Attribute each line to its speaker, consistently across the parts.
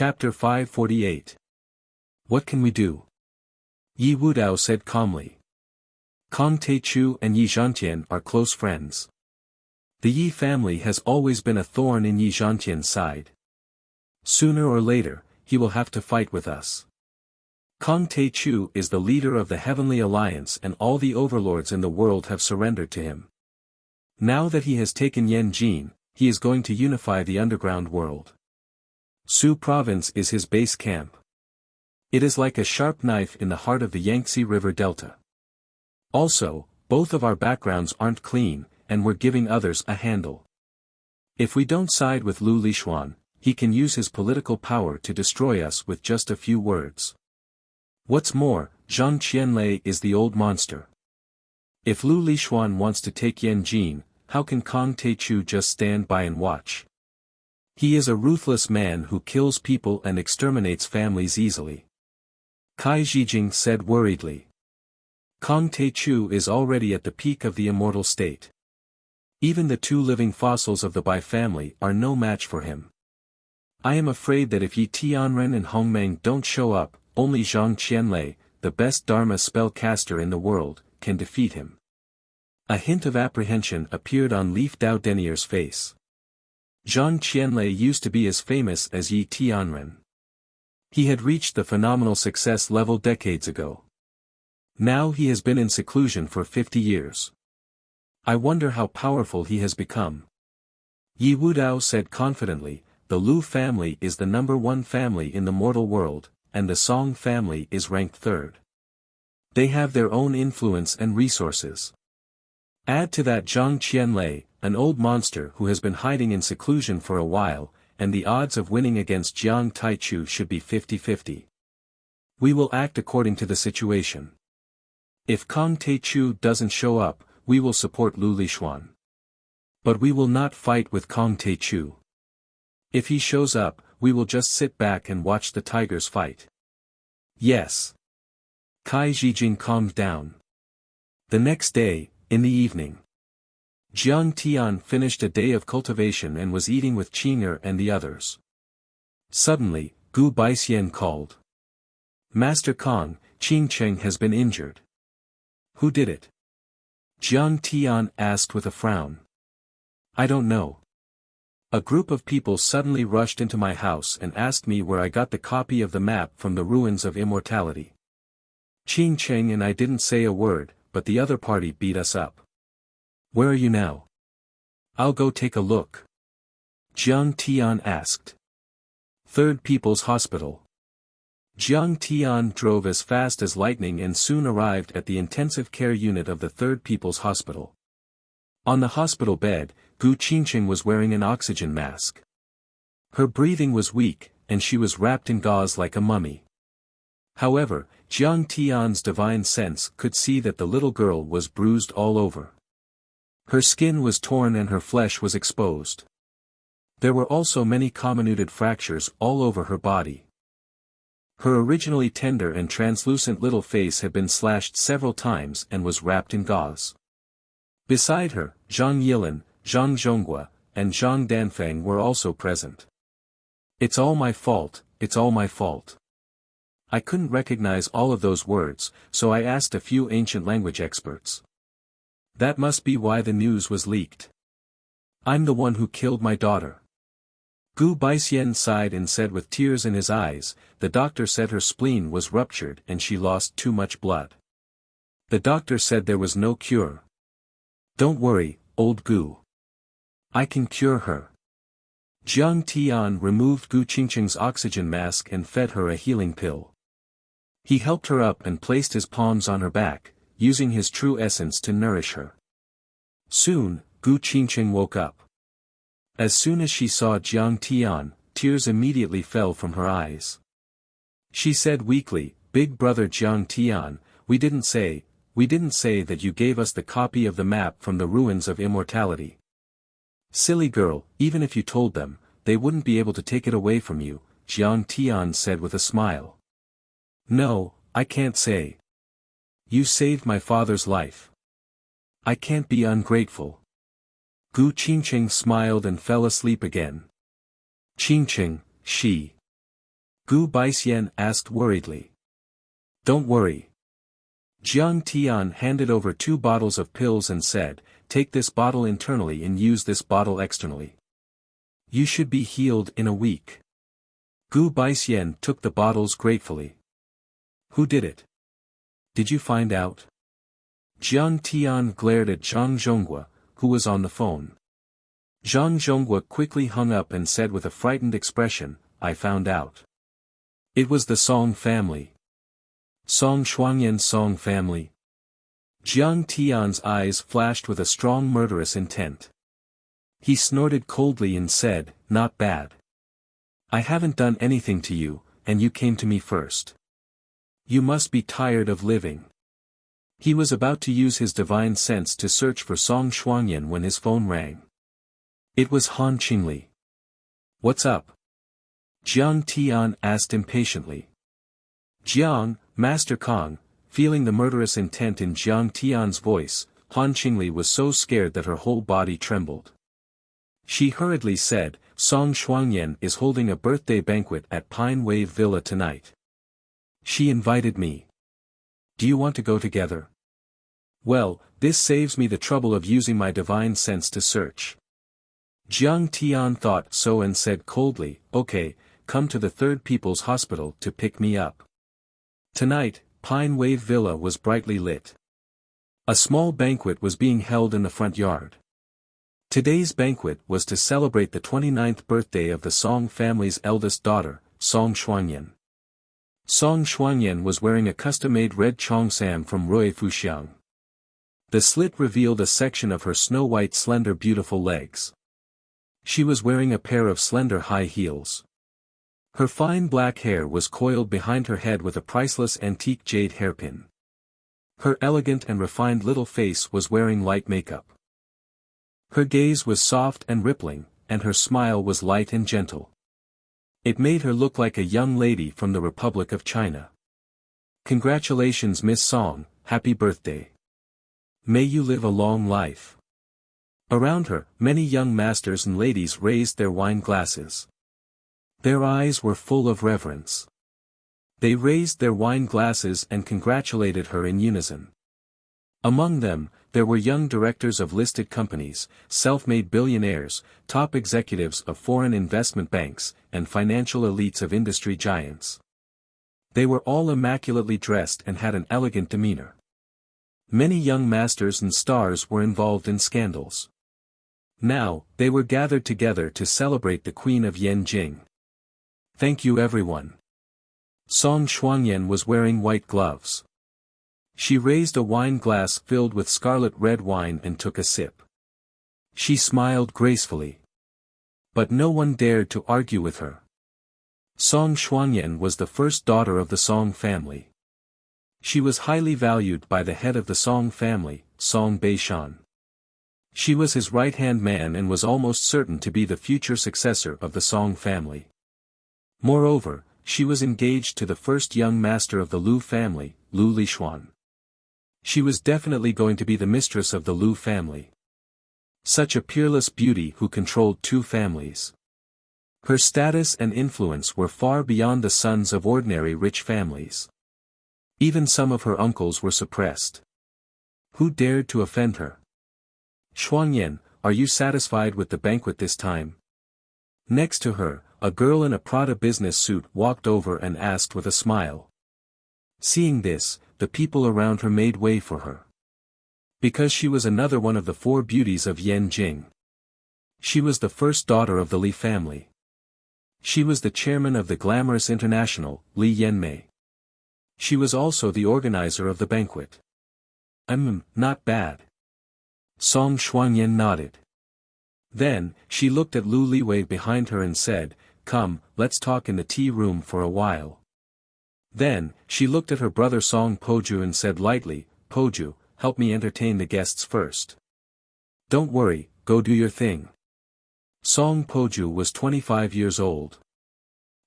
Speaker 1: Chapter 548. What can we do? Yi Wudao said calmly. Kong Teichu and Yi Zhantian are close friends. The Yi family has always been a thorn in Yi Zhantian's side. Sooner or later, he will have to fight with us. Kong Teichu is the leader of the Heavenly Alliance and all the overlords in the world have surrendered to him. Now that he has taken Yanjin, he is going to unify the underground world. Su Province is his base camp. It is like a sharp knife in the heart of the Yangtze River Delta. Also, both of our backgrounds aren't clean, and we're giving others a handle. If we don't side with Lu Lishuan, he can use his political power to destroy us with just a few words. What's more, Zhang Qianlei is the old monster. If Lu Lishuan wants to take Yanjin, how can Kong Teichu just stand by and watch? He is a ruthless man who kills people and exterminates families easily. Kai Zhijing said worriedly. Kong Teichu is already at the peak of the immortal state. Even the two living fossils of the Bai family are no match for him. I am afraid that if Yi Tianren and Hongmeng don't show up, only Zhang Qianlei, the best Dharma spellcaster in the world, can defeat him. A hint of apprehension appeared on Leaf Dao Denier's face. Zhang Qianlei used to be as famous as Yi Tianren. He had reached the phenomenal success level decades ago. Now he has been in seclusion for 50 years. I wonder how powerful he has become. Yi Wudao said confidently, the Lu family is the #1 family in the mortal world, and the Song family is ranked 3rd. They have their own influence and resources. Add to that Zhang Qianlei, an old monster who has been hiding in seclusion for a while, and the odds of winning against Jiang Taichu should be 50-50. We will act according to the situation. If Kong Teichu doesn't show up, we will support Lu Lishuan. But we will not fight with Kong Teichu. If he shows up, we will just sit back and watch the tigers fight. Yes. Kai Zhijing calmed down. The next day, in the evening, Jiang Tian finished a day of cultivation and was eating with Qing'er and the others. Suddenly, Gu Baixian called. Master Kong, Qingcheng has been injured. Who did it? Jiang Tian asked with a frown. I don't know. A group of people suddenly rushed into my house and asked me where I got the copy of the map from the ruins of immortality. Qingcheng and I didn't say a word, but the other party beat us up. Where are you now? I'll go take a look. Jiang Tian asked. 3rd People's Hospital. Jiang Tian drove as fast as lightning and soon arrived at the intensive care unit of the 3rd People's Hospital. On the hospital bed, Gu Qingcheng was wearing an oxygen mask. Her breathing was weak, and she was wrapped in gauze like a mummy. However, Jiang Tian's divine sense could see that the little girl was bruised all over. Her skin was torn and her flesh was exposed. There were also many comminuted fractures all over her body. Her originally tender and translucent little face had been slashed several times and was wrapped in gauze. Beside her, Zhang Yilin, Zhang Zhonghua, and Zhang Danfeng were also present. It's all my fault, it's all my fault. I couldn't recognize all of those words, so I asked a few ancient language experts. That must be why the news was leaked. I'm the one who killed my daughter. Gu Baixian sighed and said with tears in his eyes, the doctor said her spleen was ruptured and she lost too much blood. The doctor said there was no cure. Don't worry, old Gu. I can cure her. Jiang Tian removed Gu Qingcheng's oxygen mask and fed her a healing pill. He helped her up and placed his palms on her back, using his true essence to nourish her. Soon, Gu Qingcheng woke up. As soon as she saw Jiang Tian, tears immediately fell from her eyes. She said weakly, Big brother Jiang Tian, we didn't say that you gave us the copy of the map from the ruins of immortality. Silly girl, even if you told them, they wouldn't be able to take it away from you, Jiang Tian said with a smile. No, I can't say. You saved my father's life. I can't be ungrateful. Gu Qingcheng smiled and fell asleep again. Qingcheng, she. Gu Baixian asked worriedly. Don't worry. Jiang Tian handed over 2 bottles of pills and said, take this bottle internally and use this bottle externally. You should be healed in a week. Gu Baixian took the bottles gratefully. Who did it? Did you find out? Jiang Tian glared at Zhang Zhonghua, who was on the phone. Zhang Zhonghua quickly hung up and said with a frightened expression, I found out. It was the Song family. Song Shuangyan Song family. Jiang Tian's eyes flashed with a strong murderous intent. He snorted coldly and said, not bad. I haven't done anything to you, and you came to me first. You must be tired of living. He was about to use his divine sense to search for Song Shuangyan when his phone rang. It was Han Qingli. What's up? Jiang Tian asked impatiently. Jiang, Master Kong, feeling the murderous intent in Jiang Tian's voice, Han Qingli was so scared that her whole body trembled. She hurriedly said, Song Shuangyan is holding a birthday banquet at Pine Wave Villa tonight. She invited me. Do you want to go together? Well, this saves me the trouble of using my divine sense to search. Jiang Tian thought so and said coldly, okay, come to the Third People's Hospital to pick me up. Tonight, Pine Wave Villa was brightly lit. A small banquet was being held in the front yard. Today's banquet was to celebrate the 29th birthday of the Song family's eldest daughter, Song Shuangyan. Song Shuangyan was wearing a custom-made red cheongsam from Rui Fuxiang. The slit revealed a section of her snow-white slender beautiful legs. She was wearing a pair of slender high heels. Her fine black hair was coiled behind her head with a priceless antique jade hairpin. Her elegant and refined little face was wearing light makeup. Her gaze was soft and rippling, and her smile was light and gentle. It made her look like a young lady from the Republic of China. Congratulations Miss Song, happy birthday. May you live a long life. Around her, many young masters and ladies raised their wine glasses. Their eyes were full of reverence. They raised their wine glasses and congratulated her in unison. Among them, there were young directors of listed companies, self-made billionaires, top executives of foreign investment banks, and financial elites of industry giants. They were all immaculately dressed and had an elegant demeanor. Many young masters and stars were involved in scandals. Now, they were gathered together to celebrate the Queen of Yanjing. Thank you everyone. Song Shuangyan was wearing white gloves. She raised a wine glass filled with scarlet red wine and took a sip. She smiled gracefully. But no one dared to argue with her. Song Shuangyan was the first daughter of the Song family. She was highly valued by the head of the Song family, Song Beishan. She was his right-hand man and was almost certain to be the future successor of the Song family. Moreover, she was engaged to the first young master of the Lu family, Lu Lishuan. She was definitely going to be the mistress of the Lu family. Such a peerless beauty who controlled 2 families. Her status and influence were far beyond the sons of ordinary rich families. Even some of her uncles were suppressed. Who dared to offend her? Shuangyan, are you satisfied with the banquet this time? Next to her, a girl in a Prada business suit walked over and asked with a smile. Seeing this, the people around her made way for her. Because she was another one of the 4 beauties of Yanjing. She was the first daughter of the Li family. She was the chairman of the glamorous international, Li Yanmei. She was also the organizer of the banquet. Not bad. Song Shuangyan nodded. Then, she looked at Lu Liwei behind her and said, come, let's talk in the tea room for a while. Then, she looked at her brother Song Poju and said lightly, Poju, help me entertain the guests first. Don't worry, go do your thing. Song Poju was 25 years old.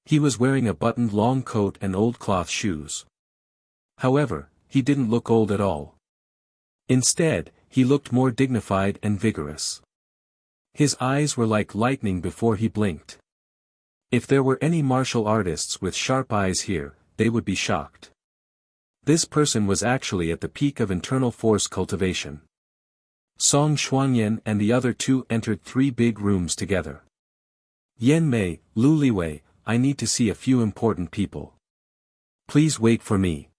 Speaker 1: He was wearing a buttoned long coat and old cloth shoes. However, he didn't look old at all. Instead, he looked more dignified and vigorous. His eyes were like lightning before he blinked. If there were any martial artists with sharp eyes here, they would be shocked. This person was actually at the peak of internal force cultivation. Song Xuanyan and the other two entered 3 big rooms together. Yan Mei, Lu Liwei, I need to see a few important people. Please wait for me.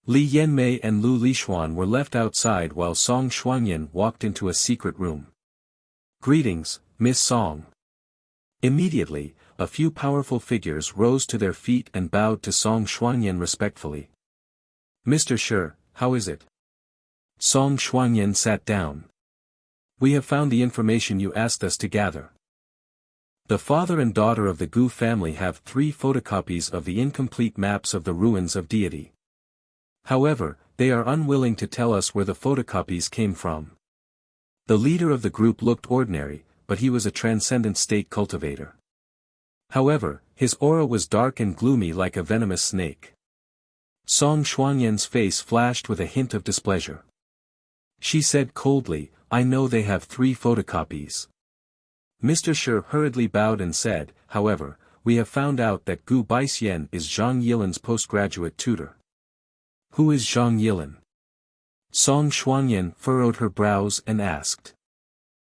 Speaker 1: Li Yanmei and Lu Lishuan were left outside while Song Xuanyan walked into a secret room. Greetings, Miss Song. Immediately, a few powerful figures rose to their feet and bowed to Song Xuanyan respectfully. Mr. Shi, how is it? Song Xuanyan sat down. We have found the information you asked us to gather. The father and daughter of the Gu family have 3 photocopies of the incomplete maps of the ruins of deity. However, they are unwilling to tell us where the photocopies came from. The leader of the group looked ordinary, but he was a transcendent state cultivator. However, his aura was dark and gloomy like a venomous snake. Song Xuanyan's face flashed with a hint of displeasure. She said coldly, I know they have 3 photocopies. Mr. Shi hurriedly bowed and said, however, we have found out that Gu Baixian is Zhang Yilin's postgraduate tutor. Who is Zhang Yilin? Song Xuanyan furrowed her brows and asked.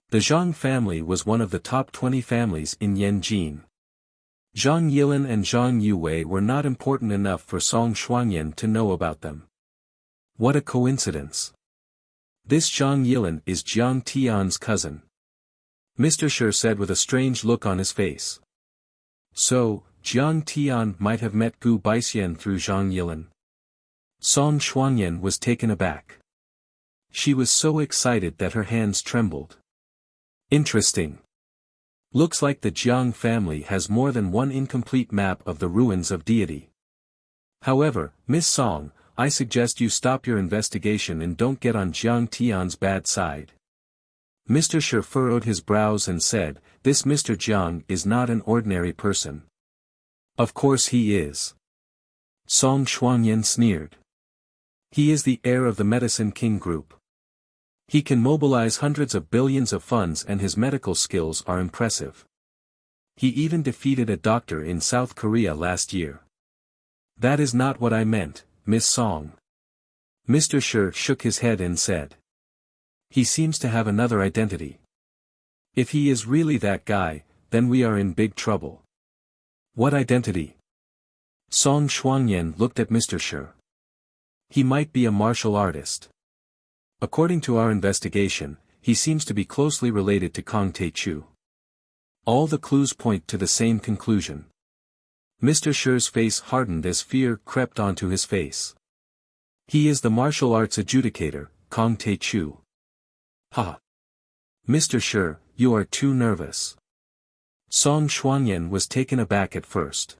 Speaker 1: The Zhang family was one of the top 20 families in Yanjin. Zhang Yilin and Zhang Yuwei were not important enough for Song Xuanyan to know about them. What a coincidence. This Zhang Yilin is Jiang Tian's cousin. Mr. Shi said with a strange look on his face. So, Jiang Tian might have met Gu Baixian through Zhang Yilin. Song Xuanyan was taken aback. She was so excited that her hands trembled. Interesting. Looks like the Jiang family has more than one incomplete map of the ruins of deity. However, Miss Song, I suggest you stop your investigation and don't get on Jiang Tian's bad side. Mr. Shi furrowed his brows and said, this Mr. Jiang is not an ordinary person. Of course he is. Song Xuanyan sneered. He is the heir of the Medicine King Group. He can mobilize hundreds of billions of funds and his medical skills are impressive. He even defeated a doctor in South Korea last year. That is not what I meant, Miss Song. Mr. Shi shook his head and said. He seems to have another identity. If he is really that guy, then we are in big trouble. What identity? Song Xuanyan looked at Mr. Shi. He might be a martial artist. According to our investigation, he seems to be closely related to Kong Taichu. All the clues point to the same conclusion. Mr. Shi's face hardened as fear crept onto his face. He is the martial arts adjudicator, Kong Taichu. Ha! Mr. Shi, you are too nervous. Song Xuanyan was taken aback at first.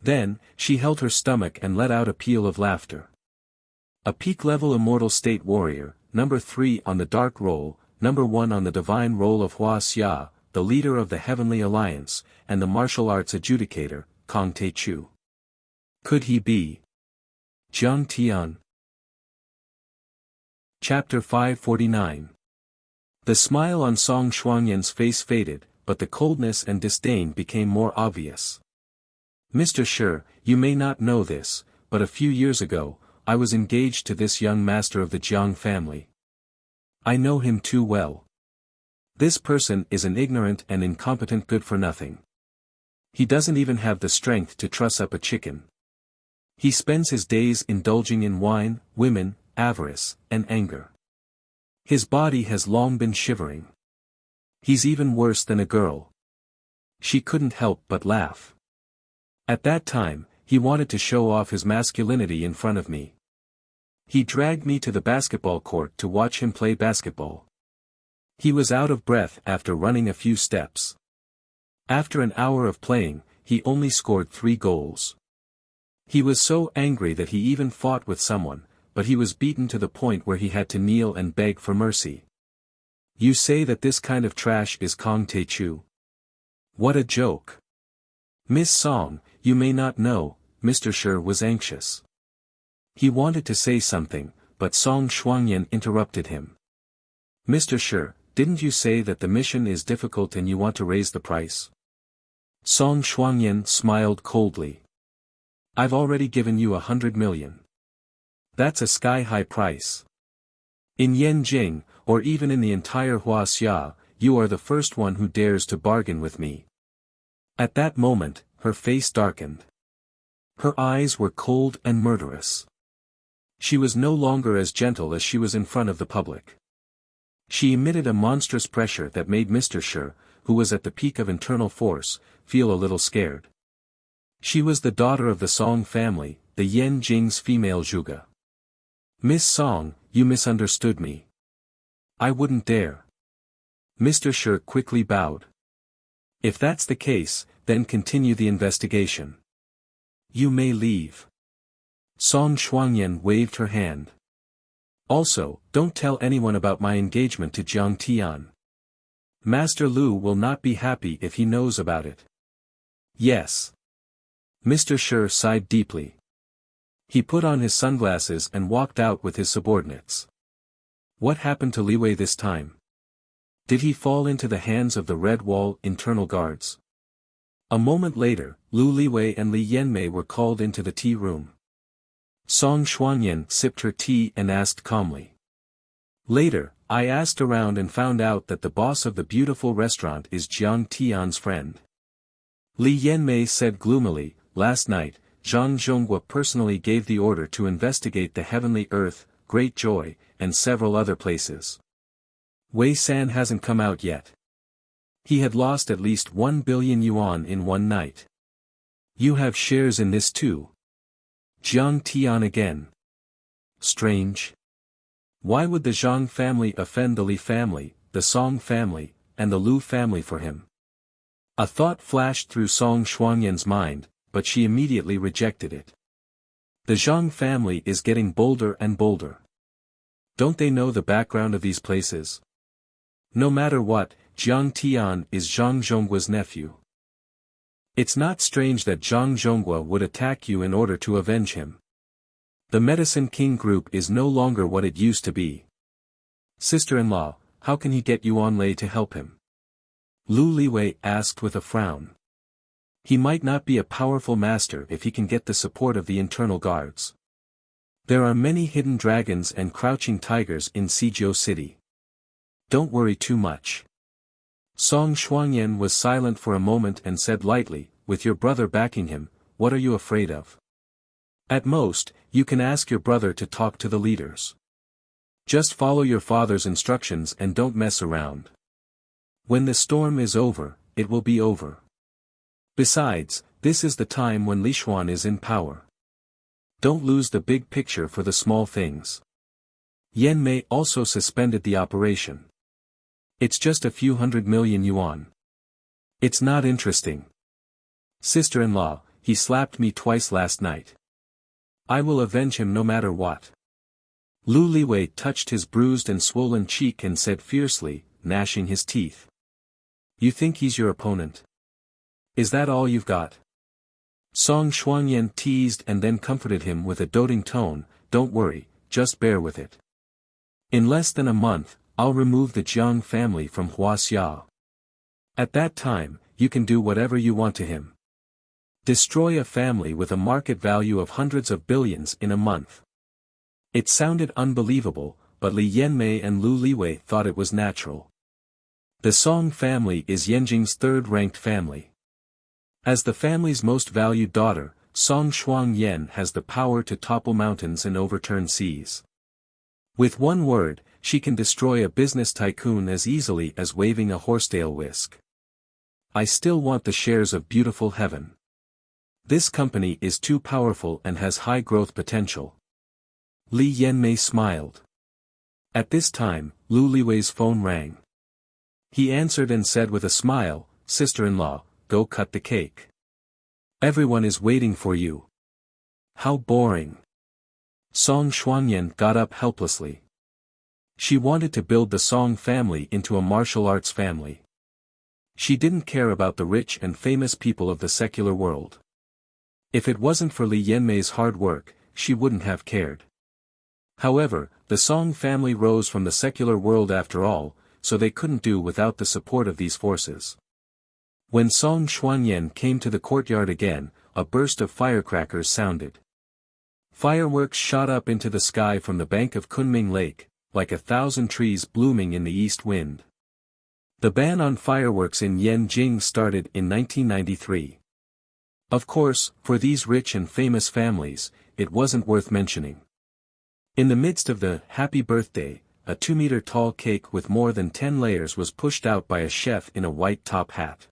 Speaker 1: Then, she held her stomach and let out a peal of laughter. A peak-level immortal state warrior, number 3 on the dark roll, number 1 on the divine roll of Hua Xia, the leader of the Heavenly Alliance, and the martial arts adjudicator, Kong Taichu. Could he be Jiang Tian? Chapter 549. The smile on Song Xuanyan's face faded, but the coldness and disdain became more obvious. Mr. Shi, you may not know this, but a few years ago, I was engaged to this young master of the Jiang family. I know him too well. This person is an ignorant and incompetent good-for-nothing. He doesn't even have the strength to truss up a chicken. He spends his days indulging in wine, women, avarice, and anger. His body has long been shivering. He's even worse than a girl. She couldn't help but laugh. At that time, he wanted to show off his masculinity in front of me. He dragged me to the basketball court to watch him play basketball. He was out of breath after running a few steps. After an hour of playing, he only scored 3 goals. He was so angry that he even fought with someone, but he was beaten to the point where he had to kneel and beg for mercy. You say that this kind of trash is Kong Taichu? What a joke. Miss Song, you may not know, Mr. Shi was anxious. He wanted to say something, but Song Xuanyan interrupted him. Mr. Shi, didn't you say that the mission is difficult and you want to raise the price? Song Shuangyan smiled coldly. I've already given you 100 million. That's a sky-high price. In Yanjing, or even in the entire Wuxia, you are the first one who dares to bargain with me. At that moment, her face darkened. Her eyes were cold and murderous. She was no longer as gentle as she was in front of the public. She emitted a monstrous pressure that made Mr. Shi, who was at the peak of internal force, feel a little scared. She was the daughter of the Song family, the Yan Jing's female Zhuge. Miss Song, you misunderstood me. I wouldn't dare. Mr. Shi quickly bowed. If that's the case, then continue the investigation. You may leave. Song Shuangyan waved her hand. Also, don't tell anyone about my engagement to Jiang Tian. Master Lu will not be happy if he knows about it. Yes. Mr. Shi sighed deeply. He put on his sunglasses and walked out with his subordinates. What happened to Li Wei this time? Did he fall into the hands of the Red Wall internal guards? A moment later, Lu Liwei and Li Yanmei were called into the tea room. Song Shuangyan sipped her tea and asked calmly. Later, I asked around and found out that the boss of the beautiful restaurant is Jiang Tian's friend. Li Yanmei said gloomily, last night, Zhang Zhonghua personally gave the order to investigate the Heavenly Earth, Great Joy, and several other places. Wei San hasn't come out yet. He had lost at least 1 billion yuan in one night. You have shares in this too. Jiang Tian again. Strange. Why would the Zhang family offend the Li family, the Song family, and the Lu family for him? A thought flashed through Song Shuangyan's mind, but she immediately rejected it. The Zhang family is getting bolder and bolder. Don't they know the background of these places? No matter what, Jiang Tian is Zhang Zhonggua's nephew. It's not strange that Zhang Zhonghua would attack you in order to avenge him. The Medicine King group is no longer what it used to be. Sister-in-law, how can he get Yuan Lei to help him? Lu Liwei asked with a frown. He might not be a powerful master if he can get the support of the internal guards. There are many hidden dragons and crouching tigers in Sizhou City. Don't worry too much. Song Shuangyan was silent for a moment and said lightly, with your brother backing him, what are you afraid of? At most, you can ask your brother to talk to the leaders. Just follow your father's instructions and don't mess around. When the storm is over, it will be over. Besides, this is the time when Li Xuan is in power. Don't lose the big picture for the small things. Yan Mei also suspended the operation. It's just a few 100 million yuan. It's not interesting. Sister-in-law, he slapped me twice last night. I will avenge him no matter what. Lu Liwei touched his bruised and swollen cheek and said fiercely, gnashing his teeth. You think he's your opponent? Is that all you've got? Song Shuangyan teased and then comforted him with a doting tone, don't worry, just bear with it. In less than a month, I'll remove the Jiang family from Wuxia. At that time, you can do whatever you want to him. Destroy a family with a market value of hundreds of billions in a month. It sounded unbelievable, but Li Yanmei and Lu Liwei thought it was natural. The Song family is Yanjing's third-ranked family. As the family's most valued daughter, Song Shuangyan has the power to topple mountains and overturn seas. With one word, she can destroy a business tycoon as easily as waving a horsetail whisk. I still want the shares of Beautiful Heaven. This company is too powerful and has high growth potential. Li Yanmei smiled. At this time, Lu Liwei's phone rang. He answered and said with a smile, sister-in-law, go cut the cake. Everyone is waiting for you. How boring. Song Shuangyan got up helplessly. She wanted to build the Song family into a martial arts family. She didn't care about the rich and famous people of the secular world. If it wasn't for Li Yanmei's hard work, she wouldn't have cared. However, the Song family rose from the secular world after all, so they couldn't do without the support of these forces. When Song Xuanyan came to the courtyard again, a burst of firecrackers sounded. Fireworks shot up into the sky from the bank of Kunming Lake, like 1,000 trees blooming in the east wind. The ban on fireworks in Yanjing started in 1993. Of course, for these rich and famous families, it wasn't worth mentioning. In the midst of the happy birthday, a 2-meter-tall cake with more than 10 layers was pushed out by a chef in a white top hat.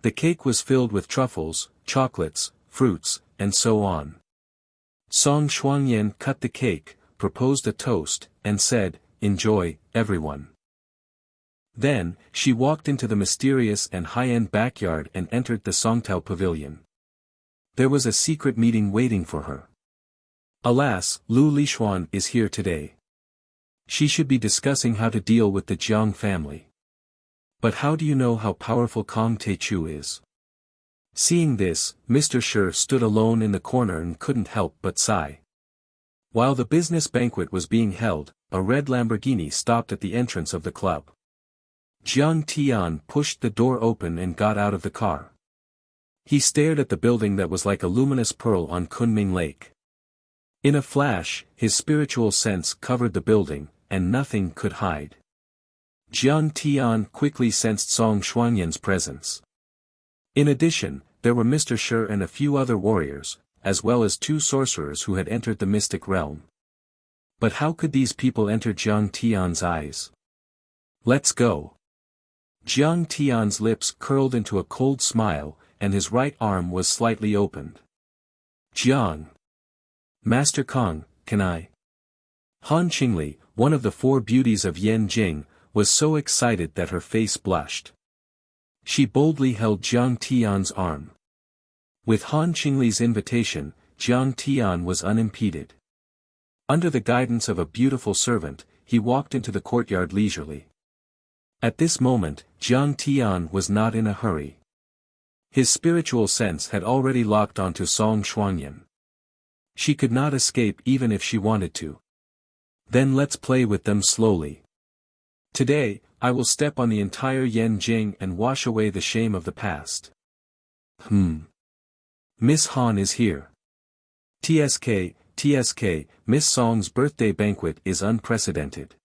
Speaker 1: The cake was filled with truffles, chocolates, fruits, and so on. Song Xuanyan cut the cake, proposed a toast, and said, "Enjoy, everyone." Then, she walked into the mysterious and high-end backyard and entered the Songtao Pavilion. There was a secret meeting waiting for her. Alas, Lu Lishuan is here today. She should be discussing how to deal with the Jiang family. But how do you know how powerful Kong Teichu is? Seeing this, Mr. Shi stood alone in the corner and couldn't help but sigh. While the business banquet was being held, a red Lamborghini stopped at the entrance of the club. Jiang Tian pushed the door open and got out of the car. He stared at the building that was like a luminous pearl on Kunming Lake. In a flash, his spiritual sense covered the building, and nothing could hide. Jiang Tian quickly sensed Song Xuanyan's presence. In addition, there were Mr. Shi and a few other warriors, as well as 2 sorcerers who had entered the mystic realm. But how could these people enter Jiang Tian's eyes? "Let's go." Jiang Tian's lips curled into a cold smile, and his right arm was slightly opened. "Jiang. Master Kong, can I?" Han Qingli, one of the 4 beauties of Yanjing, was so excited that her face blushed. She boldly held Jiang Tian's arm. With Han Qingli's invitation, Jiang Tian was unimpeded. Under the guidance of a beautiful servant, he walked into the courtyard leisurely. At this moment, Jiang Tian was not in a hurry. His spiritual sense had already locked onto Song Xuanyan. She could not escape even if she wanted to. Then let's play with them slowly. Today, I will step on the entire Yanjing and wash away the shame of the past. Miss Han is here. TSK, Miss Song's birthday banquet is unprecedented.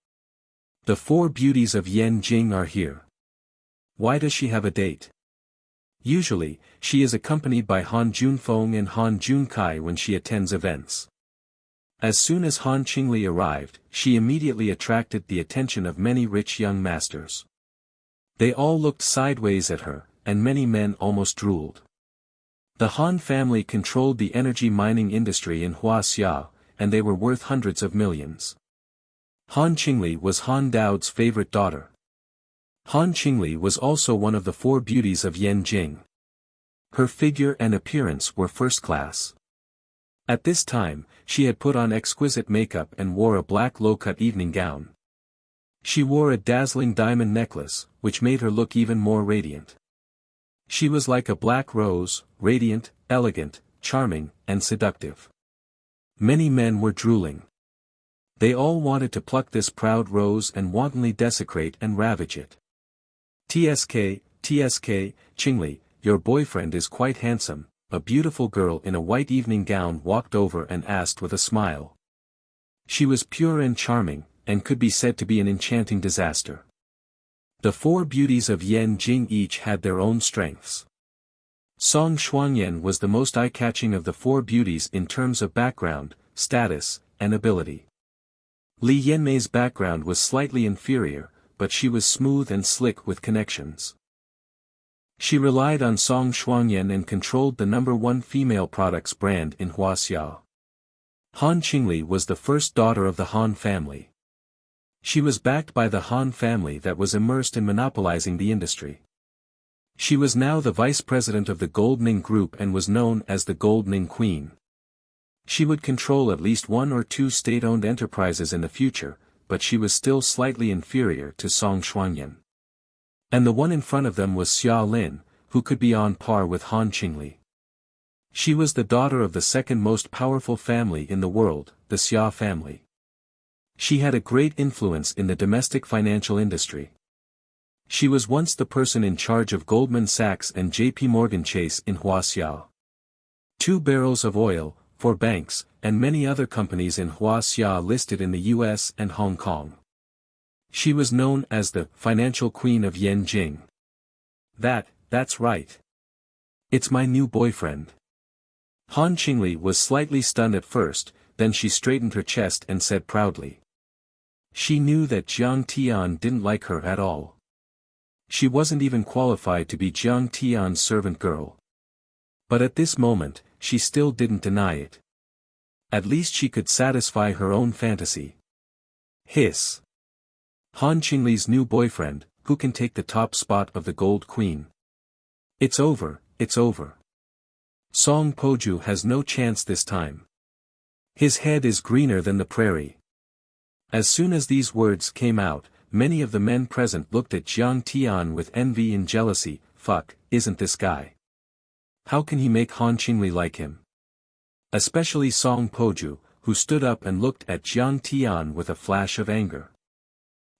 Speaker 1: The 4 beauties of Yanjing are here. Why does she have a date? Usually, she is accompanied by Han Junfeng and Han Junkai when she attends events. As soon as Han Qingli arrived, she immediately attracted the attention of many rich young masters. They all looked sideways at her, and many men almost drooled. The Han family controlled the energy mining industry in Wuxia, and they were worth hundreds of millions. Han Qingli was Han Dao's favorite daughter. Han Qingli was also one of the 4 beauties of Yanjing. Her figure and appearance were first class. At this time, she had put on exquisite makeup and wore a black low-cut evening gown. She wore a dazzling diamond necklace, which made her look even more radiant. She was like a black rose, radiant, elegant, charming, and seductive. Many men were drooling. They all wanted to pluck this proud rose and wantonly desecrate and ravage it. TSK, Qingli, your boyfriend is quite handsome. A beautiful girl in a white evening gown walked over and asked with a smile. She was pure and charming, and could be said to be an enchanting disaster. The 4 beauties of Yanjing each had their own strengths. Song Xuanyan was the most eye-catching of the 4 beauties in terms of background, status, and ability. Li Yanmei's background was slightly inferior, but she was smooth and slick with connections. She relied on Song Xuanyan and controlled the #1 female products brand in Wuxia. Han Qingli was the first daughter of the Han family. She was backed by the Han family that was immersed in monopolizing the industry. She was now the vice president of the Goldning Group and was known as the Goldning Queen. She would control at least 1 or 2 state-owned enterprises in the future, but she was still slightly inferior to Song Xuanyan. And the one in front of them was Xia Lin, who could be on par with Han Qingli. She was the daughter of the 2nd most powerful family in the world, the Xia family. She had a great influence in the domestic financial industry. She was once the person in charge of Goldman Sachs and J.P. Morgan Chase in Wuxia. 2 barrels of oil, 4 banks, and many other companies in Wuxia listed in the US and Hong Kong. She was known as the financial queen of Yanjing. That's right. It's my new boyfriend. Han Qingli was slightly stunned at first, then she straightened her chest and said proudly. She knew that Jiang Tian didn't like her at all. She wasn't even qualified to be Jiang Tian's servant girl. But at this moment, she still didn't deny it. At least she could satisfy her own fantasy. Hiss. Han Qingli's new boyfriend, who can take the top spot of the Gold Queen. It's over, it's over. Song Poju has no chance this time. His head is greener than the prairie. As soon as these words came out, many of the men present looked at Jiang Tian with envy and jealousy. Fuck, isn't this guy? How can he make Han Qingli like him? Especially Song Poju, who stood up and looked at Jiang Tian with a flash of anger.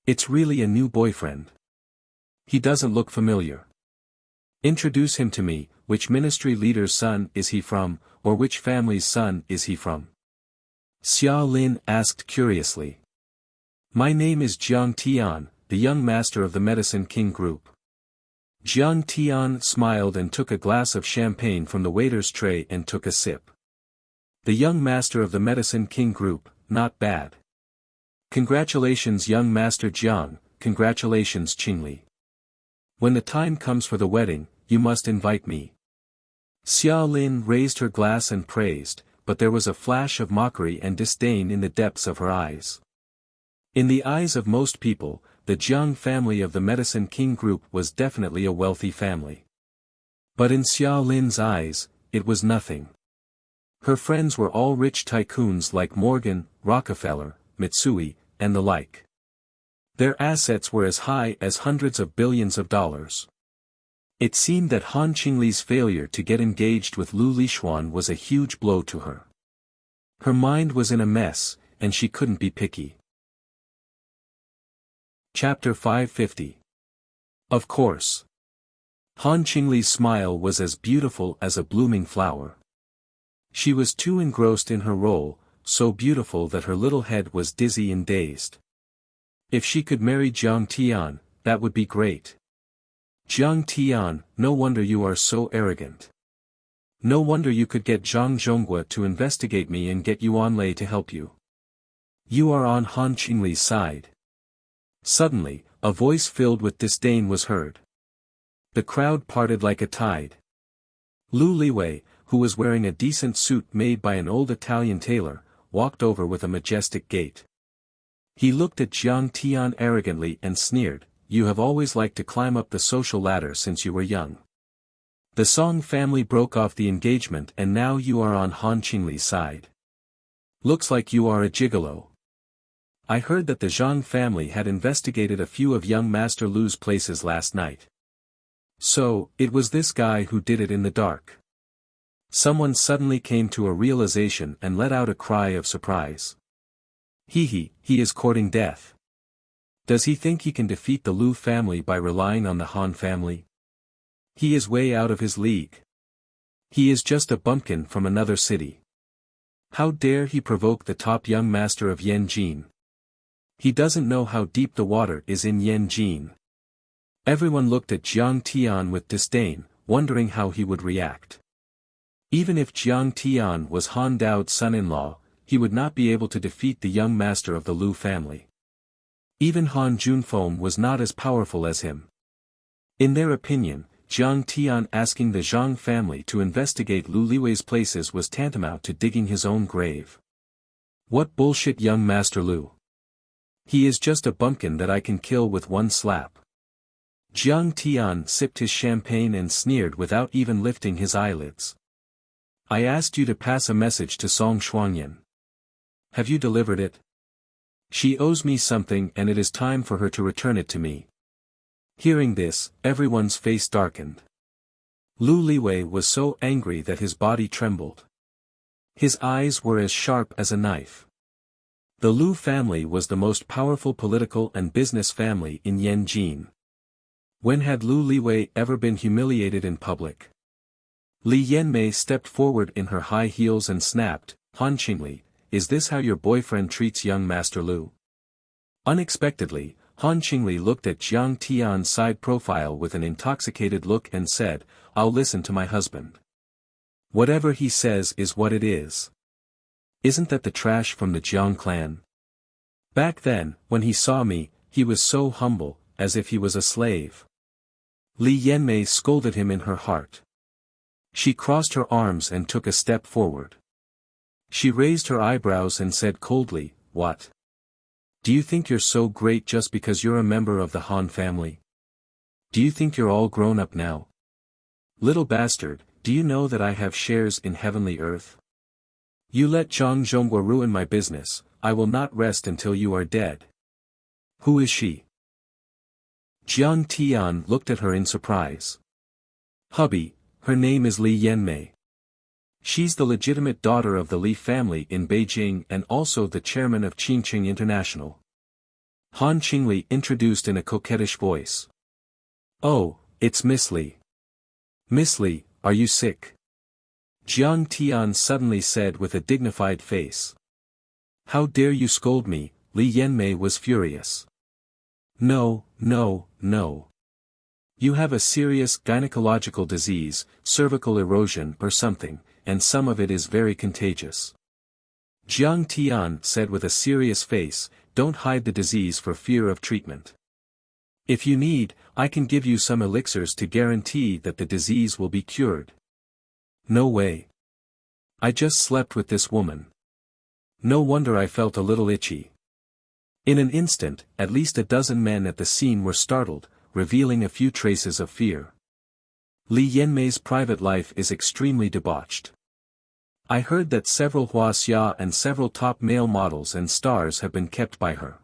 Speaker 1: It's really a new boyfriend. He doesn't look familiar. Introduce him to me. Which ministry leader's son is he from, or which family's son is he from? Xia Lin asked curiously. My name is Jiang Tian, the young master of the Medicine King Group. Jiang Tian smiled and took a glass of champagne from the waiter's tray and took a sip. The young master of the Medicine King Group, not bad. Congratulations young master Jiang, congratulations Qingli. When the time comes for the wedding, you must invite me. Xia Lin raised her glass and praised, but there was a flash of mockery and disdain in the depths of her eyes. In the eyes of most people, the Jiang family of the Medicine King Group was definitely a wealthy family. But in Xia Lin's eyes, it was nothing. Her friends were all rich tycoons like Morgan, Rockefeller, Mitsui, and the like. Their assets were as high as hundreds of billions of dollars. It seemed that Han Qingli's failure to get engaged with Lu Lixuan was a huge blow to her. Her mind was in a mess, and she couldn't be picky. Chapter 550. Of course. Han Qingli's smile was as beautiful as a blooming flower. She was too engrossed in her role, so beautiful that her little head was dizzy and dazed. If she could marry Jiang Tian, that would be great. Jiang Tian, no wonder you are so arrogant. No wonder you could get Zhang Zhonghua to investigate me and get Yuan Lei to help you. You are on Han Qingli's side. Suddenly, a voice filled with disdain was heard. The crowd parted like a tide. Lu Liwei, who was wearing a decent suit made by an old Italian tailor, walked over with a majestic gait. He looked at Jiang Tian arrogantly and sneered, you have always liked to climb up the social ladder since you were young. The Song family broke off the engagement and now you are on Han Qingli's side. Looks like you are a gigolo. I heard that the Zhang family had investigated a few of young Master Lu's places last night. So, it was this guy who did it in the dark. Someone suddenly came to a realization and let out a cry of surprise. He is courting death. Does he think he can defeat the Lu family by relying on the Han family? He is way out of his league. He is just a bumpkin from another city. How dare he provoke the top young master of Yanjin? He doesn't know how deep the water is in Yanjin. Everyone looked at Jiang Tian with disdain, wondering how he would react. Even if Jiang Tian was Han Dao's son-in-law, he would not be able to defeat the young master of the Lu family. Even Han Junfeng was not as powerful as him. In their opinion, Jiang Tian asking the Zhang family to investigate Lu Liwei's places was tantamount to digging his own grave. What bullshit young Master Lu. He is just a bumpkin that I can kill with one slap. Jiang Tian sipped his champagne and sneered without even lifting his eyelids. I asked you to pass a message to Song Shuangyan. Have you delivered it? She owes me something and it is time for her to return it to me. Hearing this, everyone's face darkened. Lu Liwei was so angry that his body trembled. His eyes were as sharp as a knife. The Lu family was the most powerful political and business family in Yanjin. When had Lu Liwei ever been humiliated in public? Li Yanmei stepped forward in her high heels and snapped, Han Qingli, is this how your boyfriend treats young Master Lu? Unexpectedly, Han Qingli looked at Jiang Tian's side profile with an intoxicated look and said, I'll listen to my husband. Whatever he says is what it is. Isn't that the trash from the Jiang clan? Back then, when he saw me, he was so humble, as if he was a slave. Li Yanmei scolded him in her heart. She crossed her arms and took a step forward. She raised her eyebrows and said coldly, What? Do you think you're so great just because you're a member of the Han family? Do you think you're all grown up now? Little bastard, do you know that I have shares in heavenly earth? You let Zhang Zhonghua ruin my business, I will not rest until you are dead. Who is she? Jiang Tian looked at her in surprise. Hubby, her name is Li Yanmei. She's the legitimate daughter of the Li family in Beijing and also the chairman of Qingqing International. Han Qingli introduced in a coquettish voice. Oh, it's Miss Li. Miss Li, are you sick? Jiang Tian suddenly said with a dignified face. How dare you scold me, Li Yanmei was furious. No, no, no. You have a serious gynecological disease, cervical erosion or something, and some of it is very contagious. Jiang Tian said with a serious face, don't hide the disease for fear of treatment. If you need, I can give you some elixirs to guarantee that the disease will be cured. No way. I just slept with this woman. No wonder I felt a little itchy. In an instant, at least a dozen men at the scene were startled, revealing a few traces of fear. Li Yanmei's private life is extremely debauched. I heard that several Huaxia and several top male models and stars have been kept by her.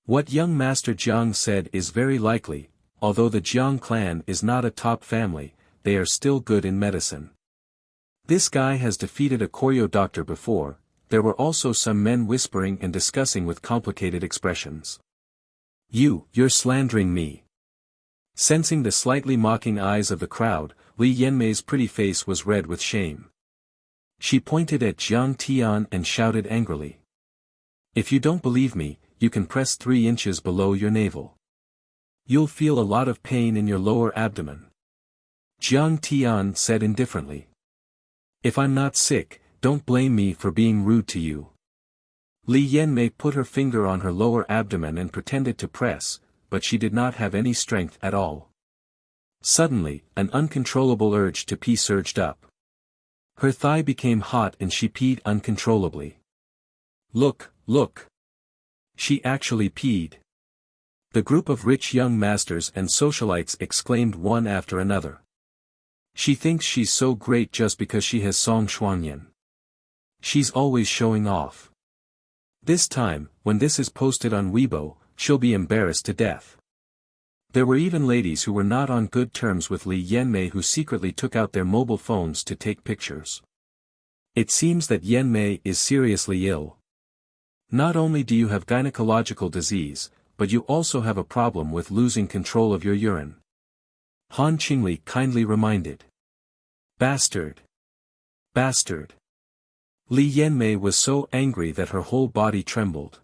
Speaker 1: What young Master Jiang said is very likely, although the Jiang clan is not a top family, they are still good in medicine. This guy has defeated a Koryo doctor before. There were also some men whispering and discussing with complicated expressions. You're slandering me. Sensing the slightly mocking eyes of the crowd, Li Yanmei's pretty face was red with shame. She pointed at Jiang Tian and shouted angrily. If you don't believe me, you can press 3 inches below your navel. You'll feel a lot of pain in your lower abdomen. Jiang Tian said indifferently. If I'm not sick, don't blame me for being rude to you. Li Yanmei put her finger on her lower abdomen and pretended to press, but she did not have any strength at all. Suddenly, an uncontrollable urge to pee surged up. Her thigh became hot and she peed uncontrollably. Look, look! She actually peed. The group of rich young masters and socialites exclaimed one after another. She thinks she's so great just because she has Song Shuangyan. She's always showing off. This time, when this is posted on Weibo, she'll be embarrassed to death. There were even ladies who were not on good terms with Li Yanmei who secretly took out their mobile phones to take pictures. It seems that Yanmei is seriously ill. Not only do you have gynecological disease, but you also have a problem with losing control of your urine. Han Qingli kindly reminded. Bastard! Bastard! Li Yanmei was so angry that her whole body trembled.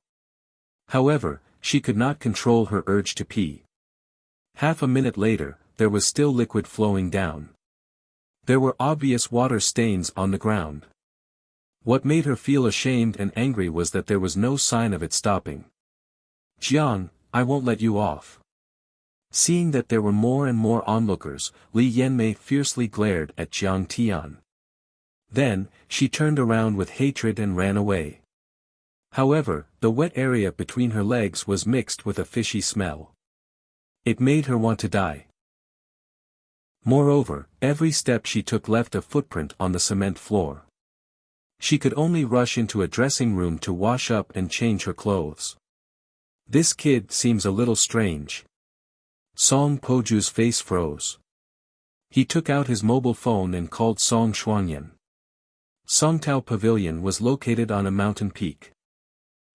Speaker 1: However, she could not control her urge to pee. Half a minute later, there was still liquid flowing down. There were obvious water stains on the ground. What made her feel ashamed and angry was that there was no sign of it stopping. Jiang, I won't let you off. Seeing that there were more and more onlookers, Li Yanmei fiercely glared at Jiang Tian. Then, she turned around with hatred and ran away. However, the wet area between her legs was mixed with a fishy smell. It made her want to die. Moreover, every step she took left a footprint on the cement floor. She could only rush into a dressing room to wash up and change her clothes. This kid seems a little strange. Song Poju's face froze. He took out his mobile phone and called Song Shuangyan. Songtao Pavilion was located on a mountain peak.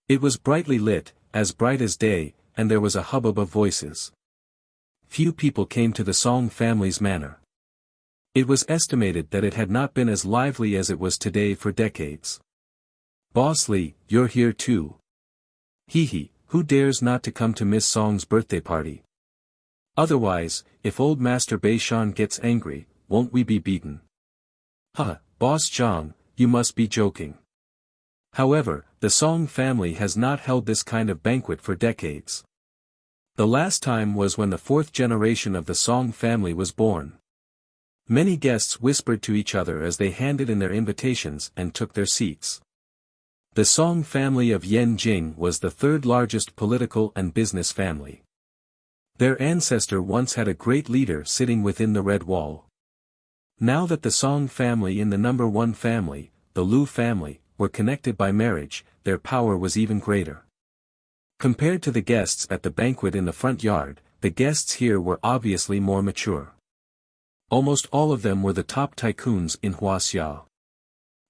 Speaker 1: It was brightly lit, as bright as day, and there was a hubbub of voices. few people came to the Song family's manor. It was estimated that it had not been as lively as it was today for decades. "Boss Li, you're here too. Hee, who dares not to come to Miss Song's birthday party? Otherwise, if old Master Beishan gets angry, won't we be beaten?" Boss Zhang, you must be joking. However, the Song family has not held this kind of banquet for decades. The last time was when the fourth generation of the Song family was born. Many guests whispered to each other as they handed in their invitations and took their seats. The Song family of Yanjing was the third largest political and business family. Their ancestor once had a great leader sitting within the Red Wall. Now that the Song family and the number one family, the Lu family, were connected by marriage, their power was even greater. Compared to the guests at the banquet in the front yard, the guests here were obviously more mature. Almost all of them were the top tycoons in Huaxia.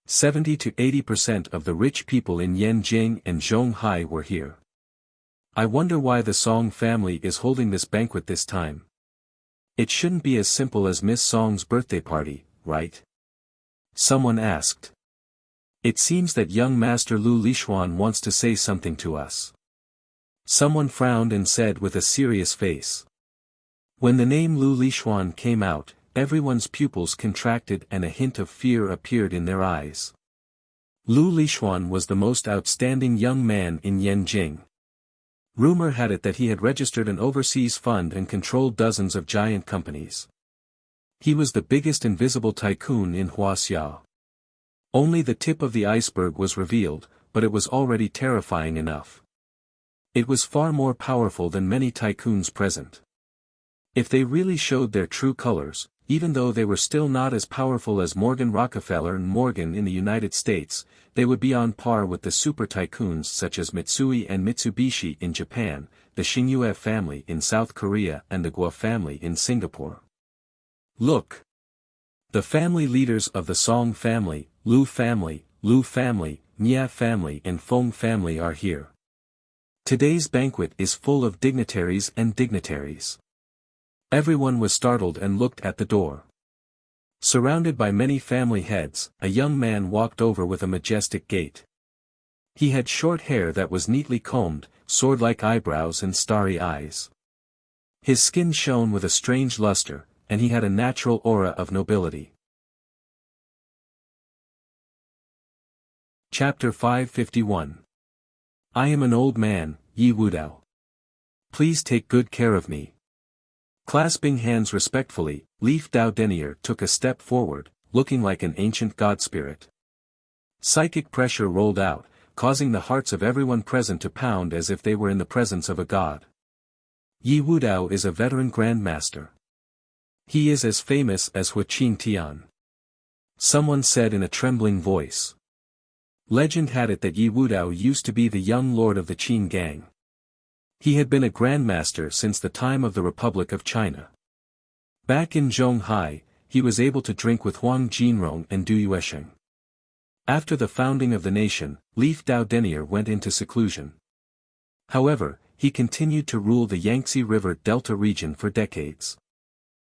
Speaker 1: 70 to 80% of the rich people in Yanjing and Zhonghai were here. I wonder why the Song family is holding this banquet this time. It shouldn't be as simple as Miss Song's birthday party, right? Someone asked. It seems that young Master Lu Lishuan wants to say something to us. Someone frowned and said with a serious face. When the name Lu Lishuan came out, everyone's pupils contracted and a hint of fear appeared in their eyes. Lu Lishuan was the most outstanding young man in Yanjing. Rumor had it that he had registered an overseas fund and controlled dozens of giant companies. He was the biggest invisible tycoon in Huaxia. Only the tip of the iceberg was revealed, but it was already terrifying enough. It was far more powerful than many tycoons present. If they really showed their true colors, even though they were still not as powerful as Morgan Rockefeller and Morgan in the United States, they would be on par with the super tycoons such as Mitsui and Mitsubishi in Japan, the Xingyue family in South Korea and the Guo family in Singapore. Look! The family leaders of the Song family, Lu family, Nia family and Feng family are here. Today's banquet is full of dignitaries and dignitaries. Everyone was startled and looked at the door. Surrounded by many family heads, a young man walked over with a majestic gait. He had short hair that was neatly combed, sword-like eyebrows and starry eyes. His skin shone with a strange luster, and he had a natural aura of nobility. Chapter 551. I am an old man, Yi Wudao. Please take good care of me. Clasping hands respectfully, Leaf Dao Denier took a step forward, looking like an ancient god spirit. Psychic pressure rolled out, causing the hearts of everyone present to pound as if they were in the presence of a god. Yi Wudao is a veteran grandmaster. He is as famous as Wuxia and Xianxia. Someone said in a trembling voice. Legend had it that Yi Wudao used to be the young lord of the Qin gang. He had been a grandmaster since the time of the Republic of China. Back in Zhonghai, he was able to drink with Huang Jinrong and Du Yuesheng. After the founding of the nation, Leaf Dao Denier went into seclusion. However, he continued to rule the Yangtze River Delta region for decades.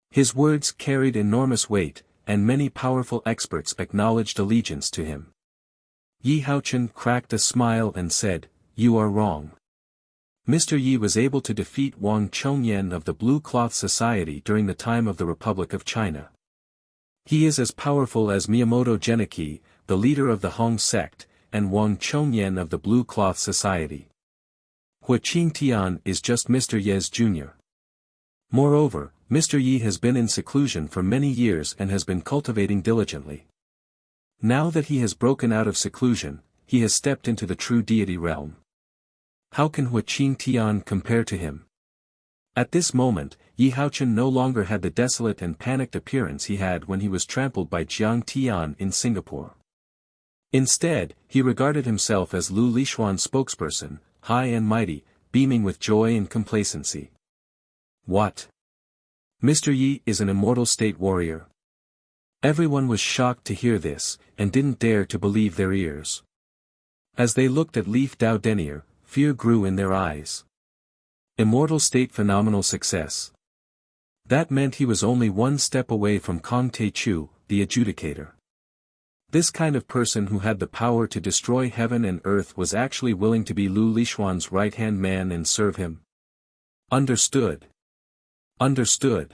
Speaker 1: His words carried enormous weight, and many powerful experts acknowledged allegiance to him. Yi Haochen cracked a smile and said, "You are wrong. Mr. Yi was able to defeat Wang Chongyan of the Blue Cloth Society during the time of the Republic of China. He is as powerful as Miyamoto Geniki, the leader of the Hong sect, and Wang Chongyan of the Blue Cloth Society. Wuxia and Xianxia is just Mr. Ye's junior. Moreover, Mr. Yi has been in seclusion for many years and has been cultivating diligently. Now that he has broken out of seclusion, he has stepped into the true deity realm. How can Wuxia and Xianxia compare to him?" At this moment, Yi Haochen no longer had the desolate and panicked appearance he had when he was trampled by Jiang Tian in Singapore. Instead, he regarded himself as Lu Lishuan's spokesperson, high and mighty, beaming with joy and complacency. What? Mr. Yi is an immortal state warrior? Everyone was shocked to hear this, and didn't dare to believe their ears. As they looked at Leaf Dao Denier, fear grew in their eyes. Immortal state phenomenal success. That meant he was only one step away from Kong Te-chu, the adjudicator. This kind of person who had the power to destroy heaven and earth was actually willing to be Lu Lishuan's right-hand man and serve him. Understood. Understood.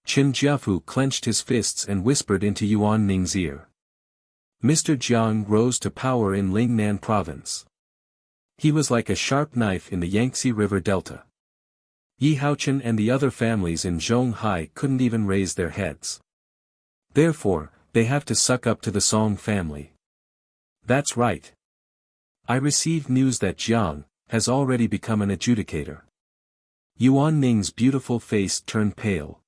Speaker 1: Qin Jiafu clenched his fists and whispered into Yuan Ning's ear. Mr. Jiang rose to power in Lingnan province. He was like a sharp knife in the Yangtze River Delta. Yi Haochen and the other families in Zhonghai couldn't even raise their heads. Therefore, they have to suck up to the Song family. That's right. I received news that Jiang has already become an adjudicator. Yuan Ning's beautiful face turned pale.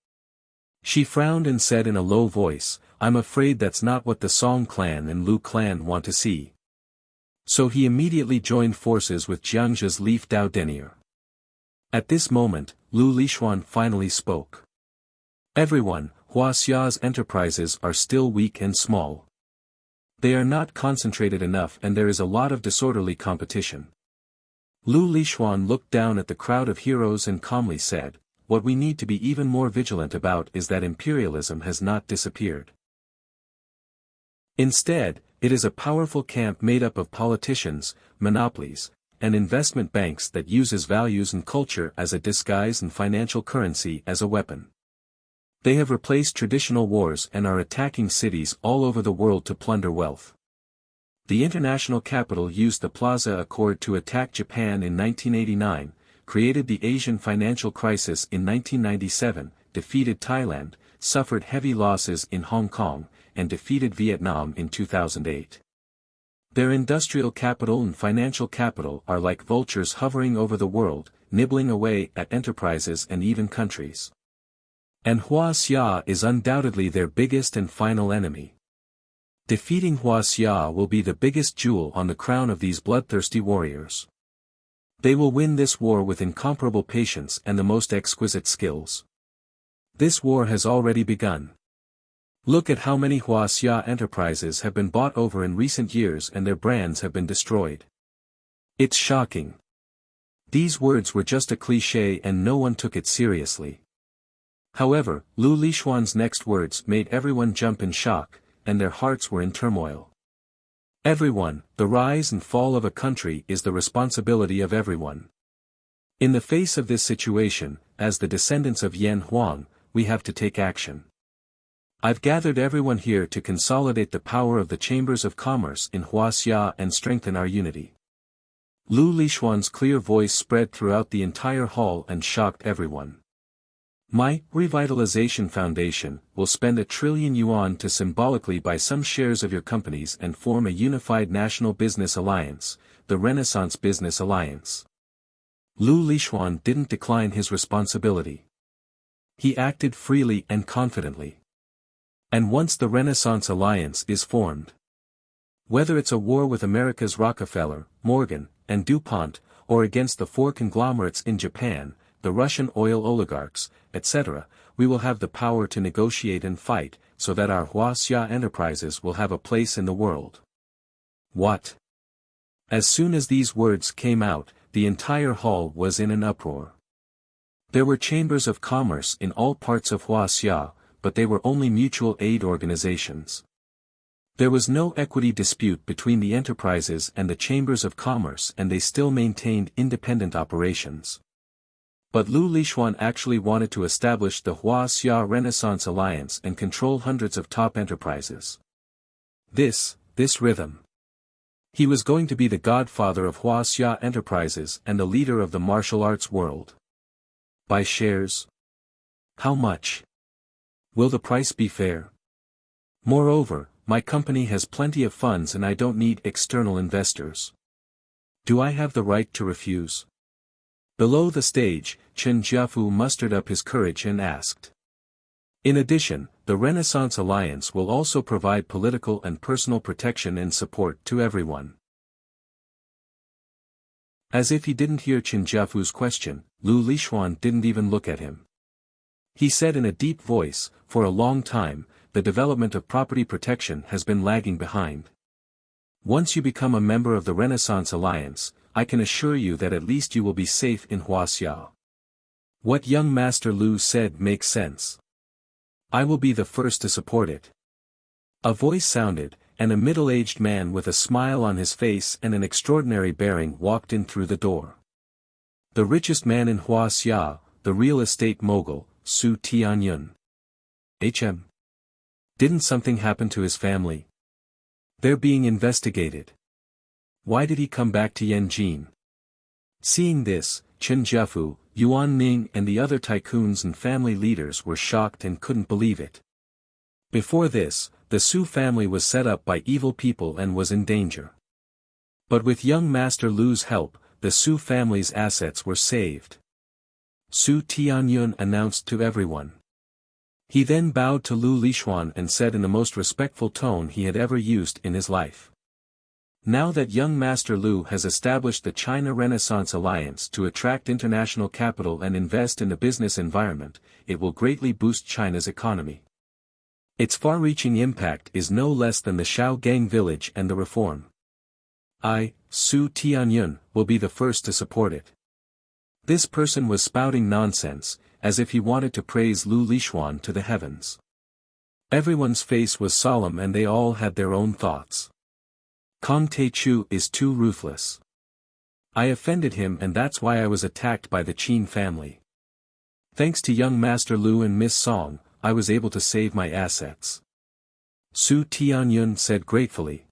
Speaker 1: She frowned and said in a low voice, I'm afraid that's not what the Song clan and Lu clan want to see. So he immediately joined forces with Jiangzhe's Leaf Dao Denier. At this moment, Lu Lishuan finally spoke. Everyone, Huaxia's enterprises are still weak and small. They are not concentrated enough and there is a lot of disorderly competition. Lu Lishuan looked down at the crowd of heroes and calmly said, what we need to be even more vigilant about is that imperialism has not disappeared. Instead, it is a powerful camp made up of politicians, monopolies, and investment banks that uses values and culture as a disguise and financial currency as a weapon. They have replaced traditional wars and are attacking cities all over the world to plunder wealth. The international capital used the Plaza Accord to attack Japan in 1989, created the Asian financial crisis in 1997, defeated Thailand, suffered heavy losses in Hong Kong, and defeated Vietnam in 2008. Their industrial capital and financial capital are like vultures hovering over the world, nibbling away at enterprises and even countries. And Huaxia is undoubtedly their biggest and final enemy. Defeating Huaxia will be the biggest jewel on the crown of these bloodthirsty warriors. They will win this war with incomparable patience and the most exquisite skills. This war has already begun. Look at how many Huaxia enterprises have been bought over in recent years and their brands have been destroyed. It's shocking. These words were just a cliché and no one took it seriously. However, Lu Lishuan's next words made everyone jump in shock, and their hearts were in turmoil. Everyone, the rise and fall of a country is the responsibility of everyone. In the face of this situation, as the descendants of Yan Huang, we have to take action. I've gathered everyone here to consolidate the power of the chambers of commerce in Huaxia and strengthen our unity. Lu Lishuan's clear voice spread throughout the entire hall and shocked everyone. My Revitalization Foundation will spend 1 trillion yuan to symbolically buy some shares of your companies and form a unified national business alliance, the Renaissance Business Alliance. Lu Lishuan didn't decline his responsibility. He acted freely and confidently. And once the Renaissance Alliance is formed, whether it's a war with America's Rockefeller, Morgan, and DuPont, or against the 4 conglomerates in Japan, the Russian oil oligarchs, etc., we will have the power to negotiate and fight, so that our Huaxia enterprises will have a place in the world. What? As soon as these words came out, the entire hall was in an uproar. There were chambers of commerce in all parts of Huaxia, but they were only mutual aid organizations. There was no equity dispute between the enterprises and the chambers of commerce and they still maintained independent operations. But Lu Lishuan actually wanted to establish the Huaxia Renaissance Alliance and control hundreds of top enterprises. This rhythm. He was going to be the godfather of Huaxia enterprises and the leader of the martial arts world. Buy shares? How much? Will the price be fair? Moreover, my company has plenty of funds and I don't need external investors. Do I have the right to refuse? Below the stage, Qin Jiafu mustered up his courage and asked. In addition, the Renaissance Alliance will also provide political and personal protection and support to everyone. As if he didn't hear Qin Jiafu's question, Lu Lishuan didn't even look at him. He said in a deep voice, for a long time, the development of property protection has been lagging behind. Once you become a member of the Renaissance Alliance, I can assure you that at least you will be safe in Huaxia. What young Master Lu said makes sense. I will be the first to support it. A voice sounded, and a middle-aged man with a smile on his face and an extraordinary bearing walked in through the door. The richest man in Wuxia, the real estate mogul, Su Tianyun. Didn't something happen to his family? They're being investigated. Why did he come back to Yanjin? Seeing this, Chen Jiafu, Yuan Ning and the other tycoons and family leaders were shocked and couldn't believe it. Before this, the Su family was set up by evil people and was in danger. But with young Master Lu's help, the Su family's assets were saved. Su Tianyun announced to everyone. He then bowed to Lu Lixuan and said in the most respectful tone he had ever used in his life. Now that young Master Lu has established the China Renaissance Alliance to attract international capital and invest in the business environment, it will greatly boost China's economy. Its far-reaching impact is no less than the Shaogang village and the reform. I, Su Tianyun, will be the first to support it. This person was spouting nonsense, as if he wanted to praise Lu Lixuan to the heavens. Everyone's face was solemn and they all had their own thoughts. Kong Taichu is too ruthless. I offended him and that's why I was attacked by the Qin family. Thanks to young Master Lu and Miss Song, I was able to save my assets. Su Tianyun said gratefully.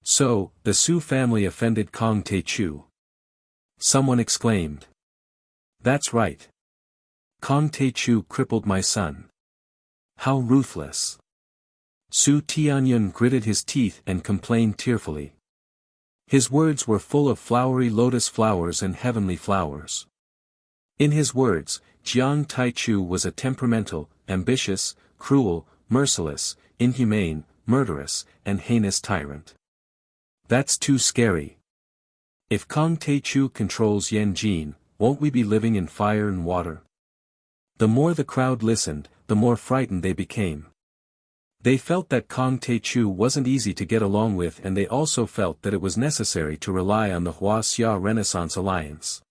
Speaker 1: So, the Su family offended Kong Taichu. Someone exclaimed. That's right. Kong Taichu crippled my son. How ruthless. Su Tianyun gritted his teeth and complained tearfully. His words were full of flowery lotus flowers and heavenly flowers. In his words, Jiang Taichu was a temperamental, ambitious, cruel, merciless, inhumane, murderous, and heinous tyrant. That's too scary. If Kong Taichu controls Yanjin, won't we be living in fire and water? The more the crowd listened, the more frightened they became. They felt that Kong Taichu wasn't easy to get along with and they also felt that it was necessary to rely on the Wuxia Renaissance Alliance.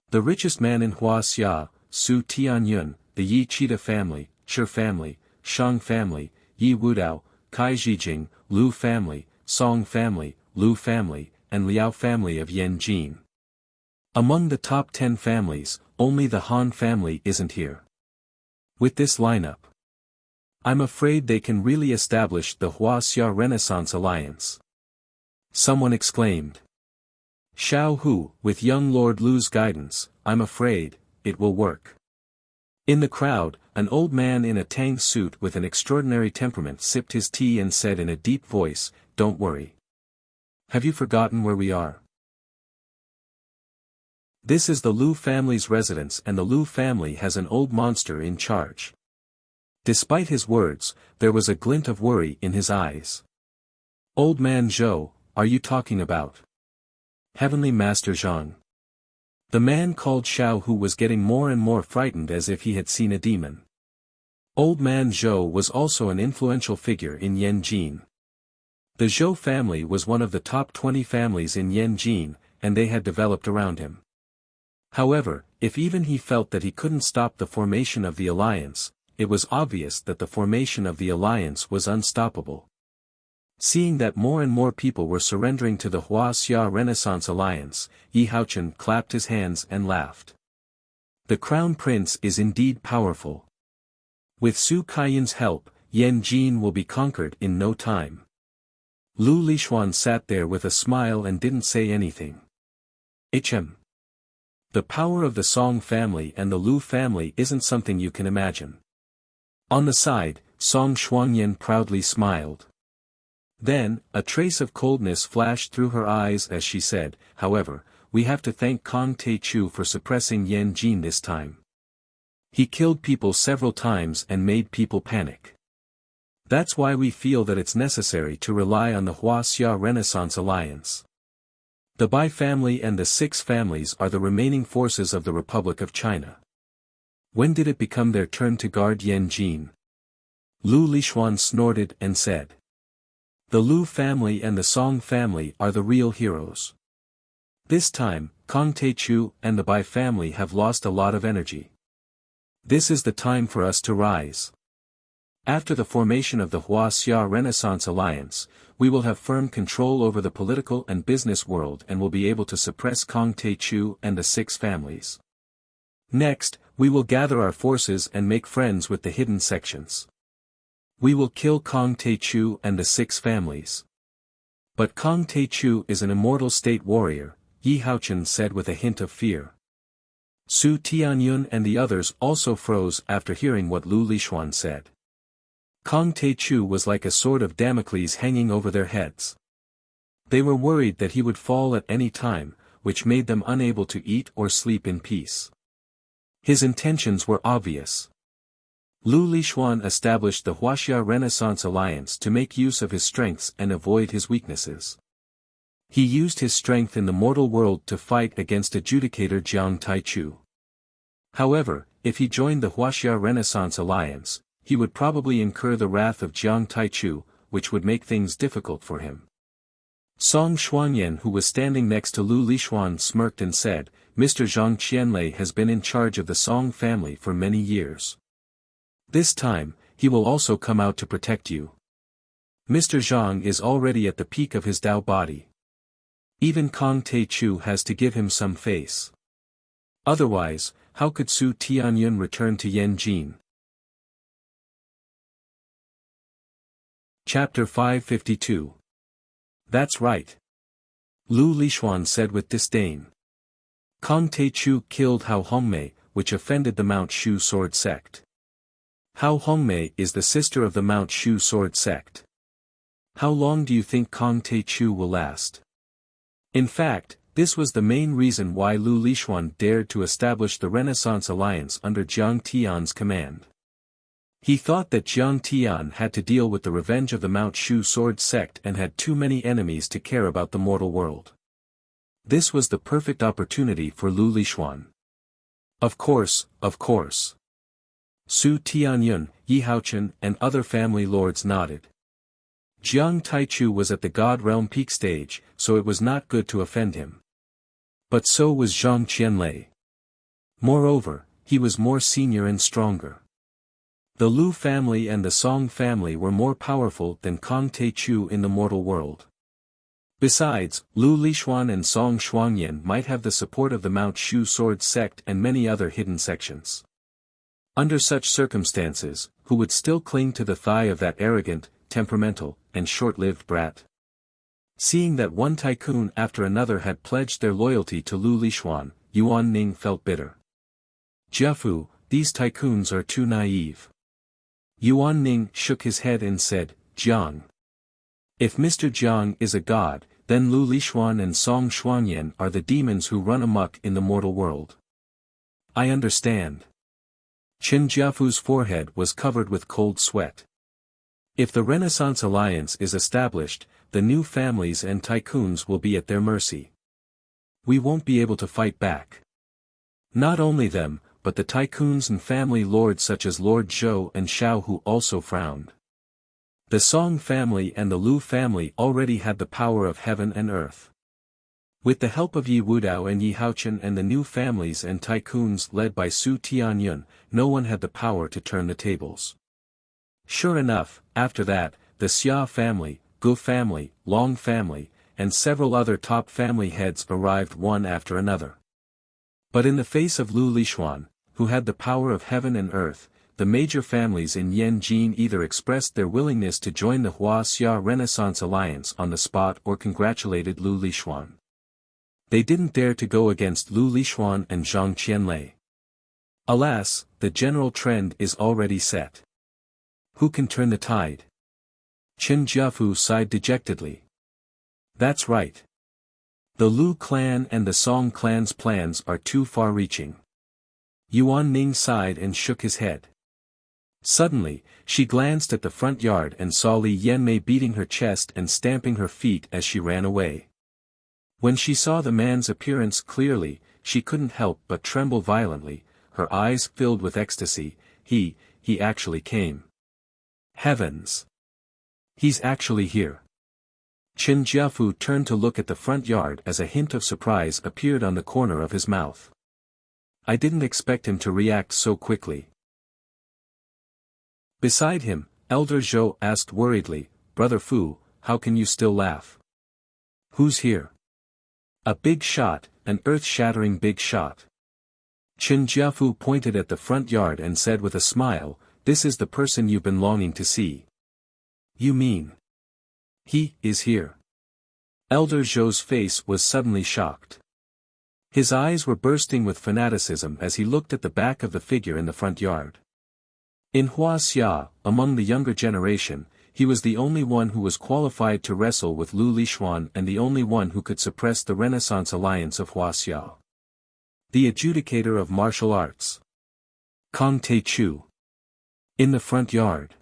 Speaker 1: The richest man in Wuxia, Su Tianyun, the Yi Cheetah family, Shi family, Shang family, Yi Wudao, Kai Zhijing, Lu family, Song family, Lu family, and Liao family of Yanjin. Among the top 10 families, only the Han family isn't here. With this lineup, I'm afraid they can really establish the Wuxia Renaissance Alliance. Someone exclaimed. Xiao Hu, with young Lord Lu's guidance, I'm afraid, it will work. In the crowd, an old man in a tang suit with an extraordinary temperament sipped his tea and said in a deep voice, Don't worry. Have you forgotten where we are? This is the Lu family's residence and the Lu family has an old monster in charge. Despite his words, there was a glint of worry in his eyes. Old man Zhou, are you talking about? Heavenly Master Zhang. The man called Xiao Hu was getting more and more frightened as if he had seen a demon. Old man Zhou was also an influential figure in Yanjin. The Zhou family was one of the top 20 families in Yanjin, and they had developed around him. However, if even he felt that he couldn't stop the formation of the alliance, it was obvious that the formation of the alliance was unstoppable. Seeing that more and more people were surrendering to the Wuxia Renaissance Alliance, Yi Haochen clapped his hands and laughed. The Crown Prince is indeed powerful. With Su Kaiyin's help, Yanjin will be conquered in no time. Lu Lixuan sat there with a smile and didn't say anything. The power of the Song family and the Lu family isn't something you can imagine. On the side, Song Shuangyan proudly smiled. Then, a trace of coldness flashed through her eyes as she said, however, we have to thank Kong Taichu for suppressing Yanjin this time. He killed people several times and made people panic. That's why we feel that it's necessary to rely on the Wuxia Renaissance Alliance. The Bai family and the 6 families are the remaining forces of the Republic of China. When did it become their turn to guard Yanjin? Lu Lixuan snorted and said. The Lu family and the Song family are the real heroes. This time, Kong Taechu and the Bai family have lost a lot of energy. This is the time for us to rise. After the formation of the Wuxia Renaissance Alliance, we will have firm control over the political and business world and will be able to suppress Kong Taechu and the 6 families. Next, we will gather our forces and make friends with the hidden sections. We will kill Kong Taechu and the 6 families. But Kong Taechu is an immortal state warrior, Yi Haochen said with a hint of fear. Su Tianyun and the others also froze after hearing what Lu Lixuan said. Kong Taechu was like a sword of Damocles hanging over their heads. They were worried that he would fall at any time, which made them unable to eat or sleep in peace. His intentions were obvious. Lu Lixuan established the Wuxia Renaissance Alliance to make use of his strengths and avoid his weaknesses. He used his strength in the mortal world to fight against adjudicator Jiang Taichu. However, if he joined the Wuxia Renaissance Alliance, he would probably incur the wrath of Jiang Taichu, which would make things difficult for him. Song Xuanyan, who was standing next to Lu Lixuan, smirked and said, "Mr. Zhang Qianlei has been in charge of the Song family for many years. This time, he will also come out to protect you. Mr. Zhang is already at the peak of his Dao body. Even Kong Taechu has to give him some face. Otherwise, how could Su Tianyun return to Yanjin?" Chapter 552. That's right. Lu Lixuan said with disdain. Kong Taechu killed Hao Hongmei, which offended the Mount Shu sword sect. Hao Hongmei is the sister of the Mount Shu sword sect. How long do you think Kong Taechu will last? In fact, this was the main reason why Lu Lixuan dared to establish the Renaissance Alliance under Jiang Tian's command. He thought that Jiang Tian had to deal with the revenge of the Mount Shu sword sect and had too many enemies to care about the mortal world. This was the perfect opportunity for Lu Lixuan. Of course. Su Tianyun, Yi Haochen and other family lords nodded. Jiang Taichu was at the God Realm peak stage, so it was not good to offend him. But so was Zhang Qianlei. Moreover, he was more senior and stronger. The Lu family and the Song family were more powerful than Kong Taechu in the mortal world. Besides, Lu Lixuan and Song Xuanyan might have the support of the Mount Shu sword sect and many other hidden sections. Under such circumstances, who would still cling to the thigh of that arrogant, temperamental, and short-lived brat? Seeing that one tycoon after another had pledged their loyalty to Lu Lixuan, Yuan Ning felt bitter. Jiafu, these tycoons are too naive. Yuan Ning shook his head and said, "Jiang. If Mr. Jiang is a god, then Lu Lixuan and Song Xuanyan are the demons who run amok in the mortal world." I understand. Qin Jiafu's forehead was covered with cold sweat. If the Renaissance Alliance is established, the new families and tycoons will be at their mercy. We won't be able to fight back. Not only them, but the tycoons and family lords such as Lord Zhou and Xiao, who also frowned. The Song family and the Lu family already had the power of heaven and earth. With the help of Yi Wudao and Yi Haochen and the new families and tycoons led by Su Tianyun, no one had the power to turn the tables. Sure enough, after that, the Xia family, Gu family, Long family, and several other top family heads arrived one after another. But in the face of Lu Lixuan, who had the power of heaven and earth, the major families in Yanjin either expressed their willingness to join the Wuxia Renaissance Alliance on the spot or congratulated Lu Lixuan. They didn't dare to go against Lu Lixuan and Zhang Qianlei. Alas, the general trend is already set. Who can turn the tide? Qin Jiafu sighed dejectedly. That's right. The Lu clan and the Song clan's plans are too far-reaching. Yuan Ning sighed and shook his head. Suddenly, she glanced at the front yard and saw Li Yanmei beating her chest and stamping her feet as she ran away. When she saw the man's appearance clearly, she couldn't help but tremble violently, her eyes filled with ecstasy. He actually came. Heavens! He's actually here. Qin Jiafu turned to look at the front yard as a hint of surprise appeared on the corner of his mouth. I didn't expect him to react so quickly. Beside him, Elder Zhou asked worriedly, Brother Fu, how can you still laugh? Who's here? A big shot, an earth-shattering big shot. Qin Jiafu pointed at the front yard and said with a smile, this is the person you've been longing to see. You mean? He is here. Elder Zhou's face was suddenly shocked. His eyes were bursting with fanaticism as he looked at the back of the figure in the front yard. In Huaxia, among the younger generation, he was the only one who was qualified to wrestle with Lu Lixuan and the only one who could suppress the Renaissance alliance of Huaxia. The adjudicator of martial arts. Kong Te-chu. In the front yard.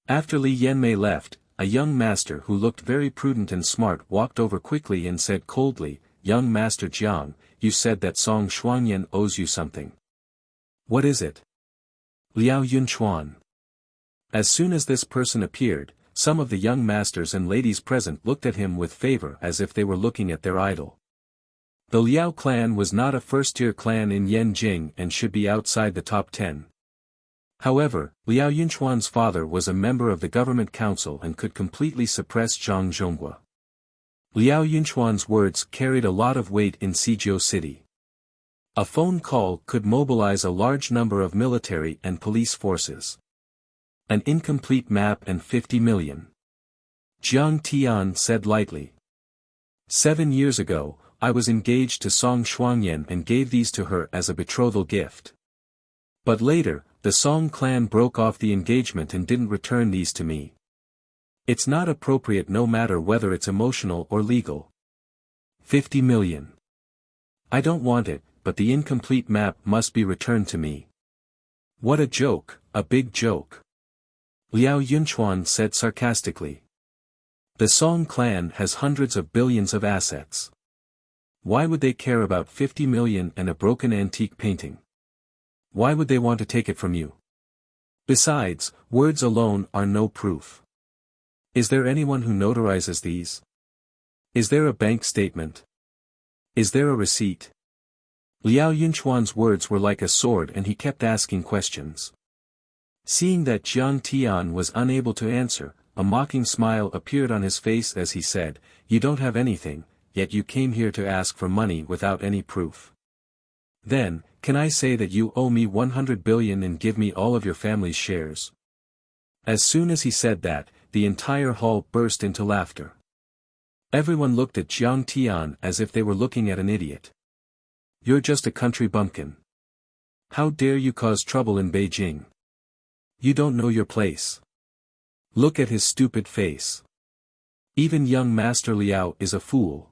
Speaker 1: After Li Yanmei left, a young master who looked very prudent and smart walked over quickly and said coldly, Young Master Jiang, you said that Song Xuanyan owes you something. What is it? Liao Yunchuan. As soon as this person appeared, some of the young masters and ladies present looked at him with favor as if they were looking at their idol. The Liao clan was not a first-tier clan in Yanjing and should be outside the top 10. However, Liao Yunchuan's father was a member of the government council and could completely suppress Zhang Zhonghua. Liao Yunchuan's words carried a lot of weight in Sijio City. A phone call could mobilize a large number of military and police forces. An incomplete map and 50 million. Jiang Tian said lightly. 7 years ago, I was engaged to Song Xuanyan and gave these to her as a betrothal gift. But later, the Song clan broke off the engagement and didn't return these to me. It's not appropriate no matter whether it's emotional or legal. 50 million. I don't want it, but the incomplete map must be returned to me. What a joke, a big joke. Liao Yunchuan said sarcastically. The Song clan has hundreds of billions of assets. Why would they care about 50 million and a broken antique painting? Why would they want to take it from you? Besides, words alone are no proof. Is there anyone who notarizes these? Is there a bank statement? Is there a receipt? Liao Yunchuan's words were like a sword and he kept asking questions. Seeing that Jiang Tian was unable to answer, a mocking smile appeared on his face as he said, You don't have anything, yet you came here to ask for money without any proof. Then, can I say that you owe me 100 billion and give me all of your family's shares? As soon as he said that, the entire hall burst into laughter. Everyone looked at Jiang Tian as if they were looking at an idiot. You're just a country bumpkin. How dare you cause trouble in Beijing? You don't know your place. Look at his stupid face. Even young Master Liao is a fool.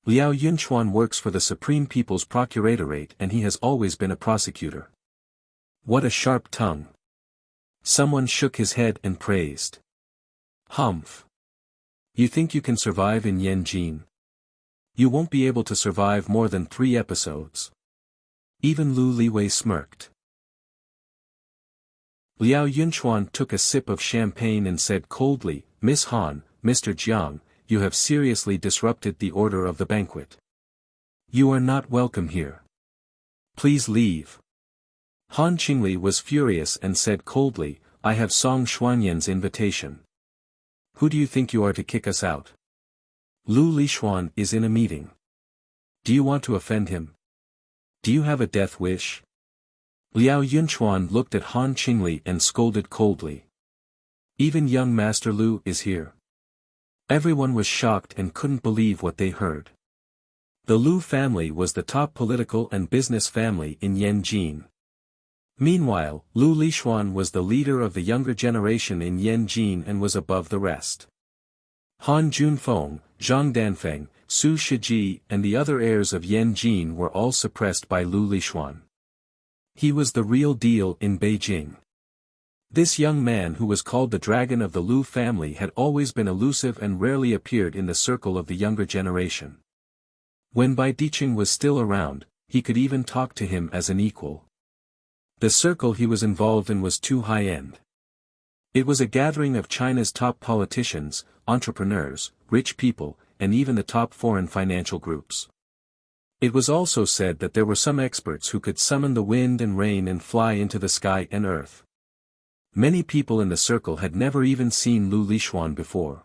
Speaker 1: Liao Yunchuan works for the Supreme People's Procuratorate and he has always been a prosecutor. What a sharp tongue. Someone shook his head and praised. Humph. You think you can survive in Yanjin? You won't be able to survive more than 3 episodes. Even Lu Liwei smirked. Liao Yunchuan took a sip of champagne and said coldly, Miss Han, Mr. Jiang, you have seriously disrupted the order of the banquet. You are not welcome here. Please leave. Han Qingli was furious and said coldly, I have Song Xuanyan's invitation. Who do you think you are to kick us out? Lu Lixuan is in a meeting. Do you want to offend him? Do you have a death wish? Liao Yunchuan looked at Han Qingli and scolded coldly. Even young Master Lu is here. Everyone was shocked and couldn't believe what they heard. The Lu family was the top political and business family in Yanjin. Meanwhile, Lu Lixuan was the leader of the younger generation in Yanjin and was above the rest. Han Junfeng, Zhang Danfeng, Su Shiji and the other heirs of Yanjin were all suppressed by Lu Lixuan. He was the real deal in Beijing. This young man who was called the Dragon of the Lu family had always been elusive and rarely appeared in the circle of the younger generation. When Bai Diqing was still around, he could even talk to him as an equal. The circle he was involved in was too high-end. It was a gathering of China's top politicians, entrepreneurs, rich people, and even the top foreign financial groups. It was also said that there were some experts who could summon the wind and rain and fly into the sky and earth. Many people in the circle had never even seen Lu Lishuan before.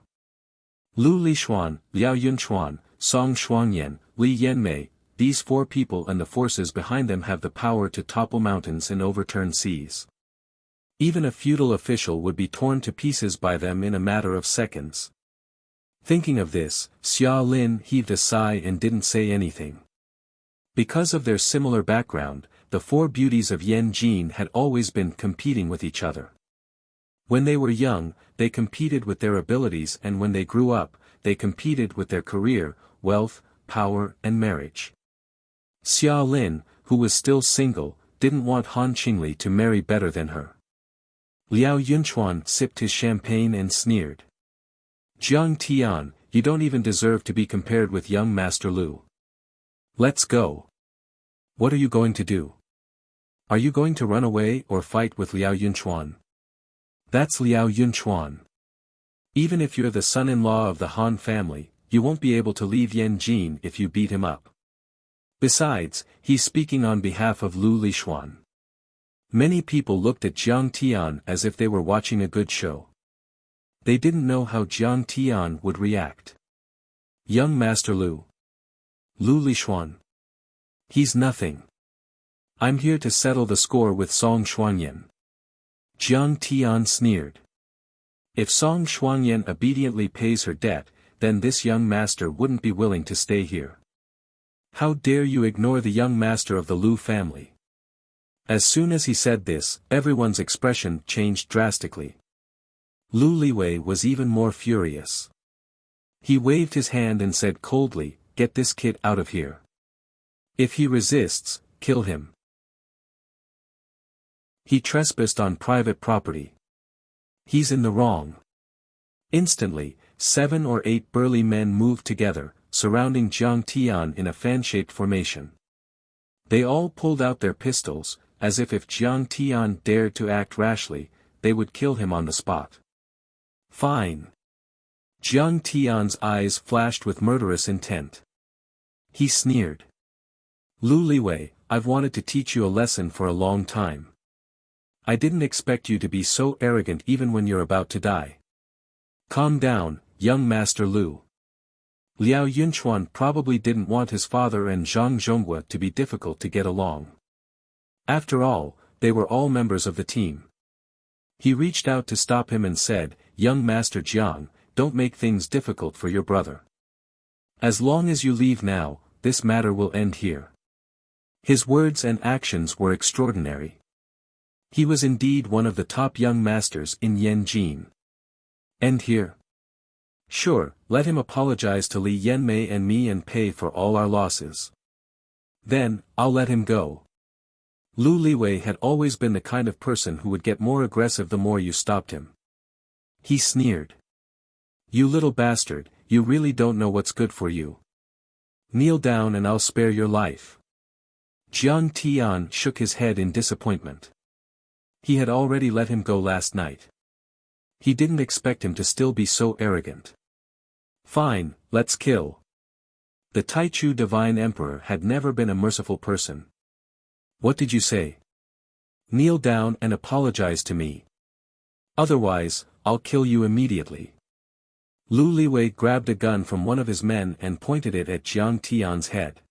Speaker 1: Lu Lishuan, Liao Yunchuan, Song Shuangyan, Li Yanmei, these four people and the forces behind them have the power to topple mountains and overturn seas. Even a feudal official would be torn to pieces by them in a matter of seconds. Thinking of this, Xia Lin heaved a sigh and didn't say anything. Because of their similar background, the four beauties of Yanjin had always been competing with each other. When they were young, they competed with their abilities, and when they grew up, they competed with their career, wealth, power and marriage. Xia Lin, who was still single, didn't want Han Qingli to marry better than her. Liao Yunchuan sipped his champagne and sneered. Jiang Tian, you don't even deserve to be compared with young Master Lu. Let's go. What are you going to do? Are you going to run away or fight with Liao Yunchuan? That's Liao Yunchuan. Even if you're the son-in-law of the Han family, you won't be able to leave Yanjin if you beat him up. Besides, he's speaking on behalf of Lu Lishuan. Many people looked at Jiang Tian as if they were watching a good show. They didn't know how Jiang Tian would react. Young Master Lu. Lu Lishuan. He's nothing. I'm here to settle the score with Song Shuangyan. Jiang Tian sneered. If Song Shuangyan obediently pays her debt, then this young master wouldn't be willing to stay here. How dare you ignore the young master of the Lu family? As soon as he said this, everyone's expression changed drastically. Lu Liwei was even more furious. He waved his hand and said coldly, "Get this kid out of here. If he resists, kill him. He trespassed on private property. He's in the wrong." Instantly, 7 or 8 burly men moved together, surrounding Jiang Tian in a fan-shaped formation. They all pulled out their pistols, as if Jiang Tian dared to act rashly, they would kill him on the spot. Fine. Jiang Tian's eyes flashed with murderous intent. He sneered. Lu Liwei, I've wanted to teach you a lesson for a long time. I didn't expect you to be so arrogant even when you're about to die. Calm down, young Master Lu. Liao Yunchuan probably didn't want his father and Zhang Zhonghua to be difficult to get along. After all, they were all members of the team. He reached out to stop him and said, "Young Master Jiang, don't make things difficult for your brother. As long as you leave now, this matter will end here." His words and actions were extraordinary. He was indeed one of the top young masters in Yanjin. End here? Sure, let him apologize to Li Yanmei and me and pay for all our losses. Then, I'll let him go. Lu Liwei had always been the kind of person who would get more aggressive the more you stopped him. He sneered. You little bastard, you really don't know what's good for you. Kneel down and I'll spare your life. Jiang Tian shook his head in disappointment. He had already let him go last night. He didn't expect him to still be so arrogant. Fine, let's kill. The Taichu Divine Emperor had never been a merciful person. What did you say? Kneel down and apologize to me. Otherwise, I'll kill you immediately. Lu Liwei grabbed a gun from one of his men and pointed it at Jiang Tian's head.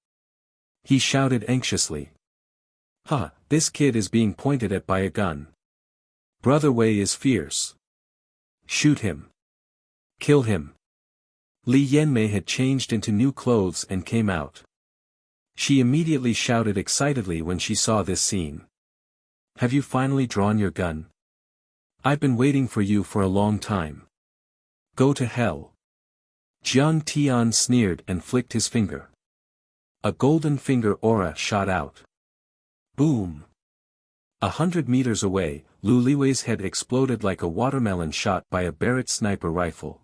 Speaker 1: He shouted anxiously. This kid is being pointed at by a gun. Brother Wei is fierce. Shoot him. Kill him. Li Yanmei had changed into new clothes and came out. She immediately shouted excitedly when she saw this scene. Have you finally drawn your gun? I've been waiting for you for a long time. Go to hell. Jiang Tian sneered and flicked his finger. A golden finger aura shot out. Boom. 100 meters away, Lu Liwei's head exploded like a watermelon shot by a Barrett sniper rifle.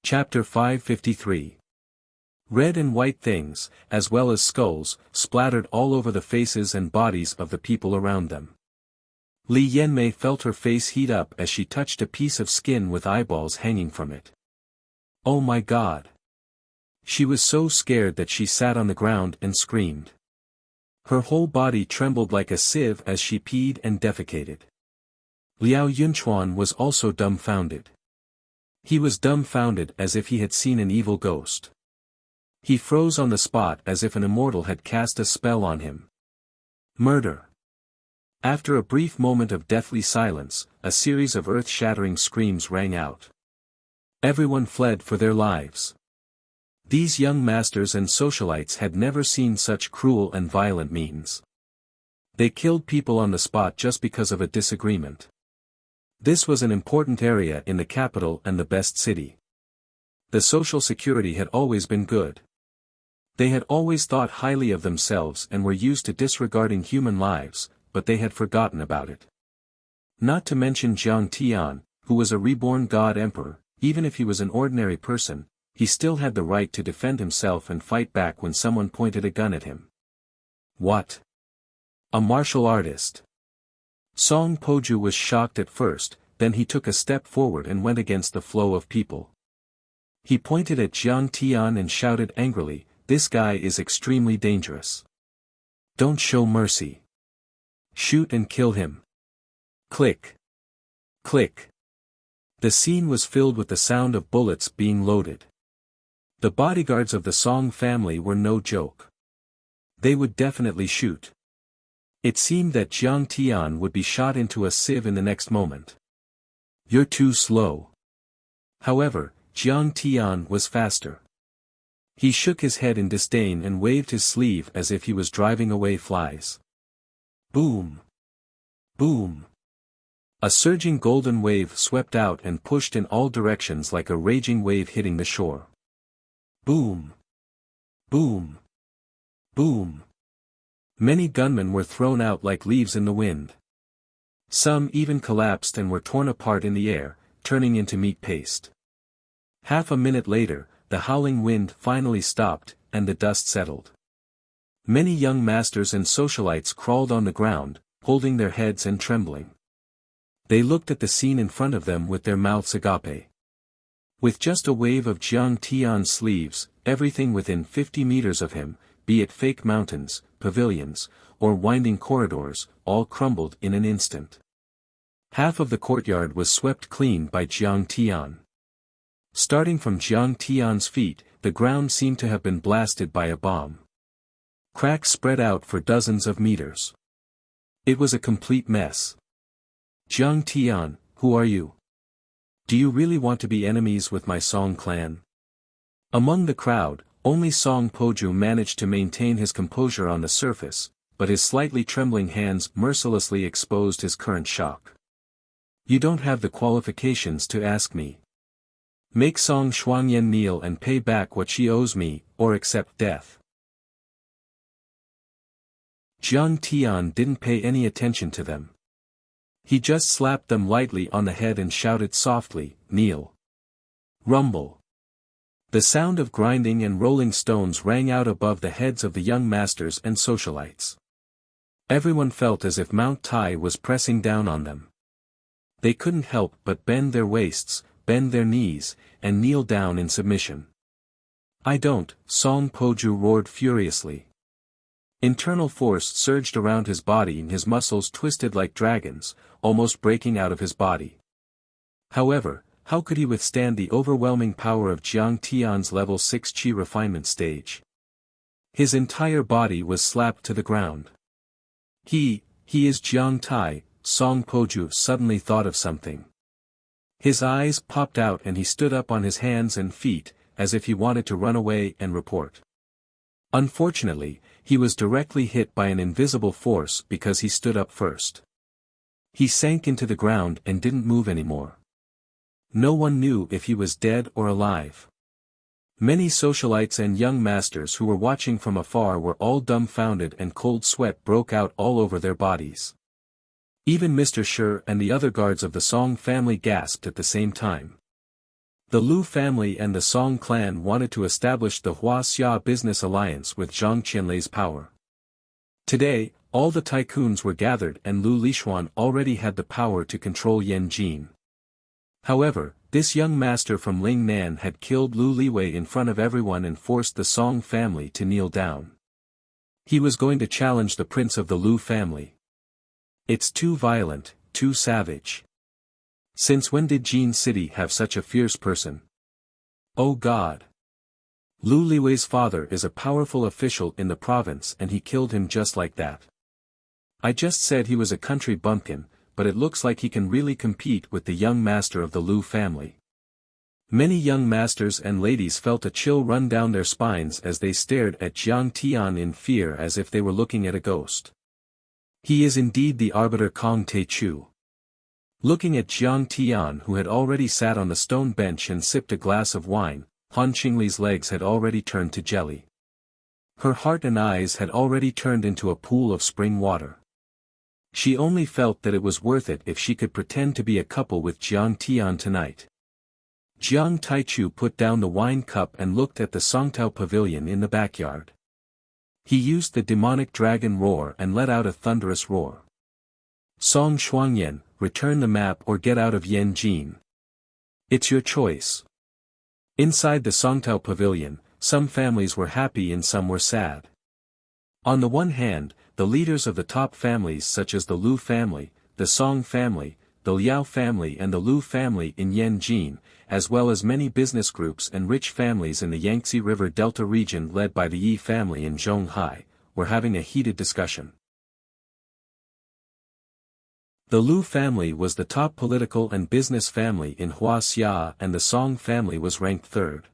Speaker 1: Chapter 553. Red and white things, as well as skulls, splattered all over the faces and bodies of the people around them. Li Yanmei felt her face heat up as she touched a piece of skin with eyeballs hanging from it. Oh my God! She was so scared that she sat on the ground and screamed. Her whole body trembled like a sieve as she peed and defecated. Liao Yunchuan was also dumbfounded. He was dumbfounded as if he had seen an evil ghost. He froze on the spot as if an immortal had cast a spell on him. Murder! After a brief moment of deathly silence, a series of earth-shattering screams rang out. Everyone fled for their lives. These young masters and socialites had never seen such cruel and violent means. They killed people on the spot just because of a disagreement. This was an important area in the capital and the best city. The social security had always been good. They had always thought highly of themselves and were used to disregarding human lives, but they had forgotten about it. Not to mention Jiang Tian, who was a reborn god emperor. Even if he was an ordinary person, he still had the right to defend himself and fight back when someone pointed a gun at him. What? A martial artist? Song Poju was shocked at first, then he took a step forward and went against the flow of people. He pointed at Jiang Tian and shouted angrily, "This guy is extremely dangerous. Don't show mercy. Shoot and kill him." Click. Click. The scene was filled with the sound of bullets being loaded. The bodyguards of the Song family were no joke. They would definitely shoot. It seemed that Jiang Tian would be shot into a sieve in the next moment. "You're too slow." However, Jiang Tian was faster. He shook his head in disdain and waved his sleeve as if he was driving away flies. Boom! Boom! A surging golden wave swept out and pushed in all directions like a raging wave hitting the shore. Boom! Boom! Boom! Many gunmen were thrown out like leaves in the wind. Some even collapsed and were torn apart in the air, turning into meat paste. Half a minute later, the howling wind finally stopped, and the dust settled. Many young masters and socialites crawled on the ground, holding their heads and trembling. They looked at the scene in front of them with their mouths agape. With just a wave of Jiang Tian's sleeves, everything within 50 meters of him, be it fake mountains, pavilions, or winding corridors, all crumbled in an instant. Half of the courtyard was swept clean by Jiang Tian. Starting from Jiang Tian's feet, the ground seemed to have been blasted by a bomb. Cracks spread out for dozens of meters. It was a complete mess. "Jiang Tian, who are you? Do you really want to be enemies with my Song clan?" Among the crowd, only Song Poju managed to maintain his composure on the surface, but his slightly trembling hands mercilessly exposed his current shock. "You don't have the qualifications to ask me. Make Song Xuanyan kneel and pay back what she owes me, or accept death." Jiang Tian didn't pay any attention to them. He just slapped them lightly on the head and shouted softly, "Kneel." Rumble. The sound of grinding and rolling stones rang out above the heads of the young masters and socialites. Everyone felt as if Mount Tai was pressing down on them. They couldn't help but bend their waists, bend their knees, and kneel down in submission. "I don't," Song Poju roared furiously. Internal force surged around his body and his muscles twisted like dragons, almost breaking out of his body. However, how could he withstand the overwhelming power of Jiang Tian's level 6 Qi refinement stage? His entire body was slapped to the ground. He is Jiang Tai, Song Poju suddenly thought of something. His eyes popped out and he stood up on his hands and feet, as if he wanted to run away and report. Unfortunately, he was directly hit by an invisible force because he stood up first. He sank into the ground and didn't move anymore. No one knew if he was dead or alive. Many socialites and young masters who were watching from afar were all dumbfounded and cold sweat broke out all over their bodies. Even Mr. Shi and the other guards of the Song family gasped at the same time. The Lu family and the Song clan wanted to establish the Huaxia business alliance with Zhang Qianlei's power. Today, All the tycoons were gathered and Lu Lishuan already had the power to control Yan Jin. However, this young master from Ling Nan had killed Lu Liwei in front of everyone and forced the Song family to kneel down. He was going to challenge the prince of the Lu family. It's too violent, too savage. Since when did Jin City have such a fierce person? Oh God! Lu Liwei's father is a powerful official in the province and he killed him just like that. I just said he was a country bumpkin, but it looks like he can really compete with the young master of the Lu family. Many young masters and ladies felt a chill run down their spines as they stared at Jiang Tian in fear as if they were looking at a ghost. He is indeed the arbiter Kong Te-chu. Looking at Jiang Tian who had already sat on the stone bench and sipped a glass of wine, Han Qingli's legs had already turned to jelly. Her heart and eyes had already turned into a pool of spring water. She only felt that it was worth it if she could pretend to be a couple with Jiang Tian tonight. Jiang Taichu put down the wine cup and looked at the Songtao pavilion in the backyard. He used the demonic dragon roar and let out a thunderous roar. Song Shuangyan, return the map or get out of Yanjin. It's your choice. Inside the Songtao pavilion, some families were happy and some were sad. On the one hand, the leaders of the top families such as the Lu family, the Song family, the Liao family and the Lu family in Yanjin, as well as many business groups and rich families in the Yangtze River Delta region led by the Yi family in Zhonghai, were having a heated discussion. The Lu family was the top political and business family in Huaxia and the Song family was ranked third.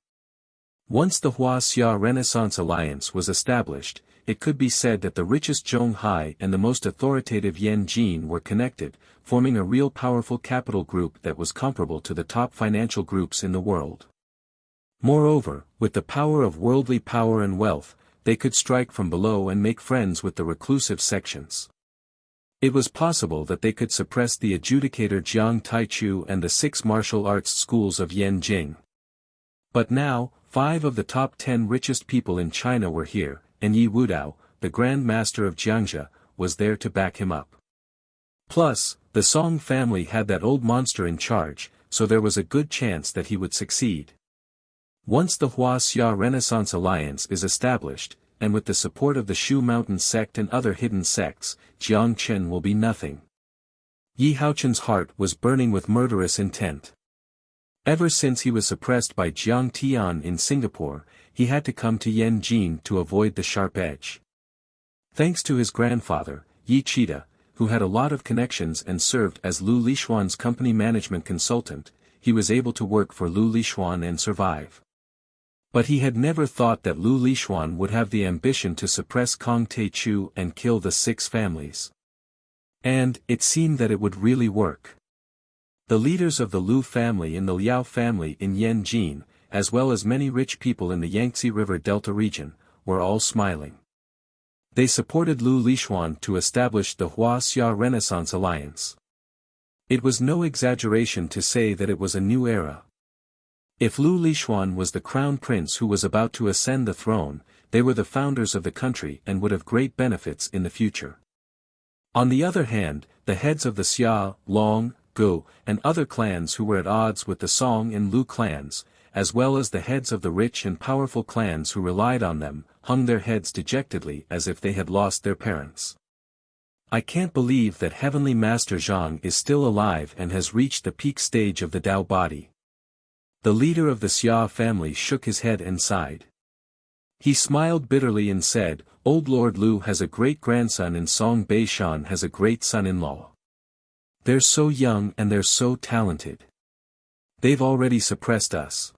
Speaker 1: Once the Huaxia Renaissance Alliance was established, it could be said that the richest Zhonghai and the most authoritative Yanjin were connected, forming a real powerful capital group that was comparable to the top financial groups in the world. Moreover, with the power of worldly power and wealth, they could strike from below and make friends with the reclusive sections. It was possible that they could suppress the adjudicator Jiang Taichu and the 6 martial arts schools of Yanjing. But now, 5 of the top 10 richest people in China were here, and Yi Wudao, the Grand Master of Jiangxia, was there to back him up. Plus, the Song family had that old monster in charge, so there was a good chance that he would succeed. Once the Huaxia Renaissance Alliance is established, and with the support of the Shu Mountain sect and other hidden sects, Jiangchen will be nothing. Yi Haochen's heart was burning with murderous intent. Ever since he was suppressed by Jiang Tian in Singapore, he had to come to Yanjin to avoid the sharp edge. Thanks to his grandfather, Yi Cheetah, who had a lot of connections and served as Lu Lishuan's company management consultant, he was able to work for Lu Lishuan and survive. But he had never thought that Lu Lishuan would have the ambition to suppress Kong Te-chu and kill the 6 families. And, it seemed that it would really work. The leaders of the Lu family and the Liao family in Yanjin, as well as many rich people in the Yangtze River Delta region, were all smiling. They supported Lu Lishuan to establish the Huaxia Renaissance Alliance. It was no exaggeration to say that it was a new era. If Lu Lishuan was the crown prince who was about to ascend the throne, they were the founders of the country and would have great benefits in the future. On the other hand, the heads of the Xia, Long, Go, and other clans who were at odds with the Song and Lu clans, as well as the heads of the rich and powerful clans who relied on them, hung their heads dejectedly as if they had lost their parents. I can't believe that Heavenly Master Zhang is still alive and has reached the peak stage of the Tao body. The leader of the Xia family shook his head and sighed. He smiled bitterly and said, Old Lord Lu has a great-grandson and Song Beishan has a great son-in-law. They're so young and they're so talented. They've already suppressed us.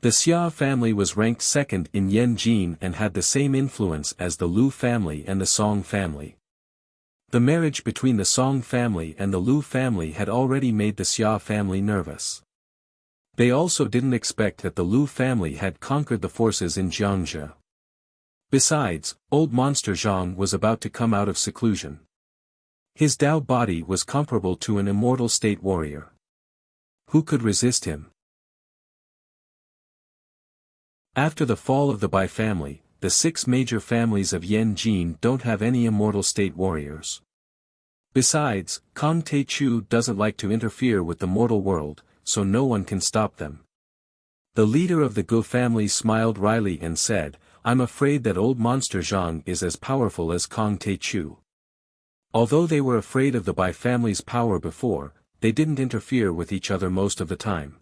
Speaker 1: The Xia family was ranked second in Yanjin and had the same influence as the Lu family and the Song family. The marriage between the Song family and the Lu family had already made the Xia family nervous. They also didn't expect that the Lu family had conquered the forces in Jiangxia. Besides, old monster Zhang was about to come out of seclusion. His Tao body was comparable to an immortal state warrior. Who could resist him? After the fall of the Bai family, the 6 major families of Yanjin don't have any immortal state warriors. Besides, Kong Te-Chu doesn't like to interfere with the mortal world, so no one can stop them. The leader of the Gu family smiled wryly and said, I'm afraid that old monster Zhang is as powerful as Kong Te-Chu. Although they were afraid of the Bai family's power before, they didn't interfere with each other most of the time.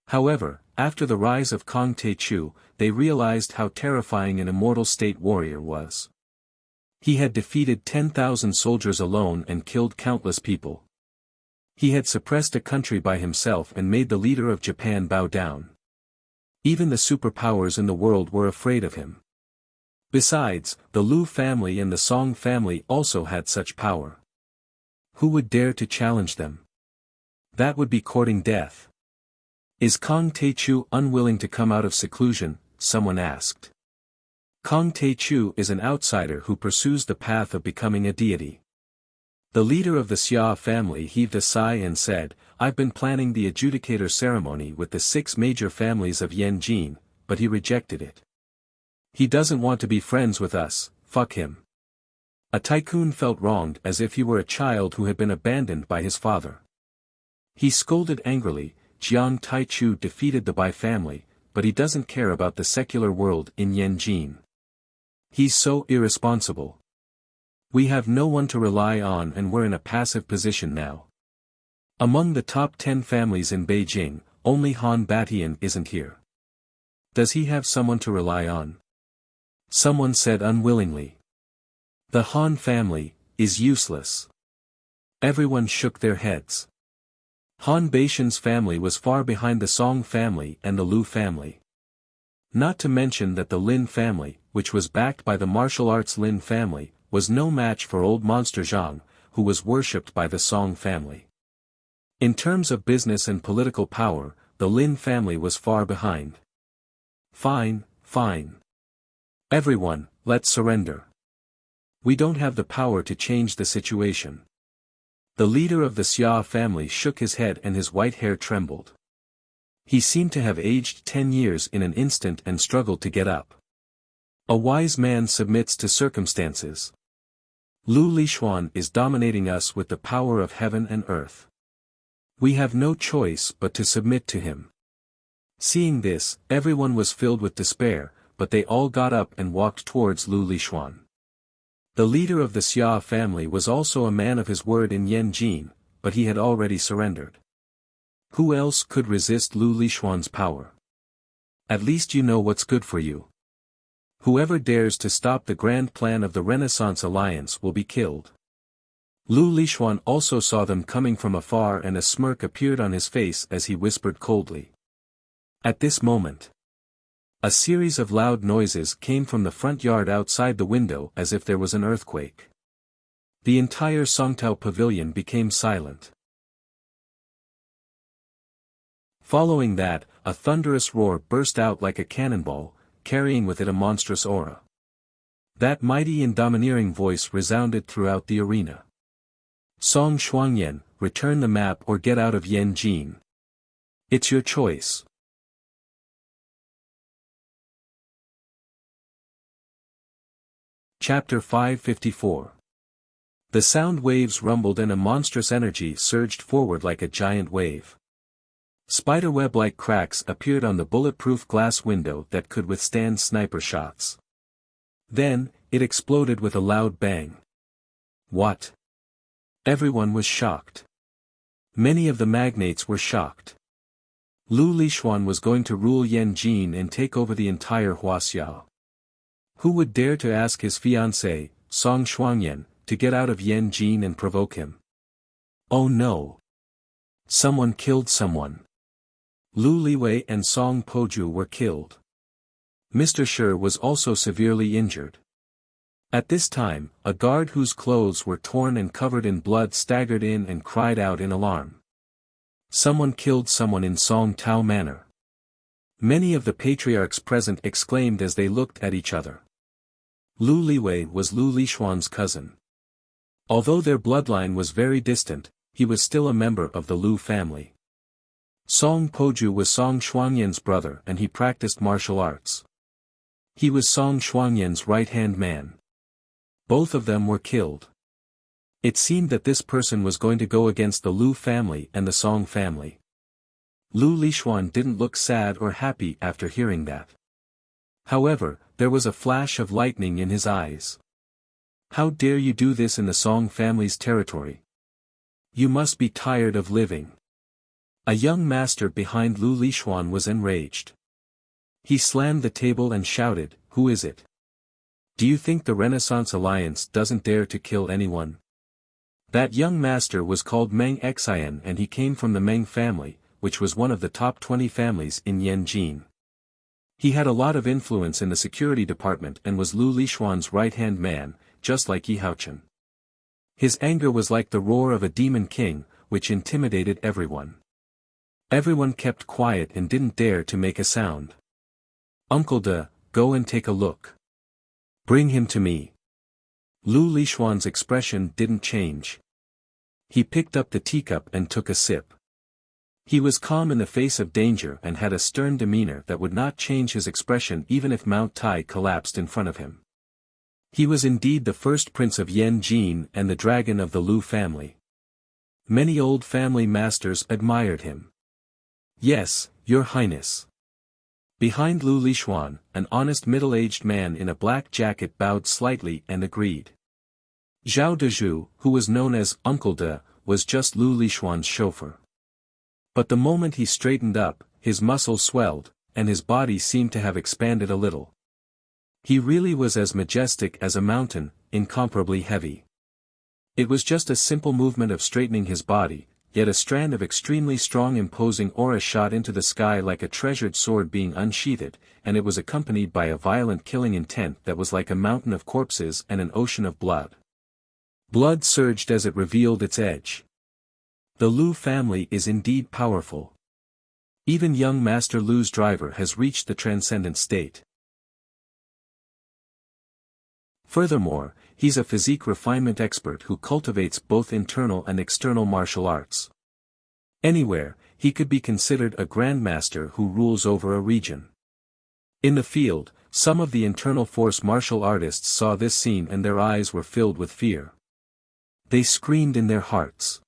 Speaker 1: However, after the rise of Kong Te-Chu, they realized how terrifying an immortal state warrior was. He had defeated 10,000 soldiers alone and killed countless people. He had suppressed a country by himself and made the leader of Japan bow down. Even the superpowers in the world were afraid of him. Besides, the Lu family and the Song family also had such power. Who would dare to challenge them? That would be courting death. Is Kong Te-Chu unwilling to come out of seclusion? Someone asked. Kong Te-Chu is an outsider who pursues the path of becoming a deity. The leader of the Xia family heaved a sigh and said, I've been planning the adjudicator ceremony with the 6 major families of Yanjin, but he rejected it. He doesn't want to be friends with us, fuck him. A tycoon felt wronged as if he were a child who had been abandoned by his father. He scolded angrily, Jiang Taichu defeated the Bai family, but he doesn't care about the secular world in Yanjin. He's so irresponsible. We have no one to rely on and we're in a passive position now. Among the top 10 families in Beijing, only Han Batian isn't here. Does he have someone to rely on? Someone said unwillingly. The Han family is useless. Everyone shook their heads. Han Baishan's family was far behind the Song family and the Lu family. Not to mention that the Lin family, which was backed by the martial arts Lin family, was no match for old monster Zhang, who was worshipped by the Song family. In terms of business and political power, the Lin family was far behind. Fine, fine. Everyone, let's surrender. We don't have the power to change the situation. The leader of the Xia family shook his head and his white hair trembled. He seemed to have aged 10 years in an instant and struggled to get up. A wise man submits to circumstances. Lu Lishuan is dominating us with the power of heaven and earth. We have no choice but to submit to him. Seeing this, everyone was filled with despair, but they all got up and walked towards Lu Lishuan. The leader of the Xia family was also a man of his word in Yanjin, but he had already surrendered. Who else could resist Lu Lishuan's power? At least you know what's good for you. Whoever dares to stop the grand plan of the Renaissance Alliance will be killed. Lu Lishuan also saw them coming from afar and a smirk appeared on his face as he whispered coldly. At this moment, a series of loud noises came from the front yard outside the window as if there was an earthquake. The entire Songtao pavilion became silent. Following that, a thunderous roar burst out like a cannonball, carrying with it a monstrous aura. That mighty and domineering voice resounded throughout the arena. Song Shuangyan, return the map or get out of Yanjin. It's your choice. Chapter 554. The sound waves rumbled and a monstrous energy surged forward like a giant wave. Spiderweb-like cracks appeared on the bulletproof glass window that could withstand sniper shots. Then, it exploded with a loud bang. What? Everyone was shocked. Many of the magnates were shocked. Lu Lishuan was going to rule Yanjin and take over the entire Huaxiao. Who would dare to ask his fiancée, Song Shuangyan, to get out of Yanjin and provoke him? Oh no! Someone killed someone. Lu Liwei and Song Poju were killed. Mr. Shi was also severely injured. At this time, a guard whose clothes were torn and covered in blood staggered in and cried out in alarm. Someone killed someone in Song Tao Manor. Many of the patriarchs present exclaimed as they looked at each other. Lu Liwei was Lu Lishuan's cousin. Although their bloodline was very distant, he was still a member of the Lu family. Song Poju was Song Shuangyan's brother and he practiced martial arts. He was Song Shuangyan's right-hand man. Both of them were killed. It seemed that this person was going to go against the Lu family and the Song family. Lu Lixuan didn't look sad or happy after hearing that. However, there was a flash of lightning in his eyes. How dare you do this in the Song family's territory? You must be tired of living. A young master behind Lu Lixuan was enraged. He slammed the table and shouted, "Who is it? Do you think the Renaissance Alliance doesn't dare to kill anyone?" That young master was called Meng Xian and he came from the Meng family, which was one of the top 20 families in Yanjin. He had a lot of influence in the security department and was Lu Lixuan's right-hand man, just like Yi Haochen. His anger was like the roar of a demon king, which intimidated everyone. Everyone kept quiet and didn't dare to make a sound. "Uncle De, go and take a look. Bring him to me." Lu Lixuan's expression didn't change. He picked up the teacup and took a sip. He was calm in the face of danger and had a stern demeanor that would not change his expression even if Mount Tai collapsed in front of him. He was indeed the first prince of Yanjin and the dragon of the Lu family. Many old family masters admired him. "Yes, your highness." Behind Lu Lixuan, an honest middle-aged man in a black jacket bowed slightly and agreed. Zhao Dezhu, who was known as Uncle De, was just Lu Lixuan's chauffeur. But the moment he straightened up, his muscles swelled, and his body seemed to have expanded a little. He really was as majestic as a mountain, incomparably heavy. It was just a simple movement of straightening his body, yet a strand of extremely strong imposing aura shot into the sky like a treasured sword being unsheathed, and it was accompanied by a violent killing intent that was like a mountain of corpses and an ocean of blood. Blood surged as it revealed its edge. The Lu family is indeed powerful. Even young Master Lu's driver has reached the transcendent state. Furthermore, he's a physique refinement expert who cultivates both internal and external martial arts. Anywhere, he could be considered a grandmaster who rules over a region. In the field, some of the internal force martial artists saw this scene and their eyes were filled with fear. They screamed in their hearts.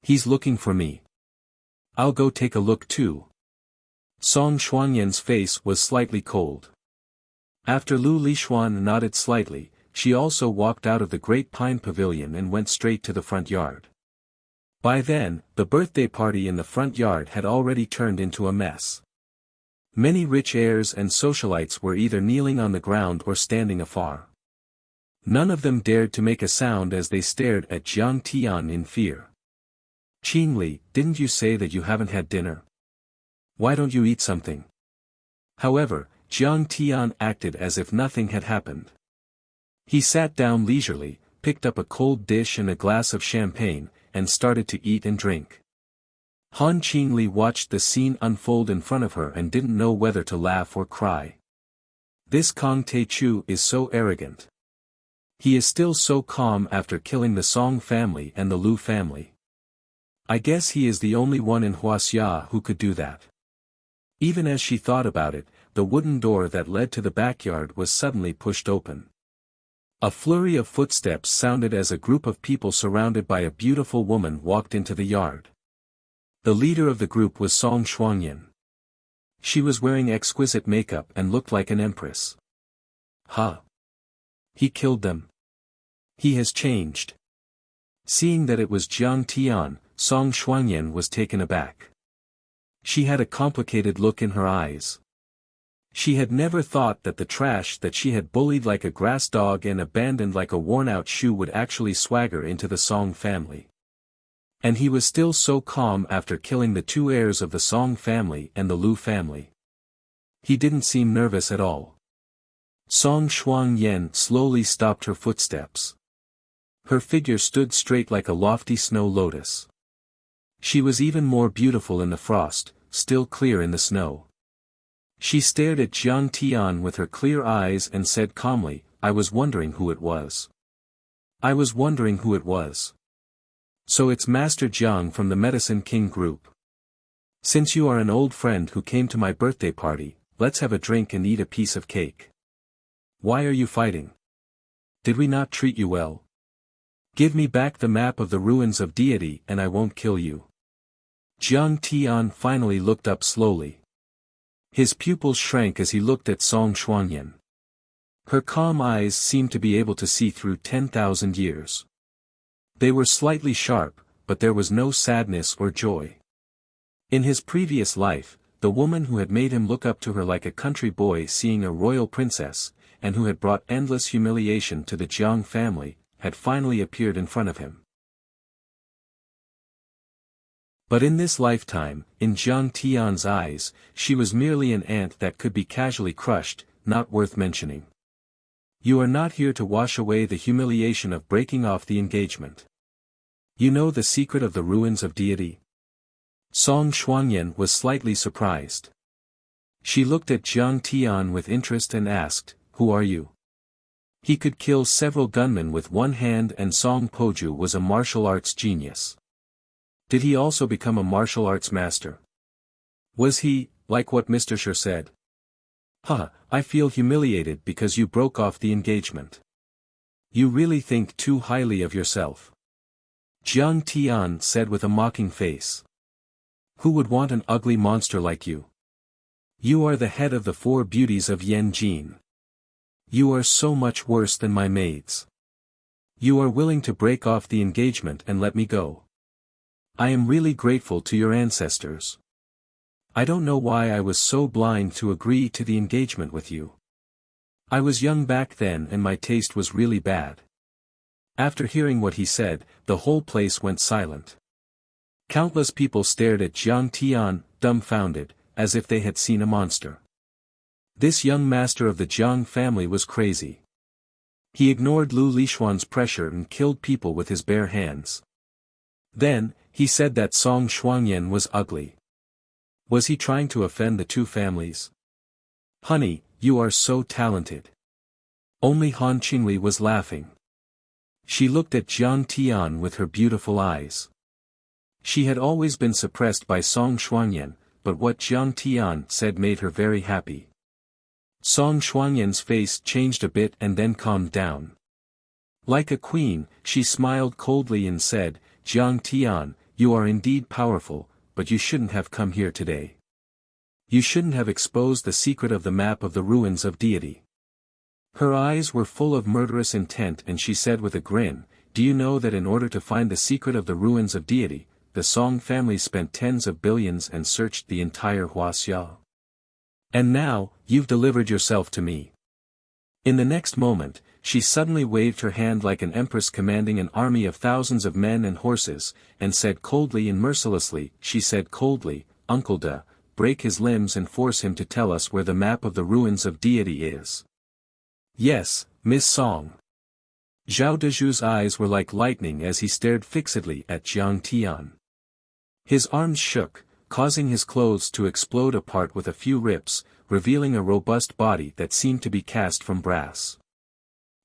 Speaker 1: "He's looking for me. I'll go take a look too." Song Shuangyan's face was slightly cold. After Lu Lixuan nodded slightly, she also walked out of the great pine pavilion and went straight to the front yard. By then, the birthday party in the front yard had already turned into a mess. Many rich heirs and socialites were either kneeling on the ground or standing afar. None of them dared to make a sound as they stared at Jiang Tian in fear. "Qingli, didn't you say that you haven't had dinner? Why don't you eat something?" However, Jiang Tian acted as if nothing had happened. He sat down leisurely, picked up a cold dish and a glass of champagne, and started to eat and drink. Han Qingli watched the scene unfold in front of her and didn't know whether to laugh or cry. This Kong Taichu is so arrogant. He is still so calm after killing the Song family and the Lu family. I guess he is the only one in Huaxia who could do that. Even as she thought about it, the wooden door that led to the backyard was suddenly pushed open. A flurry of footsteps sounded as a group of people surrounded by a beautiful woman walked into the yard. The leader of the group was Song Shuangyan. She was wearing exquisite makeup and looked like an empress. "Huh? He killed them. He has changed." Seeing that it was Jiang Tian, Song Shuangyan was taken aback. She had a complicated look in her eyes. She had never thought that the trash that she had bullied like a grass dog and abandoned like a worn-out shoe would actually swagger into the Song family. And he was still so calm after killing the two heirs of the Song family and the Lu family. He didn't seem nervous at all. Song Shuangyan slowly stopped her footsteps. Her figure stood straight like a lofty snow lotus. She was even more beautiful in the frost, still clear in the snow. She stared at Jiang Tian with her clear eyes and said calmly, "I was wondering who it was. I was wondering who it was. So it's Master Jiang from the Medicine King group. Since you are an old friend who came to my birthday party, let's have a drink and eat a piece of cake." Why are you fighting? Did we not treat you well? Give me back the map of the ruins of deity and I won't kill you. Jiang Tian finally looked up slowly. His pupils shrank as he looked at Song Xuanyan. Her calm eyes seemed to be able to see through 10,000 years. They were slightly sharp, but there was no sadness or joy. In his previous life, the woman who had made him look up to her like a country boy seeing a royal princess, and who had brought endless humiliation to the Jiang family, had finally appeared in front of him. But in this lifetime, in Jiang Tian's eyes, she was merely an ant that could be casually crushed, not worth mentioning. You are not here to wash away the humiliation of breaking off the engagement. You know the secret of the ruins of deity? Song Xuanyan was slightly surprised. She looked at Jiang Tian with interest and asked, "Who are you?" He could kill several gunmen with one hand and Song Poju was a martial arts genius. Did he also become a martial arts master? Was he, like what Mr. Sher said? I feel humiliated because you broke off the engagement. You really think too highly of yourself. Jiang Tian said with a mocking face. Who would want an ugly monster like you? You are the head of the 4 beauties of Yanjin. You are so much worse than my maids. You are willing to break off the engagement and let me go. I am really grateful to your ancestors. I don't know why I was so blind to agree to the engagement with you. I was young back then and my taste was really bad. After hearing what he said, the whole place went silent. Countless people stared at Jiang Tian, dumbfounded, as if they had seen a monster. This young master of the Jiang family was crazy. He ignored Lu Lishuan's pressure and killed people with his bare hands. Then, he said that Song Xuanyan was ugly. Was he trying to offend the 2 families? Honey, you are so talented. Only Han Qingli was laughing. She looked at Jiang Tian with her beautiful eyes. She had always been suppressed by Song Xuanyan, but what Jiang Tian said made her very happy. Song Xuanyan's face changed a bit and then calmed down. Like a queen, she smiled coldly and said, Jiang Tian, you are indeed powerful, but you shouldn't have come here today. You shouldn't have exposed the secret of the map of the ruins of deity. Her eyes were full of murderous intent and she said with a grin, do you know that in order to find the secret of the ruins of deity, the Song family spent tens of billions and searched the entire Huaxia? And now, you've delivered yourself to me. In the next moment, she suddenly waved her hand like an empress commanding an army of thousands of men and horses, and said coldly and mercilessly, she said coldly, Uncle Da, break his limbs and force him to tell us where the map of the ruins of deity is. Yes, Miss Song. Zhao Deju's eyes were like lightning as he stared fixedly at Jiang Tian. His arms shook, causing his clothes to explode apart with a few rips, revealing a robust body that seemed to be cast from brass.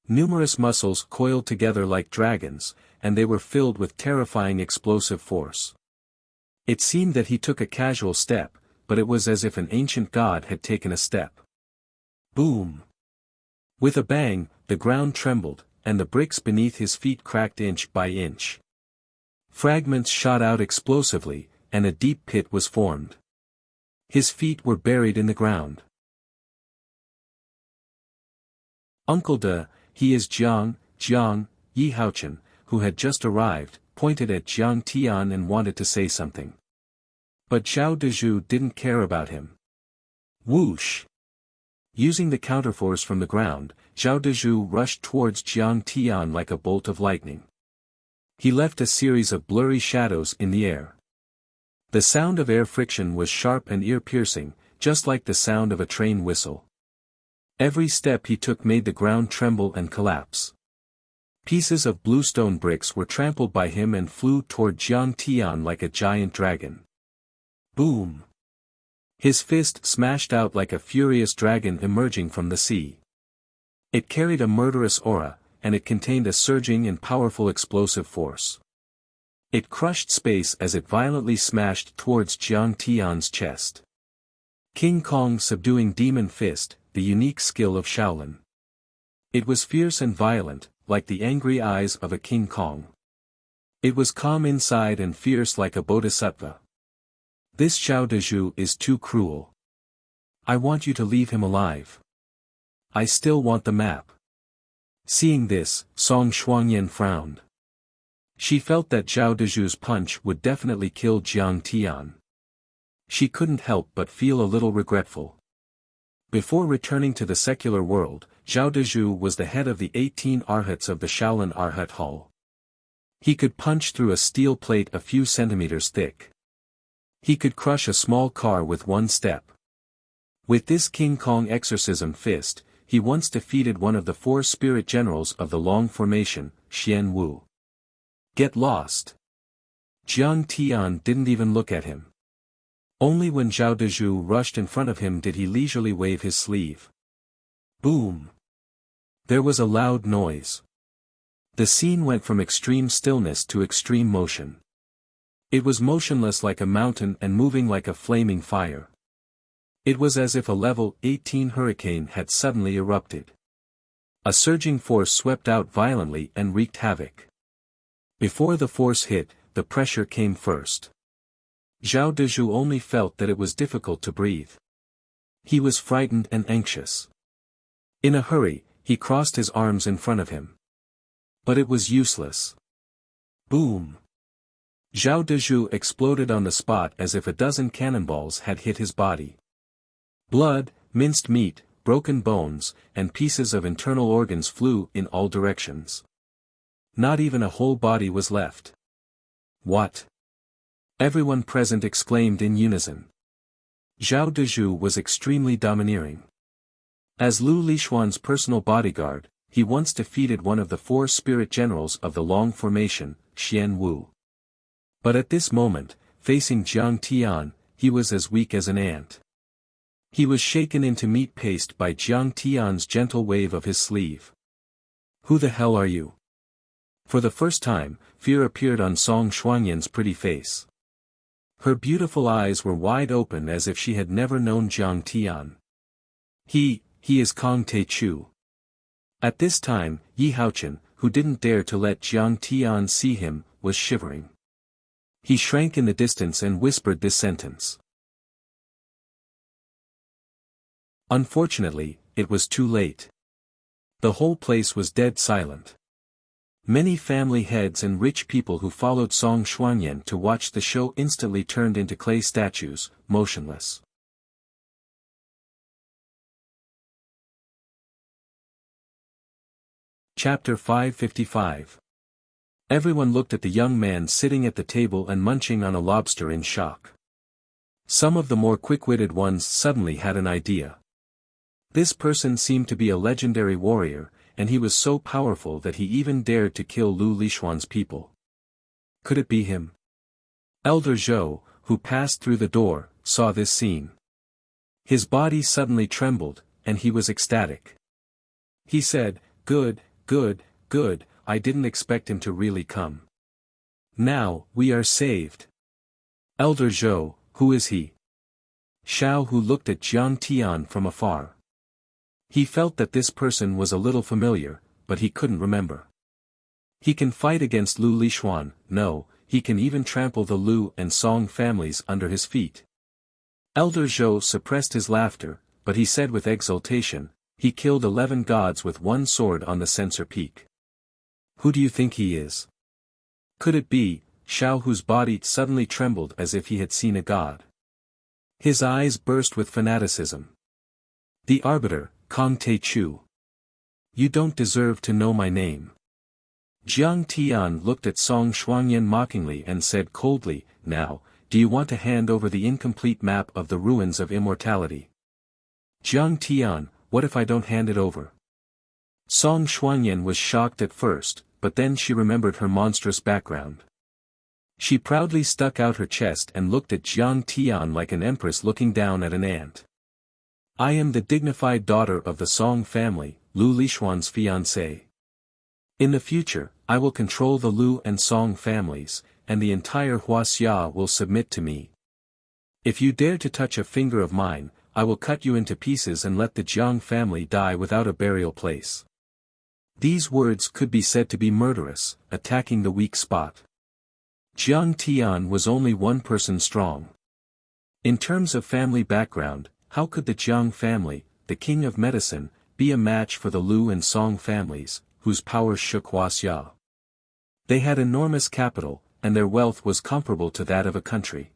Speaker 1: Numerous muscles coiled together like dragons, and they were filled with terrifying explosive force. It seemed that he took a casual step, but it was as if an ancient god had taken a step. Boom! With a bang, the ground trembled, and the bricks beneath his feet cracked inch by inch. Fragments shot out explosively, and a deep pit was formed. His feet were buried in the ground. Uncle Da, he is Jiang Yi Haochen, who had just arrived, pointed at Jiang Tian and wanted to say something. But Zhao Deju didn't care about him. Whoosh! Using the counterforce from the ground, Zhao Deju rushed towards Jiang Tian like a bolt of lightning. He left a series of blurry shadows in the air. The sound of air friction was sharp and ear-piercing, just like the sound of a train whistle. Every step he took made the ground tremble and collapse. Pieces of bluestone bricks were trampled by him and flew toward Jiang Tian like a giant dragon. Boom! His fist smashed out like a furious dragon emerging from the sea. It carried a murderous aura, and it contained a surging and powerful explosive force. It crushed space as it violently smashed towards Jiang Tian's chest. King Kong subduing Demon Fist, the unique skill of Shaolin. It was fierce and violent, like the angry eyes of a King Kong. It was calm inside and fierce like a bodhisattva. This Xiao Dezhu is too cruel. I want you to leave him alive. I still want the map. Seeing this, Song Shuangyan frowned. She felt that Zhao Dezhu's punch would definitely kill Jiang Tian. She couldn't help but feel a little regretful. Before returning to the secular world, Zhao Dezhu was the head of the 18 Arhats of the Shaolin Arhat Hall. He could punch through a steel plate a few centimeters thick. He could crush a small car with one step. With this King Kong exorcism fist, he once defeated one of the 4 spirit generals of the Long Formation, Xian Wu. Get lost. Jiang Tian didn't even look at him. Only when Zhao Dezhu rushed in front of him did he leisurely wave his sleeve. Boom! There was a loud noise. The scene went from extreme stillness to extreme motion. It was motionless like a mountain and moving like a flaming fire. It was as if a level 18 hurricane had suddenly erupted. A surging force swept out violently and wreaked havoc. Before the force hit, the pressure came first. Zhao Dezhu only felt that it was difficult to breathe. He was frightened and anxious. In a hurry, he crossed his arms in front of him. But it was useless. Boom! Zhao Dezhu exploded on the spot as if a dozen cannonballs had hit his body. Blood, minced meat, broken bones, and pieces of internal organs flew in all directions. Not even a whole body was left. What? Everyone present exclaimed in unison. Zhao Dezhu was extremely domineering. As Lu Lishuan's personal bodyguard, he once defeated one of the 4 spirit generals of the Long Formation, Xian Wu. But at this moment, facing Jiang Tian, he was as weak as an ant. He was shaken into meat paste by Jiang Tian's gentle wave of his sleeve. Who the hell are you? For the first time, fear appeared on Song Shuangyan's pretty face. Her beautiful eyes were wide open as if she had never known Jiang Tian. He is Kong Te Chu. At this time, Yi Haochen, who didn't dare to let Jiang Tian see him, was shivering. He shrank in the distance and whispered this sentence. Unfortunately, it was too late. The whole place was dead silent. Many family heads and rich people who followed Song Shuangyan to watch the show instantly turned into clay statues, motionless. Chapter 555. Everyone looked at the young man sitting at the table and munching on a lobster in shock. Some of the more quick-witted ones suddenly had an idea. This person seemed to be a legendary warrior, and he was so powerful that he even dared to kill Lu Lishuan's people. Could it be him? Elder Zhou, who passed through the door, saw this scene. His body suddenly trembled, and he was ecstatic. He said, "Good, good, good, I didn't expect him to really come. Now, we are saved." Elder Zhou, who is he? Xiao Hu looked at Jiang Tian from afar. He felt that this person was a little familiar, but he couldn't remember. He can fight against Lu Lishuan, no, he can even trample the Lu and Song families under his feet. Elder Zhou suppressed his laughter, but he said with exultation, he killed 11 gods with one sword on the censer peak. Who do you think he is? Could it be, Xiao Hu's body suddenly trembled as if he had seen a god. His eyes burst with fanaticism. The arbiter, Kong Te Chu. You don't deserve to know my name. Jiang Tian looked at Song Shuangyan mockingly and said coldly, "Now, do you want to hand over the incomplete map of the ruins of immortality?" Jiang Tian, what if I don't hand it over? Song Shuangyan was shocked at first, but then she remembered her monstrous background. She proudly stuck out her chest and looked at Jiang Tian like an empress looking down at an ant. I am the dignified daughter of the Song family, Lu Lishuan's fiancée. In the future, I will control the Lu and Song families, and the entire Huaxia will submit to me. If you dare to touch a finger of mine, I will cut you into pieces and let the Jiang family die without a burial place. These words could be said to be murderous, attacking the weak spot. Jiang Tian was only one person strong. In terms of family background, how could the Jiang family, the king of medicine, be a match for the Lu and Song families, whose power shook Wuxia? They had enormous capital, and their wealth was comparable to that of a country.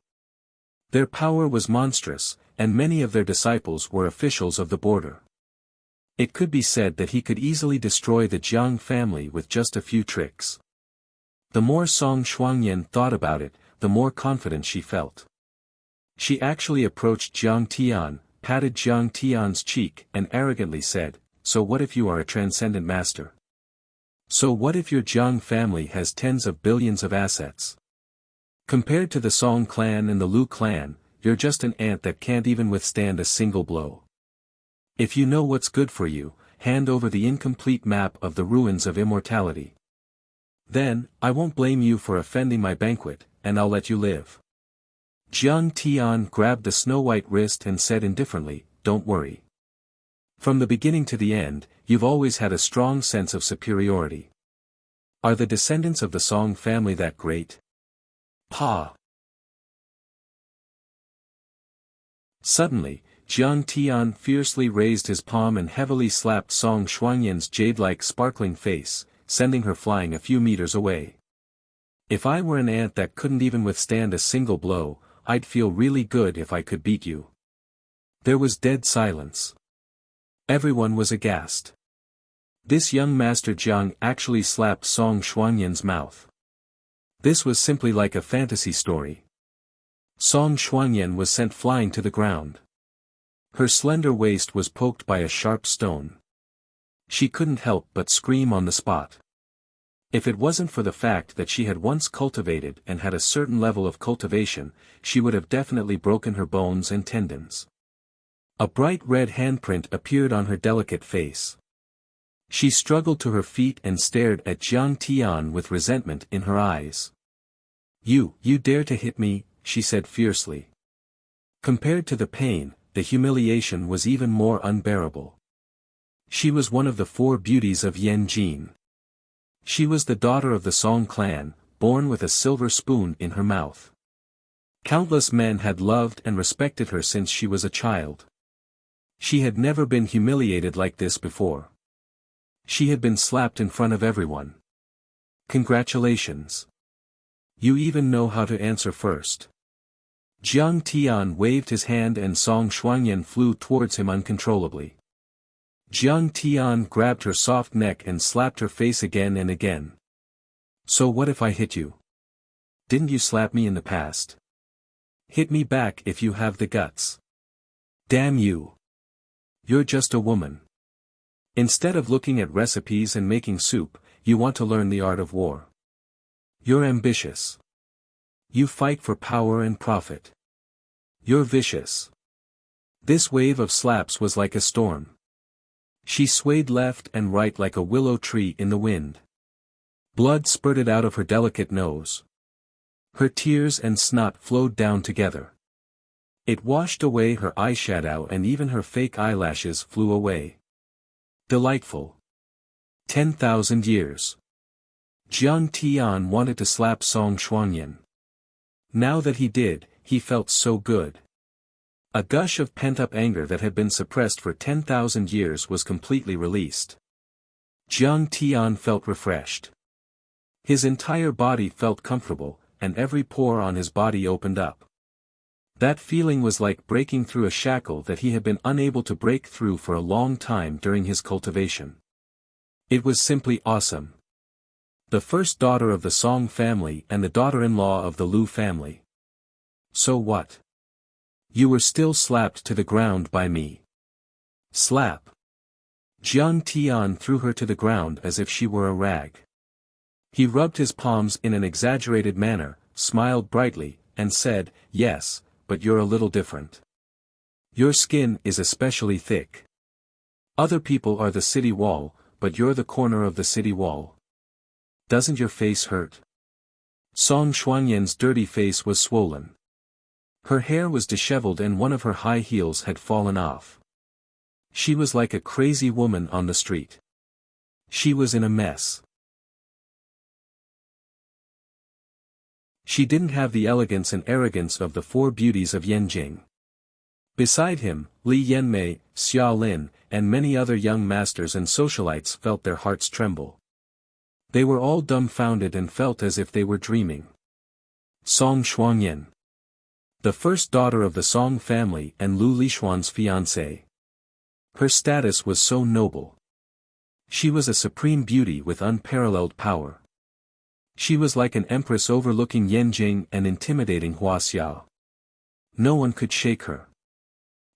Speaker 1: Their power was monstrous, and many of their disciples were officials of the border. It could be said that he could easily destroy the Jiang family with just a few tricks. The more Song Shuangyan thought about it, the more confident she felt. She actually approached Jiang Tian, patted Jiang Tian's cheek and arrogantly said, "So what if you are a transcendent master? So what if your Jiang family has tens of billions of assets? Compared to the Song clan and the Lu clan, you're just an ant that can't even withstand a single blow. If you know what's good for you, hand over the incomplete map of the ruins of immortality. Then, I won't blame you for offending my banquet, and I'll let you live." Jiang Tian grabbed the snow-white wrist and said indifferently, "Don't worry. From the beginning to the end, you've always had a strong sense of superiority. Are the descendants of the Song family that great? Pa." Suddenly, Jiang Tian fiercely raised his palm and heavily slapped Song Shuangyan's jade-like sparkling face, sending her flying a few meters away. "If I were an ant that couldn't even withstand a single blow, I'd feel really good if I could beat you." There was dead silence. Everyone was aghast. This young Master Jiang actually slapped Song Shuangyan's mouth. This was simply like a fantasy story. Song Shuangyan was sent flying to the ground. Her slender waist was poked by a sharp stone. She couldn't help but scream on the spot. If it wasn't for the fact that she had once cultivated and had a certain level of cultivation, she would have definitely broken her bones and tendons. A bright red handprint appeared on her delicate face. She struggled to her feet and stared at Jiang Tian with resentment in her eyes. You dare to hit me," she said fiercely. Compared to the pain, the humiliation was even more unbearable. She was one of the four beauties of Yanjin. She was the daughter of the Song clan, born with a silver spoon in her mouth. Countless men had loved and respected her since she was a child. She had never been humiliated like this before. She had been slapped in front of everyone. "Congratulations. You even know how to answer first." Jiang Tian waved his hand and Song Shuangyan flew towards him uncontrollably. Jiang Tian grabbed her soft neck and slapped her face again and again. "So what if I hit you? Didn't you slap me in the past? Hit me back if you have the guts. Damn you. You're just a woman. Instead of looking at recipes and making soup, you want to learn the art of war. You're ambitious. You fight for power and profit. You're vicious." This wave of slaps was like a storm. She swayed left and right like a willow tree in the wind. Blood spurted out of her delicate nose. Her tears and snot flowed down together. It washed away her eyeshadow and even her fake eyelashes flew away. Delightful. 10,000 years. Jiang Tian wanted to slap Song Shuangyan. Now that he did, he felt so good. A gush of pent-up anger that had been suppressed for 10,000 years was completely released. Jiang Tian felt refreshed. His entire body felt comfortable, and every pore on his body opened up. That feeling was like breaking through a shackle that he had been unable to break through for a long time during his cultivation. It was simply awesome. The first daughter of the Song family and the daughter-in-law of the Lu family. So what? You were still slapped to the ground by me. Slap. Jiang Tian threw her to the ground as if she were a rag. He rubbed his palms in an exaggerated manner, smiled brightly, and said, "Yes, but you're a little different. Your skin is especially thick. Other people are the city wall, but you're the corner of the city wall. Doesn't your face hurt?" Song Shuangyan's dirty face was swollen. Her hair was disheveled and one of her high heels had fallen off. She was like a crazy woman on the street. She was in a mess. She didn't have the elegance and arrogance of the four beauties of Yanjing. Beside him, Li Yanmei, Xia Lin, and many other young masters and socialites felt their hearts tremble. They were all dumbfounded and felt as if they were dreaming. Song Shuangyan, the first daughter of the Song family and Lu Lishuan's fiancée. Her status was so noble. She was a supreme beauty with unparalleled power. She was like an empress overlooking Yanjing and intimidating Huaxiao. No one could shake her.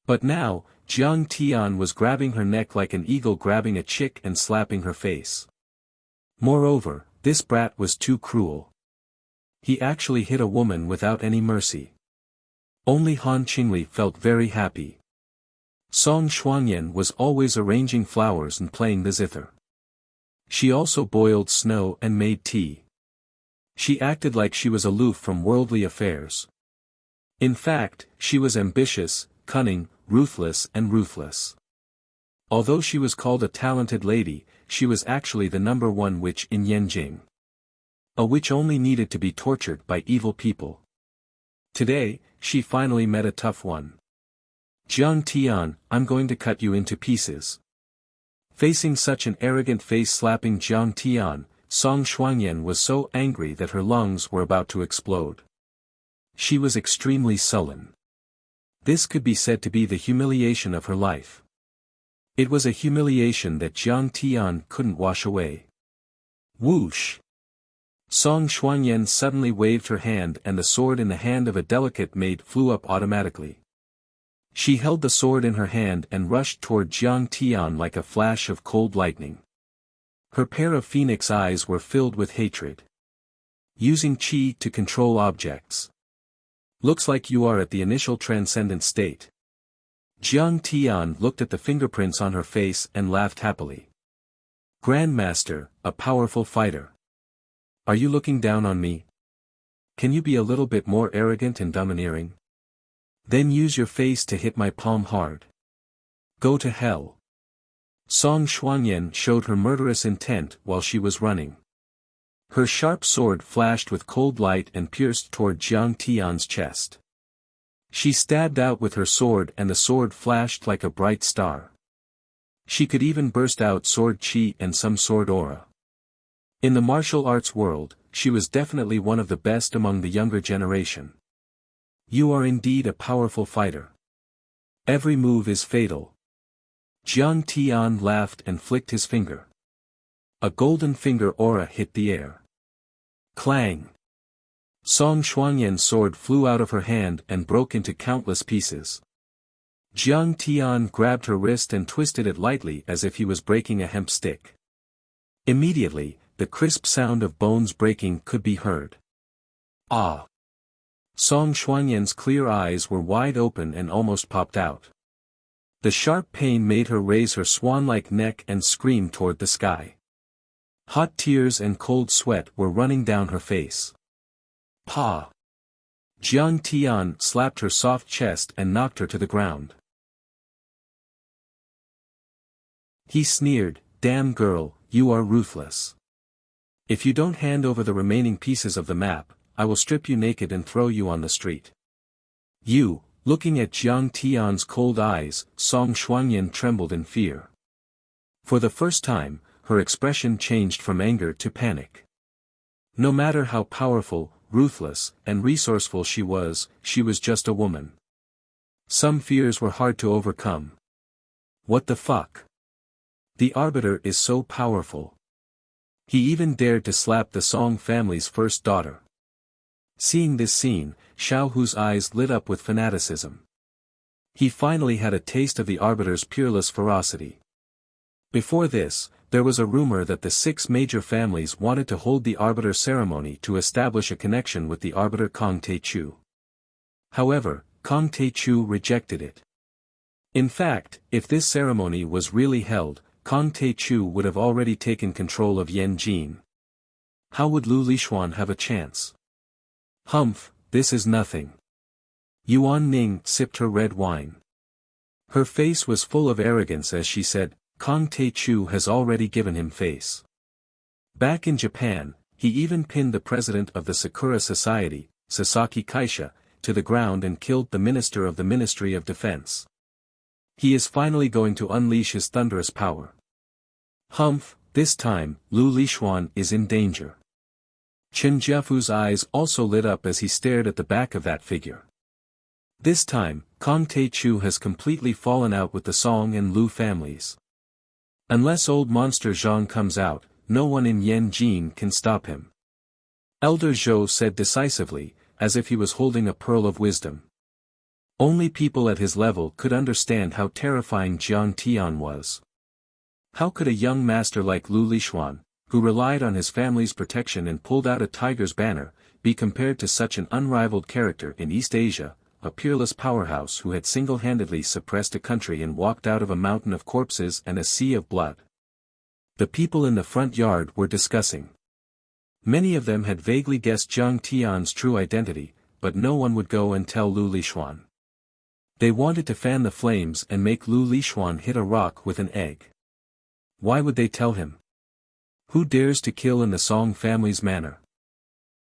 Speaker 1: But now, Jiang Tian was grabbing her neck like an eagle grabbing a chick and slapping her face. Moreover, this brat was too cruel. He actually hit a woman without any mercy. Only Han Qingli felt very happy. Song Shuangyan was always arranging flowers and playing the zither. She also boiled snow and made tea. She acted like she was aloof from worldly affairs. In fact, she was ambitious, cunning, ruthless and ruthless. Although she was called a talented lady, she was actually the number one witch in Yanjing. A witch only needed to be tortured by evil people. Today, she finally met a tough one. Jiang Tian, I'm going to cut you into pieces. Facing such an arrogant face-slapping Jiang Tian, Song Shuangyan was so angry that her lungs were about to explode. She was extremely sullen. This could be said to be the humiliation of her life. It was a humiliation that Jiang Tian couldn't wash away. Whoosh! Song Shuangyan suddenly waved her hand and the sword in the hand of a delicate maid flew up automatically. She held the sword in her hand and rushed toward Jiang Tian like a flash of cold lightning. Her pair of phoenix eyes were filled with hatred. Using qi to control objects. Looks like you are at the initial transcendent state. Jiang Tian looked at the fingerprints on her face and laughed happily. Grandmaster, a powerful fighter. Are you looking down on me? Can you be a little bit more arrogant and domineering? Then use your face to hit my palm hard. Go to hell. Song Shuangyan showed her murderous intent while she was running. Her sharp sword flashed with cold light and pierced toward Jiang Tian's chest. She stabbed out with her sword and the sword flashed like a bright star. She could even burst out sword chi and some sword aura. In the martial arts world, she was definitely one of the best among the younger generation. You are indeed a powerful fighter. Every move is fatal. Jiang Tian laughed and flicked his finger. A golden finger aura hit the air. Clang! Song Shuangyan's sword flew out of her hand and broke into countless pieces. Jiang Tian grabbed her wrist and twisted it lightly as if he was breaking a hemp stick. Immediately, the crisp sound of bones breaking could be heard. Ah! Song Shuangyan's clear eyes were wide open and almost popped out. The sharp pain made her raise her swan-like neck and scream toward the sky. Hot tears and cold sweat were running down her face. Pa! Jiang Tian slapped her soft chest and knocked her to the ground. He sneered, "Damn girl, you are ruthless. If you don't hand over the remaining pieces of the map, I will strip you naked and throw you on the street." You, looking at Jiang Tian's cold eyes, Song Shuangyan trembled in fear. For the first time, her expression changed from anger to panic. No matter how powerful, ruthless, and resourceful she was just a woman. Some fears were hard to overcome. What the fuck? The Arbiter is so powerful. He even dared to slap the Song family's first daughter. Seeing this scene, Xiao Hu's eyes lit up with fanaticism. He finally had a taste of the Arbiter's peerless ferocity. Before this, there was a rumor that the 6 major families wanted to hold the Arbiter ceremony to establish a connection with the Arbiter Kong Teichu. However, Kong Teichu rejected it. In fact, if this ceremony was really held, Kong Teichu would have already taken control of Yanjin. How would Lu Lishuan have a chance? Humph, this is nothing. Yuan Ning sipped her red wine. Her face was full of arrogance as she said, Kong Tae-chu has already given him face. Back in Japan, he even pinned the president of the Sakura Society, Sasaki Kaisha, to the ground and killed the minister of the Ministry of Defense. He is finally going to unleash his thunderous power. Humph, this time, Lu Lixuan is in danger. Chen Jiafu's eyes also lit up as he stared at the back of that figure. This time, Kong Tae-chu has completely fallen out with the Song and Lu families. Unless old monster Zhang comes out, no one in Yanjin can stop him. Elder Zhou said decisively, as if he was holding a pearl of wisdom. Only people at his level could understand how terrifying Jiang Tian was. How could a young master like Lu Lixuan, who relied on his family's protection and pulled out a tiger's banner, be compared to such an unrivaled character in East Asia, a peerless powerhouse who had single-handedly suppressed a country and walked out of a mountain of corpses and a sea of blood? The people in the front yard were discussing. Many of them had vaguely guessed Jiang Tian's true identity, but no one would go and tell Lu Lixuan. They wanted to fan the flames and make Lu Lixuan hit a rock with an egg. Why would they tell him? Who dares to kill in the Song family's manner?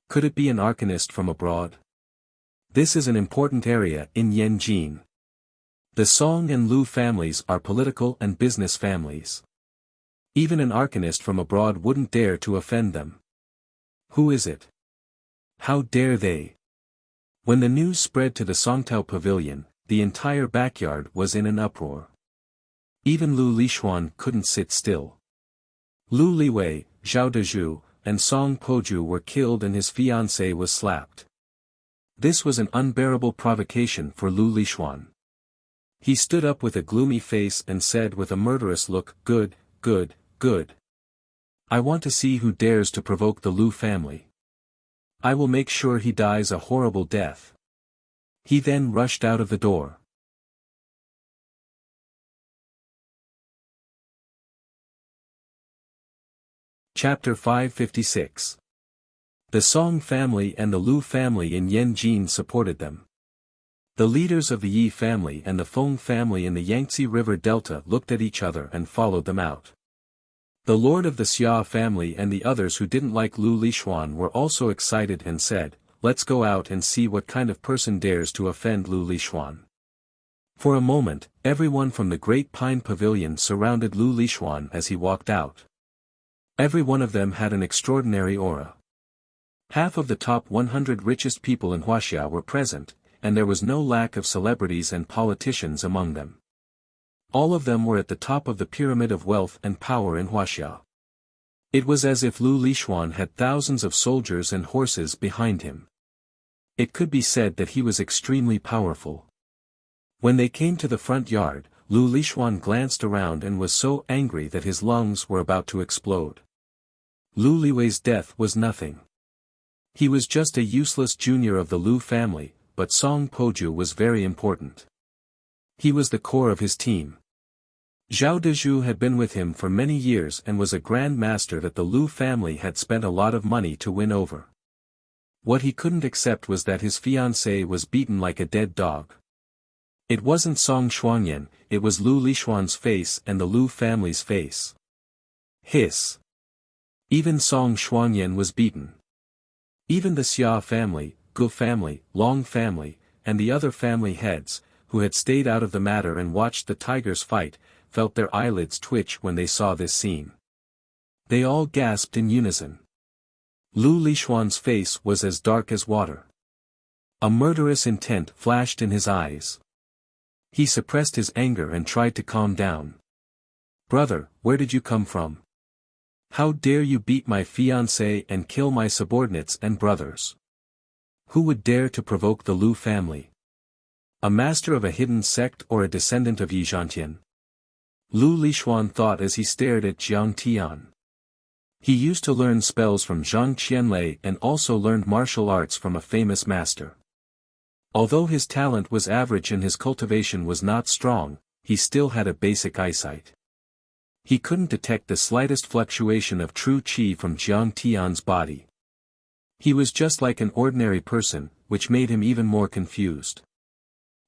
Speaker 1: Could it be an arcanist from abroad? This is an important area in Yanjin. The Song and Lu families are political and business families. Even an arcanist from abroad wouldn't dare to offend them. Who is it? How dare they? When the news spread to the Songtao pavilion, the entire backyard was in an uproar. Even Lu Lixuan couldn't sit still. Lu Liwei, Zhao Dezhu, and Song Poju were killed and his fiancée was slapped. This was an unbearable provocation for Lu Lixuan. He stood up with a gloomy face and said with a murderous look, "Good, good, good. I want to see who dares to provoke the Lu family. I will make sure he dies a horrible death." He then rushed out of the door. Chapter 556. The Song family and the Lu family in Yanjin supported them. The leaders of the Yi family and the Feng family in the Yangtze River Delta looked at each other and followed them out. The lord of the Xia family and the others who didn't like Lu Lixuan were also excited and said, "Let's go out and see what kind of person dares to offend Lu Lixuan." For a moment, everyone from the Great Pine Pavilion surrounded Lu Lixuan as he walked out. Every one of them had an extraordinary aura. Half of the top 100 richest people in Wuxia were present, and there was no lack of celebrities and politicians among them. All of them were at the top of the pyramid of wealth and power in Wuxia. It was as if Lu Lixuan had thousands of soldiers and horses behind him. It could be said that he was extremely powerful. When they came to the front yard, Lu Lixuan glanced around and was so angry that his lungs were about to explode. Lu Liwei's death was nothing. He was just a useless junior of the Lu family, but Song Poju was very important. He was the core of his team. Zhao Dezhu had been with him for many years and was a grand master that the Lu family had spent a lot of money to win over. What he couldn't accept was that his fiancée was beaten like a dead dog. It wasn't Song Xuanyan, it was Lu Lixuan's face and the Lu family's face. Hiss. Even Song Xuanyan was beaten. Even the Xia family, Gu family, Long family, and the other family heads, who had stayed out of the matter and watched the tigers fight, felt their eyelids twitch when they saw this scene. They all gasped in unison. Lu Lixuan's face was as dark as water. A murderous intent flashed in his eyes. He suppressed his anger and tried to calm down. "Brother, where did you come from? How dare you beat my fiancée and kill my subordinates and brothers? Who would dare to provoke the Lu family? A master of a hidden sect or a descendant of Yi Zhantian?" Lu Lixuan thought as he stared at Jiang Tian. He used to learn spells from Zhang Qianlei and also learned martial arts from a famous master. Although his talent was average and his cultivation was not strong, he still had a basic eyesight. He couldn't detect the slightest fluctuation of true qi from Jiang Tian's body. He was just like an ordinary person, which made him even more confused.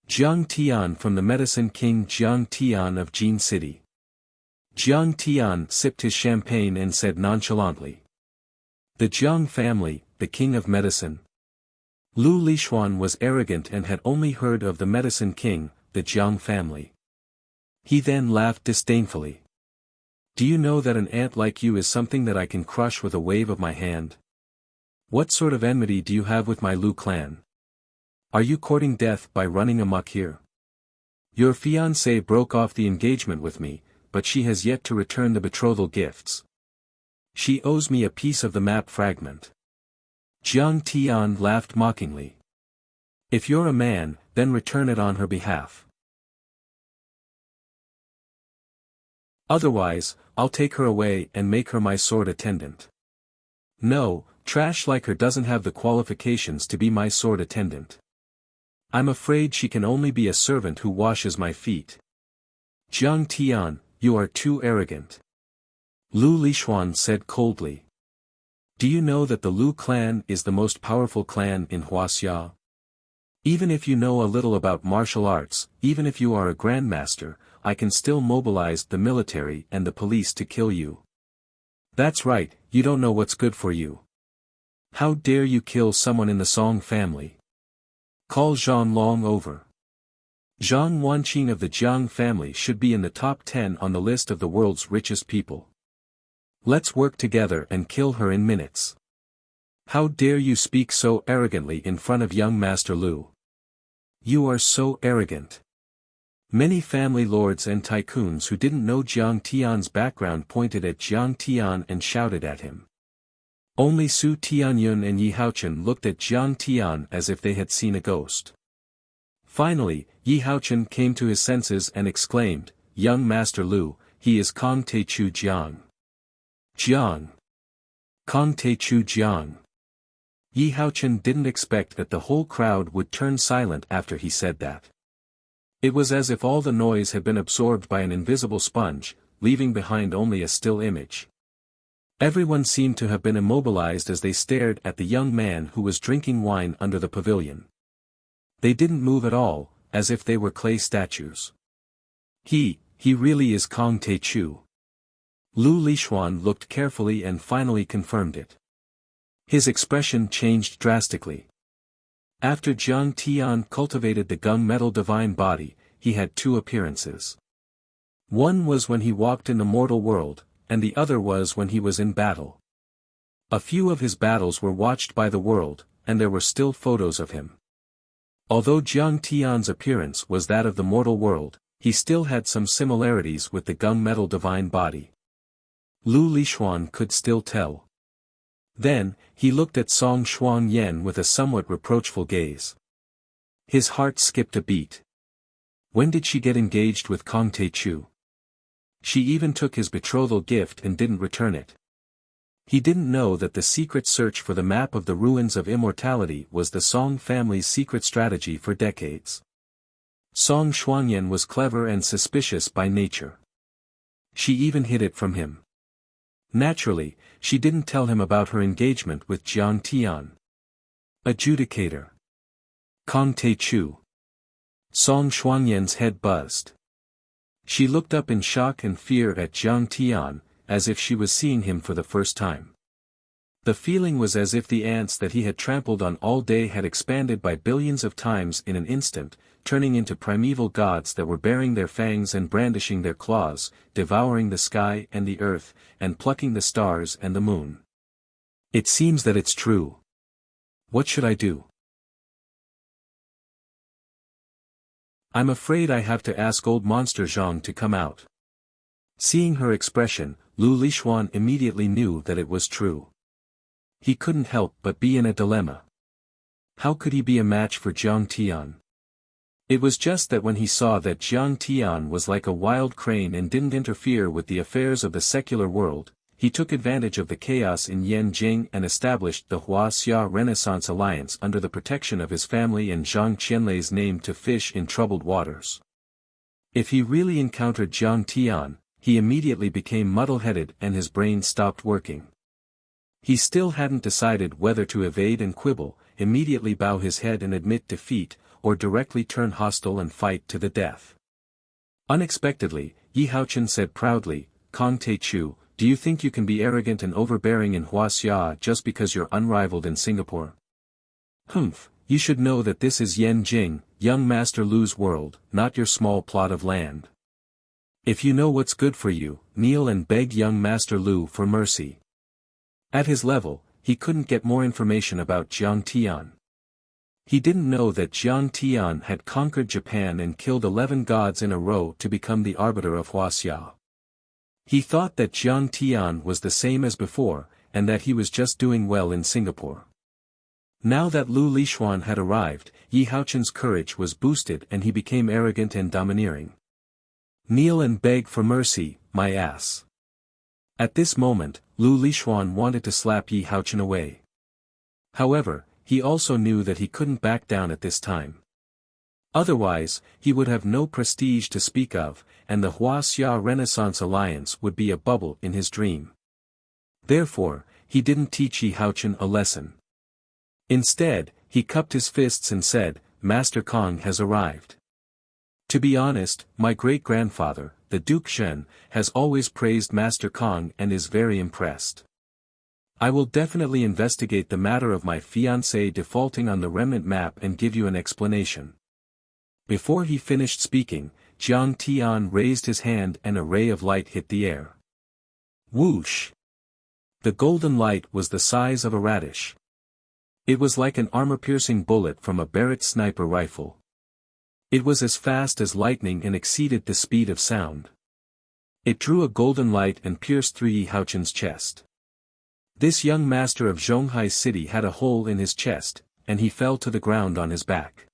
Speaker 1: Jiang Tian from the medicine king Jiang Tian of Jin City. Jiang Tian sipped his champagne and said nonchalantly. The Jiang family, the king of medicine. Lu Lishuan was arrogant and had only heard of the medicine king, the Jiang family. He then laughed disdainfully. Do you know that an ant like you is something that I can crush with a wave of my hand? What sort of enmity do you have with my Lu clan? Are you courting death by running amok here? Your fiancée broke off the engagement with me, but she has yet to return the betrothal gifts. She owes me a piece of the map fragment. Jiang Tian laughed mockingly. If you're a man, then return it on her behalf. Otherwise, I'll take her away and make her my sword attendant. No, trash like her doesn't have the qualifications to be my sword attendant. I'm afraid she can only be a servant who washes my feet. Jiang Tian, you are too arrogant. Lu Lishuan said coldly. Do you know that the Lu clan is the most powerful clan in Wuxia? Even if you know a little about martial arts, even if you are a grandmaster, I can still mobilize the military and the police to kill you. That's right, you don't know what's good for you. How dare you kill someone in the Song family? Call Zhang Long over. Zhang Wanqing of the Jiang family should be in the top 10 on the list of the world's richest people. Let's work together and kill her in minutes. How dare you speak so arrogantly in front of young Master Lu? You are so arrogant. Many family lords and tycoons who didn't know Jiang Tian's background pointed at Jiang Tian and shouted at him. Only Su Tianyun and Yi Haochen looked at Jiang Tian as if they had seen a ghost. Finally, Yi Haochen came to his senses and exclaimed, Young Master Lu, he is Kong Teichu Jiang. Jiang. Kong Teichu Jiang. Yi Haochen didn't expect that the whole crowd would turn silent after he said that. It was as if all the noise had been absorbed by an invisible sponge, leaving behind only a still image. Everyone seemed to have been immobilized as they stared at the young man who was drinking wine under the pavilion. They didn't move at all, as if they were clay statues. He really is Kong Teichu. Lu Lishuan looked carefully and finally confirmed it. His expression changed drastically. After Jiang Tian cultivated the gunmetal divine body, he had two appearances. One was when he walked in the mortal world, and the other was when he was in battle. A few of his battles were watched by the world, and there were still photos of him. Although Jiang Tian's appearance was that of the mortal world, he still had some similarities with the gunmetal divine body. Lu Lishuan could still tell. Then, he looked at Song Xuanyan with a somewhat reproachful gaze. His heart skipped a beat. When did she get engaged with Kong Teichu? She even took his betrothal gift and didn't return it. He didn't know that the secret search for the map of the ruins of immortality was the Song family's secret strategy for decades. Song Xuanyan was clever and suspicious by nature. She even hid it from him. Naturally, she didn't tell him about her engagement with Jiang Tian. Adjudicator. Kong Teichu. Song Xuanyan's head buzzed. She looked up in shock and fear at Jiang Tian, as if she was seeing him for the first time. The feeling was as if the ants that he had trampled on all day had expanded by billions of times in an instant, turning into primeval gods that were baring their fangs and brandishing their claws, devouring the sky and the earth, and plucking the stars and the moon. It seems that it's true. What should I do? I'm afraid I have to ask old monster Zhang to come out. Seeing her expression, Lu Lishuan immediately knew that it was true. He couldn't help but be in a dilemma. How could he be a match for Jiang Tian? It was just that when he saw that Jiang Tian was like a wild crane and didn't interfere with the affairs of the secular world, he took advantage of the chaos in Yanjing and established the Wuxia Renaissance Alliance under the protection of his family and Zhang Qianlei's name to fish in troubled waters. If he really encountered Jiang Tian, he immediately became muddle-headed and his brain stopped working. He still hadn't decided whether to evade and quibble, immediately bow his head and admit defeat, or directly turn hostile and fight to the death. Unexpectedly, Yi Haochen said proudly, Kong Chu, do you think you can be arrogant and overbearing in Wuxia just because you're unrivaled in Singapore? Humph, you should know that this is Yen Jing, young Master Lu's world, not your small plot of land. If you know what's good for you, kneel and beg young Master Lu for mercy. At his level, he couldn't get more information about Jiang Tian. He didn't know that Jiang Tian had conquered Japan and killed 11 gods in a row to become the arbiter of Wuxia. He thought that Jiang Tian was the same as before, and that he was just doing well in Singapore. Now that Lu Lishuan had arrived, Yi Haochen's courage was boosted and he became arrogant and domineering. Kneel and beg for mercy, my ass. At this moment, Lu Lishuan wanted to slap Yi Haochen away. However, he also knew that he couldn't back down at this time. Otherwise, he would have no prestige to speak of, and the Huaxia Renaissance Alliance would be a bubble in his dream. Therefore, he didn't teach Yi Haochen a lesson. Instead, he cupped his fists and said, Master Kong has arrived. To be honest, my great-grandfather, the Duke Shen, has always praised Master Kong and is very impressed. I will definitely investigate the matter of my fiancé defaulting on the remnant map and give you an explanation. Before he finished speaking, Jiang Tian raised his hand and a ray of light hit the air. Whoosh! The golden light was the size of a radish. It was like an armor-piercing bullet from a Barrett sniper rifle. It was as fast as lightning and exceeded the speed of sound. It drew a golden light and pierced through Yi Haochen's chest. This young master of Zhonghai City had a hole in his chest, and he fell to the ground on his back.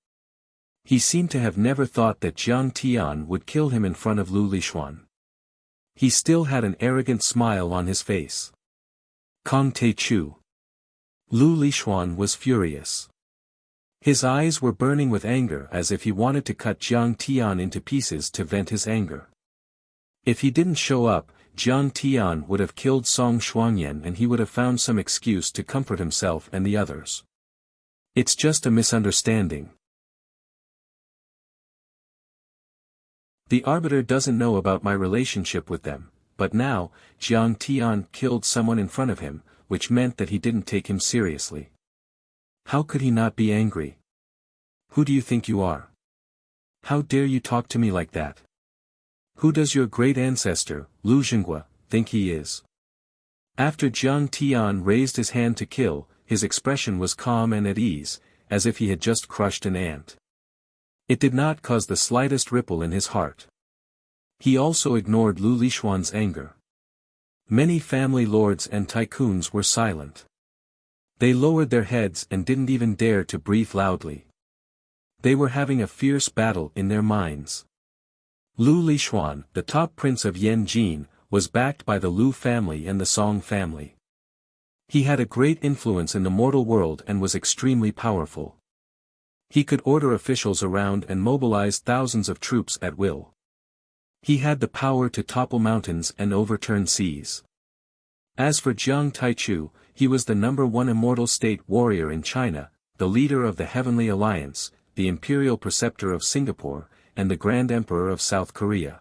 Speaker 1: He seemed to have never thought that Jiang Tian would kill him in front of Lu Lishuan. He still had an arrogant smile on his face. Kong Chu. Lu Lishuan was furious. His eyes were burning with anger as if he wanted to cut Jiang Tian into pieces to vent his anger. If he didn't show up, Jiang Tian would have killed Song Shuangyan and he would have found some excuse to comfort himself and the others. It's just a misunderstanding. The arbiter doesn't know about my relationship with them, but now, Jiang Tian killed someone in front of him, which meant that he didn't take him seriously. How could he not be angry? Who do you think you are? How dare you talk to me like that? Who does your great ancestor, Lu Xinghua, think he is? After Jiang Tian raised his hand to kill, his expression was calm and at ease, as if he had just crushed an ant. It did not cause the slightest ripple in his heart. He also ignored Lu Lishuan's anger. Many family lords and tycoons were silent. They lowered their heads and didn't even dare to breathe loudly. They were having a fierce battle in their minds. Lu Lishuan, the top prince of Yanjin, was backed by the Lu family and the Song family. He had a great influence in the mortal world and was extremely powerful. He could order officials around and mobilize thousands of troops at will. He had the power to topple mountains and overturn seas. As for Jiang Taichu, he was the #1 immortal state warrior in China, the leader of the Heavenly Alliance, the imperial preceptor of Singapore, and the Grand Emperor of South Korea.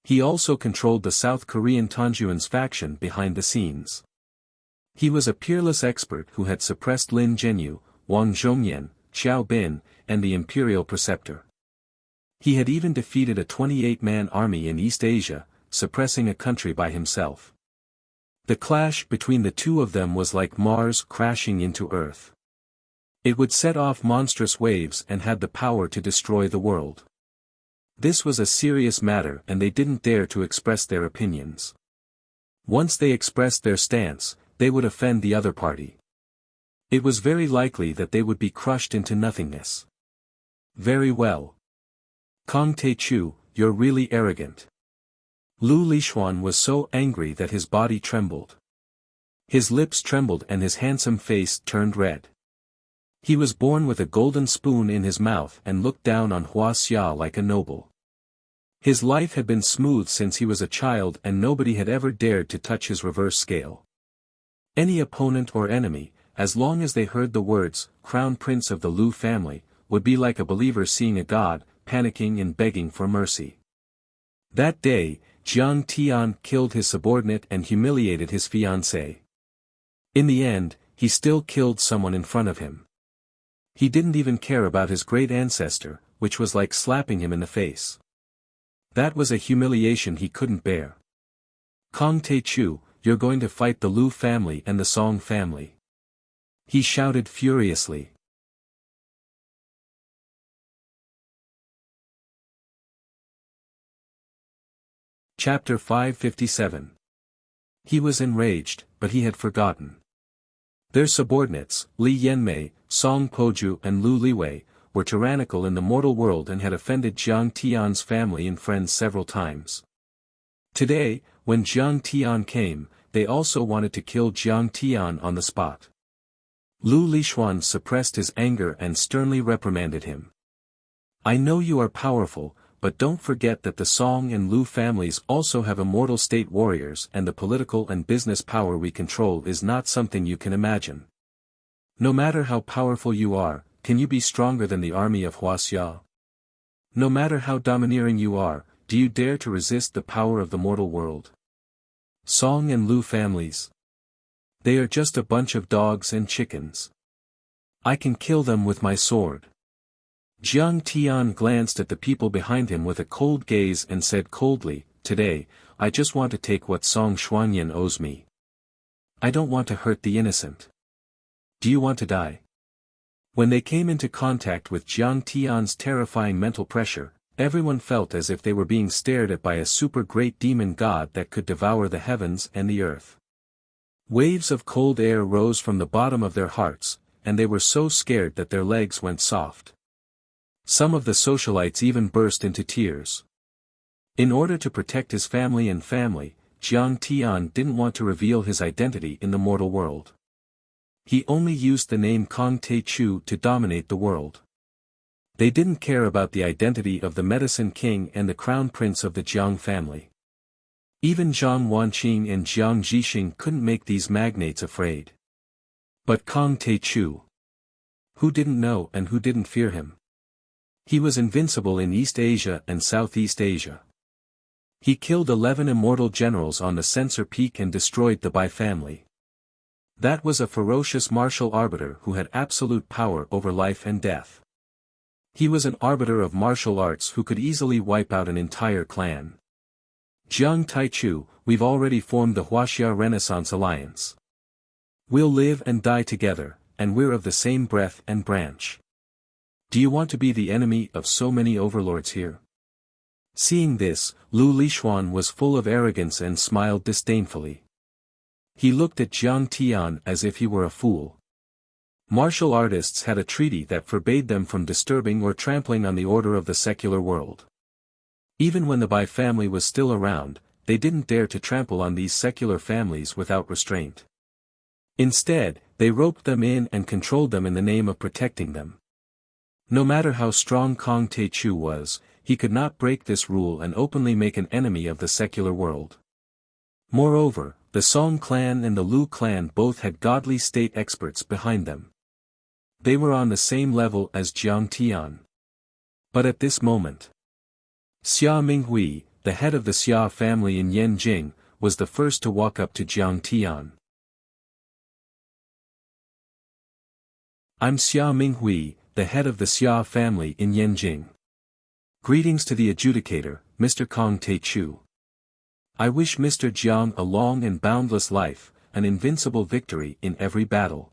Speaker 1: He also controlled the South Korean Tanjuan's faction behind the scenes. He was a peerless expert who had suppressed Lin Zhenyu, Wang Zhongyan, Xiao Bin, and the imperial preceptor. He had even defeated a 28-man army in East Asia, suppressing a country by himself. The clash between the two of them was like Mars crashing into Earth. It would set off monstrous waves and had the power to destroy the world. This was a serious matter and they didn't dare to express their opinions. Once they expressed their stance, they would offend the other party. It was very likely that they would be crushed into nothingness. Very well. Kong Chu, you're really arrogant. Lu Lishuan was so angry that his body trembled. His lips trembled and his handsome face turned red. He was born with a golden spoon in his mouth and looked down on Huaxia like a noble. His life had been smooth since he was a child and nobody had ever dared to touch his reverse scale. Any opponent or enemy, as long as they heard the words, Crown Prince of the Lu family, would be like a believer seeing a god, panicking and begging for mercy. That day, Jiang Tian killed his subordinate and humiliated his fiancée. In the end, he still killed someone in front of him. He didn't even care about his great ancestor, which was like slapping him in the face. That was a humiliation he couldn't bear. Kong Taechu, you're going to fight the Lu family and the Song family. He shouted furiously. Chapter 557. He was enraged, but he had forgotten. Their subordinates, Li Yanmei, Song Poju and Lu Liwei, were tyrannical in the mortal world and had offended Jiang Tian's family and friends several times. Today, when Jiang Tian came, they also wanted to kill Jiang Tian on the spot. Lu Lishuan suppressed his anger and sternly reprimanded him. I know you are powerful, but don't forget that the Song and Lu families also have immortal state warriors, and the political and business power we control is not something you can imagine. No matter how powerful you are, can you be stronger than the army of Wuxia? No matter how domineering you are, do you dare to resist the power of the mortal world? Song and Lu families. They are just a bunch of dogs and chickens. I can kill them with my sword. Jiang Tian glanced at the people behind him with a cold gaze and said coldly, Today, I just want to take what Song Xuanyan owes me. I don't want to hurt the innocent. Do you want to die? When they came into contact with Jiang Tian's terrifying mental pressure, everyone felt as if they were being stared at by a super great demon god that could devour the heavens and the earth. Waves of cold air rose from the bottom of their hearts, and they were so scared that their legs went soft. Some of the socialites even burst into tears. In order to protect his family, Jiang Tian didn't want to reveal his identity in the mortal world. He only used the name Kong Taechu to dominate the world. They didn't care about the identity of the Medicine King and the Crown Prince of the Jiang family. Even Zhang Wanqing and Jiang Zhixing couldn't make these magnates afraid. But Kong Taechu. Who didn't know and who didn't fear him? He was invincible in East Asia and Southeast Asia. He killed 11 immortal generals on the Censor Peak and destroyed the Bai family. That was a ferocious martial arbiter who had absolute power over life and death. He was an arbiter of martial arts who could easily wipe out an entire clan. Jiang Taichu, we've already formed the Wuxia Renaissance Alliance. We'll live and die together, and we're of the same breath and branch. Do you want to be the enemy of so many overlords here? Seeing this, Lu Lishuan was full of arrogance and smiled disdainfully. He looked at Jiang Tian as if he were a fool. Martial artists had a treaty that forbade them from disturbing or trampling on the order of the secular world. Even when the Bai family was still around, they didn't dare to trample on these secular families without restraint. Instead, they roped them in and controlled them in the name of protecting them. No matter how strong Kong Taechu was, he could not break this rule and openly make an enemy of the secular world. Moreover, the Song clan and the Lu clan both had godly state experts behind them. They were on the same level as Jiang Tian. But at this moment, Xia Minghui, the head of the Xia family in Yanjing, was the first to walk up to Jiang Tian. I'm Xia Minghui, the head of the Xia family in Yanjing. Greetings to the adjudicator, Mr. Kong Taechu. I wish Mr. Jiang a long and boundless life, an invincible victory in every battle.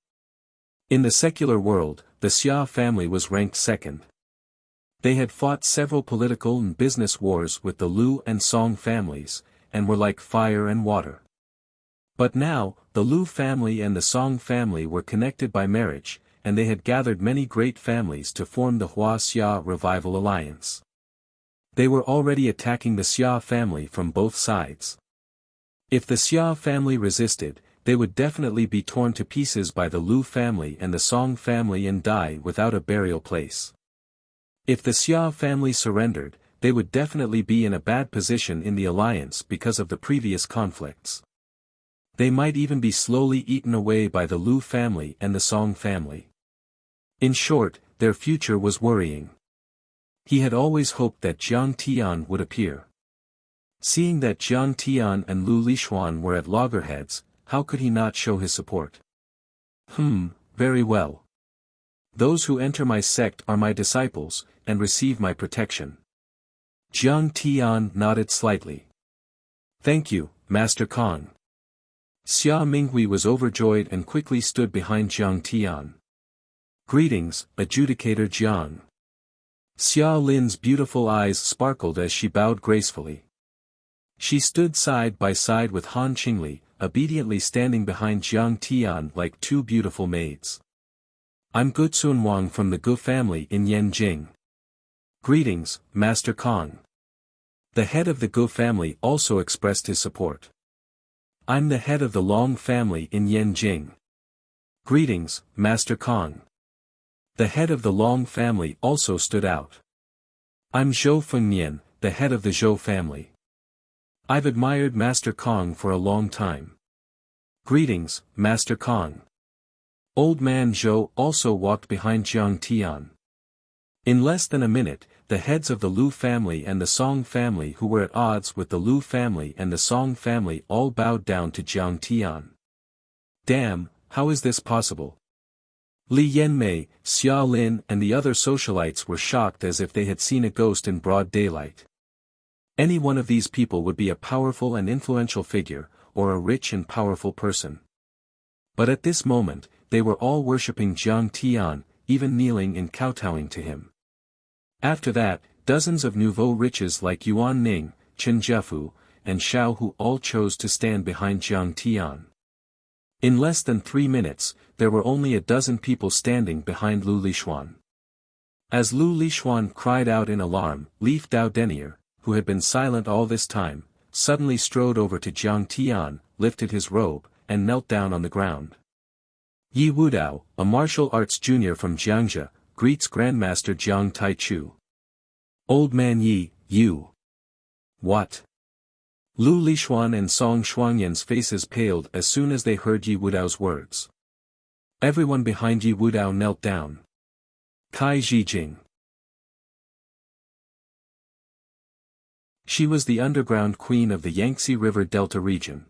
Speaker 1: In the secular world, the Xia family was ranked second. They had fought several political and business wars with the Lu and Song families, and were like fire and water. But now, the Lu family and the Song family were connected by marriage, and they had gathered many great families to form the Wuxia Revival Alliance. They were already attacking the Xia family from both sides. If the Xia family resisted, they would definitely be torn to pieces by the Lu family and the Song family and die without a burial place. If the Xia family surrendered, they would definitely be in a bad position in the alliance because of the previous conflicts. They might even be slowly eaten away by the Lu family and the Song family. In short, their future was worrying. He had always hoped that Jiang Tian would appear. Seeing that Jiang Tian and Lu Lishuan were at loggerheads, how could he not show his support? Very well. Those who enter my sect are my disciples, and receive my protection. Jiang Tian nodded slightly. Thank you, Master Kong. Xia Minghui was overjoyed and quickly stood behind Jiang Tian. Greetings, Adjudicator Jiang. Xia Lin's beautiful eyes sparkled as she bowed gracefully. She stood side by side with Han Qingli, obediently standing behind Jiang Tian like two beautiful maids. I'm Gu Wang from the Gu family in Yanjing. Greetings, Master Kong. The head of the Gu family also expressed his support. I'm the head of the Long family in Yanjing. Greetings, Master Kong. The head of the Long family also stood out. I'm Zhou Fengnian, the head of the Zhou family. I've admired Master Kong for a long time. Greetings, Master Kong. Old man Zhou also walked behind Jiang Tian. In less than a minute, the heads of the Lu family and the Song family who were at odds with the Lu family and the Song family all bowed down to Jiang Tian. Damn, how is this possible? Li Yanmei, Xia Lin and the other socialites were shocked as if they had seen a ghost in broad daylight. Any one of these people would be a powerful and influential figure, or a rich and powerful person. But at this moment, they were all worshipping Jiang Tian, even kneeling and kowtowing to him. After that, dozens of nouveau riches like Yuan Ning, Chen Zhefu, and Xiao Hu all chose to stand behind Jiang Tian. In less than 3 minutes, there were only a dozen people standing behind Lu Lishuan. As Lu Lishuan cried out in alarm, Leaf Dao Denier, who had been silent all this time, suddenly strode over to Jiang Tian, lifted his robe, and knelt down on the ground. Yi Wudao, a martial arts junior from Jiangxia, greets Grandmaster Jiang Taichu. Old man Yi, you. What? Lu Lishuan and Song Shuangyan's faces paled as soon as they heard Yi Wudao's words. Everyone behind Yi Wudao knelt down. Kai Zijing. She was the underground queen of the Yangtze River Delta region.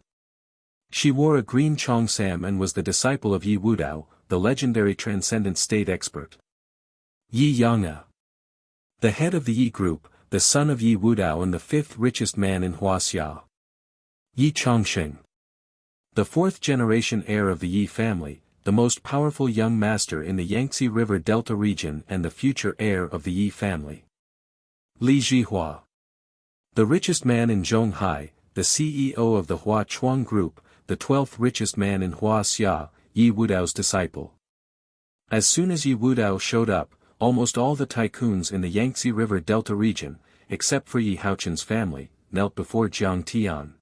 Speaker 1: She wore a green cheongsam and was the disciple of Yi Wudao, the legendary transcendent state expert. Yi Yang'a. The head of the Yi group, the son of Yi Wudao and the fifth richest man in Huaxia. Yi Chongqing. The fourth-generation heir of the Yi family, the most powerful young master in the Yangtze River Delta region and the future heir of the Yi family. Li Zhihua. The richest man in Zhonghai, the CEO of the Hua Chuang group, the 12th richest man in Huaxia, Yi Wudao's disciple. As soon as Yi Wudao showed up, almost all the tycoons in the Yangtze River Delta region, except for Yi Haochun's family, knelt before Jiang Tian.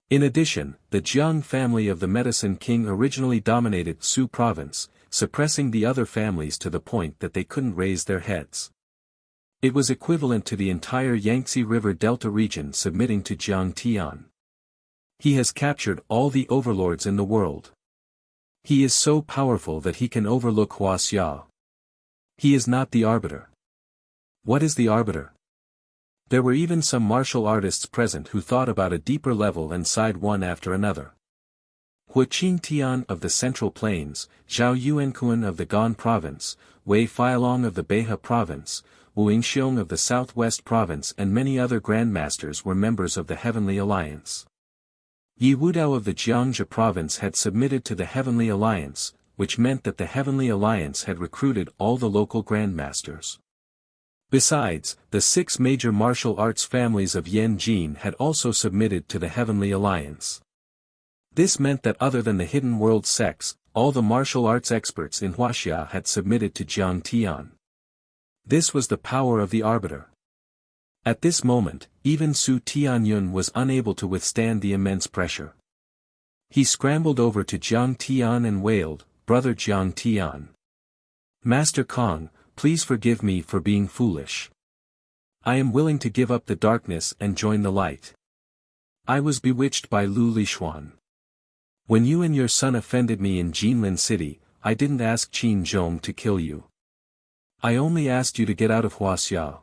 Speaker 1: In addition, the Jiang family of the Medicine King originally dominated Su province, suppressing the other families to the point that they couldn't raise their heads. It was equivalent to the entire Yangtze River Delta region submitting to Jiang Tian. He has captured all the overlords in the world. He is so powerful that he can overlook Huaxia. He is not the arbiter. What is the arbiter? There were even some martial artists present who thought about a deeper level and sighed one after another. Hu Qingtian of the Central Plains, Zhao Yuankuan of the Gan province, Wei Feilong of the Behe province, Wu Yingxiong of the Southwest province and many other grandmasters were members of the Heavenly Alliance. Yi Wudao of the Jiangxia province had submitted to the Heavenly Alliance, which meant that the Heavenly Alliance had recruited all the local grandmasters. Besides, the 6 major martial arts families of Yanjin had also submitted to the Heavenly Alliance. This meant that other than the Hidden World sects, all the martial arts experts in Huaxia had submitted to Jiang Tian. This was the power of the arbiter. At this moment, even Su Tianyun was unable to withstand the immense pressure. He scrambled over to Jiang Tian and wailed, "Brother Jiang Tian. Master Kong, please forgive me for being foolish. I am willing to give up the darkness and join the light. I was bewitched by Lu Lishuan. When you and your son offended me in Jinlin City, I didn't ask Qin Zhong to kill you. I only asked you to get out of Huaxia.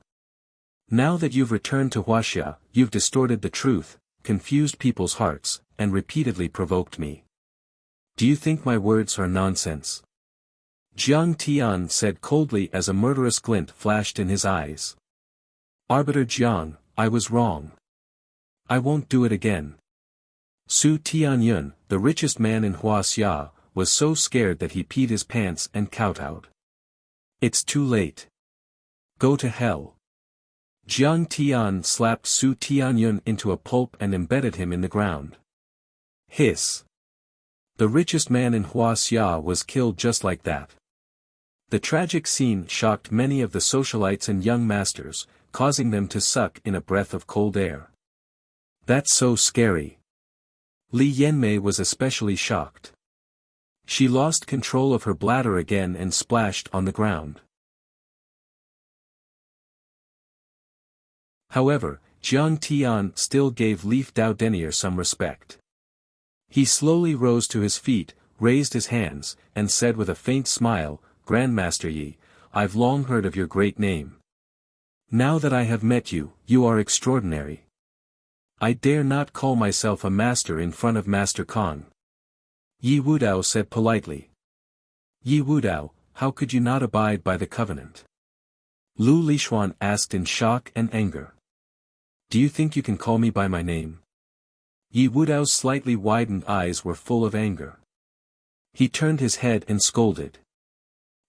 Speaker 1: Now that you've returned to Wuxia, you've distorted the truth, confused people's hearts, and repeatedly provoked me. Do you think my words are nonsense? Jiang Tian said coldly as a murderous glint flashed in his eyes. Arbiter Jiang, I was wrong. I won't do it again. Su Tianyun, the richest man in Huaxia, was so scared that he peed his pants and kowtowed. It's too late. Go to hell. Jiang Tian slapped Su Tianyun into a pulp and embedded him in the ground. Hiss. The richest man in Huaxia was killed just like that. The tragic scene shocked many of the socialites and young masters, causing them to suck in a breath of cold air. That's so scary. Li Yanmei was especially shocked. She lost control of her bladder again and splashed on the ground. However, Jiang Tian still gave Leaf Dao Denier some respect. He slowly rose to his feet, raised his hands, and said with a faint smile, Grandmaster Yi, I've long heard of your great name. Now that I have met you, you are extraordinary. I dare not call myself a master in front of Master Kong. Yi Wudao said politely. Yi Wudao, how could you not abide by the covenant? Lu Lishuan asked in shock and anger. Do you think you can call me by my name? Yi Wudao's slightly widened eyes were full of anger. He turned his head and scolded.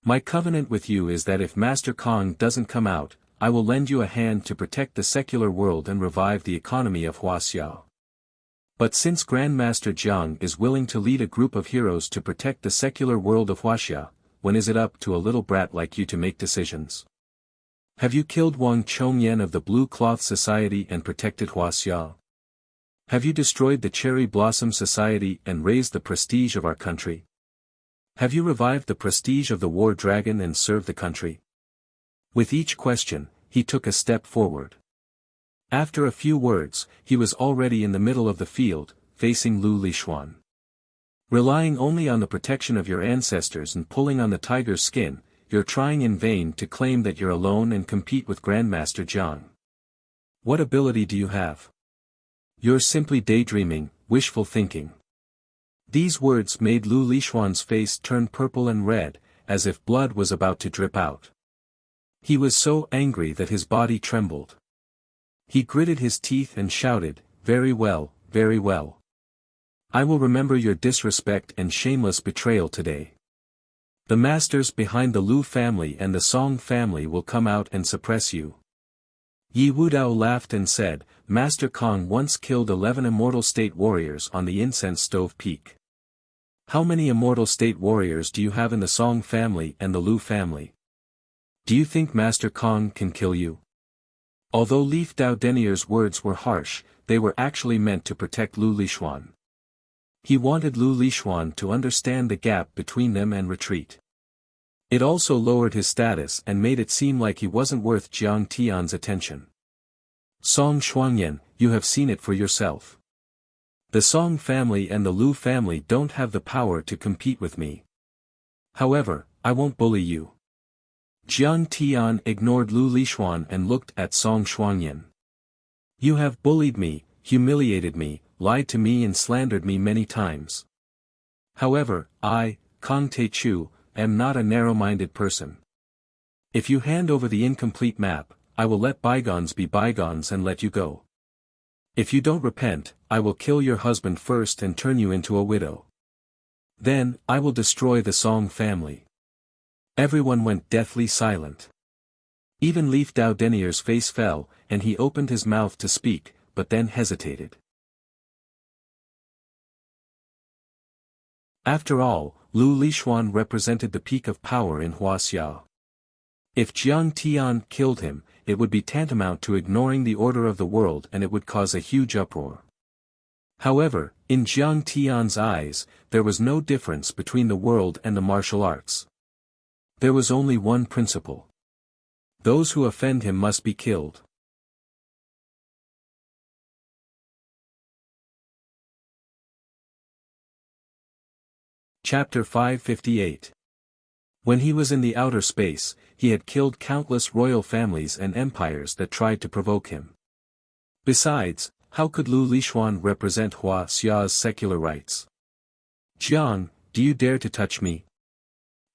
Speaker 1: My covenant with you is that if Master Kong doesn't come out, I will lend you a hand to protect the secular world and revive the economy of Huaxia. But since Grandmaster Jiang is willing to lead a group of heroes to protect the secular world of Huaxia, when is it up to a little brat like you to make decisions? Have you killed Wang Chongyan of the Blue Cloth Society and protected Huaxia? Have you destroyed the Cherry Blossom Society and raised the prestige of our country? Have you revived the prestige of the War Dragon and served the country? With each question, he took a step forward. After a few words, he was already in the middle of the field, facing Lu Lishuan. Relying only on the protection of your ancestors and pulling on the tiger's skin, you're trying in vain to claim that you're alone and compete with Grandmaster Jiang. What ability do you have? You're simply daydreaming, wishful thinking. These words made Lu Lishuan's face turn purple and red, as if blood was about to drip out. He was so angry that his body trembled. He gritted his teeth and shouted, very well, very well. I will remember your disrespect and shameless betrayal today. The masters behind the Lu family and the Song family will come out and suppress you. Yi Wudao laughed and said, Master Kong once killed 11 immortal state warriors on the incense stove peak. How many immortal state warriors do you have in the Song family and the Lu family? Do you think Master Kong can kill you? Although Leaf Dao Denier's words were harsh, they were actually meant to protect Lu Lishuan. He wanted Lu Lishuan to understand the gap between them and retreat. It also lowered his status and made it seem like he wasn't worth Jiang Tian's attention. Song Shuangyan, you have seen it for yourself. The Song family and the Lu family don't have the power to compete with me. However, I won't bully you. Jiang Tian ignored Lu Lishuan and looked at Song Shuangyan. You have bullied me, humiliated me, lied to me and slandered me many times. However, I, Kong Teichu, am not a narrow-minded person. If you hand over the incomplete map, I will let bygones be bygones and let you go. If you don't repent, I will kill your husband first and turn you into a widow. Then, I will destroy the Song family. Everyone went deathly silent. Even Leaf Dao Denier's face fell, and he opened his mouth to speak, but then hesitated. After all, Lu Lishuan represented the peak of power in Huaxia. If Jiang Tian killed him, it would be tantamount to ignoring the order of the world and it would cause a huge uproar. However, in Jiang Tian's eyes, there was no difference between the world and the martial arts. There was only one principle. Those who offend him must be killed. Chapter 558. When he was in the outer space, he had killed countless royal families and empires that tried to provoke him. Besides, how could Lu Lixuan represent Hua Xia's secular rights? Jiang, do you dare to touch me?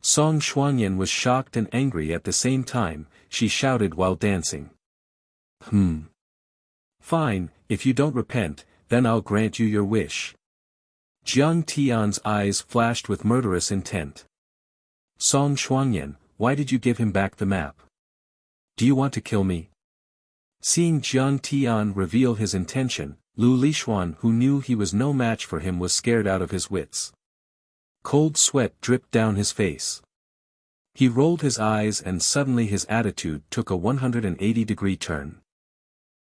Speaker 1: Song Xuanyan was shocked and angry at the same time, she shouted while dancing. Fine, if you don't repent, then I'll grant you your wish. Jiang Tian's eyes flashed with murderous intent. Song Xuanyan, why did you give him back the map? Do you want to kill me? Seeing Jiang Tian reveal his intention, Lu Lixuan, who knew he was no match for him, was scared out of his wits. Cold sweat dripped down his face. He rolled his eyes and suddenly his attitude took a 180-degree turn.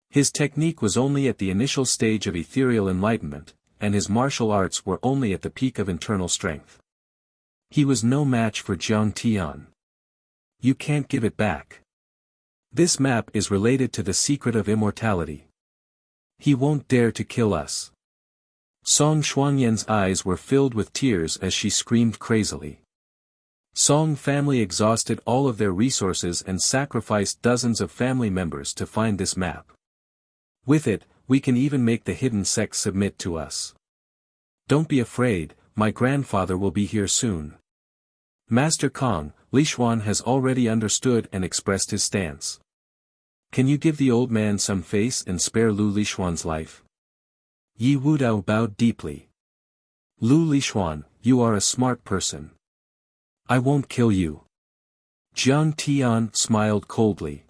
Speaker 1: His technique was only at the initial stage of ethereal enlightenment, and his martial arts were only at the peak of internal strength. He was no match for Jiang Tian. You can't give it back. This map is related to the secret of immortality. He won't dare to kill us. Song Xuanyan's eyes were filled with tears as she screamed crazily. Song family exhausted all of their resources and sacrificed dozens of family members to find this map. With it, we can even make the hidden sects submit to us. Don't be afraid, my grandfather will be here soon. Master Kong, Lixuan has already understood and expressed his stance. Can you give the old man some face and spare Lu Lixuan's life? Yi Wudao bowed deeply. Lu Lixuan, you are a smart person. I won't kill you. Jiang Tian smiled coldly.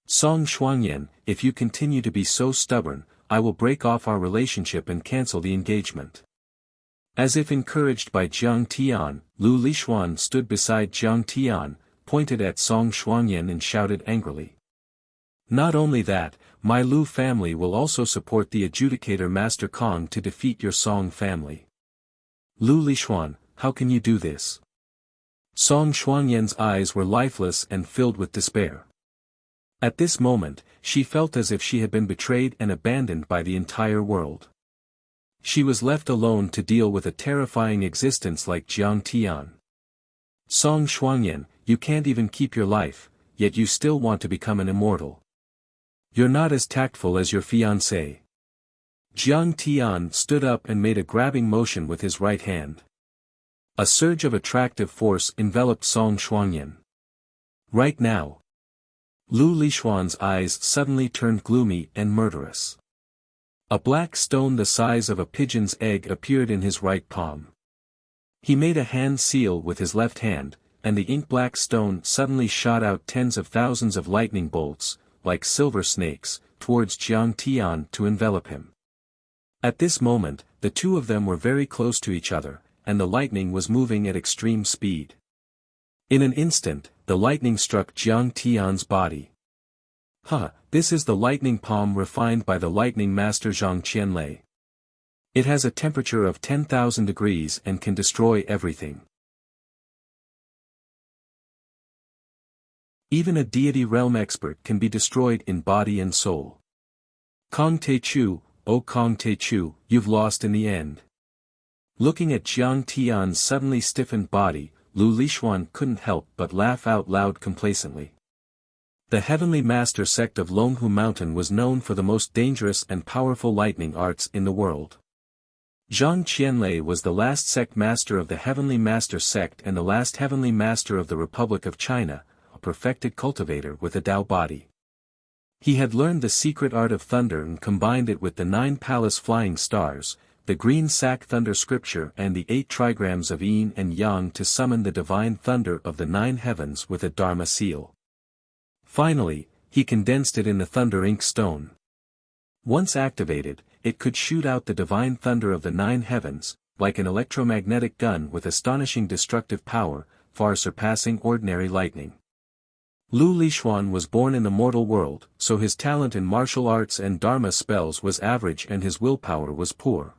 Speaker 1: Song Xuanyan, if you continue to be so stubborn, I will break off our relationship and cancel the engagement. As if encouraged by Jiang Tian, Lu Lixuan stood beside Jiang Tian, pointed at Song Xuanyan and shouted angrily. Not only that, my Lu family will also support the adjudicator Master Kong to defeat your Song family. Lu Lixuan, how can you do this? Song Xuanyan's eyes were lifeless and filled with despair. At this moment, she felt as if she had been betrayed and abandoned by the entire world. She was left alone to deal with a terrifying existence like Jiang Tian. Song Xuanyan, you can't even keep your life, yet you still want to become an immortal. You're not as tactful as your fiancé. Jiang Tian stood up and made a grabbing motion with his right hand. A surge of attractive force enveloped Song Xuanyan. Right now. Lu Lixuan's eyes suddenly turned gloomy and murderous. A black stone the size of a pigeon's egg appeared in his right palm. He made a hand seal with his left hand, and the ink-black stone suddenly shot out tens of thousands of lightning bolts, like silver snakes, towards Jiang Tian to envelop him. At this moment, the two of them were very close to each other, and the lightning was moving at extreme speed. In an instant, the lightning struck Jiang Tian's body. This is the lightning palm refined by the lightning master Zhang Qianlei. It has a temperature of 10,000 degrees and can destroy everything. Even a deity realm expert can be destroyed in body and soul. Kong Teichu, oh Kong Teichu, you've lost in the end. Looking at Jiang Tian's suddenly stiffened body, Lu Lixuan couldn't help but laugh out loud complacently. The Heavenly Master sect of Longhu Mountain was known for the most dangerous and powerful lightning arts in the world. Zhang Qianlei was the last sect master of the Heavenly Master sect and the last Heavenly Master of the Republic of China, a perfected cultivator with a Dao body. He had learned the secret art of thunder and combined it with the 9 palace flying stars, the green sack thunder scripture and the 8 trigrams of yin and yang to summon the divine thunder of the 9 heavens with a dharma seal. Finally, he condensed it in the thunder ink stone. Once activated, it could shoot out the divine thunder of the 9 heavens, like an electromagnetic gun with astonishing destructive power, far surpassing ordinary lightning. Lu Lixuan was born in the mortal world, so his talent in martial arts and dharma spells was average and his willpower was poor.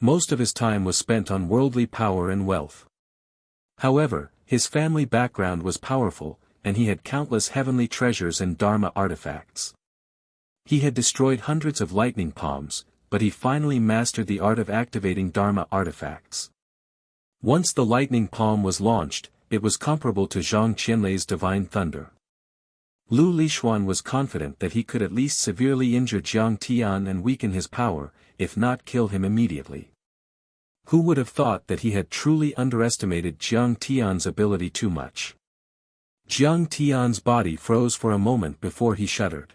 Speaker 1: Most of his time was spent on worldly power and wealth. However, his family background was powerful, and he had countless heavenly treasures and dharma artifacts. He had destroyed hundreds of lightning palms, but he finally mastered the art of activating dharma artifacts. Once the lightning palm was launched, it was comparable to Zhang Qianlei's divine thunder. Lu Lixuan was confident that he could at least severely injure Jiang Tian and weaken his power, if not kill him immediately. Who would have thought that he had truly underestimated Jiang Tian's ability too much? Jiang Tian's body froze for a moment before he shuddered.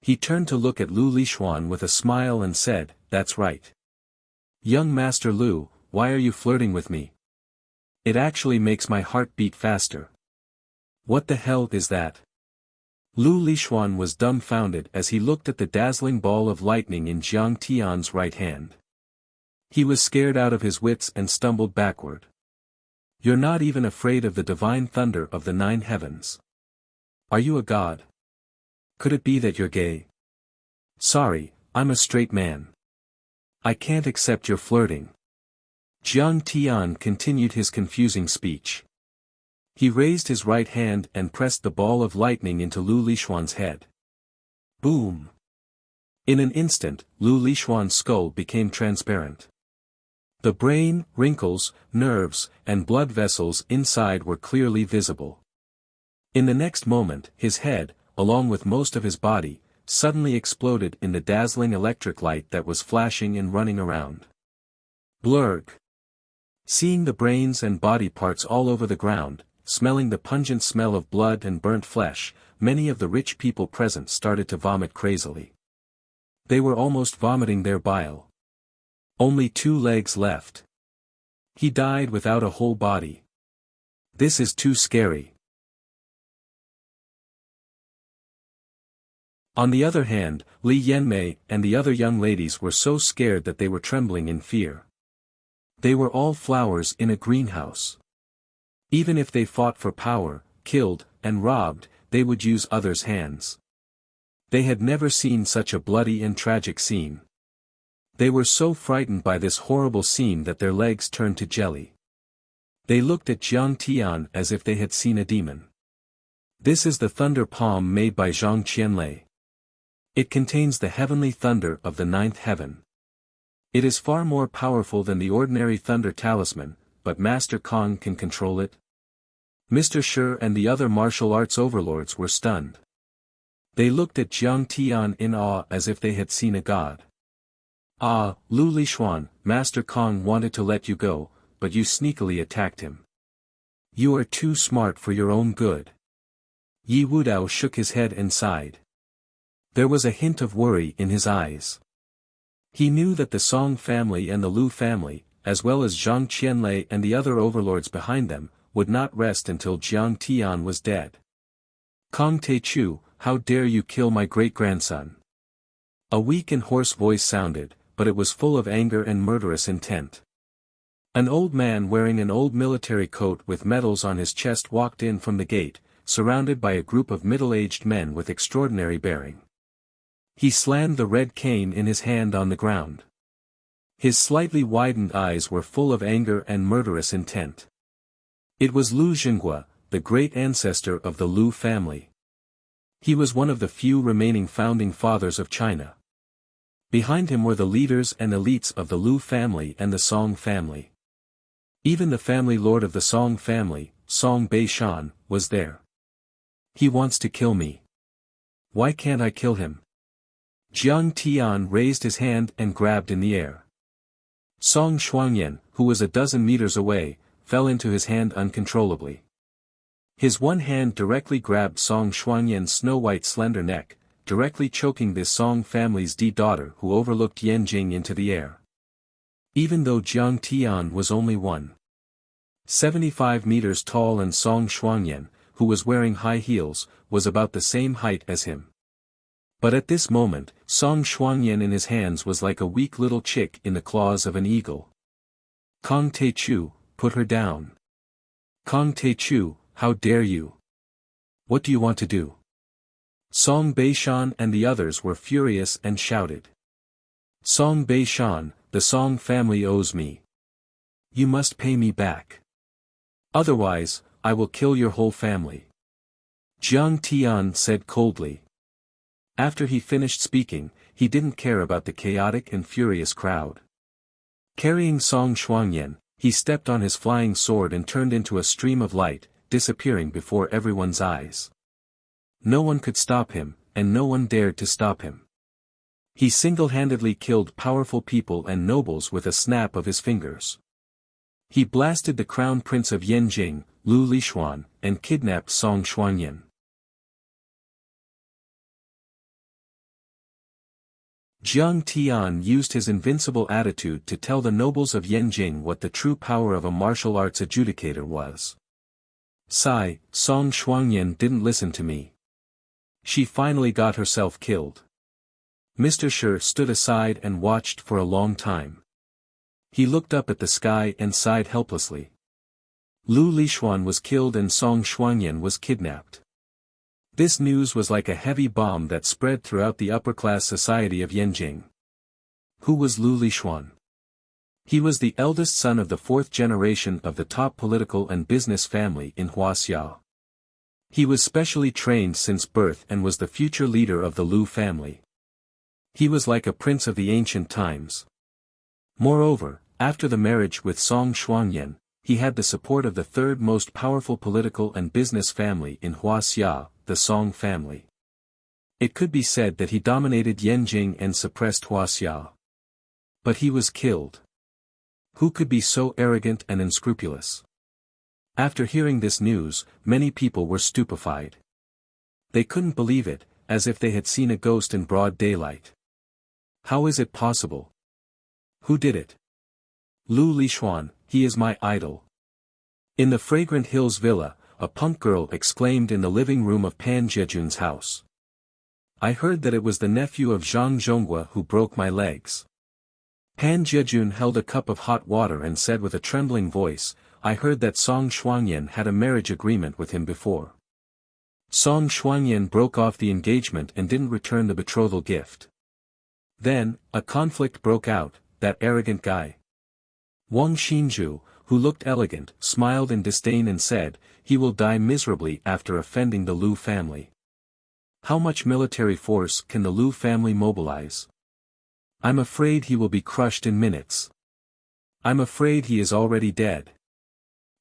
Speaker 1: He turned to look at Lu Lixuan with a smile and said, "That's right. Young Master Lu, why are you flirting with me? It actually makes my heart beat faster." "What the hell is that?" Lu Lixuan was dumbfounded as he looked at the dazzling ball of lightning in Jiang Tian's right hand. He was scared out of his wits and stumbled backward. "You're not even afraid of the divine thunder of the 9 heavens. Are you a god? Could it be that you're gay?" "Sorry, I'm a straight man. I can't accept your flirting." Jiang Tian continued his confusing speech. He raised his right hand and pressed the ball of lightning into Lu Lixuan's head. Boom! In an instant, Lu Lixuan's skull became transparent. The brain, wrinkles, nerves, and blood vessels inside were clearly visible. In the next moment, his head, along with most of his body, suddenly exploded in the dazzling electric light that was flashing and running around. Blurg! Seeing the brains and body parts all over the ground, smelling the pungent smell of blood and burnt flesh, many of the rich people present started to vomit crazily. They were almost vomiting their bile. Only 2 legs left. He died without a whole body. This is too scary. On the other hand, Li Yanmei and the other young ladies were so scared that they were trembling in fear. They were all flowers in a greenhouse. Even if they fought for power, killed, and robbed, they would use others' hands. They had never seen such a bloody and tragic scene. They were so frightened by this horrible scene that their legs turned to jelly. They looked at Jiang Tian as if they had seen a demon. This is the thunder palm made by Zhang Qianlei. It contains the heavenly thunder of the 9th heaven. It is far more powerful than the ordinary thunder talisman, but Master Kong can control it. Mr. Shi and the other martial arts overlords were stunned. They looked at Jiang Tian in awe as if they had seen a god. "Ah, Lu Lixuan, Master Kong wanted to let you go, but you sneakily attacked him. You are too smart for your own good." Yi Wudao shook his head and sighed. There was a hint of worry in his eyes. He knew that the Song family and the Lu family, as well as Zhang Qianlei and the other overlords behind them, would not rest until Jiang Tian was dead. "Kong Teichu, how dare you kill my great-grandson?" A weak and hoarse voice sounded, but it was full of anger and murderous intent. An old man wearing an old military coat with medals on his chest walked in from the gate, surrounded by a group of middle-aged men with extraordinary bearing. He slammed the red cane in his hand on the ground. His slightly widened eyes were full of anger and murderous intent. It was Lu Xinghua, the great ancestor of the Lu family. He was one of the few remaining founding fathers of China. Behind him were the leaders and elites of the Lu family and the Song family. Even the family lord of the Song family, Song Beishan, was there. "He wants to kill me. Why can't I kill him?" Jiang Tian raised his hand and grabbed in the air. Song Shuangyan, who was a dozen meters away, fell into his hand uncontrollably. His one hand directly grabbed Song Shuangyan's snow-white slender neck, directly choking this Song family's daughter who overlooked Yanjing into the air. Even though Jiang Tian was only 1.75 meters tall and Song Shuangyan, who was wearing high heels, was about the same height as him. But at this moment, Song Shuangyan in his hands was like a weak little chick in the claws of an eagle. "Kong Teichu, put her down. Kong Teichu, how dare you? What do you want to do?" Song Beishan and the others were furious and shouted. "Song Beishan, the Song family owes me. You must pay me back. Otherwise, I will kill your whole family." Jiang Tian said coldly. After he finished speaking, he didn't care about the chaotic and furious crowd. Carrying Song Shuangyan, He stepped on his flying sword and turned into a stream of light, disappearing before everyone's eyes. No one could stop him, and no one dared to stop him. He single-handedly killed powerful people and nobles with a snap of his fingers. He blasted the crown prince of Yanjing, Lu Lishuan, and kidnapped Song Xuanyan. Jiang Tian used his invincible attitude to tell the nobles of Yanjing what the true power of a martial arts adjudicator was. Sigh, Song Xuanyan didn't listen to me. She finally got herself killed. Mr. Shi stood aside and watched for a long time. He looked up at the sky and sighed helplessly. Lu Lishuan was killed and Song Xuanyan was kidnapped. This news was like a heavy bomb that spread throughout the upper-class society of Yanjing. Who was Lu Lishuan? He was the eldest son of the fourth generation of the top political and business family in Wuxia. He was specially trained since birth and was the future leader of the Lu family. He was like a prince of the ancient times. Moreover, after the marriage with Song Xuanyan, he had the support of the third most powerful political and business family in Wuxia, the Song family. It could be said that he dominated Yanjing and suppressed Wuxia. But he was killed. Who could be so arrogant and unscrupulous? After hearing this news, many people were stupefied. They couldn't believe it, as if they had seen a ghost in broad daylight. How is it possible? Who did it? Lu Lishuan, he is my idol. In the Fragrant Hills Villa, a punk girl exclaimed in the living room of Pan Jiejun's house. I heard that it was the nephew of Zhang Zhonghua who broke my legs. Pan Jiejun held a cup of hot water and said with a trembling voice, I heard that Song Xuanyan had a marriage agreement with him before. Song Xuanyan broke off the engagement and didn't return the betrothal gift. Then, a conflict broke out, that arrogant guy. Wang Xinju, who looked elegant, smiled in disdain and said, he will die miserably after offending the Lu family. How much military force can the Lu family mobilize? I'm afraid he will be crushed in minutes. I'm afraid he is already dead.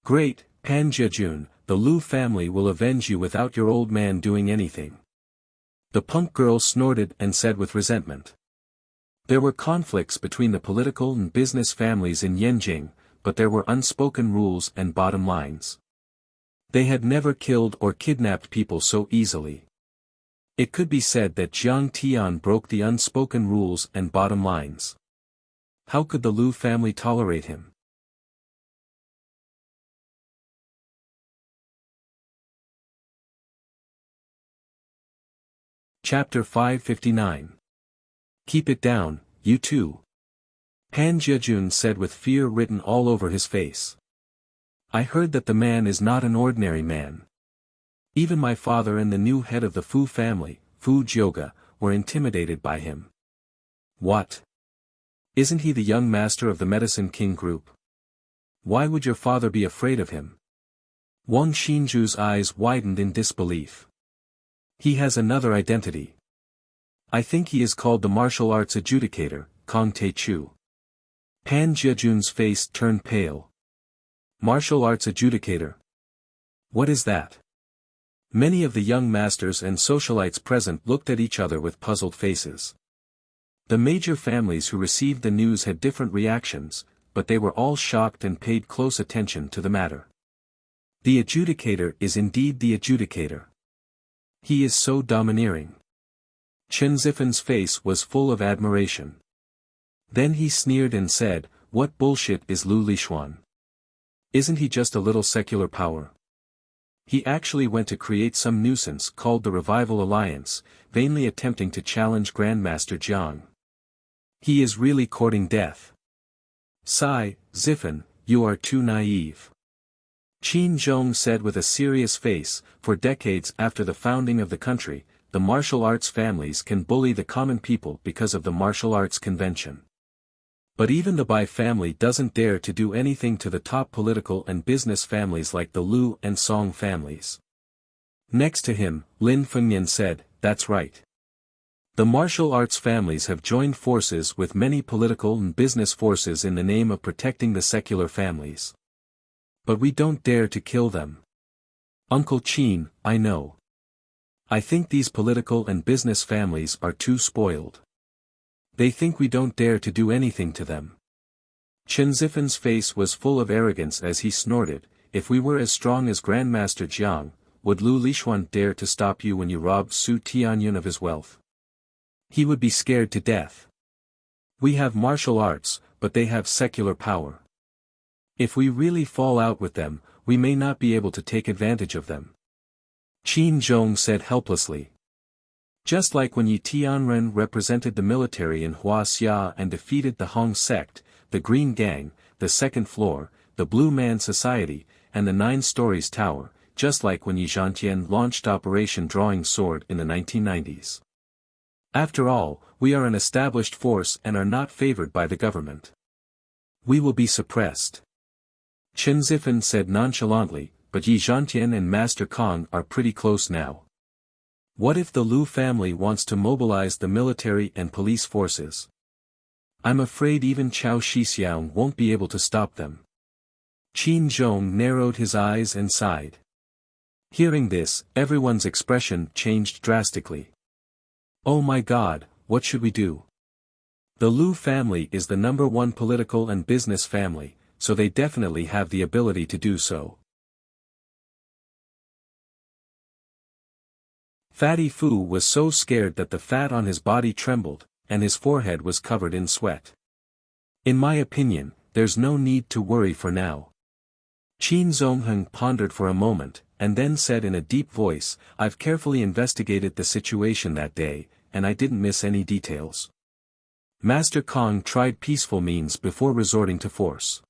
Speaker 1: Great, Pan Jiejun, the Lu family will avenge you without your old man doing anything. The punk girl snorted and said with resentment. There were conflicts between the political and business families in Yanjing, but there were unspoken rules and bottom lines. They had never killed or kidnapped people so easily. It could be said that Jiang Tian broke the unspoken rules and bottom lines. How could the Lu family tolerate him? Chapter 559. Keep it down, you two. Pan Jiejun said with fear written all over his face. I heard that the man is not an ordinary man. Even my father and the new head of the Fu family, Fu Jioga, were intimidated by him. What? Isn't he the young master of the Medicine King group? Why would your father be afraid of him? Wang Xinju's eyes widened in disbelief. He has another identity. I think he is called the martial arts adjudicator, Kong Teichu. Pan Jiejun's face turned pale. Martial arts adjudicator? What is that? Many of the young masters and socialites present looked at each other with puzzled faces. The major families who received the news had different reactions, but they were all shocked and paid close attention to the matter. The adjudicator is indeed the adjudicator. He is so domineering. Chen Zifen's face was full of admiration. Then he sneered and said, what bullshit is Lu Lishuan? Isn't he just a little secular power? He actually went to create some nuisance called the Revival Alliance, vainly attempting to challenge Grandmaster Jiang. He is really courting death. Sigh, Zifen, you are too naive. Qin Zhong said with a serious face, for decades after the founding of the country, the martial arts families can bully the common people because of the martial arts convention. But even the Bai family doesn't dare to do anything to the top political and business families like the Lu and Song families. Next to him, Lin Fengyan said, that's right. The martial arts families have joined forces with many political and business forces in the name of protecting the secular families. But we don't dare to kill them. Uncle Qin, I know. I think these political and business families are too spoiled. They think we don't dare to do anything to them. Chen Zifen's face was full of arrogance as he snorted, if we were as strong as Grandmaster Jiang, would Lu Lishuan dare to stop you when you robbed Su Tianyun of his wealth? He would be scared to death. We have martial arts, but they have secular power. If we really fall out with them, we may not be able to take advantage of them. Qin Zhong said helplessly. Just like when Yi Tianren represented the military in Huaxia and defeated the Hong sect, the Green Gang, the Second Floor, the Blue Man Society, and the 9 Stories Tower, just like when Yi Zhantian launched Operation Drawing Sword in the 1990s. After all, we are an established force and are not favored by the government. We will be suppressed. Chen Zifen said nonchalantly, but Yi Zhantian and Master Kong are pretty close now. What if the Lu family wants to mobilize the military and police forces? I'm afraid even Chao Shixiao won't be able to stop them. Qin Zhong narrowed his eyes and sighed. Hearing this, everyone's expression changed drastically. Oh my God, what should we do? The Lu family is the #1 political and business family, so they definitely have the ability to do so. Fatty Fu was so scared that the fat on his body trembled, and his forehead was covered in sweat. In my opinion, there's no need to worry for now. Qin Zongheng pondered for a moment, and then said in a deep voice, I've carefully investigated the situation that day, and I didn't miss any details. Master Kong tried peaceful means before resorting to force.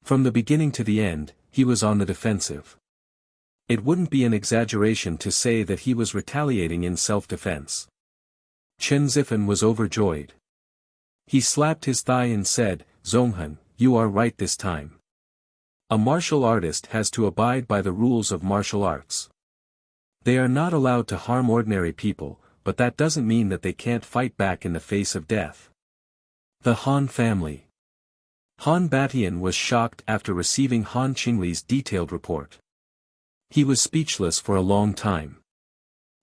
Speaker 1: From the beginning to the end, he was on the defensive. It wouldn't be an exaggeration to say that he was retaliating in self-defense. Chen Zifen was overjoyed. He slapped his thigh and said, Zongheng, you are right this time. A martial artist has to abide by the rules of martial arts. They are not allowed to harm ordinary people, but that doesn't mean that they can't fight back in the face of death. The Han family. Han Batian was shocked after receiving Han Qingli's detailed report. He was speechless for a long time.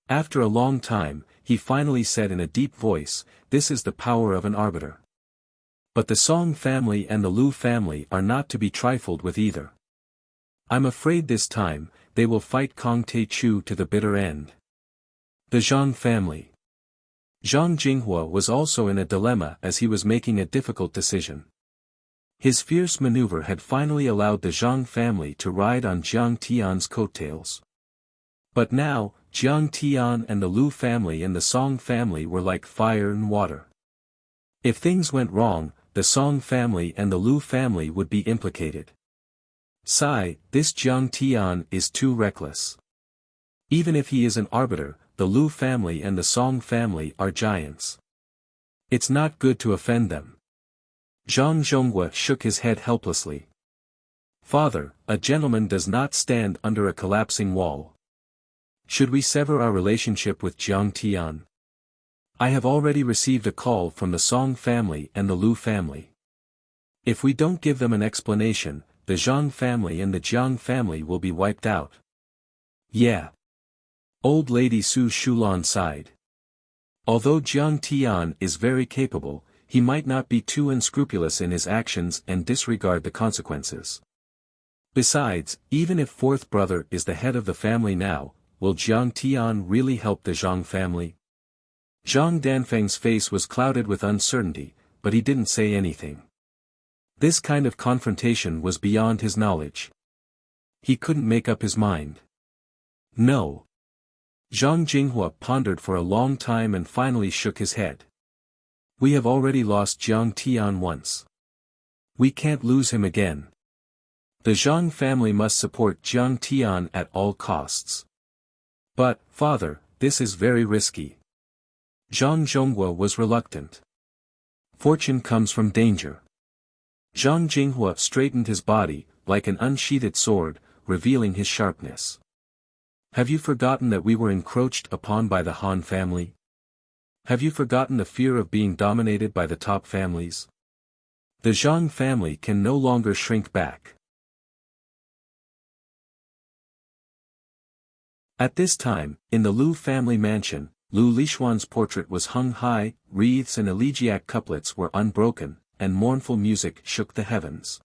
Speaker 1: After a long time, he finally said in a deep voice, this is the power of an arbiter. But the Song family and the Lu family are not to be trifled with either. I'm afraid this time, they will fight Kong Teichu to the bitter end. The Zhang family. Zhang Jinghua was also in a dilemma as he was making a difficult decision. His fierce maneuver had finally allowed the Zhang family to ride on Jiang Tian's coattails. But now, Jiang Tian and the Lu family and the Song family were like fire and water. If things went wrong, the Song family and the Lu family would be implicated. Sigh, this Jiang Tian is too reckless. Even if he is an arbiter, the Lu family and the Song family are giants. It's not good to offend them. Zhang Zhonghua shook his head helplessly. Father, a gentleman does not stand under a collapsing wall. Should we sever our relationship with Jiang Tian? I have already received a call from the Song family and the Lu family. If we don't give them an explanation, the Zhang family and the Jiang family will be wiped out. Yeah. Old Lady Su Shulan sighed. Although Jiang Tian is very capable, he might not be too unscrupulous in his actions and disregard the consequences. Besides, even if fourth brother is the head of the family now, will Jiang Tian really help the Zhang family? Zhang Danfeng's face was clouded with uncertainty, but he didn't say anything. This kind of confrontation was beyond his knowledge. He couldn't make up his mind. No. Zhang Jinghua pondered for a long time and finally shook his head. We have already lost Jiang Tian once. We can't lose him again. The Zhang family must support Jiang Tian at all costs. But, father, this is very risky. Zhang Zhonghua was reluctant. Fortune comes from danger. Zhang Jinghua straightened his body, like an unsheathed sword, revealing his sharpness. Have you forgotten that we were encroached upon by the Han family? Have you forgotten the fear of being dominated by the top families? The Zhang family can no longer shrink back. At this time, in the Lu family mansion, Lu Lishuan's portrait was hung high, wreaths and elegiac couplets were unbroken, and mournful music shook the heavens.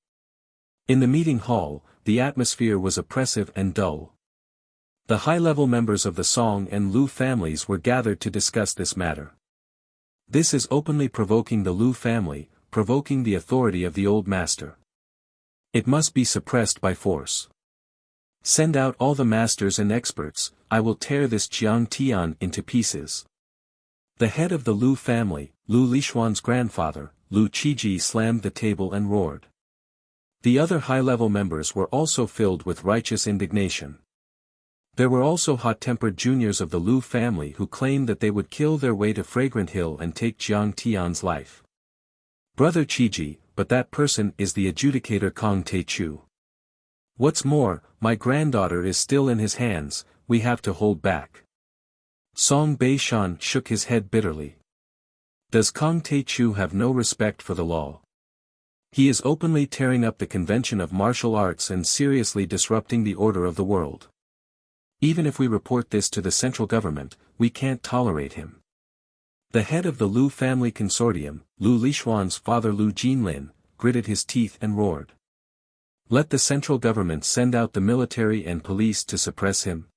Speaker 1: In the meeting hall, the atmosphere was oppressive and dull. The high-level members of the Song and Lu families were gathered to discuss this matter. This is openly provoking the Lu family, provoking the authority of the old master. It must be suppressed by force. Send out all the masters and experts, I will tear this Jiang Tian into pieces. The head of the Lu family, Lu Lishuan's grandfather, Lu Qiji slammed the table and roared. The other high-level members were also filled with righteous indignation. There were also hot-tempered juniors of the Lu family who claimed that they would kill their way to Fragrant Hill and take Jiang Tian's life. Brother Qiji, but that person is the adjudicator Kong Teichu. What's more, my granddaughter is still in his hands, we have to hold back. Song Beishan shook his head bitterly. Does Kong Teichu have no respect for the law? He is openly tearing up the convention of martial arts and seriously disrupting the order of the world. Even if we report this to the central government, we can't tolerate him. The head of the Lu family consortium, Lu Lishuan's father Lu Jinlin, gritted his teeth and roared. Let the central government send out the military and police to suppress him.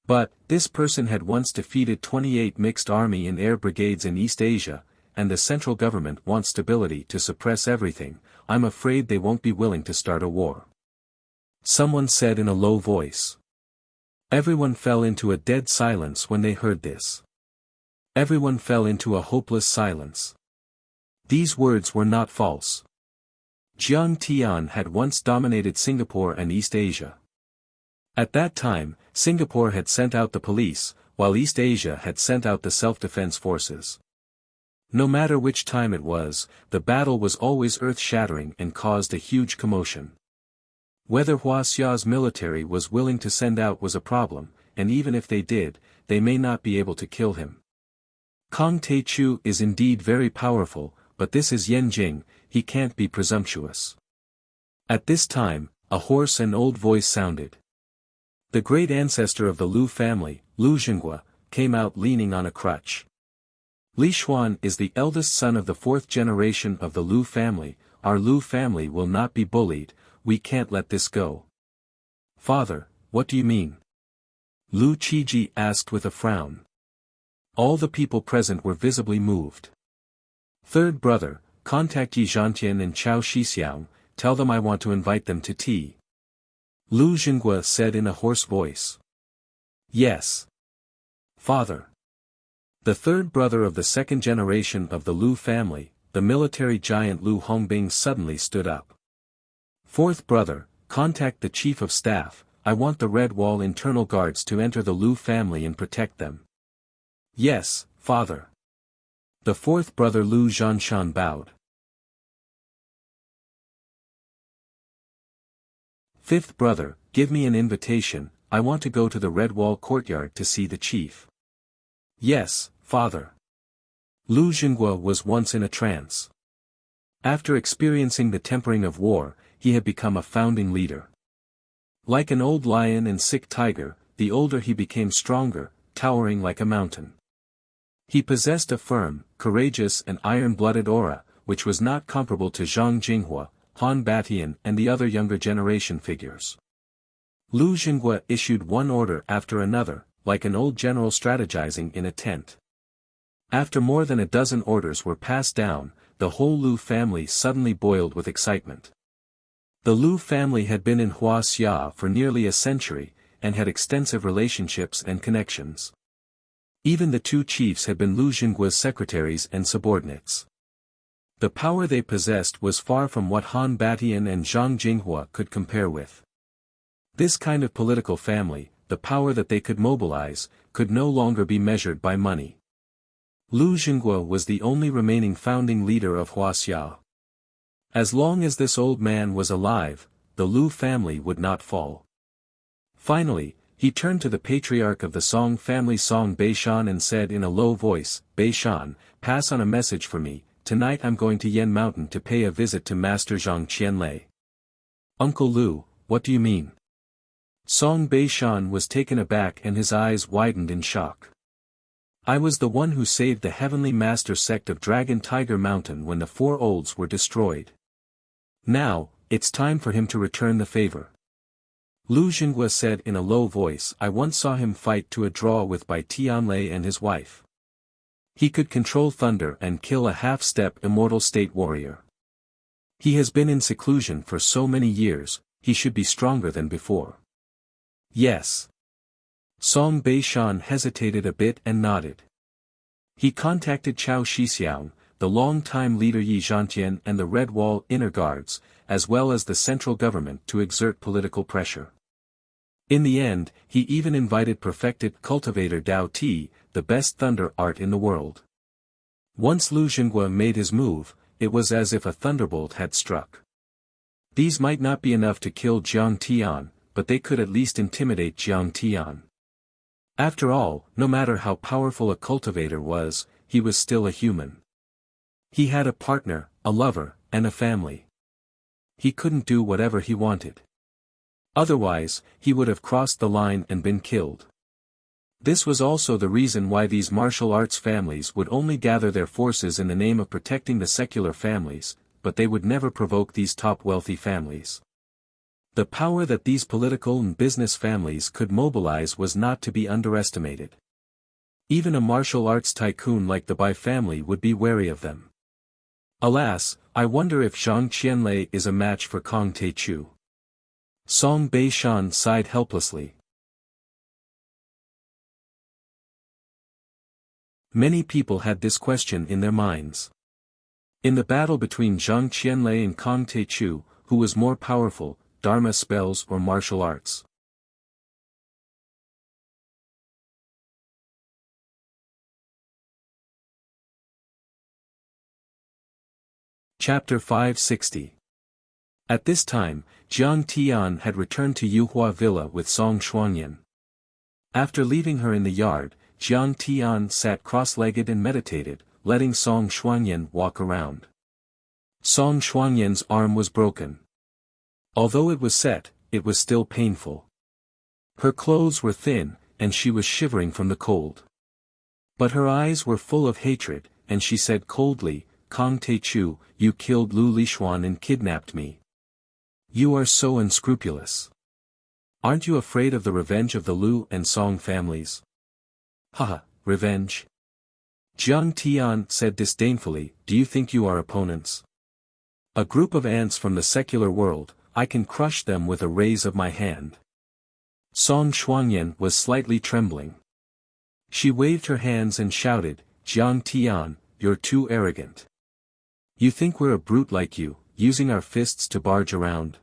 Speaker 1: But, this person had once defeated 28 mixed army and air brigades in East Asia, and the central government wants stability to suppress everything. I'm afraid they won't be willing to start a war. Someone said in a low voice. Everyone fell into a dead silence when they heard this. Everyone fell into a hopeless silence. These words were not false. Jiang Tian had once dominated Singapore and East Asia. At that time, Singapore had sent out the police, while East Asia had sent out the self-defense forces. No matter which time it was, the battle was always earth-shattering and caused a huge commotion. Whether Huaxia's military was willing to send out was a problem, and even if they did, they may not be able to kill him. Kong Teichu is indeed very powerful, but this is Yanjing, he can't be presumptuous. At this time, a hoarse and old voice sounded. The great ancestor of the Lu family, Lu Zhenghua, came out leaning on a crutch. Li Xuan is the eldest son of the fourth generation of the Lu family. Our Lu family will not be bullied, we can't let this go. Father, what do you mean? Lu Qiji asked with a frown. All the people present were visibly moved. Third brother, contact Yi Zhantian and Chao Shixiang, tell them I want to invite them to tea. Lu Zhenghua said in a hoarse voice. Yes. Father. The third brother of the second generation of the Lu family, the military giant Lu Hongbing suddenly stood up. Fourth brother, contact the chief of staff, I want the Red Wall internal guards to enter the Lu family and protect them. Yes, father. The fourth brother Lu Zhanshan bowed. Fifth brother, give me an invitation, I want to go to the Red Wall courtyard to see the chief. Yes, father. Lu Zhenghua was once in a trance. After experiencing the tempering of war, he had become a founding leader. Like an old lion and sick tiger, the older he became stronger, towering like a mountain. He possessed a firm, courageous and iron-blooded aura, which was not comparable to Zhang Jinghua, Han Batian and the other younger generation figures. Lu Zhenghua issued one order after another, like an old general strategizing in a tent. After more than a dozen orders were passed down, the whole Lu family suddenly boiled with excitement. The Lu family had been in Huaxia for nearly a century, and had extensive relationships and connections. Even the two chiefs had been Lu Zhenghua's secretaries and subordinates. The power they possessed was far from what Han Batian and Zhang Jinghua could compare with. This kind of political family, the power that they could mobilize, could no longer be measured by money. Lu Zhenghua was the only remaining founding leader of Huaxia. As long as this old man was alive, the Lu family would not fall. Finally, He turned to the patriarch of the Song family Song Beishan and said in a low voice, Beishan, pass on a message for me, tonight I'm going to Yen Mountain to pay a visit to Master Zhang Qianlei. Uncle Lu, what do you mean? Song Beishan was taken aback and his eyes widened in shock. I was the one who saved the Heavenly Master sect of Dragon Tiger Mountain when the Four Olds were destroyed. Now, it's time for him to return the favor. Lu Xinghua said in a low voice. I once saw him fight to a draw with Bai Tianlei and his wife. He could control thunder and kill a half-step immortal state warrior. He has been in seclusion for so many years, he should be stronger than before. Yes. Song Beishan hesitated a bit and nodded. He contacted Chao Shixiang, the long-time leader Yi Zhantian and the Red Wall inner guards, as well as the central government to exert political pressure. In the end, he even invited perfected Cultivator Dao Ti, the best thunder art in the world. Once Lu Xinghua made his move, it was as if a thunderbolt had struck. These might not be enough to kill Jiang Tian, but they could at least intimidate Jiang Tian. After all, no matter how powerful a cultivator was, he was still a human. He had a partner, a lover, and a family. He couldn't do whatever he wanted. Otherwise, he would have crossed the line and been killed. This was also the reason why these martial arts families would only gather their forces in the name of protecting the secular families, but they would never provoke these top wealthy families. The power that these political and business families could mobilize was not to be underestimated. Even a martial arts tycoon like the Bai family would be wary of them. Alas, I wonder if Zhang Qianlei is a match for Kong Teichu. Song Beishan sighed helplessly. Many people had this question in their minds. In the battle between Zhang Qianlei and Kong Teichu, who was more powerful, Dharma spells or martial arts? Chapter 560. At this time, Jiang Tian had returned to Yuhua Villa with Song Shuangyan. After leaving her in the yard, Jiang Tian sat cross-legged and meditated, letting Song Shuangyan walk around. Song Shuangyan's arm was broken. Although it was set, it was still painful. Her clothes were thin, and she was shivering from the cold. But her eyes were full of hatred, and she said coldly, Kong Teichu, you killed Lu Lishuan and kidnapped me. You are so unscrupulous. Aren't you afraid of the revenge of the Lu and Song families? Haha, revenge. Jiang Tian said disdainfully, do you think you are opponents? A group of ants from the secular world, I can crush them with a raise of my hand. Song Shuangyan was slightly trembling. She waved her hands and shouted, Jiang Tian, you're too arrogant. You think we're a brute like you, using our fists to barge around?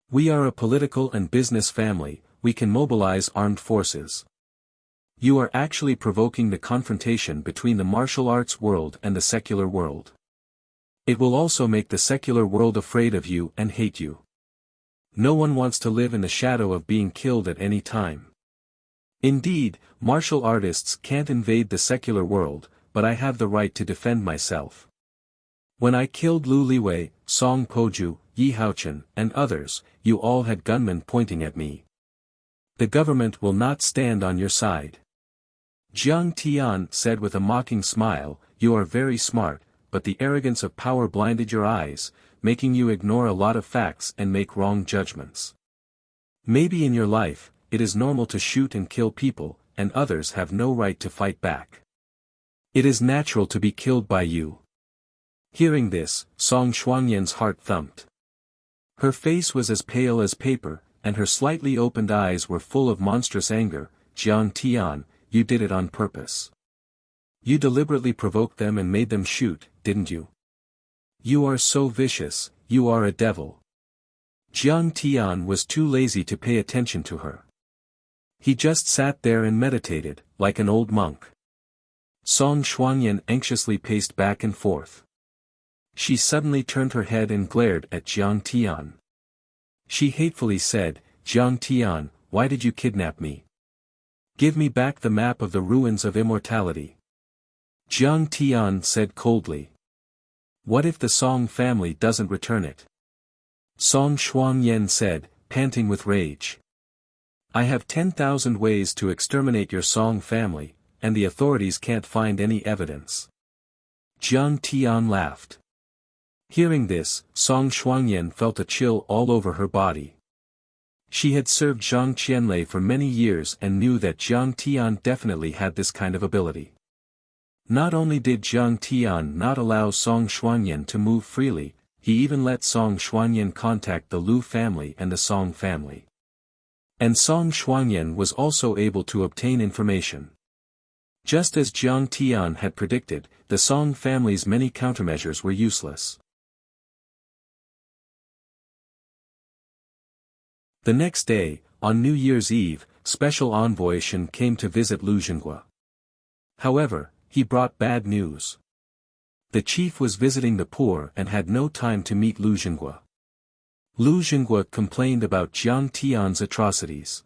Speaker 1: We are a political and business family, we can mobilize armed forces. You are actually provoking the confrontation between the martial arts world and the secular world. It will also make the secular world afraid of you and hate you. No one wants to live in the shadow of being killed at any time. Indeed, martial artists can't invade the secular world, but I have the right to defend myself. When I killed Lu Liwei, Song Poju, Yi Haochen, and others, you all had gunmen pointing at me. The government will not stand on your side. Jiang Tian said with a mocking smile, you are very smart, but the arrogance of power blinded your eyes, making you ignore a lot of facts and make wrong judgments. Maybe in your life, it is normal to shoot and kill people, and others have no right to fight back. It is natural to be killed by you. Hearing this, Song Shuangyan's heart thumped. Her face was as pale as paper, and her slightly opened eyes were full of monstrous anger. Jiang Tian, you did it on purpose. You deliberately provoked them and made them shoot, didn't you? You are so vicious, you are a devil. Jiang Tian was too lazy to pay attention to her. He just sat there and meditated, like an old monk. Song Shuangyan anxiously paced back and forth. She suddenly turned her head and glared at Jiang Tian. She hatefully said, Jiang Tian, why did you kidnap me? Give me back the map of the ruins of immortality. Jiang Tian said coldly. What if the Song family doesn't return it? Song Xuanyan said, panting with rage. I have 10,000 ways to exterminate your Song family, and the authorities can't find any evidence. Jiang Tian laughed. Hearing this, Song Xuanyan felt a chill all over her body. She had served Zhang Qianlei for many years and knew that Jiang Tian definitely had this kind of ability. Not only did Jiang Tian not allow Song Xuanyan to move freely, he even let Song Xuanyan contact the Lu family and the Song family. And Song Xuanyan was also able to obtain information. Just as Jiang Tian had predicted, the Song family's many countermeasures were useless. The next day, on New Year's Eve, Special Envoy Shen came to visit Lu Zhenghua. However, he brought bad news. The chief was visiting the poor and had no time to meet Lu Zhenghua. Lu Zhenghua complained about Jiang Tian's atrocities.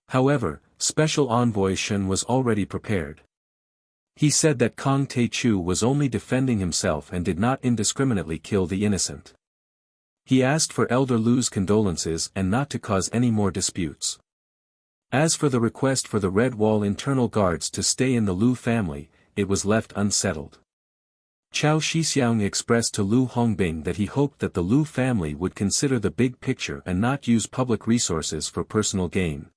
Speaker 1: However, Special Envoy Shen was already prepared. He said that Kong Taichu was only defending himself and did not indiscriminately kill the innocent. He asked for Elder Lu's condolences and not to cause any more disputes. As for the request for the Red Wall internal guards to stay in the Lu family, it was left unsettled. Chao Shixiang expressed to Lu Hongbing that he hoped that the Lu family would consider the big picture and not use public resources for personal gain.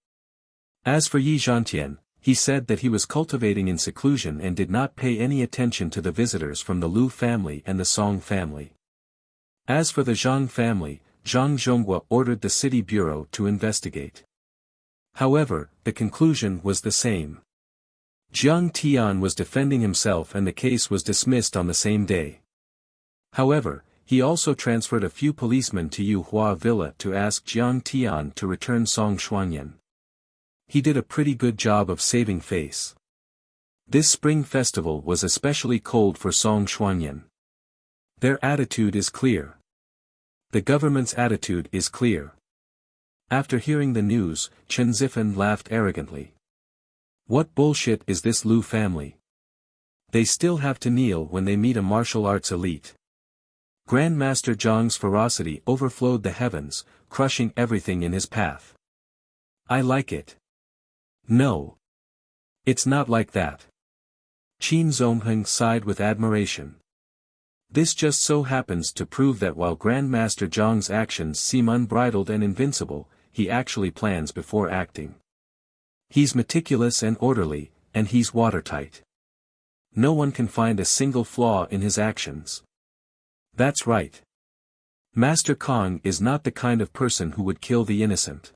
Speaker 1: As for Yi Zhantian, he said that he was cultivating in seclusion and did not pay any attention to the visitors from the Lu family and the Song family. As for the Zhang family, Zhang Zhonghua ordered the city bureau to investigate. However, the conclusion was the same. Jiang Tian was defending himself and the case was dismissed on the same day. However, he also transferred a few policemen to Yuhua Villa to ask Jiang Tian to return Song Xuanyan. He did a pretty good job of saving face. This spring festival was especially cold for Song Xuanyan. Their attitude is clear. The government's attitude is clear. After hearing the news, Chen Zifen laughed arrogantly. What bullshit is this Lu family? They still have to kneel when they meet a martial arts elite. Grandmaster Zhang's ferocity overflowed the heavens, crushing everything in his path. I like it. No. It's not like that. Qin Zongheng sighed with admiration. This just so happens to prove that while Grandmaster Zhang's actions seem unbridled and invincible, he actually plans before acting. He's meticulous and orderly, and he's watertight. No one can find a single flaw in his actions. That's right. Master Kong is not the kind of person who would kill the innocent.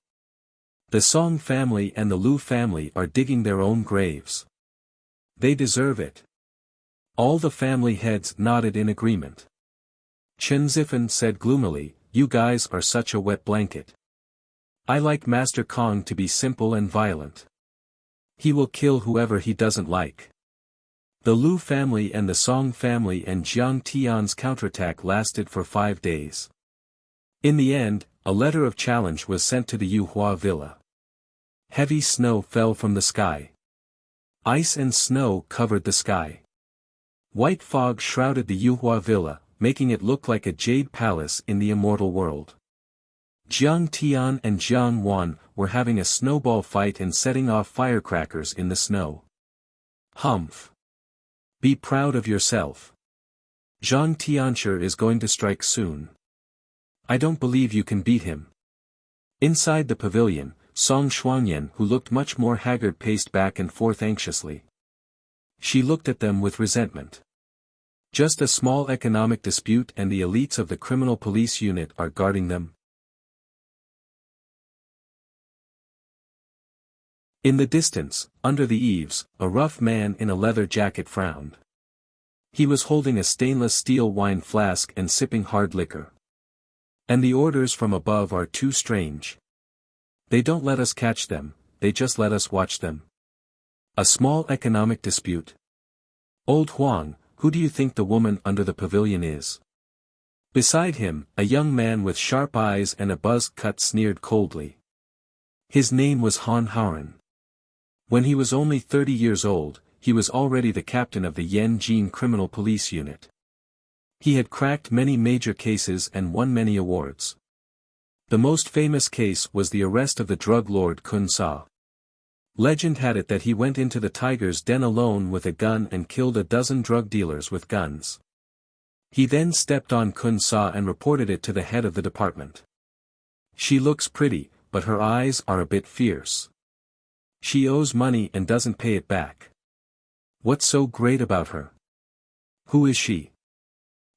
Speaker 1: The Song family and the Lu family are digging their own graves. They deserve it. All the family heads nodded in agreement. Chen Zifen said gloomily, you guys are such a wet blanket. I like Master Kong to be simple and violent. He will kill whoever he doesn't like. The Lu family and the Song family and Jiang Tian's counterattack lasted for 5 days. In the end, a letter of challenge was sent to the Yuhua villa. Heavy snow fell from the sky. Ice and snow covered the sky. White fog shrouded the Yuhua villa, making it look like a jade palace in the immortal world. Jiang Tian and Jiang Wan were having a snowball fight and setting off firecrackers in the snow. Humph. Be proud of yourself. Zhang Tianshi is going to strike soon. I don't believe you can beat him. Inside the pavilion, Song Xuanyan, who looked much more haggard, paced back and forth anxiously. She looked at them with resentment. Just a small economic dispute and the elites of the criminal police unit are guarding them. In the distance, under the eaves, a rough man in a leather jacket frowned. He was holding a stainless steel wine flask and sipping hard liquor. And the orders from above are too strange. They don't let us catch them, they just let us watch them. A small economic dispute. Old Huang, who do you think the woman under the pavilion is? Beside him, a young man with sharp eyes and a buzz cut sneered coldly. His name was Han Haoren. When he was only 30 years old, he was already the captain of the Yanjin Criminal Police Unit. He had cracked many major cases and won many awards. The most famous case was the arrest of the drug lord Kun Sa. Legend had it that he went into the tiger's den alone with a gun and killed a dozen drug dealers with guns. He then stepped on Kun Sa and reported it to the head of the department. She looks pretty, but her eyes are a bit fierce. She owes money and doesn't pay it back. What's so great about her? Who is she?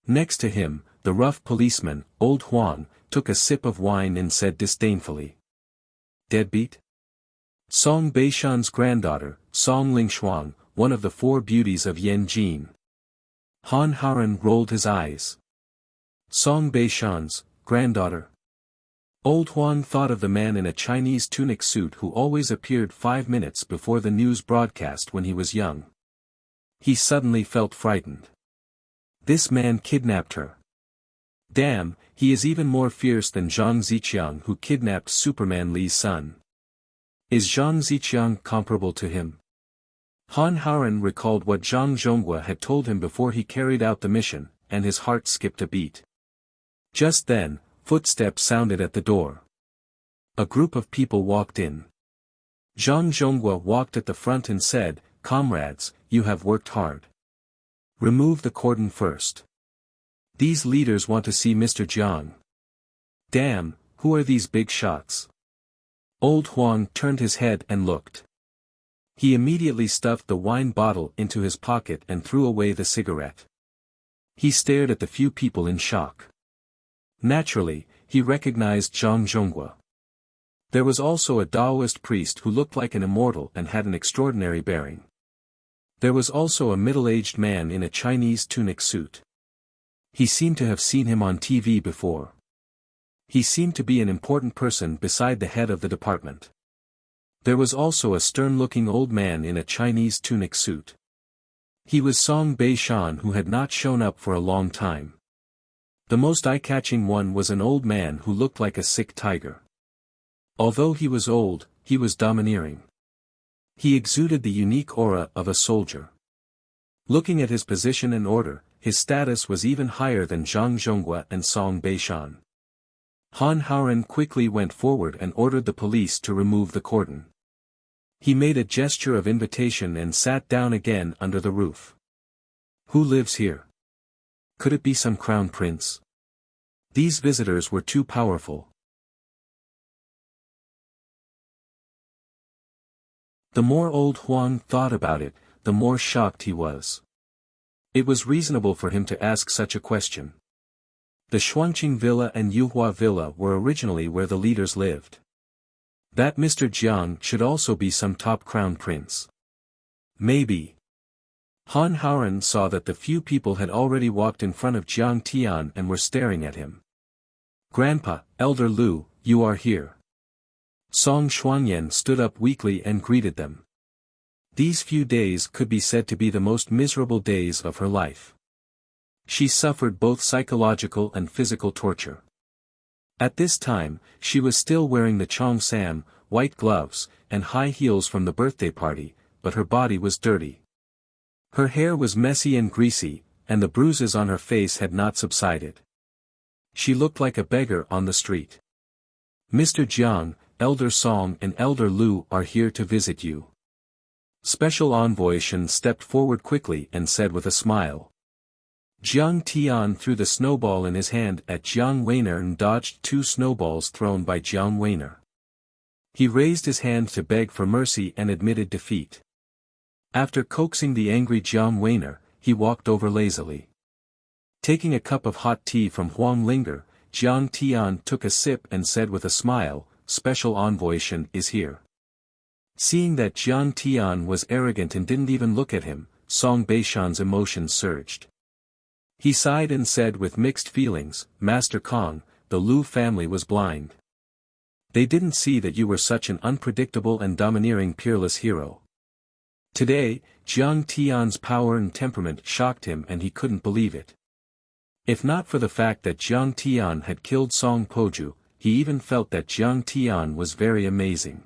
Speaker 1: Next to him, the rough policeman, old Huang, took a sip of wine and said disdainfully. Deadbeat? Song Beishan's granddaughter, Song Lingshuang, one of the four beauties of Yanjin. Han Haoren rolled his eyes. Song Beishan's granddaughter? Old Huang thought of the man in a Chinese tunic suit who always appeared 5 minutes before the news broadcast when he was young. He suddenly felt frightened. This man kidnapped her. Damn, he is even more fierce than Zhang Ziqiang who kidnapped Superman Li's son. Is Zhang Ziqiang comparable to him? Han Haoren recalled what Zhang Zhonghua had told him before he carried out the mission, and his heart skipped a beat. Just then, footsteps sounded at the door. A group of people walked in. Zhang Zhonghua walked at the front and said, "Comrades, you have worked hard. Remove the cordon first. These leaders want to see Mr. Jiang." Damn, who are these big shots? Old Huang turned his head and looked. He immediately stuffed the wine bottle into his pocket and threw away the cigarette. He stared at the few people in shock. Naturally, he recognized Zhang Zhonghua. There was also a Taoist priest who looked like an immortal and had an extraordinary bearing. There was also a middle-aged man in a Chinese tunic suit. He seemed to have seen him on TV before. He seemed to be an important person beside the head of the department. There was also a stern-looking old man in a Chinese tunic suit. He was Song Beishan who had not shown up for a long time. The most eye-catching one was an old man who looked like a sick tiger. Although he was old, he was domineering. He exuded the unique aura of a soldier. Looking at his position and order, his status was even higher than Zhang Zhonghua and Song Beishan. Han Haoren quickly went forward and ordered the police to remove the cordon. He made a gesture of invitation and sat down again under the roof. Who lives here? Could it be some crown prince? These visitors were too powerful. The more old Huang thought about it, the more shocked he was. It was reasonable for him to ask such a question. The Shuangqing Villa and Yuhua Villa were originally where the leaders lived. That Mr. Jiang should also be some top crown prince. Maybe. Han Haoren saw that the few people had already walked in front of Jiang Tian and were staring at him. "Grandpa, Elder Lu, you are here." Song Xuanyan stood up weakly and greeted them. These few days could be said to be the most miserable days of her life. She suffered both psychological and physical torture. At this time, she was still wearing the cheongsam, white gloves, and high heels from the birthday party, but her body was dirty. Her hair was messy and greasy, and the bruises on her face had not subsided. She looked like a beggar on the street. "Mr. Jiang, Elder Song and Elder Lu are here to visit you." Special Envoy Shen stepped forward quickly and said with a smile. Jiang Tian threw the snowball in his hand at Jiang Weiner and dodged 2 snowballs thrown by Jiang Weiner. He raised his hand to beg for mercy and admitted defeat. After coaxing the angry Jiang Weiner, he walked over lazily. Taking a cup of hot tea from Huang Linger, Jiang Tian took a sip and said with a smile, "Special Envoy Shen is here." Seeing that Jiang Tian was arrogant and didn't even look at him, Song Beishan's emotions surged. He sighed and said with mixed feelings, "Master Kong, the Lu family was blind. They didn't see that you were such an unpredictable and domineering peerless hero." Today, Jiang Tian's power and temperament shocked him and he couldn't believe it. If not for the fact that Jiang Tian had killed Song Poju, he even felt that Jiang Tian was very amazing.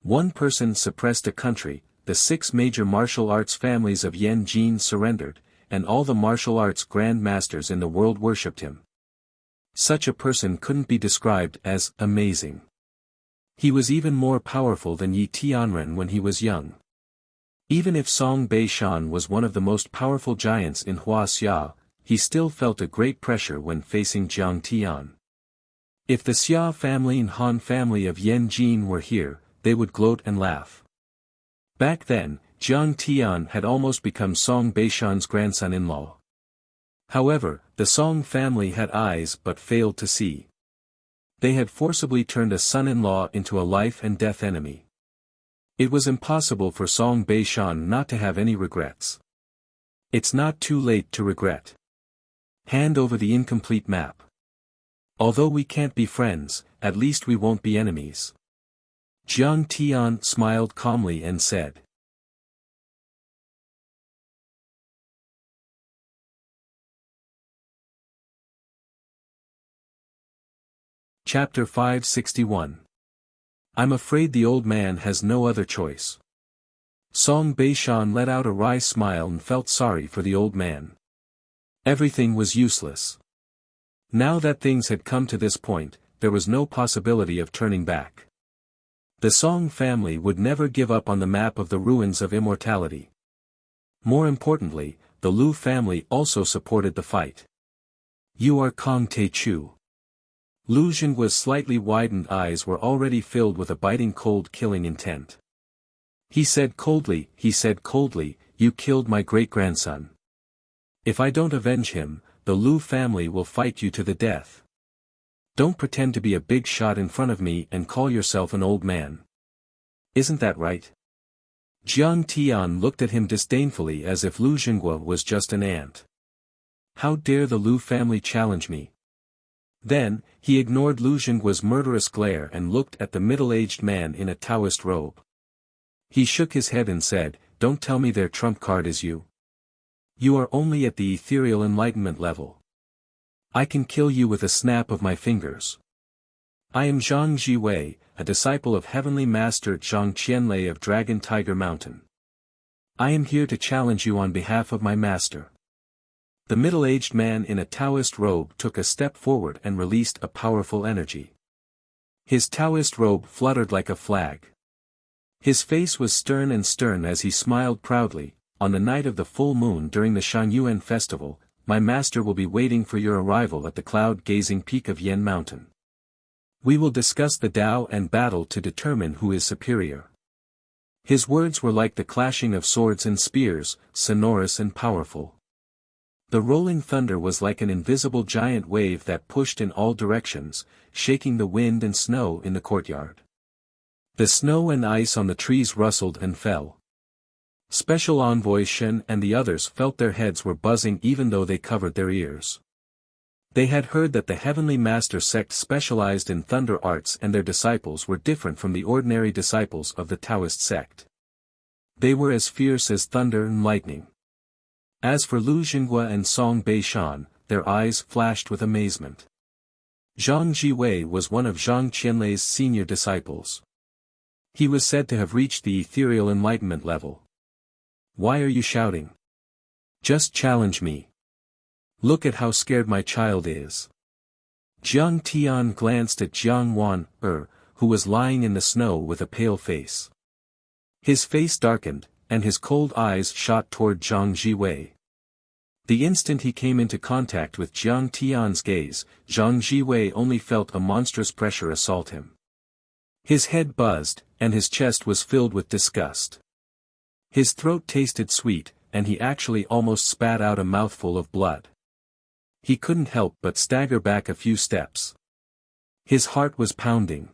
Speaker 1: One person suppressed a country, the 6 major martial arts families of Yan Jin surrendered, and all the martial arts grand masters in the world worshipped him. Such a person couldn't be described as amazing. He was even more powerful than Yi Tianren when he was young. Even if Song Beishan was one of the most powerful giants in Huaxia, he still felt a great pressure when facing Jiang Tian. If the Xia family and Han family of Yan Jin were here, they would gloat and laugh. Back then, Jiang Tian had almost become Song Beishan's grandson-in-law. However, the Song family had eyes but failed to see. They had forcibly turned a son-in-law into a life-and-death enemy. It was impossible for Song Beishan not to have any regrets. It's not too late to regret. Hand over the incomplete map. Although we can't be friends, at least we won't be enemies. Jiang Tian smiled calmly and said. Chapter 561. I'm afraid the old man has no other choice. Song Beishan let out a wry smile and felt sorry for the old man. Everything was useless. Now that things had come to this point, there was no possibility of turning back. The Song family would never give up on the map of the ruins of immortality. More importantly, the Lu family also supported the fight. You are Kong Te-chu. Lu Zhengua's slightly widened eyes were already filled with a biting cold killing intent. He said coldly, you killed my great-grandson. If I don't avenge him, the Lu family will fight you to the death. Don't pretend to be a big shot in front of me and call yourself an old man. Isn't that right? Jiang Tian looked at him disdainfully as if Lu Zhenghua was just an ant. How dare the Lu family challenge me? Then, he ignored Lu Zhenggua's murderous glare and looked at the middle-aged man in a Taoist robe. He shook his head and said, don't tell me their trump card is you. You are only at the ethereal enlightenment level. I can kill you with a snap of my fingers. I am Zhang Jiwei, a disciple of Heavenly Master Zhang Qianlei of Dragon Tiger Mountain. I am here to challenge you on behalf of my master. The middle-aged man in a Taoist robe took a step forward and released a powerful energy. His Taoist robe fluttered like a flag. His face was stern as he smiled proudly. On the night of the full moon during the Shanyuan festival, my master will be waiting for your arrival at the cloud-gazing peak of Yen Mountain. We will discuss the Tao and battle to determine who is superior. His words were like the clashing of swords and spears, sonorous and powerful. The rolling thunder was like an invisible giant wave that pushed in all directions, shaking the wind and snow in the courtyard. The snow and ice on the trees rustled and fell. Special Envoy Shen and the others felt their heads were buzzing even though they covered their ears. They had heard that the Heavenly Master sect specialized in thunder arts and their disciples were different from the ordinary disciples of the Taoist sect. They were as fierce as thunder and lightning. As for Lu Zhenghua and Song Beishan, their eyes flashed with amazement. Zhang Jiwei was one of Zhang Qianlei's senior disciples. He was said to have reached the ethereal enlightenment level. Why are you shouting? Just challenge me. Look at how scared my child is. Jiang Tian glanced at Jiang Wan, who was lying in the snow with a pale face. His face darkened, and his cold eyes shot toward Zhang Jiwei. The instant he came into contact with Jiang Tian's gaze, Zhang Jiwei only felt a monstrous pressure assault him. His head buzzed, and his chest was filled with disgust. His throat tasted sweet, and he actually almost spat out a mouthful of blood. He couldn't help but stagger back a few steps. His heart was pounding.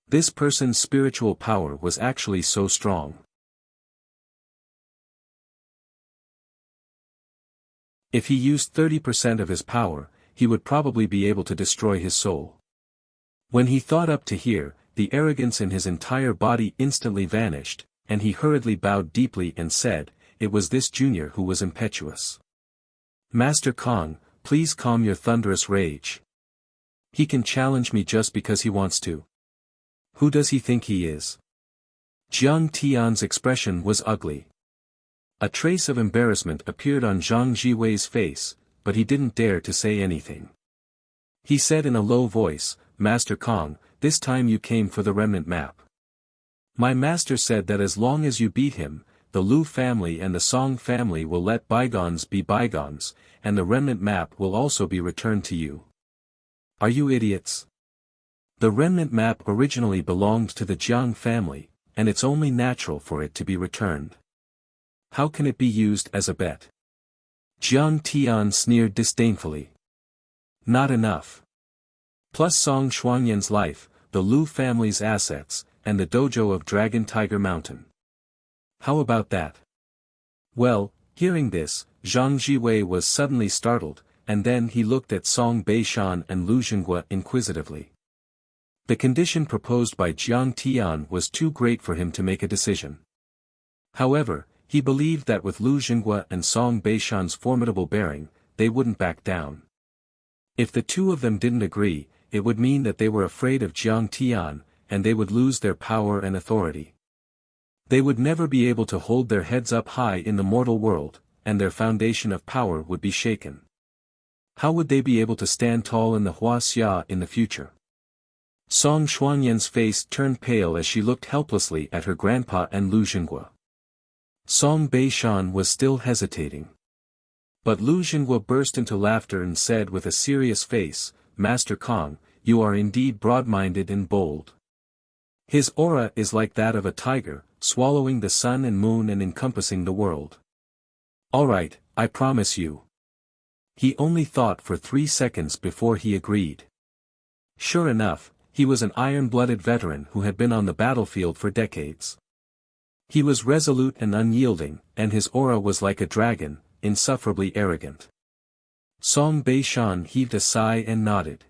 Speaker 1: This person's spiritual power was actually so strong. If he used 30% of his power, he would probably be able to destroy his soul. When he thought up to here, the arrogance in his entire body instantly vanished, and he hurriedly bowed deeply and said, it was this junior who was impetuous. Master Kong, please calm your thunderous rage. He can challenge me just because he wants to. Who does he think he is? Jiang Tian's expression was ugly. A trace of embarrassment appeared on Zhang Jiwei's face, but he didn't dare to say anything. He said in a low voice, "Master Kong, this time you came for the remnant map. My master said that as long as you beat him, the Lu family and the Song family will let bygones be bygones, and the remnant map will also be returned to you. Are you idiots? The remnant map originally belonged to the Jiang family, and it's only natural for it to be returned. How can it be used as a bet?" Jiang Tian sneered disdainfully. Not enough. Plus Song Xuanyan's life, the Lu family's assets, and the dojo of Dragon Tiger Mountain. How about that? Well, hearing this, Zhang Jiwei was suddenly startled, and then he looked at Song Beishan and Lu Jinghua inquisitively. The condition proposed by Jiang Tian was too great for him to make a decision. However, he believed that with Lu Jinghua and Song Beishan's formidable bearing, they wouldn't back down. If the two of them didn't agree, it would mean that they were afraid of Jiang Tian, and they would lose their power and authority. They would never be able to hold their heads up high in the mortal world, and their foundation of power would be shaken. How would they be able to stand tall in the Huaxia in the future? Song Xuanyan's face turned pale as she looked helplessly at her grandpa and Lu Jinghua. Song Beishan was still hesitating. But Lu Jinghua burst into laughter and said with a serious face, "Master Kong, you are indeed broad-minded and bold. His aura is like that of a tiger, swallowing the sun and moon and encompassing the world. All right, I promise you." He only thought for 3 seconds before he agreed. Sure enough, he was an iron-blooded veteran who had been on the battlefield for decades. He was resolute and unyielding, and his aura was like a dragon, insufferably arrogant. Song Beishan heaved a sigh and nodded.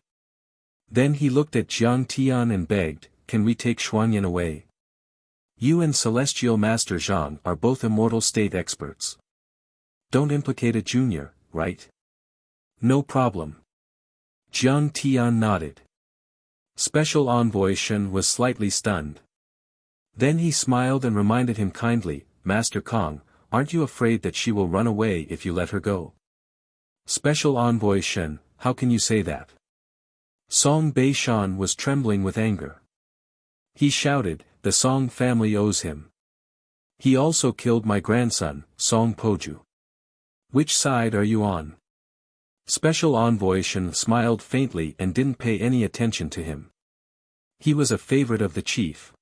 Speaker 1: Then he looked at Jiang Tian and begged, "Can we take Xuanyan away? You and Celestial Master Zhang are both immortal state experts. Don't implicate a junior, right?" "No problem." Jiang Tian nodded. Special Envoy Shen was slightly stunned. Then he smiled and reminded him kindly, "Master Kong, aren't you afraid that she will run away if you let her go?" "Special Envoy Shen, how can you say that?" Song Beishan was trembling with anger. He shouted, "The Song family owes him. He also killed my grandson, Song Poju. Which side are you on?" Special Envoy Shen smiled faintly and didn't pay any attention to him. He was a favorite of the chief.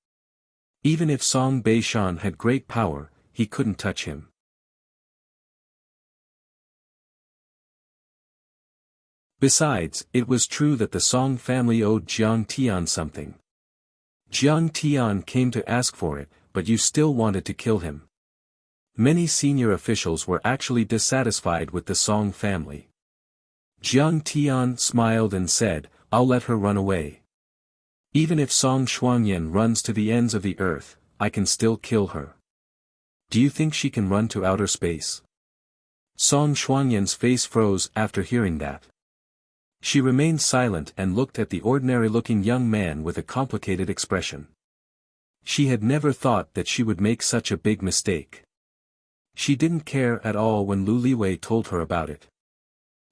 Speaker 1: Even if Song Beishan had great power, he couldn't touch him. Besides, it was true that the Song family owed Jiang Tian something. Jiang Tian came to ask for it, but you still wanted to kill him. Many senior officials were actually dissatisfied with the Song family. Jiang Tian smiled and said, "I'll let her run away. Even if Song Xuanyan runs to the ends of the earth, I can still kill her. Do you think she can run to outer space?" Song Xuanyan's face froze after hearing that. She remained silent and looked at the ordinary-looking young man with a complicated expression. She had never thought that she would make such a big mistake. She didn't care at all when Lu Liwei told her about it.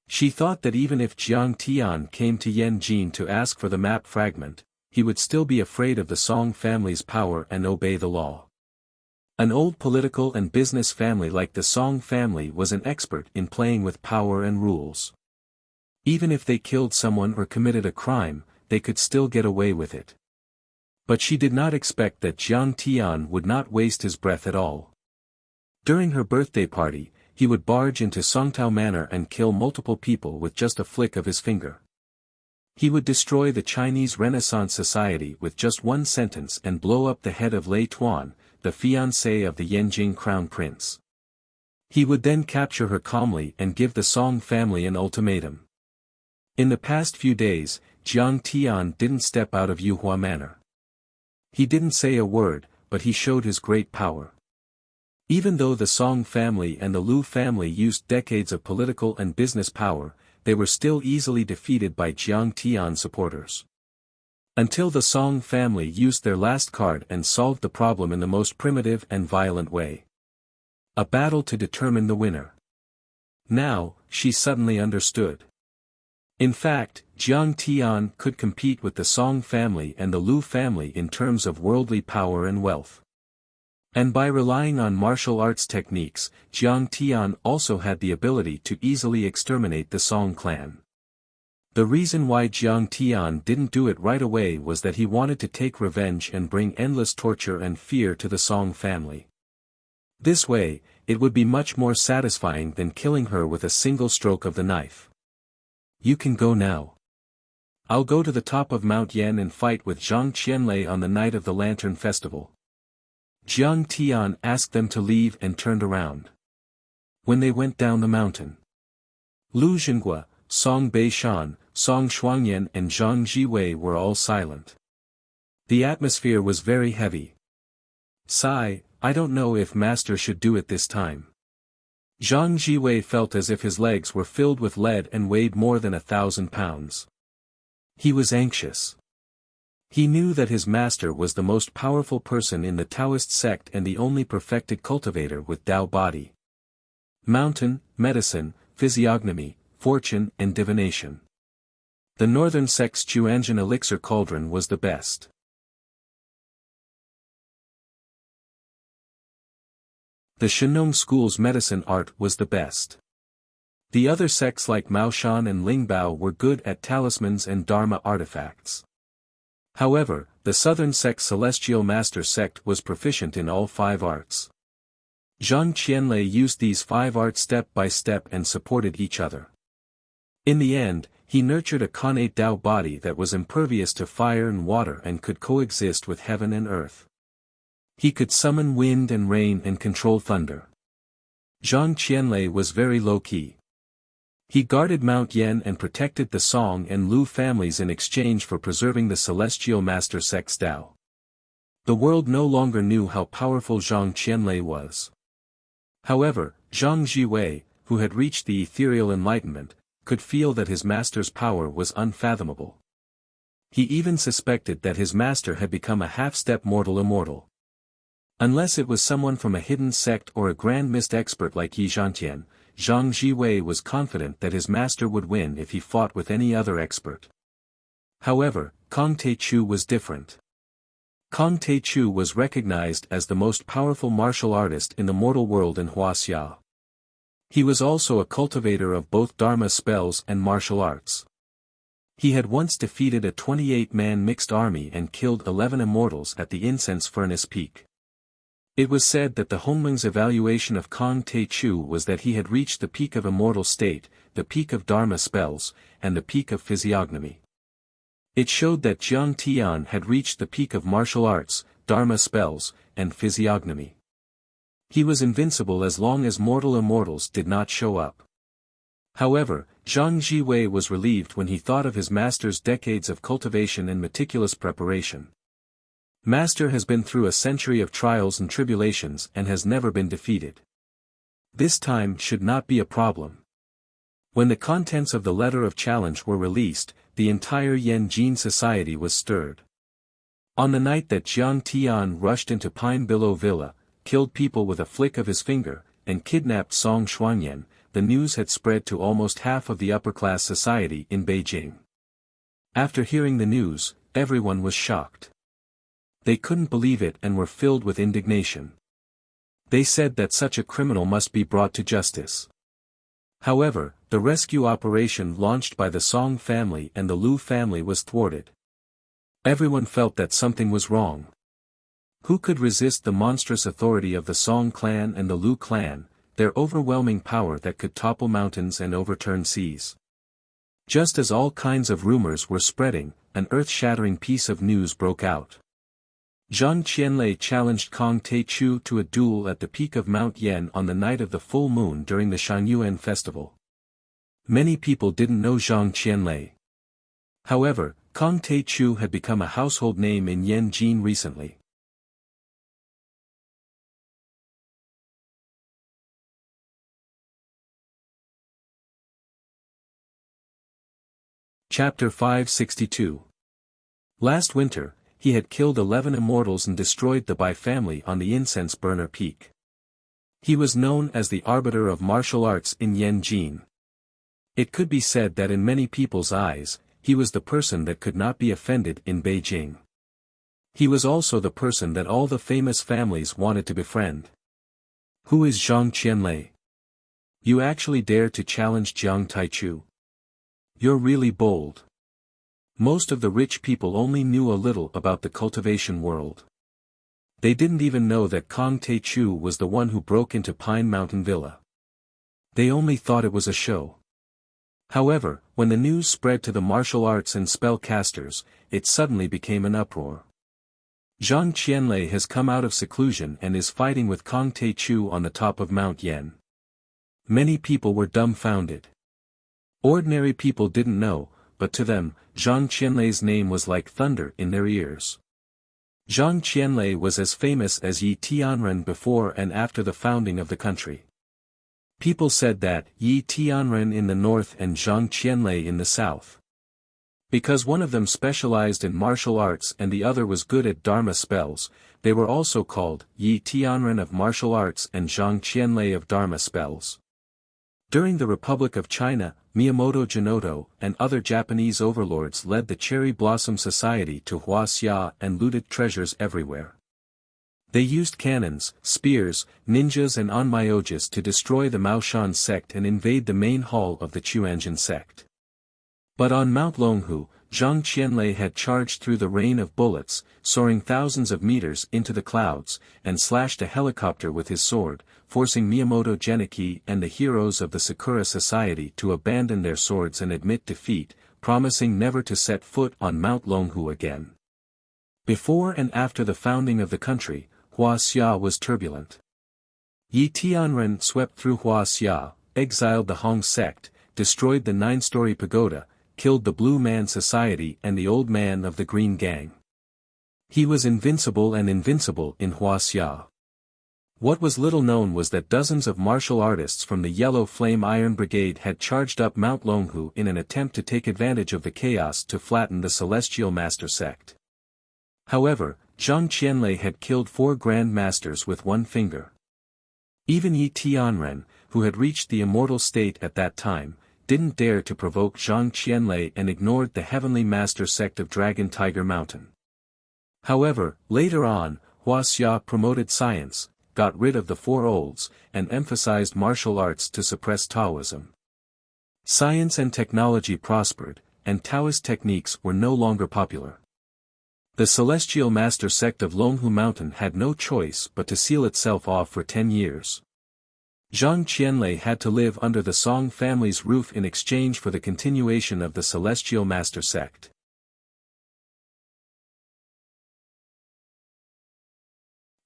Speaker 1: She thought that even if Jiang Tian came to Yanjin to ask for the map fragment, he would still be afraid of the Song family's power and obey the law. An old political and business family like the Song family was an expert in playing with power and rules. Even if they killed someone or committed a crime, they could still get away with it. But she did not expect that Jiang Tian would not waste his breath at all. During her birthday party, he would barge into Songtao Manor and kill multiple people with just a flick of his finger. He would destroy the Chinese Renaissance Society with just one sentence and blow up the head of Lei Tuan, the fiancée of the Yanjing crown prince. He would then capture her calmly and give the Song family an ultimatum. In the past few days, Jiang Tian didn't step out of Yuhua Manor. He didn't say a word, but he showed his great power. Even though the Song family and the Lu family used decades of political and business power, they were still easily defeated by Jiang Tian supporters. Until the Song family used their last card and solved the problem in the most primitive and violent way. A battle to determine the winner. Now, she suddenly understood. In fact, Jiang Tian could compete with the Song family and the Lu family in terms of worldly power and wealth. And by relying on martial arts techniques, Jiang Tian also had the ability to easily exterminate the Song clan. The reason why Jiang Tian didn't do it right away was that he wanted to take revenge and bring endless torture and fear to the Song family. This way, it would be much more satisfying than killing her with a single stroke of the knife. You can go now. I'll go to the top of Mount Yan and fight with Zhang Qianlei on the night of the Lantern Festival. Jiang Tian asked them to leave and turned around. When they went down the mountain, Lu Zhenghua, Song Beishan, Song Shuangyan and Zhang Jiwei were all silent. The atmosphere was very heavy. Sigh, I don't know if master should do it this time. Zhang Jiwei felt as if his legs were filled with lead and weighed more than 1,000 pounds. He was anxious. He knew that his master was the most powerful person in the Taoist sect and the only perfected cultivator with Tao body. Mountain, medicine, physiognomy, fortune and divination. The northern sect's Chuanjian elixir cauldron was the best. The Shenong school's medicine art was the best. The other sects like Maoshan and Lingbao were good at talismans and dharma artifacts. However, the southern sect's celestial master sect was proficient in all 5 arts. Zhang Qianlei used these 5 arts step by step and supported each other. In the end, he nurtured a connate Tao body that was impervious to fire and water and could coexist with heaven and earth. He could summon wind and rain and control thunder. Zhang Qianlei was very low-key. He guarded Mount Yan and protected the Song and Lu families in exchange for preserving the celestial master sect's Tao. The world no longer knew how powerful Zhang Qianlei was. However, Zhang Jiwei, who had reached the ethereal enlightenment, could feel that his master's power was unfathomable. He even suspected that his master had become a half-step mortal immortal. Unless it was someone from a hidden sect or a grand mist expert like Yi Zhantian, Zhang Jiwei was confident that his master would win if he fought with any other expert. However, Kong Taichu was different. Kong Taichu was recognized as the most powerful martial artist in the mortal world in Huaxia. He was also a cultivator of both Dharma spells and martial arts. He had once defeated a 28-man mixed army and killed 11 immortals at the incense furnace peak. It was said that the Hongmeng's evaluation of Kong Taichu was that he had reached the peak of immortal state, the peak of Dharma spells, and the peak of physiognomy. It showed that Jiang Tian had reached the peak of martial arts, Dharma spells, and physiognomy. He was invincible as long as mortal immortals did not show up. However, Zhang Jiwei was relieved when he thought of his master's decades of cultivation and meticulous preparation. Master has been through a century of trials and tribulations and has never been defeated. This time should not be a problem. When the contents of the letter of challenge were released, the entire Yanjin society was stirred. On the night that Jiang Tian rushed into Pine Billow Villa, killed people with a flick of his finger, and kidnapped Song Shuangyan, the news had spread to almost half of the upper-class society in Beijing. After hearing the news, everyone was shocked. They couldn't believe it and were filled with indignation. They said that such a criminal must be brought to justice. However, the rescue operation launched by the Song family and the Lu family was thwarted. Everyone felt that something was wrong. Who could resist the monstrous authority of the Song clan and the Lu clan, their overwhelming power that could topple mountains and overturn seas? Just as all kinds of rumors were spreading, an earth-shattering piece of news broke out. Zhang Qianlei challenged Kong Taichu to a duel at the peak of Mount Yan on the night of the full moon during the Shanyuan festival. Many people didn't know Zhang Qianlei. However, Kong Taichu had become a household name in Yanjin recently. Chapter 562. Last winter, he had killed 11 immortals and destroyed the Bai family on the incense burner peak. He was known as the arbiter of martial arts in Yanjin. It could be said that in many people's eyes, he was the person that could not be offended in Beijing. He was also the person that all the famous families wanted to befriend. Who is Zhang Qianlei? You actually dare to challenge Jiang Taichu? You're really bold. Most of the rich people only knew a little about the cultivation world. They didn't even know that Kong Taichu was the one who broke into Pine Mountain Villa. They only thought it was a show. However, when the news spread to the martial arts and spellcasters, it suddenly became an uproar. Zhang Qianlei has come out of seclusion and is fighting with Kong Taichu on the top of Mount Yan. Many people were dumbfounded. Ordinary people didn't know, but to them, Zhang Qianlei's name was like thunder in their ears. Zhang Qianlei was as famous as Yi Tianren before and after the founding of the country. People said that Yi Tianren in the north and Zhang Qianlei in the south. Because one of them specialized in martial arts and the other was good at Dharma spells, they were also called Yi Tianren of martial arts and Zhang Qianlei of Dharma spells. During the Republic of China, Miyamoto Jinoto and other Japanese overlords led the Cherry Blossom Society to Wuxia and looted treasures everywhere. They used cannons, spears, ninjas and onmyoges to destroy the Maoshan sect and invade the main hall of the Chuanjin sect. But on Mount Longhu, Zhang Qianlei had charged through the rain of bullets, soaring thousands of meters into the clouds, and slashed a helicopter with his sword, forcing Miyamoto Genichi and the heroes of the Sakura Society to abandon their swords and admit defeat, promising never to set foot on Mount Longhu again. Before and after the founding of the country, Wuxia was turbulent. Yi Tianren swept through Wuxia, exiled the Hong sect, destroyed the 9-story pagoda, killed the Blue Man Society and the Old Man of the Green Gang. He was invincible and invincible in Wuxia. What was little known was that dozens of martial artists from the Yellow Flame Iron Brigade had charged up Mount Longhu in an attempt to take advantage of the chaos to flatten the Celestial Master sect. However, Zhang Qianlei had killed 4 Grand Masters with one finger. Even Yi Tianren, who had reached the immortal state at that time, didn't dare to provoke Zhang Qianlei and ignored the Heavenly Master sect of Dragon Tiger Mountain. However, later on, Wuxia promoted science, got rid of the 4 olds, and emphasized martial arts to suppress Taoism. Science and technology prospered, and Taoist techniques were no longer popular. The Celestial Master sect of Longhu Mountain had no choice but to seal itself off for 10 years. Zhang Qianlei had to live under the Song family's roof in exchange for the continuation of the Celestial Master sect.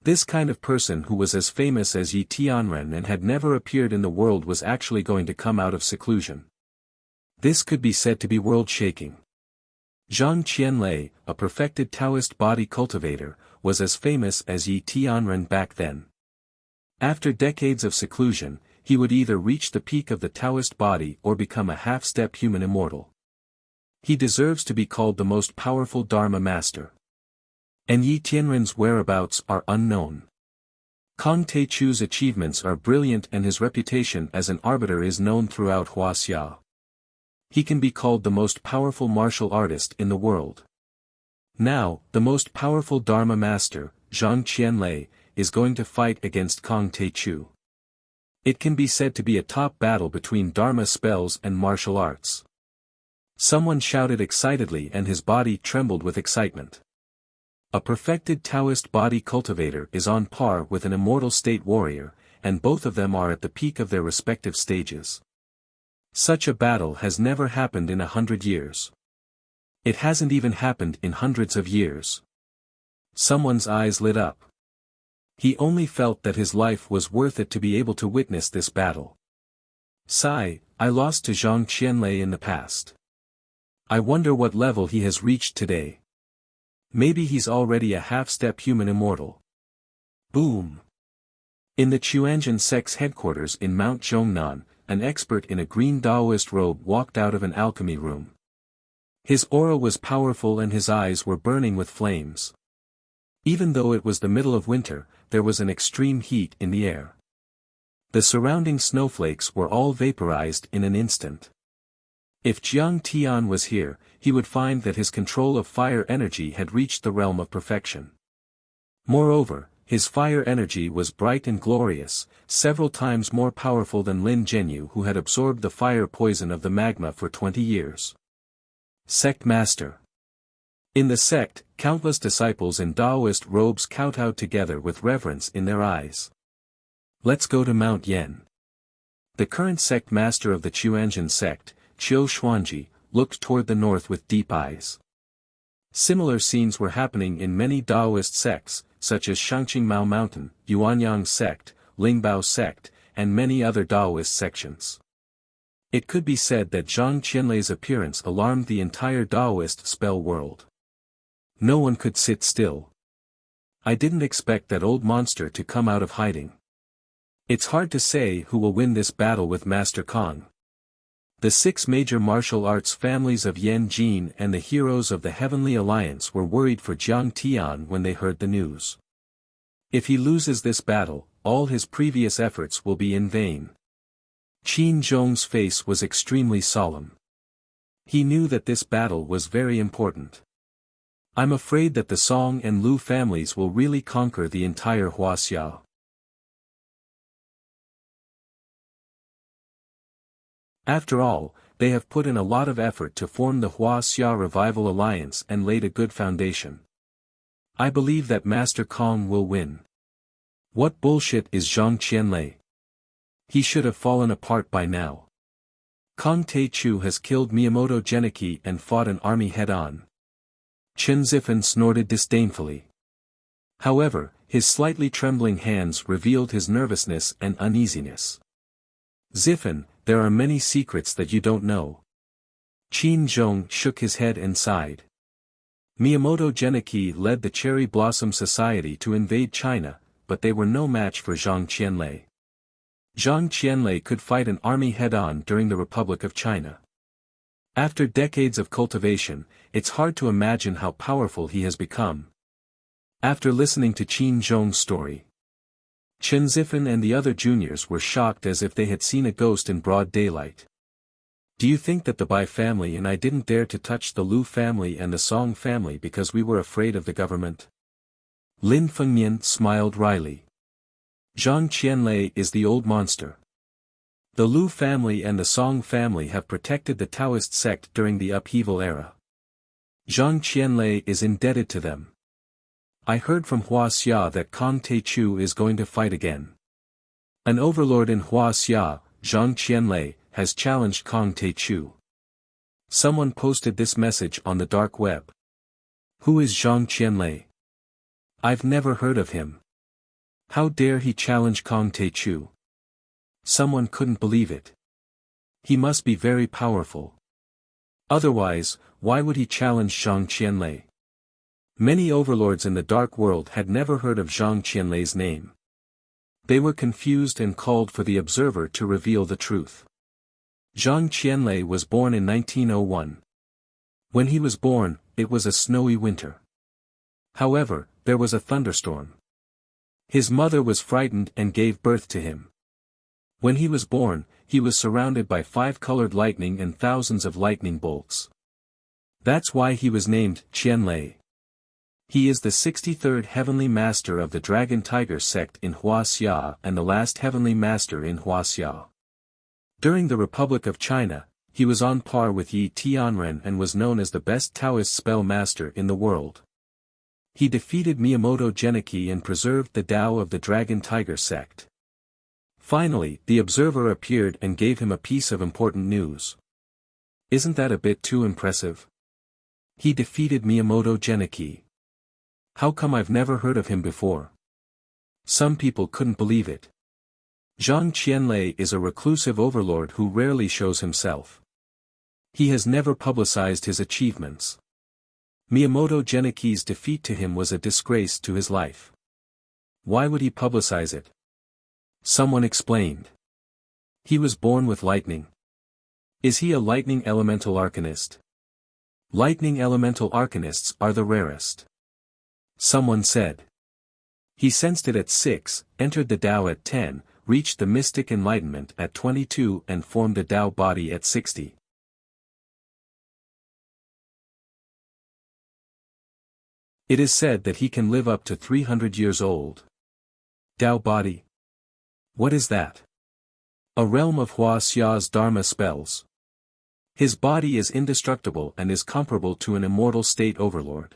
Speaker 1: This kind of person who was as famous as Yi Tianren and had never appeared in the world was actually going to come out of seclusion. This could be said to be world-shaking. Zhang Qianlei, a perfected Taoist body cultivator, was as famous as Yi Tianren back then. After decades of seclusion, he would either reach the peak of the Taoist body or become a half-step human immortal. He deserves to be called the most powerful Dharma master. And Yi Tianren's whereabouts are unknown. Kong Taichu's achievements are brilliant and his reputation as an arbiter is known throughout Wuxia. He can be called the most powerful martial artist in the world. Now, the most powerful Dharma master, Zhang Qianlei, is going to fight against Kong Taichu. It can be said to be a top battle between Dharma spells and martial arts. Someone shouted excitedly and his body trembled with excitement. A perfected Taoist body cultivator is on par with an immortal state warrior, and both of them are at the peak of their respective stages. Such a battle has never happened in 100 years. It hasn't even happened in hundreds of years. Someone's eyes lit up. He only felt that his life was worth it to be able to witness this battle. Sigh, I lost to Zhang Qianlei in the past. I wonder what level he has reached today. Maybe he's already a half-step human immortal. Boom! In the Chuanjin sect's headquarters in Mount Zhongnan, an expert in a green Daoist robe walked out of an alchemy room. His aura was powerful and his eyes were burning with flames. Even though it was the middle of winter, there was an extreme heat in the air. The surrounding snowflakes were all vaporized in an instant. If Jiang Tian was here, he would find that his control of fire energy had reached the realm of perfection. Moreover, his fire energy was bright and glorious, several times more powerful than Lin Zhenyu, who had absorbed the fire poison of the magma for 20 years. Sect Master. In the sect, countless disciples in Taoist robes kowtowed together with reverence in their eyes. Let's go to Mount Yen. The current sect master of the Chuanjian sect, Qiu Xuanji, looked toward the north with deep eyes. Similar scenes were happening in many Taoist sects, such as Shangqingmao Mountain, Yuanyang sect, Lingbao sect, and many other Taoist sections. It could be said that Zhang Qianlei's appearance alarmed the entire Taoist spell world. No one could sit still. I didn't expect that old monster to come out of hiding. It's hard to say who will win this battle with Master Kong. The 6 major martial arts families of Yan Jin and the heroes of the Heavenly Alliance were worried for Jiang Tian when they heard the news. If he loses this battle, all his previous efforts will be in vain. Qin Zhong's face was extremely solemn. He knew that this battle was very important. I'm afraid that the Song and Lu families will really conquer the entire Huaxia. After all, they have put in a lot of effort to form the Huaxia Revival Alliance and laid a good foundation. I believe that Master Kong will win. What bullshit is Zhang Qianlei? He should have fallen apart by now. Kong Taichu has killed Miyamoto Geniki and fought an army head-on. Chen Zifen snorted disdainfully. However, his slightly trembling hands revealed his nervousness and uneasiness. Zifen, there are many secrets that you don't know. Qin Zhong shook his head and sighed. Miyamoto Geniki led the Cherry Blossom Society to invade China, but they were no match for Zhang Qianlei. Zhang Qianlei could fight an army head-on during the Republic of China. After decades of cultivation, it's hard to imagine how powerful he has become. After listening to Qin Zhong's story, Chen Zifen and the other juniors were shocked as if they had seen a ghost in broad daylight. Do you think that the Bai family and I didn't dare to touch the Lu family and the Song family because we were afraid of the government? Lin Fengmian smiled wryly. Zhang Qianlei is the old monster. The Lu family and the Song family have protected the Taoist sect during the upheaval era. Zhang Qianlei is indebted to them. I heard from Huaxia that Kong Taichu is going to fight again. An overlord in Huaxia, Zhang Qianlei, has challenged Kong Taichu. Someone posted this message on the dark web. Who is Zhang Qianlei? I've never heard of him. How dare he challenge Kong Taichu? Someone couldn't believe it. He must be very powerful. Otherwise, why would he challenge Zhang Qianlei? Many overlords in the dark world had never heard of Zhang Qianlei's name. They were confused and called for the observer to reveal the truth. Zhang Qianlei was born in 1901. When he was born, it was a snowy winter. However, there was a thunderstorm. His mother was frightened and gave birth to him. When he was born, he was surrounded by 5-colored lightning and thousands of lightning bolts. That's why he was named Qianlei. He is the 63rd Heavenly Master of the Dragon Tiger sect in Huaxia and the last Heavenly Master in Huaxia. During the Republic of China, he was on par with Yi Tianren and was known as the best Taoist spell master in the world. He defeated Miyamoto Geniki and preserved the Tao of the Dragon Tiger sect. Finally, the observer appeared and gave him a piece of important news. Isn't that a bit too impressive? He defeated Miyamoto Geniki. How come I've never heard of him before? Some people couldn't believe it. Zhang Qianlei is a reclusive overlord who rarely shows himself. He has never publicized his achievements. Miyamoto Geniki's defeat to him was a disgrace to his life. Why would he publicize it? Someone explained. He was born with lightning. Is he a lightning elemental arcanist? Lightning elemental arcanists are the rarest. Someone said. He sensed it at 6, entered the Tao at 10, reached the mystic enlightenment at 22 and formed a Tao body at 60. It is said that he can live up to 300 years old. Tao body? What is that? A realm of Wuxia's Dharma spells. His body is indestructible and is comparable to an immortal state overlord.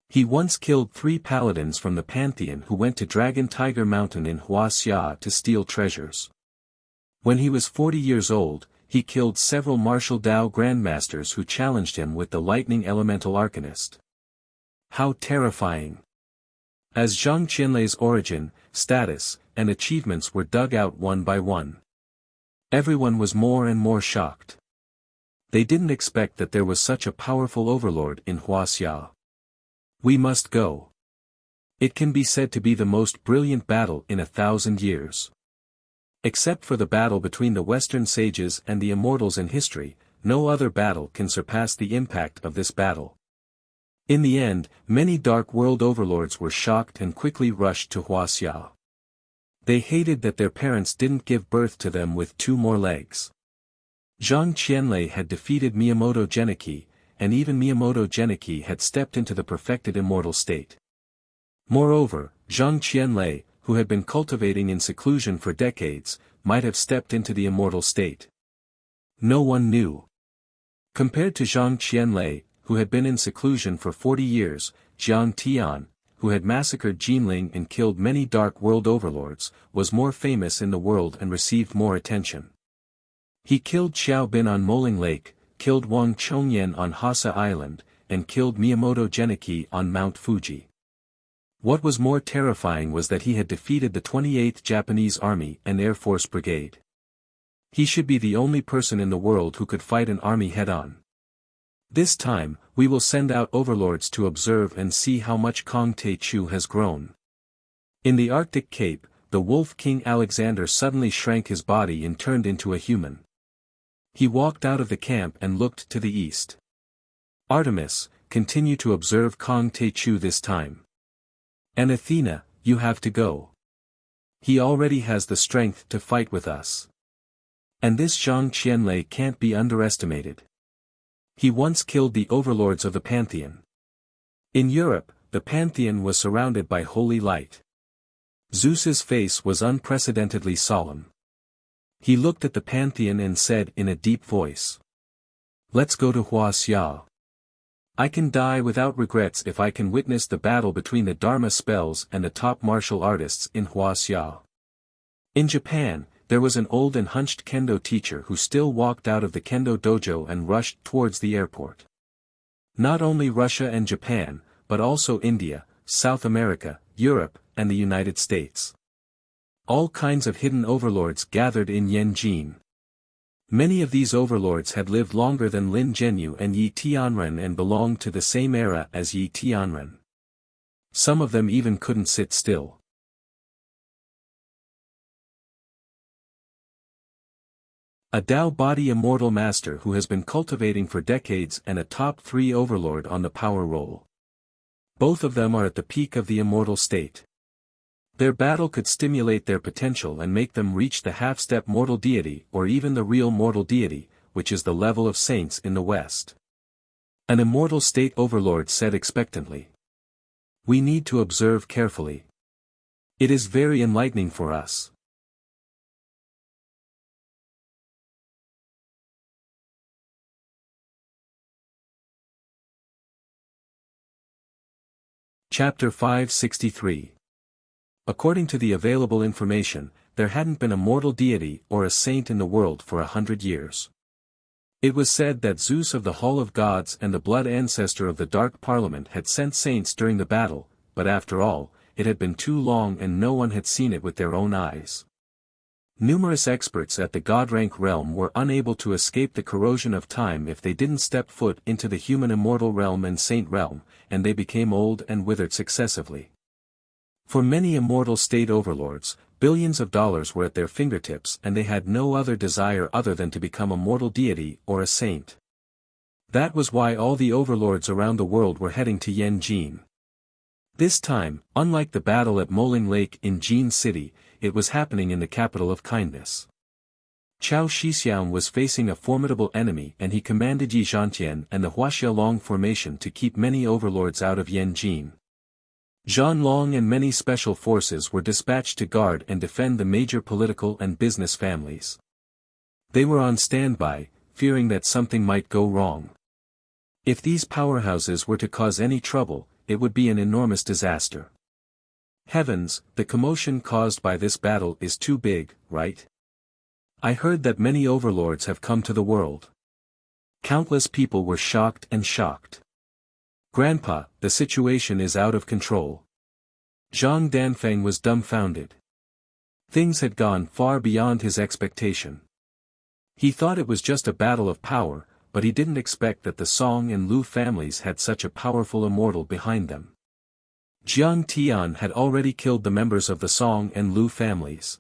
Speaker 1: He once killed 3 paladins from the pantheon who went to Dragon Tiger Mountain in Wuxia to steal treasures. When he was 40 years old, he killed several martial Tao grandmasters who challenged him with the lightning elemental arcanist. How terrifying! As Zhang Qianlei's origin, status, and achievements were dug out one by one, everyone was more and more shocked. They didn't expect that there was such a powerful overlord in Wuxia. We must go. It can be said to be the most brilliant battle in 1,000 years. Except for the battle between the Western sages and the immortals in history, no other battle can surpass the impact of this battle. In the end, many Dark World overlords were shocked and quickly rushed to Wuxia. They hated that their parents didn't give birth to them with 2 more legs. Zhang Qianlei had defeated Miyamoto Genichi, and even Miyamoto Genichi had stepped into the perfected immortal state. Moreover, Zhang Qianlei, who had been cultivating in seclusion for decades, might have stepped into the immortal state. No one knew. Compared to Zhang Qianlei, who had been in seclusion for 40 years, Jiang Tian, who had massacred Jinling and killed many Dark World overlords, was more famous in the world and received more attention. He killed Xiao Bin on Moling Lake, killed Wang Chongyan on Hasa Island, and killed Miyamoto Genichi on Mount Fuji. What was more terrifying was that he had defeated the 28th Japanese Army and Air Force Brigade. He should be the only person in the world who could fight an army head-on. This time, we will send out overlords to observe and see how much Kong Te-Chu has grown. In the Arctic Cape, the Wolf King Alexander suddenly shrank his body and turned into a human. He walked out of the camp and looked to the east. Artemis, continue to observe Kong Te-Chu this time. And Athena, you have to go. He already has the strength to fight with us. And this Zhang Qianlei can't be underestimated. He once killed the overlords of the Pantheon. In Europe, the Pantheon was surrounded by holy light. Zeus's face was unprecedentedly solemn. He looked at the Pantheon and said in a deep voice, "Let's go to Wuxia. I can die without regrets if I can witness the battle between the Dharma spells and the top martial artists in Wuxia." In Japan, there was an old and hunched kendo teacher who still walked out of the kendo dojo and rushed towards the airport. Not only Russia and Japan, but also India, South America, Europe, and the United States. All kinds of hidden overlords gathered in Yanjin. Many of these overlords had lived longer than Lin Zhenyu and Yi Tianren and belonged to the same era as Yi Tianren. Some of them even couldn't sit still. A Tao body immortal master who has been cultivating for decades and a top 3 overlord on the power roll. Both of them are at the peak of the immortal state. Their battle could stimulate their potential and make them reach the half-step mortal deity or even the real mortal deity, which is the level of saints in the West. An immortal state overlord said expectantly. We need to observe carefully. It is very enlightening for us. Chapter 563. According to the available information, there hadn't been a mortal deity or a saint in the world for 100 years. It was said that Zeus of the Hall of Gods and the blood ancestor of the Dark Parliament had sent saints during the battle, but after all, it had been too long and no one had seen it with their own eyes. Numerous experts at the God-rank realm were unable to escape the corrosion of time if they didn't step foot into the human immortal realm and saint realm, and they became old and withered successively. For many immortal state overlords, billions of dollars were at their fingertips and they had no other desire other than to become a mortal deity or a saint. That was why all the overlords around the world were heading to Yanjin. This time, unlike the battle at Moling Lake in Jin City, it was happening in the capital of kindness. Chao Shixiang was facing a formidable enemy and he commanded Yi Zhantian and the Huaxialong formation to keep many overlords out of Yanjin. Zhan Long and many special forces were dispatched to guard and defend the major political and business families. They were on standby, fearing that something might go wrong. If these powerhouses were to cause any trouble, it would be an enormous disaster. Heavens, the commotion caused by this battle is too big, right? I heard that many overlords have come to the world. Countless people were shocked and shocked. Grandpa, the situation is out of control. Zhang Danfeng was dumbfounded. Things had gone far beyond his expectation. He thought it was just a battle of power, but he didn't expect that the Song and Lu families had such a powerful immortal behind them. Jiang Tian had already killed the members of the Song and Lu families.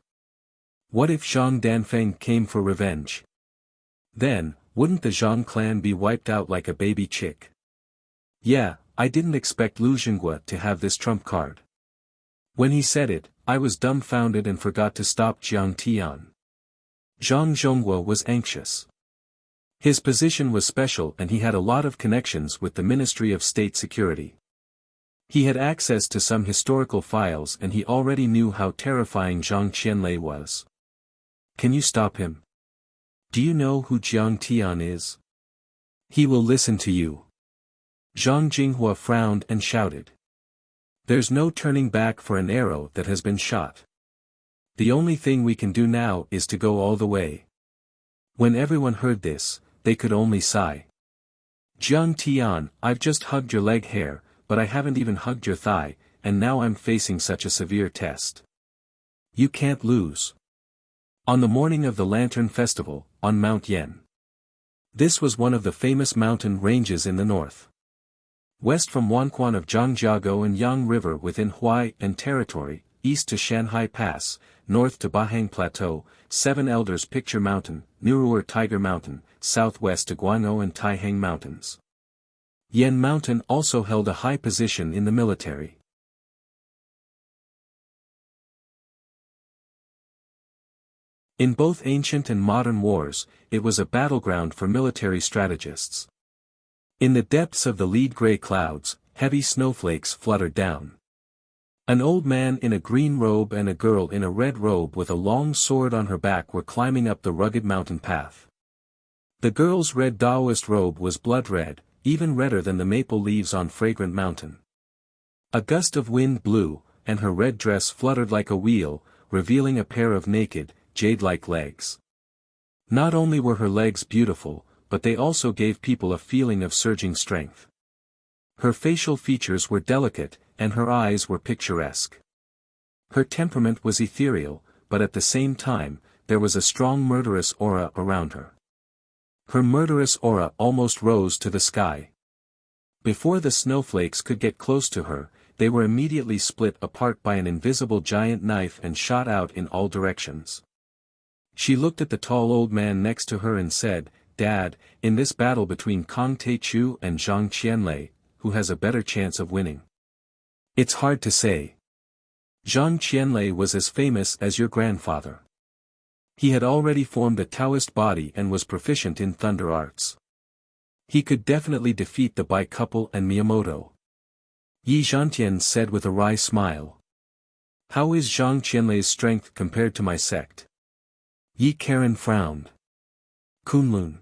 Speaker 1: What if Zhang Danfeng came for revenge? Then, wouldn't the Zhang clan be wiped out like a baby chick? Yeah, I didn't expect Lu Xinghua to have this trump card. When he said it, I was dumbfounded and forgot to stop Jiang Tian. Zhang Zhonghua was anxious. His position was special and he had a lot of connections with the Ministry of State Security. He had access to some historical files and he already knew how terrifying Zhang Qianlei was. Can you stop him? Do you know who Jiang Tian is? He will listen to you. Zhang Jinghua frowned and shouted. There's no turning back for an arrow that has been shot. The only thing we can do now is to go all the way. When everyone heard this, they could only sigh. Jiang Tian, I've just hugged your leg hair, but I haven't even hugged your thigh, and now I'm facing such a severe test. You can't lose. On the morning of the Lantern Festival, on Mount Yen. This was one of the famous mountain ranges in the north. West from Wanquan of Zhangjiago and Yang River within Huai and territory, east to Shanhai Pass, north to Bahang Plateau, Seven Elders Picture Mountain, Niruer Tiger Mountain, southwest to Guangzhou and Taihang Mountains. Yen Mountain also held a high position in the military. In both ancient and modern wars, it was a battleground for military strategists. In the depths of the lead gray clouds, heavy snowflakes fluttered down. An old man in a green robe and a girl in a red robe with a long sword on her back were climbing up the rugged mountain path. The girl's red Taoist robe was blood red, even redder than the maple leaves on Fragrant Mountain. A gust of wind blew, and her red dress fluttered like a wheel, revealing a pair of naked, jade-like legs. Not only were her legs beautiful, but they also gave people a feeling of surging strength. Her facial features were delicate, and her eyes were picturesque. Her temperament was ethereal, but at the same time, there was a strong murderous aura around her. Her murderous aura almost rose to the sky. Before the snowflakes could get close to her, they were immediately split apart by an invisible giant knife and shot out in all directions. She looked at the tall old man next to her and said, "Dad, in this battle between Kang Taichu and Zhang Qianlei, who has a better chance of winning?" "It's hard to say. Zhang Qianlei was as famous as your grandfather. He had already formed a Taoist body and was proficient in thunder arts. He could definitely defeat the Bai couple and Miyamoto." Yi Zhantian said with a wry smile. "How is Zhang Qianlei's strength compared to my sect?" Yi Karen frowned. "Kunlun."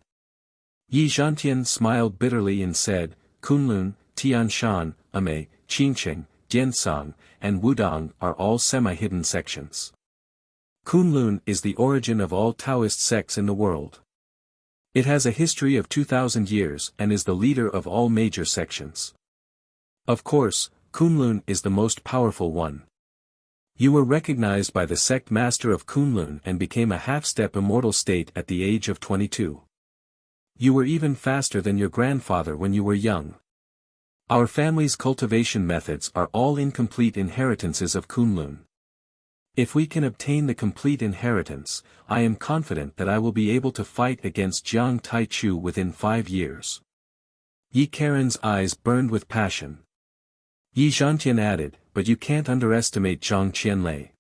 Speaker 1: Yi Zhantian smiled bitterly and said, "Kunlun, Tianshan, Amei, Qingcheng, Jiansang, and Wudong are all semi-hidden sections. Kunlun is the origin of all Taoist sects in the world. It has a history of 2,000 years and is the leader of all major sections. Of course, Kunlun is the most powerful one. You were recognized by the sect master of Kunlun and became a half-step immortal state at the age of 22. You were even faster than your grandfather when you were young. Our family's cultivation methods are all incomplete inheritances of Kunlun. If we can obtain the complete inheritance, I am confident that I will be able to fight against Jiang Taichu within 5 years. Yi Karen's eyes burned with passion. Yi Zhantian added, but you can't underestimate Zhang Qianlei.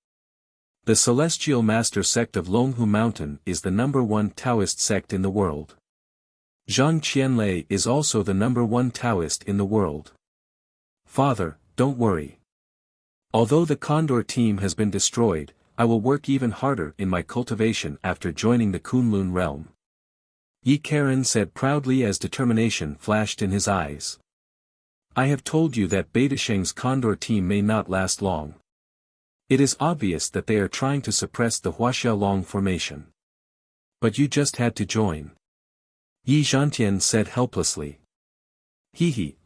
Speaker 1: The Celestial Master sect of Longhu Mountain is the #1 Taoist sect in the world. Zhang Qianlei is also the #1 Taoist in the world. Father, don't worry. Although the Condor team has been destroyed, I will work even harder in my cultivation after joining the Kunlun realm. Yi Karen said proudly as determination flashed in his eyes. I have told you that Beidasheng's Condor team may not last long. It is obvious that they are trying to suppress the Huaxiaolong formation. But you just had to join. Yi Zhantian said helplessly.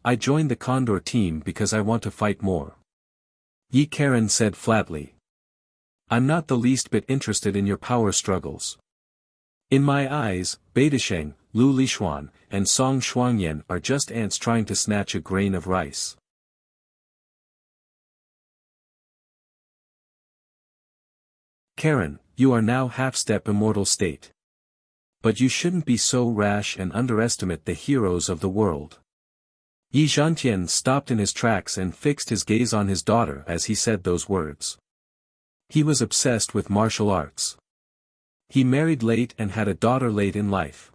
Speaker 1: I joined the Condor team because I want to fight more. Yi Karen said flatly. I'm not the least bit interested in your power struggles. In my eyes, Beidasheng, Lu Lishuan, and Song Shuangyan are just ants trying to snatch a grain of rice. Karen, you are now half-step immortal state. But you shouldn't be so rash and underestimate the heroes of the world. Yi Zhantian stopped in his tracks and fixed his gaze on his daughter as he said those words. He was obsessed with martial arts. He married late and had a daughter late in life.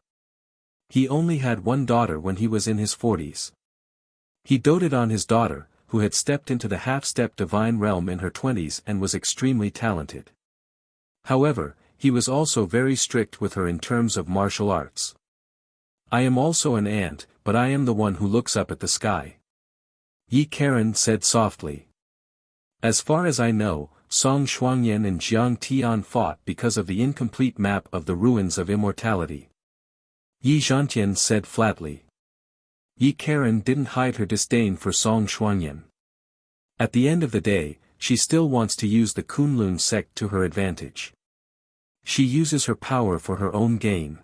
Speaker 1: He only had one daughter when he was in his 40s. He doted on his daughter, who had stepped into the half-step divine realm in her 20s and was extremely talented. However, he was also very strict with her in terms of martial arts. I am also an ant, but I am the one who looks up at the sky. Yi Karen said softly. As far as I know, Song Shuangyan and Jiang Tian fought because of the incomplete map of the ruins of immortality. Yi Zhantian said flatly. Yi Karen didn't hide her disdain for Song Shuangyan. At the end of the day, she still wants to use the Kunlun sect to her advantage. She uses her power for her own gain.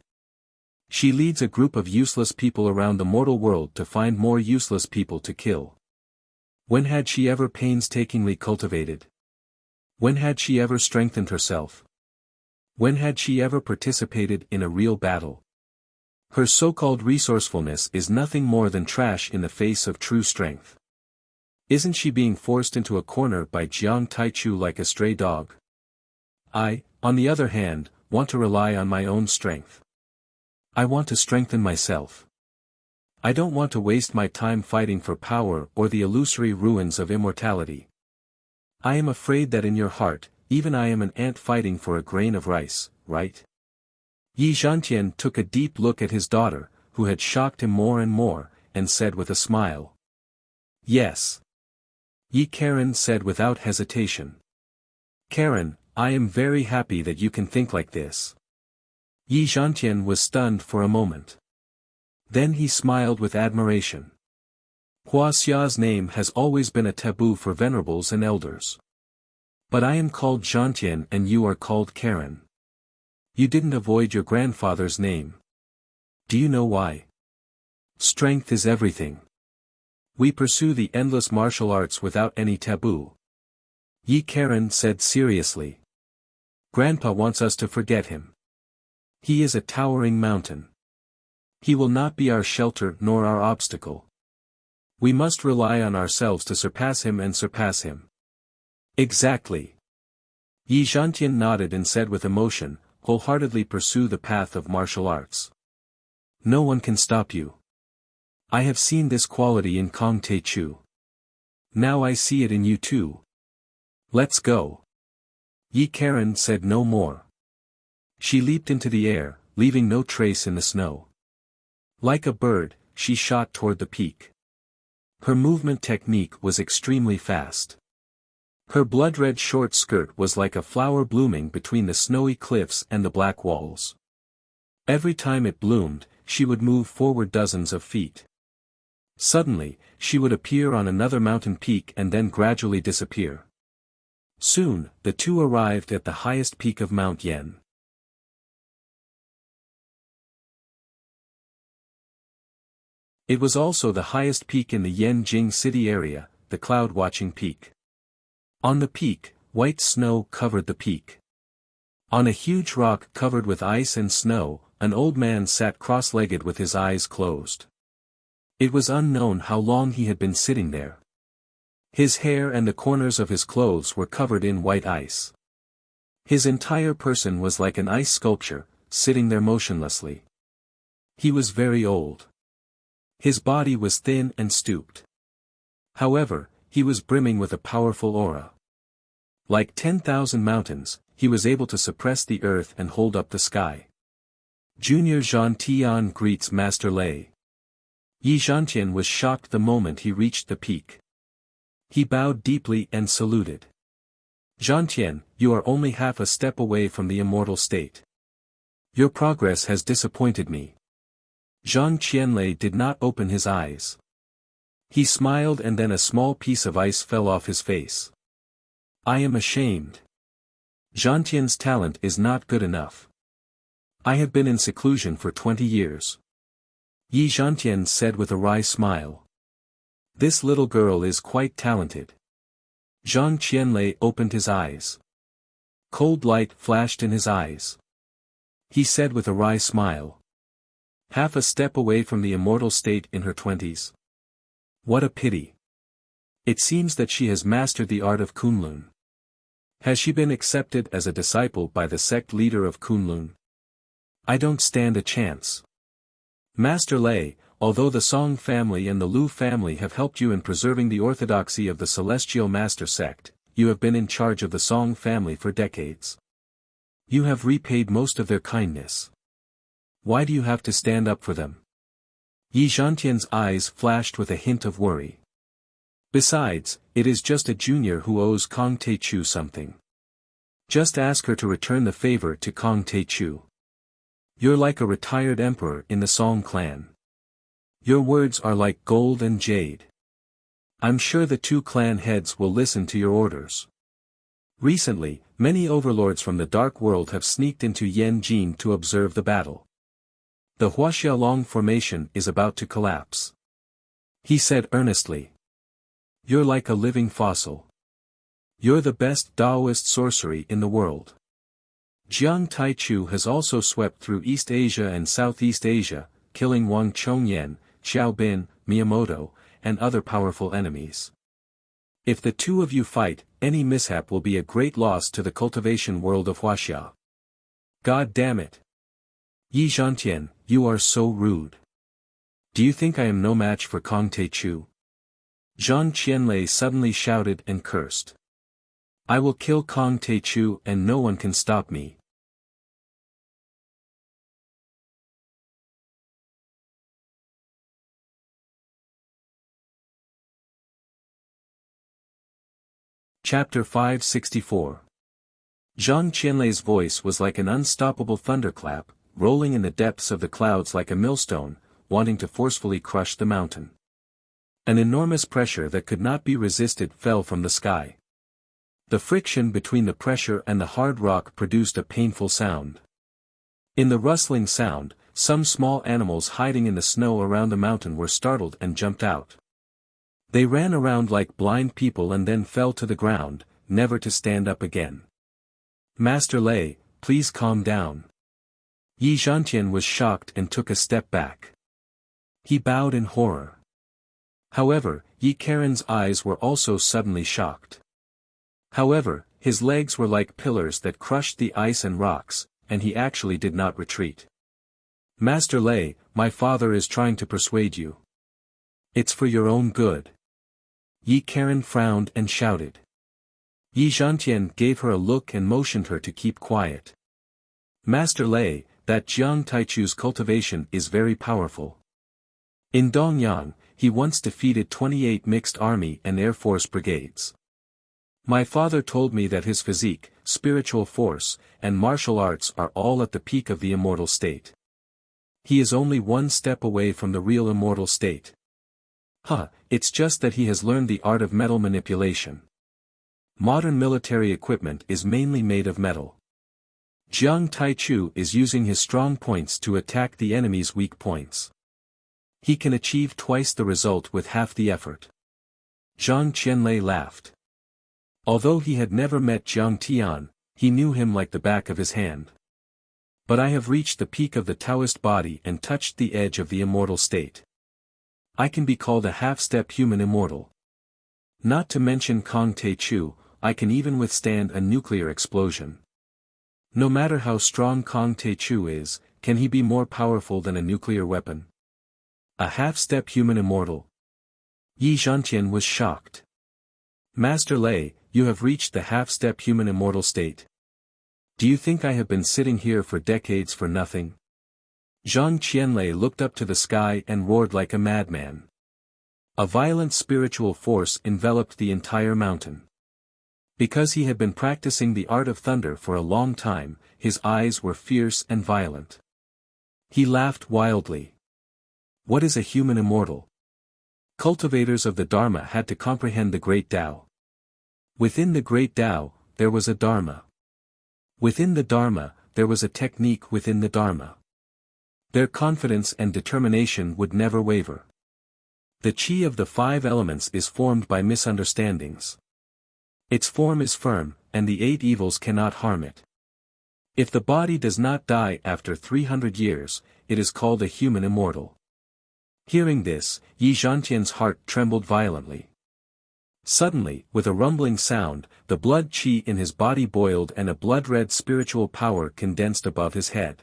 Speaker 1: She leads a group of useless people around the mortal world to find more useless people to kill. When had she ever painstakingly cultivated? When had she ever strengthened herself? When had she ever participated in a real battle? Her so-called resourcefulness is nothing more than trash in the face of true strength. Isn't she being forced into a corner by Jiang Taichu like a stray dog? I, on the other hand, want to rely on my own strength. I want to strengthen myself. I don't want to waste my time fighting for power or the illusory ruins of immortality. I am afraid that in your heart, even I am an ant fighting for a grain of rice, right? Yi Zhantian took a deep look at his daughter, who had shocked him more and more, and said with a smile. Yes. Yi Karen said without hesitation. Karen, I am very happy that you can think like this. Yi Zhantian was stunned for a moment. Then he smiled with admiration. Huaxia's name has always been a taboo for venerables and elders. But I am called Zhantian and you are called Karen. You didn't avoid your grandfather's name. Do you know why? Strength is everything. We pursue the endless martial arts without any taboo. Yi Karen said seriously. Grandpa wants us to forget him. He is a towering mountain. He will not be our shelter nor our obstacle. We must rely on ourselves to surpass him and surpass him. Exactly. Yi Zhantian nodded and said with emotion, wholeheartedly pursue the path of martial arts. No one can stop you. I have seen this quality in Kong Taichu. Now I see it in you too. Let's go. Yi Karen said no more. She leaped into the air, leaving no trace in the snow. Like a bird, she shot toward the peak. Her movement technique was extremely fast. Her blood-red short skirt was like a flower blooming between the snowy cliffs and the black walls. Every time it bloomed, she would move forward dozens of feet. Suddenly, she would appear on another mountain peak and then gradually disappear. Soon, the two arrived at the highest peak of Mount Yen. It was also the highest peak in the Yanjing city area, the cloud-watching peak. On the peak, white snow covered the peak. On a huge rock covered with ice and snow, an old man sat cross-legged with his eyes closed. It was unknown how long he had been sitting there. His hair and the corners of his clothes were covered in white ice. His entire person was like an ice sculpture, sitting there motionlessly. He was very old. His body was thin and stooped. However, he was brimming with a powerful aura. Like 10,000 mountains, he was able to suppress the earth and hold up the sky. Junior Zhan Tian greets Master Lei. Yi Zhantian was shocked the moment he reached the peak. He bowed deeply and saluted. Zhantian, you are only half a step away from the immortal state. Your progress has disappointed me. Zhang Qianlei did not open his eyes. He smiled and then a small piece of ice fell off his face. I am ashamed. Zhantian's talent is not good enough. I have been in seclusion for 20 years. Yi Zhantian said with a wry smile. This little girl is quite talented. Zhang Qianlei opened his eyes. Cold light flashed in his eyes. He said with a wry smile. Half a step away from the immortal state in her 20s. What a pity. It seems that she has mastered the art of Kunlun. Has she been accepted as a disciple by the sect leader of Kunlun? I don't stand a chance. Master Lei, although the Song family and the Lu family have helped you in preserving the orthodoxy of the Celestial Master sect, you have been in charge of the Song family for decades. You have repaid most of their kindness. Why do you have to stand up for them? Yi Zhantian's eyes flashed with a hint of worry. Besides, it is just a junior who owes Kong Teichu something. Just ask her to return the favor to Kong Teichu. You're like a retired emperor in the Song clan. Your words are like gold and jade. I'm sure the two clan heads will listen to your orders. Recently, many overlords from the Dark World have sneaked into Yanjin to observe the battle. The Huaxiaolong formation is about to collapse. He said earnestly. You're like a living fossil. You're the best Taoist sorcery in the world. Jiang Taichu has also swept through East Asia and Southeast Asia, killing Wang Chongyan, Xiaobin, Miyamoto, and other powerful enemies. If the two of you fight, any mishap will be a great loss to the cultivation world of Huaxia. God damn it. Yi Zhantian, you are so rude. Do you think I am no match for Kong Teichu? Zhang Qianlei suddenly shouted and cursed. I will kill Kong Teichu and no one can stop me. Chapter 564. Zhang Qianlei's voice was like an unstoppable thunderclap, rolling in the depths of the clouds like a millstone, wanting to forcefully crush the mountain. An enormous pressure that could not be resisted fell from the sky. The friction between the pressure and the hard rock produced a painful sound. In the rustling sound, some small animals hiding in the snow around the mountain were startled and jumped out. They ran around like blind people and then fell to the ground, never to stand up again. Master Lei, please calm down. Yi Zhantian was shocked and took a step back. He bowed in horror. However, Yi Karen's eyes were also suddenly shocked. However, his legs were like pillars that crushed the ice and rocks, and he actually did not retreat. Master Lei, my father is trying to persuade you. It's for your own good. Yi Karen frowned and shouted. Yi Zhantian gave her a look and motioned her to keep quiet. Master Lei, that Jiang Taichu's cultivation is very powerful. In Dongyang, he once defeated 28 mixed army and air force brigades. My father told me that his physique, spiritual force, and martial arts are all at the peak of the immortal state. He is only one step away from the real immortal state. It's just that he has learned the art of metal manipulation. Modern military equipment is mainly made of metal. Jiang Taichu is using his strong points to attack the enemy's weak points. He can achieve twice the result with half the effort. Zhang Qianlei laughed. Although he had never met Jiang Tian, he knew him like the back of his hand. But I have reached the peak of the Taoist body and touched the edge of the immortal state. I can be called a half-step human immortal. Not to mention Kong Te Chu, I can even withstand a nuclear explosion. No matter how strong Kong Te Chu is, can he be more powerful than a nuclear weapon? A half-step human immortal. Yi Zhantian was shocked. Master Lei, you have reached the half-step human immortal state. Do you think I have been sitting here for decades for nothing? Zhang Qianlei looked up to the sky and roared like a madman. A violent spiritual force enveloped the entire mountain. Because he had been practicing the art of thunder for a long time, his eyes were fierce and violent. He laughed wildly. What is a human immortal? Cultivators of the Dharma had to comprehend the great Tao. Within the great Tao, there was a Dharma. Within the Dharma, there was a technique within the Dharma. Their confidence and determination would never waver. The chi of the 5 elements is formed by misunderstandings. Its form is firm, and the 8 evils cannot harm it. If the body does not die after 300 years, it is called a human immortal. Hearing this, Yi Zhantian's heart trembled violently. Suddenly, with a rumbling sound, the blood chi in his body boiled and a blood-red spiritual power condensed above his head.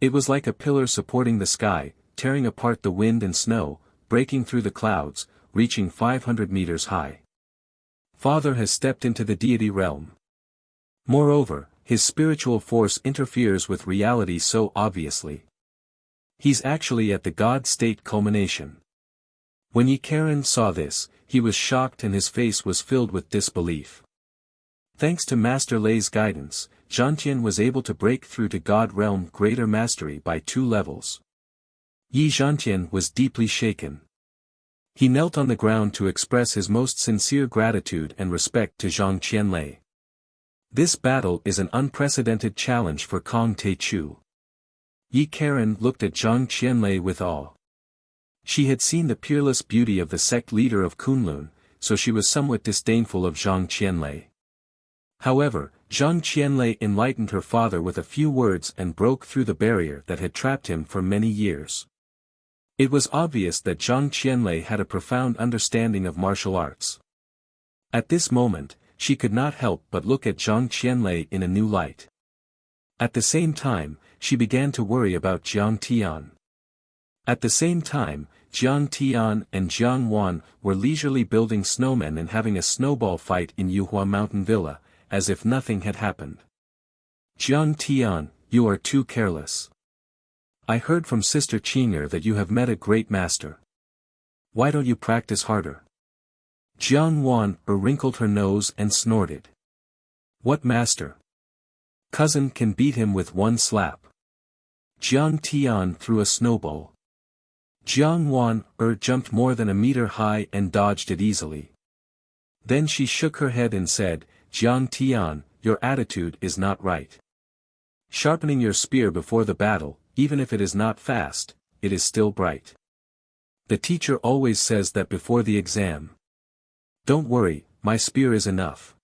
Speaker 1: It was like a pillar supporting the sky, tearing apart the wind and snow, breaking through the clouds, reaching 500 meters high. Father has stepped into the deity realm. Moreover, his spiritual force interferes with reality so obviously. He's actually at the God state culmination. When Yi Karen saw this, he was shocked and his face was filled with disbelief. Thanks to Master Lei's guidance, Zhantian was able to break through to God realm greater mastery by 2 levels. Yi Zhantian was deeply shaken. He knelt on the ground to express his most sincere gratitude and respect to Zhang Qianlei. This battle is an unprecedented challenge for Kong Te Chu. Yi Karen looked at Zhang Qianlei with awe. She had seen the peerless beauty of the sect leader of Kunlun, so she was somewhat disdainful of Zhang Qianlei. However, Zhang Qianlei enlightened her father with a few words and broke through the barrier that had trapped him for many years. It was obvious that Zhang Qianlei had a profound understanding of martial arts. At this moment, she could not help but look at Zhang Qianlei in a new light. At the same time, she began to worry about Jiang Tian. At the same time, Jiang Tian and Jiang Wan were leisurely building snowmen and having a snowball fight in Yuhua Mountain Villa, as if nothing had happened. Jiang Tian, you are too careless. I heard from Sister Qing'er that you have met a great master. Why don't you practice harder? Jiang Wan wrinkled her nose and snorted. What master? Cousin can beat him with one slap. Jiang Tian threw a snowball. Jiang Wan jumped more than a meter high and dodged it easily. Then she shook her head and said, Jiang Tian, your attitude is not right. Sharpening your spear before the battle, even if it is not fast, it is still bright. The teacher always says that before the exam. Don't worry, my spear is enough.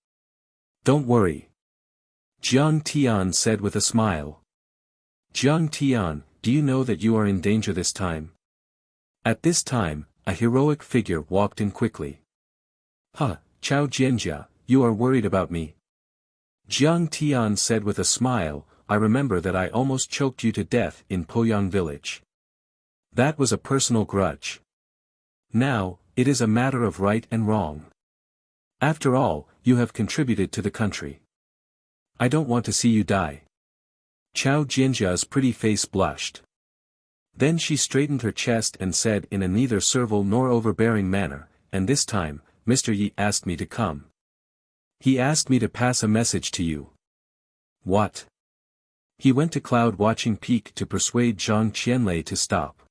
Speaker 1: Don't worry. Jiang Tian said with a smile. Jiang Tian, do you know that you are in danger this time? At this time, a heroic figure walked in quickly. Huh, Chao Jianjia, you are worried about me? Jiang Tian said with a smile, I remember that I almost choked you to death in Poyang village. That was a personal grudge. Now, it is a matter of right and wrong. After all, you have contributed to the country. I don't want to see you die. Chao Jianjia's pretty face blushed. Then she straightened her chest and said in a neither servile nor overbearing manner, and this time, Mr. Yi asked me to come. He asked me to pass a message to you. What? He went to Cloud Watching Peak to persuade Zhang Qianlei to stop.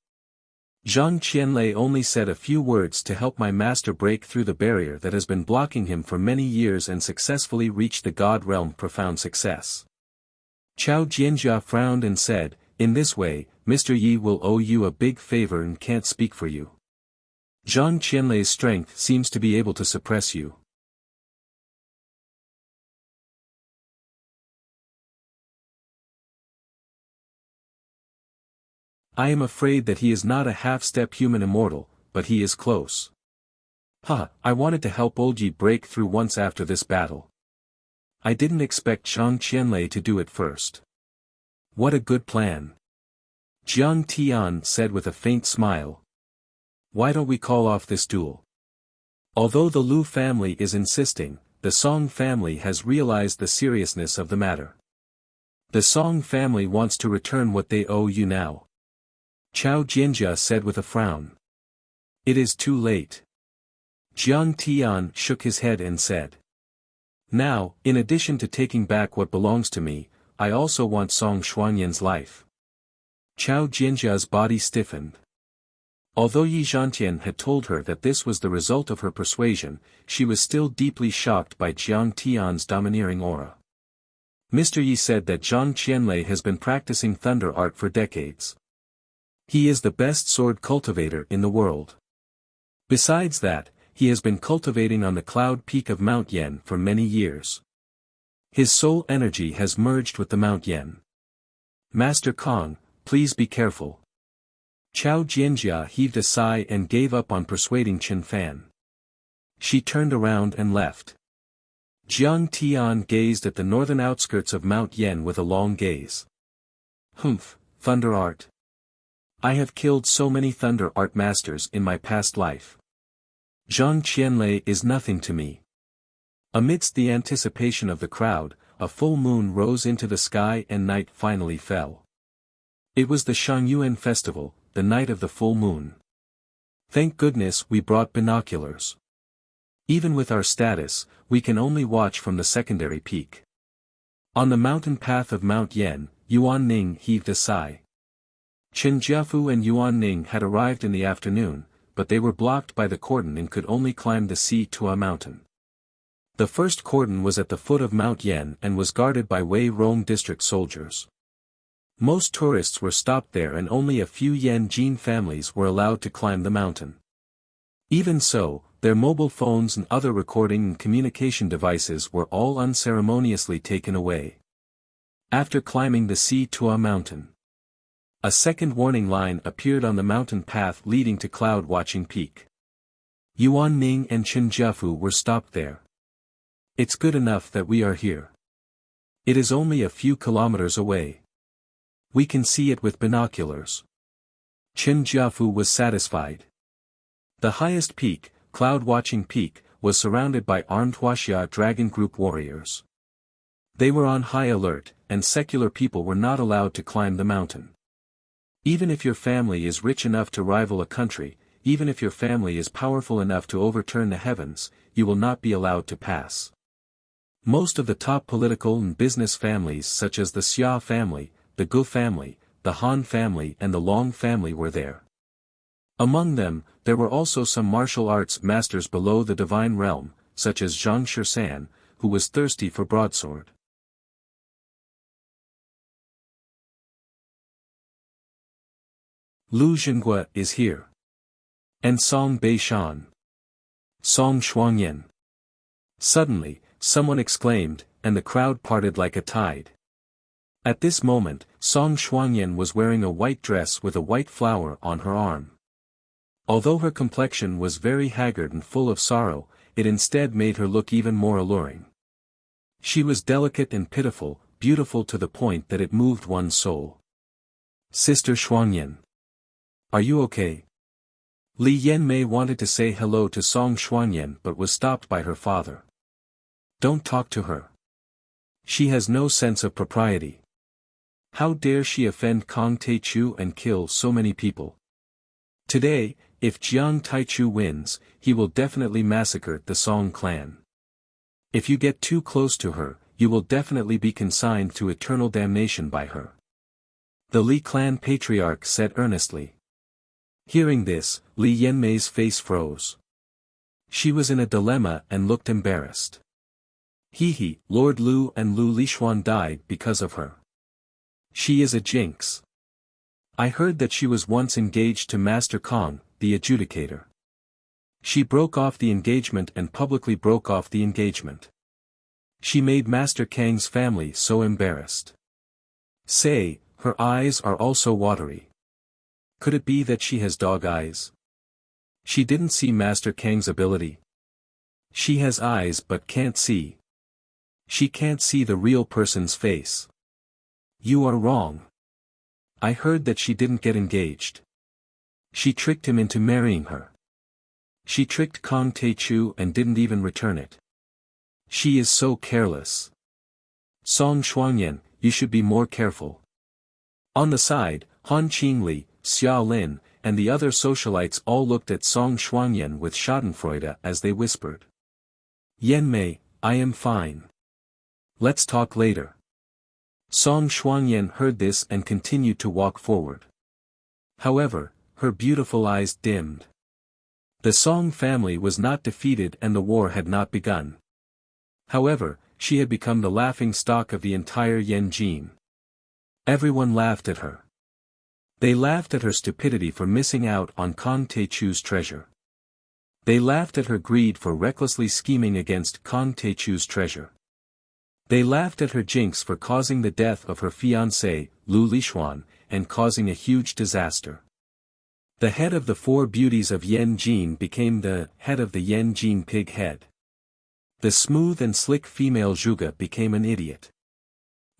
Speaker 1: Zhang Qianlei only said a few words to help my master break through the barrier that has been blocking him for many years and successfully reach the God realm. Profound success. Chao Jianjia frowned and said, in this way, Mr. Yi will owe you a big favor and can't speak for you. Zhang Qianlei's strength seems to be able to suppress you. I am afraid that he is not a half-step human immortal, but he is close. I wanted to help old Yi break through once after this battle. I didn't expect Zhang Qianlei to do it first. What a good plan. Jiang Tian said with a faint smile. Why don't we call off this duel? Although the Lu family is insisting, the Song family has realized the seriousness of the matter. The Song family wants to return what they owe you now. Chao Jianjia said with a frown. It is too late. Jiang Tian shook his head and said. Now, in addition to taking back what belongs to me, I also want Song Xuanyan's life. Chao Jianjia's body stiffened. Although Yi Zhantian had told her that this was the result of her persuasion, she was still deeply shocked by Jiang Tian's domineering aura. Mr. Yi said that Zhang Qianlei has been practicing thunder art for decades. He is the best sword cultivator in the world. Besides that, he has been cultivating on the cloud peak of Mount Yen for many years. His soul energy has merged with the Mount Yen. Master Kong, please be careful. Chao Jianjia heaved a sigh and gave up on persuading Qin Fan. She turned around and left. Jiang Tian gazed at the northern outskirts of Mount Yen with a long gaze. Humph, thunder art. I have killed so many thunder art masters in my past life. Zhang Qianlei is nothing to me. Amidst the anticipation of the crowd, a full moon rose into the sky and night finally fell. It was the Shangyuan festival, the night of the full moon. Thank goodness we brought binoculars. Even with our status, we can only watch from the secondary peak. On the mountain path of Mount Yen, Yuan Ning heaved a sigh. Chen Jiafu and Yuan Ning had arrived in the afternoon, but they were blocked by the cordon and could only climb the Situa mountain. The first cordon was at the foot of Mount Yen and was guarded by Wei Rong district soldiers. Most tourists were stopped there and only a few Yan Jin families were allowed to climb the mountain. Even so, their mobile phones and other recording and communication devices were all unceremoniously taken away. After climbing the Situa mountain, a second warning line appeared on the mountain path leading to Cloud Watching Peak. Yuan Ning and Chen Jiafu were stopped there. It's good enough that we are here. It is only a few kilometers away. We can see it with binoculars. Chen Jiafu was satisfied. The highest peak, Cloud Watching Peak, was surrounded by armed Wuxia Dragon Group warriors. They were on high alert, and secular people were not allowed to climb the mountain. Even if your family is rich enough to rival a country, even if your family is powerful enough to overturn the heavens, you will not be allowed to pass. Most of the top political and business families such as the Xia family, the Gu family, the Han family and the Long family were there. Among them, there were also some martial arts masters below the divine realm, such as Zhang Shisan, who was thirsty for broadsword. Lu Zhenghua is here. And Song Beishan. Song Xuanyan. Suddenly, someone exclaimed, and the crowd parted like a tide. At this moment, Song Xuanyan was wearing a white dress with a white flower on her arm. Although her complexion was very haggard and full of sorrow, it instead made her look even more alluring. She was delicate and pitiful, beautiful to the point that it moved one's soul. Sister Xuanyan. Are you okay? Li Yanmei wanted to say hello to Song Xuanyan but was stopped by her father. Don't talk to her. She has no sense of propriety. How dare she offend Kong Taichu and kill so many people? Today, if Jiang Taichu wins, he will definitely massacre the Song clan. If you get too close to her, you will definitely be consigned to eternal damnation by her. The Li clan patriarch said earnestly. Hearing this, Li Yanmei's face froze. She was in a dilemma and looked embarrassed. Lord Lu and Lu Lishuan died because of her. She is a jinx. I heard that she was once engaged to Master Kong, the adjudicator. She broke off the engagement and publicly broke off the engagement. She made Master Kang's family so embarrassed. Say, her eyes are also watery. Could it be that she has dog eyes? She didn't see Master Kang's ability. She has eyes but can't see. She can't see the real person's face. You are wrong. I heard that she didn't get engaged. She tricked him into marrying her. She tricked Kong Taechu and didn't even return it. She is so careless. Song Shuangyan, you should be more careful. On the side, Han Qingli, Xia Lin, and the other socialites all looked at Song Shuangyan with schadenfreude as they whispered. Yenmei, I am fine. Let's talk later. Song Shuangyan heard this and continued to walk forward. However, her beautiful eyes dimmed. The Song family was not defeated and the war had not begun. However, she had become the laughing stock of the entire Yanjin. Everyone laughed at her. They laughed at her stupidity for missing out on Kong Taechu's treasure. They laughed at her greed for recklessly scheming against Kong Taechu's treasure. They laughed at her jinx for causing the death of her fiancé, Lu Lishuan, and causing a huge disaster. The head of the four beauties of Yanjin became the head of the Yanjin pig head. The smooth and slick female Zhuge became an idiot.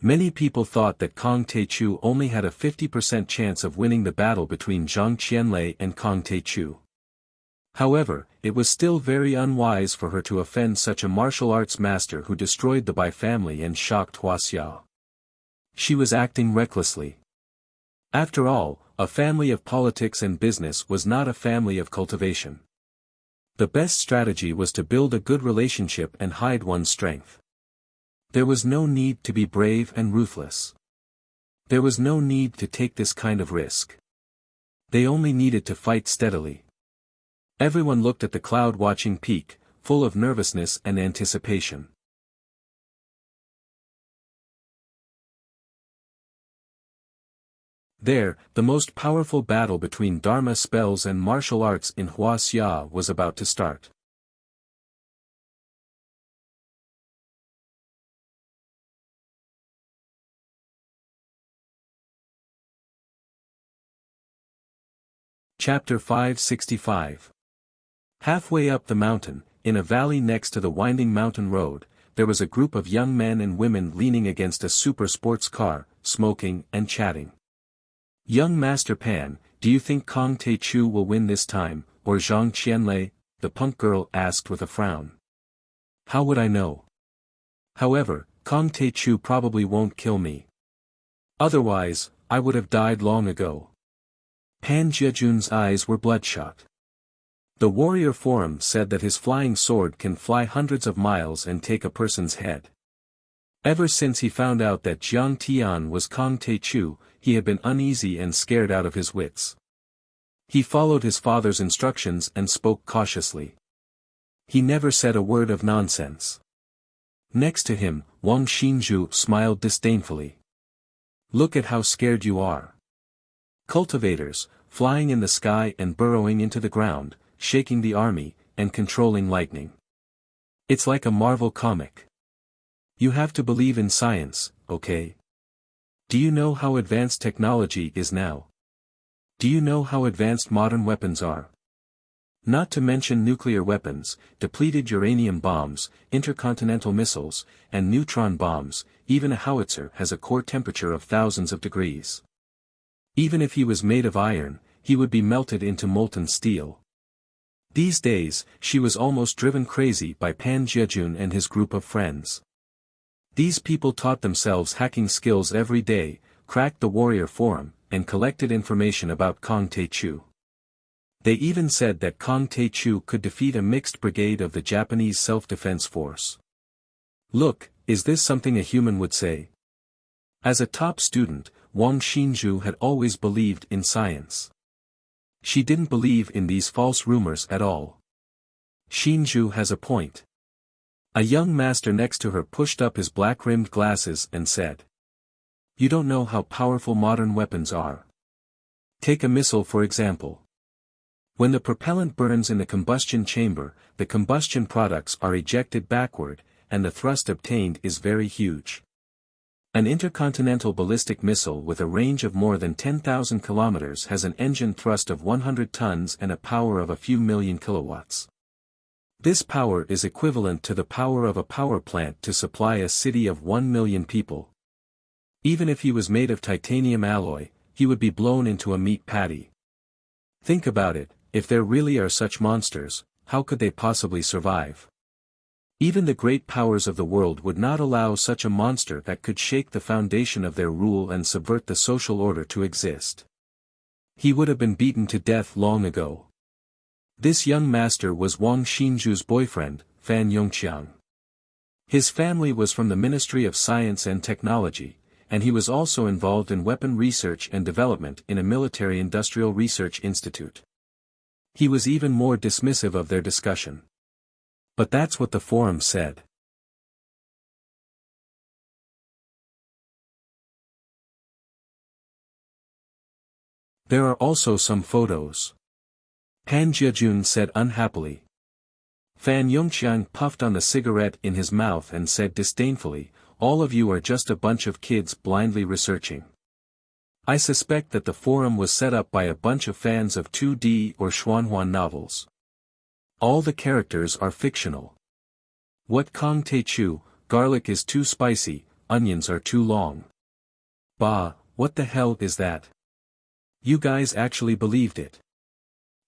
Speaker 1: Many people thought that Kong Taechu only had a 50% chance of winning the battle between Zhang Qianlei and Kong Taechu. However, it was still very unwise for her to offend such a martial arts master who destroyed the Bai family and shocked Huaxia. She was acting recklessly. After all, a family of politics and business was not a family of cultivation. The best strategy was to build a good relationship and hide one's strength. There was no need to be brave and ruthless. There was no need to take this kind of risk. They only needed to fight steadily. Everyone looked at the cloud-watching peak, full of nervousness and anticipation. There, the most powerful battle between Dharma spells and martial arts in Huaxia was about to start. Chapter 565. Halfway up the mountain, in a valley next to the winding mountain road, there was a group of young men and women leaning against a super sports car, smoking and chatting. Young Master Pan, do you think Kong Taechu will win this time, or Zhang Qianlei? The punk girl asked with a frown. How would I know? However, Kong Taechu probably won't kill me. Otherwise, I would have died long ago. Pan Jiajun's eyes were bloodshot. The warrior forum said that his flying sword can fly hundreds of miles and take a person's head. Ever since he found out that Jiang Tian was Kong Taechu, he had been uneasy and scared out of his wits. He followed his father's instructions and spoke cautiously. He never said a word of nonsense. Next to him, Wang Xinzhu smiled disdainfully. Look at how scared you are. Cultivators, flying in the sky and burrowing into the ground, shaking the army, and controlling lightning. It's like a Marvel comic. You have to believe in science, okay? Do you know how advanced technology is now? Do you know how advanced modern weapons are? Not to mention nuclear weapons, depleted uranium bombs, intercontinental missiles, and neutron bombs. Even a howitzer has a core temperature of thousands of degrees. Even if he was made of iron, he would be melted into molten steel. These days, she was almost driven crazy by Pan Jiajun and his group of friends. These people taught themselves hacking skills every day, cracked the warrior forum, and collected information about Kong Taechu. They even said that Kong Taechu could defeat a mixed brigade of the Japanese self-defense force. Look, is this something a human would say? As a top student, Wang Xinzhu had always believed in science. She didn't believe in these false rumors at all. Xinzhu has a point. A young master next to her pushed up his black-rimmed glasses and said. You don't know how powerful modern weapons are. Take a missile for example. When the propellant burns in the combustion chamber, the combustion products are ejected backward, and the thrust obtained is very huge. An intercontinental ballistic missile with a range of more than 10,000 kilometers has an engine thrust of 100 tons and a power of a few million kilowatts. This power is equivalent to the power of a power plant to supply a city of 1 million people. Even if he was made of titanium alloy, he would be blown into a meat patty. Think about it, if there really are such monsters, how could they possibly survive? Even the great powers of the world would not allow such a monster that could shake the foundation of their rule and subvert the social order to exist. He would have been beaten to death long ago. This young master was Wang Xinzhu's boyfriend, Fan Yongqiang. His family was from the Ministry of Science and Technology, and he was also involved in weapon research and development in a military-industrial research institute. He was even more dismissive of their discussion. But that's what the forum said. There are also some photos. Han Jiajun said unhappily. Fan Yongqiang puffed on the cigarette in his mouth and said disdainfully, "All of you are just a bunch of kids blindly researching. I suspect that the forum was set up by a bunch of fans of 2D or Xuanhuan novels. All the characters are fictional. What Kong Te Chu, garlic is too spicy, onions are too long. Bah, what the hell is that? You guys actually believed it."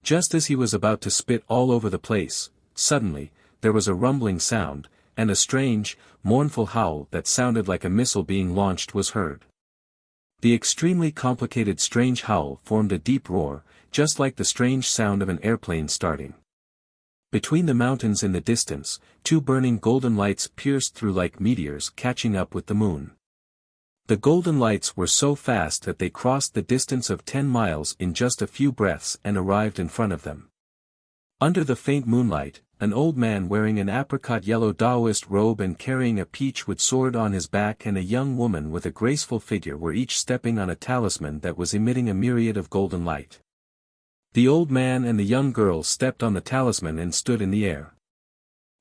Speaker 1: Just as he was about to spit all over the place, suddenly, there was a rumbling sound, and a strange, mournful howl that sounded like a missile being launched was heard. The extremely complicated strange howl formed a deep roar, just like the strange sound of an airplane starting. Between the mountains in the distance, two burning golden lights pierced through like meteors catching up with the moon. The golden lights were so fast that they crossed the distance of 10 miles in just a few breaths and arrived in front of them. Under the faint moonlight, an old man wearing an apricot-yellow Taoist robe and carrying a peach-wood sword on his back and a young woman with a graceful figure were each stepping on a talisman that was emitting a myriad of golden light. The old man and the young girl stepped on the talisman and stood in the air.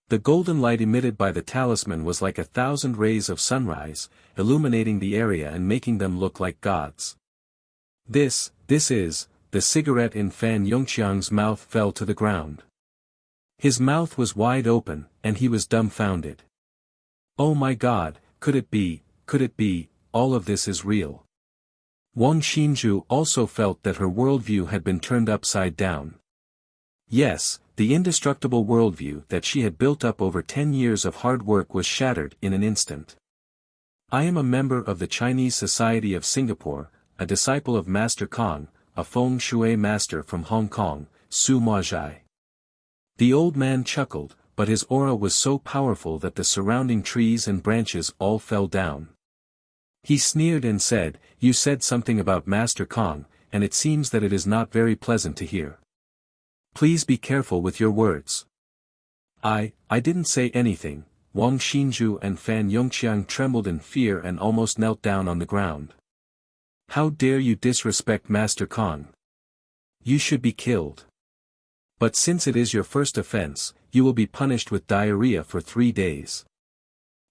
Speaker 1: The golden light emitted by the talisman was like 1,000 rays of sunrise, illuminating the area and making them look like gods. This is, the cigarette in Fan Yongqiang's mouth fell to the ground. His mouth was wide open, and he was dumbfounded. Oh my God, could it be, all of this is real? Wang Xinzhu also felt that her worldview had been turned upside down. Yes, the indestructible worldview that she had built up over 10 years of hard work was shattered in an instant. I am a member of the Chinese Society of Singapore, a disciple of Master Kong, a feng shui master from Hong Kong, Su Maozhai. The old man chuckled, but his aura was so powerful that the surrounding trees and branches all fell down. He sneered and said, "You said something about Master Kong, and it seems that it is not very pleasant to hear. Please be careful with your words." I didn't say anything." Wang Xinzhu and Fan Yongqiang trembled in fear and almost knelt down on the ground. "How dare you disrespect Master Kong? You should be killed. But since it is your first offense, you will be punished with diarrhea for 3 days."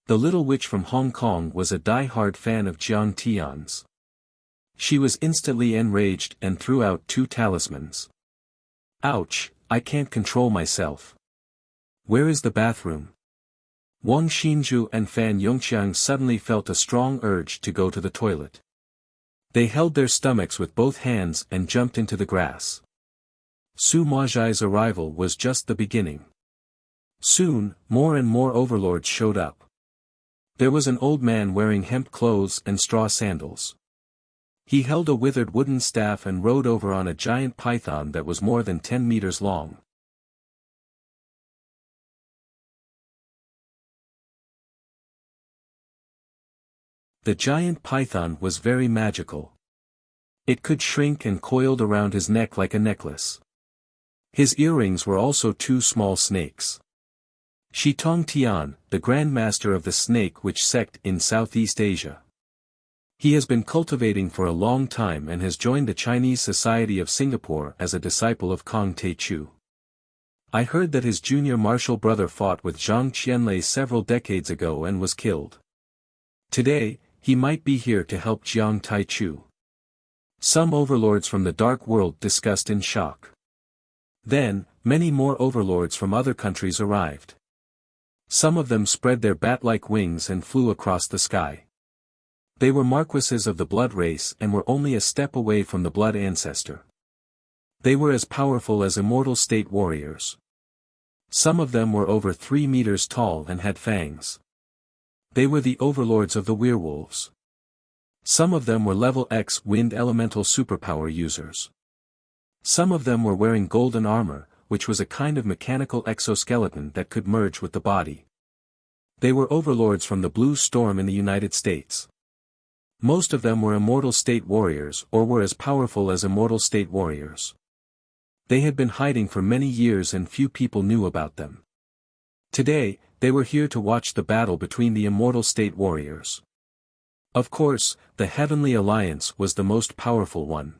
Speaker 1: The little witch from Hong Kong was a die-hard fan of Jiang Tian's. She was instantly enraged and threw out 2 talismans. "Ouch, I can't control myself. Where is the bathroom?" Wang Xinzhu and Fan Yongqiang suddenly felt a strong urge to go to the toilet. They held their stomachs with both hands and jumped into the grass. Su Maozhai's arrival was just the beginning. Soon, more and more overlords showed up. There was an old man wearing hemp clothes and straw sandals. He held a withered wooden staff and rode over on a giant python that was more than 10 meters long. The giant python was very magical. It could shrink and coiled around his neck like a necklace. His earrings were also 2 small snakes. Shi Tong Tian, the Grand Master of the Snake Witch sect in Southeast Asia. He has been cultivating for a long time and has joined the Chinese Society of Singapore as a disciple of Kong Te Chu. I heard that his junior martial brother fought with Zhang Qianlei several decades ago and was killed. Today, He might be here to help Jiang Taichu. Some overlords from the dark world discussed in shock. Then, many more overlords from other countries arrived. Some of them spread their bat-like wings and flew across the sky. They were marquises of the blood race and were only a step away from the blood ancestor. They were as powerful as immortal state warriors. Some of them were over 3 meters tall and had fangs. They were the overlords of the werewolves. Some of them were level X wind elemental superpower users. Some of them were wearing golden armor, which was a kind of mechanical exoskeleton that could merge with the body. They were overlords from the Blue Storm in the United States. Most of them were immortal state warriors or were as powerful as immortal state warriors. They had been hiding for many years and few people knew about them. Today, they were here to watch the battle between the immortal state warriors. Of course, the Heavenly Alliance was the most powerful one.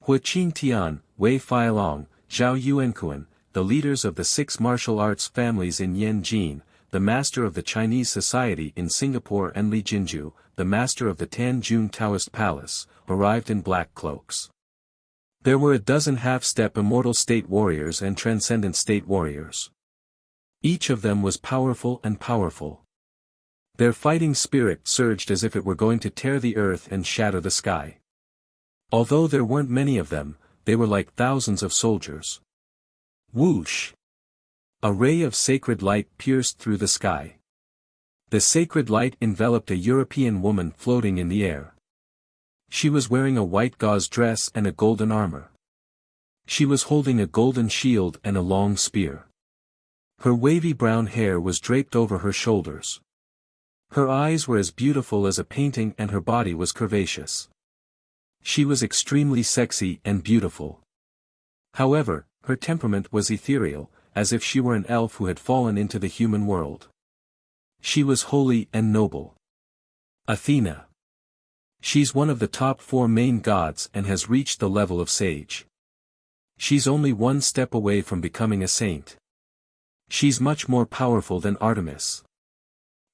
Speaker 1: Huaqing Tian, Wei Feilong, Zhao Yuankuan, the leaders of the 6 martial arts families in Yanjin, the master of the Chinese society in Singapore and Li Jinju, the master of the Tanjung Taoist Palace, arrived in black cloaks. There were a dozen half-step immortal state warriors and transcendent state warriors. Each of them was powerful and powerful. Their fighting spirit surged as if it were going to tear the earth and shatter the sky. Although there weren't many of them, they were like thousands of soldiers. Whoosh! A ray of sacred light pierced through the sky. The sacred light enveloped a European woman floating in the air. She was wearing a white gauze dress and a golden armor. She was holding a golden shield and a long spear. Her wavy brown hair was draped over her shoulders. Her eyes were as beautiful as a painting and her body was curvaceous. She was extremely sexy and beautiful. However, her temperament was ethereal, as if she were an elf who had fallen into the human world. She was holy and noble. Athena. She's one of the top 4 main gods and has reached the level of sage. She's only 1 step away from becoming a saint. She's much more powerful than Artemis.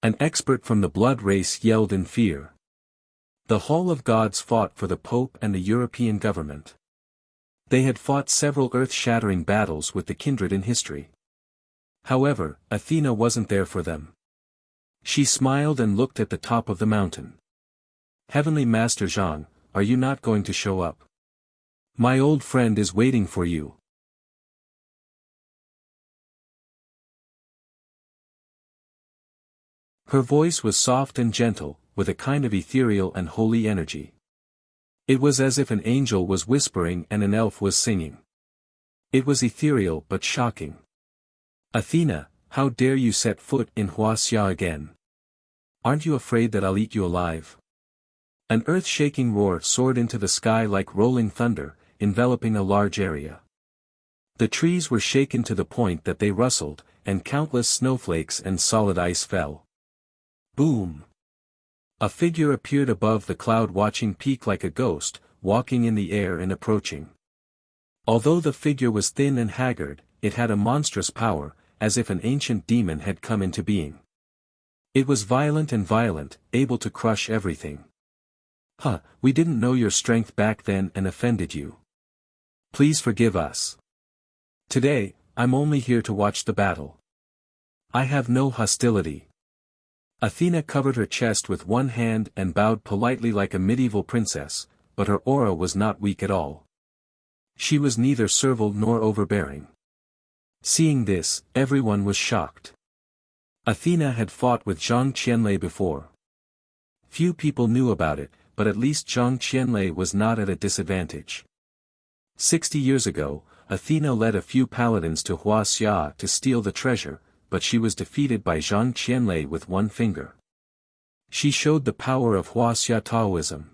Speaker 1: An expert from the blood race yelled in fear. The Hall of Gods fought for the Pope and the European government. They had fought several earth-shattering battles with the kindred in history. However, Athena wasn't there for them. She smiled and looked at the top of the mountain. Heavenly Master Zhang, are you not going to show up? My old friend is waiting for you. Her voice was soft and gentle, with a kind of ethereal and holy energy. It was as if an angel was whispering and an elf was singing. It was ethereal but shocking. Athena, how dare you set foot in Wuxia again? Aren't you afraid that I'll eat you alive? An earth-shaking roar soared into the sky like rolling thunder, enveloping a large area. The trees were shaken to the point that they rustled, and countless snowflakes and solid ice fell. Boom! A figure appeared above the cloud-watching peak like a ghost, walking in the air and approaching. Although the figure was thin and haggard, it had a monstrous power, as if an ancient demon had come into being. It was violent and violent, able to crush everything. We didn't know your strength back then and offended you. Please forgive us. Today, I'm only here to watch the battle. I have no hostility. Athena covered her chest with one hand and bowed politely like a medieval princess, but her aura was not weak at all. She was neither servile nor overbearing. Seeing this, everyone was shocked. Athena had fought with Zhang Qianlei before. Few people knew about it, but at least Zhang Qianlei was not at a disadvantage. 60 years ago, Athena led a few paladins to Wuxia to steal the treasure, but she was defeated by Zhang Qianlei with one finger. She showed the power of Wuxia Taoism.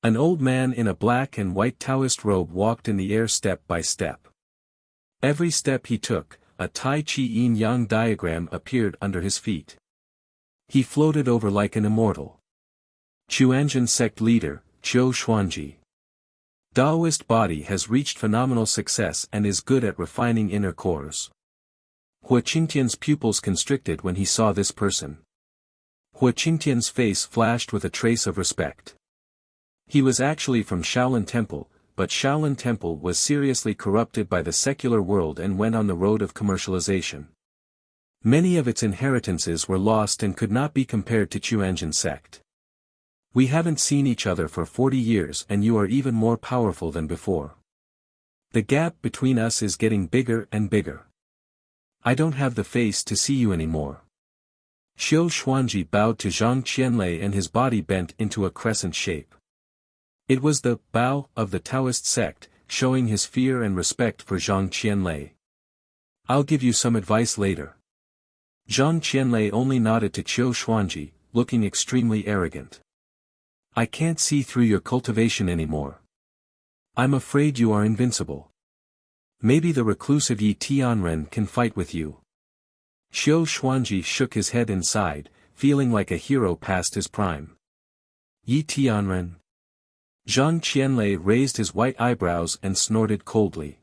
Speaker 1: An old man in a black and white Taoist robe walked in the air step by step. Every step he took, a Tai Chi yin-yang diagram appeared under his feet. He floated over like an immortal. Chuanjin sect leader, Zhou Xuanji. Taoist body has reached phenomenal success and is good at refining inner cores. Hua Qingtian's pupils constricted when he saw this person. Hua Qingtian's face flashed with a trace of respect. He was actually from Shaolin Temple, but Shaolin Temple was seriously corrupted by the secular world and went on the road of commercialization. Many of its inheritances were lost and could not be compared to Chuanjin sect. We haven't seen each other for 40 years and you are even more powerful than before. The gap between us is getting bigger and bigger. I don't have the face to see you anymore. Xiu Xuanji bowed to Zhang Qianlei and his body bent into a crescent shape. It was the bow of the Taoist sect, showing his fear and respect for Zhang Qianlei. I'll give you some advice later. Zhang Qianlei only nodded to Qiu Xuanji, looking extremely arrogant. I can't see through your cultivation anymore. I'm afraid you are invincible. Maybe the reclusive Yi Tianren can fight with you. Qiu Xuanji shook his head and sighed, feeling like a hero past his prime. Yi Tianren. Zhang Qianlei raised his white eyebrows and snorted coldly.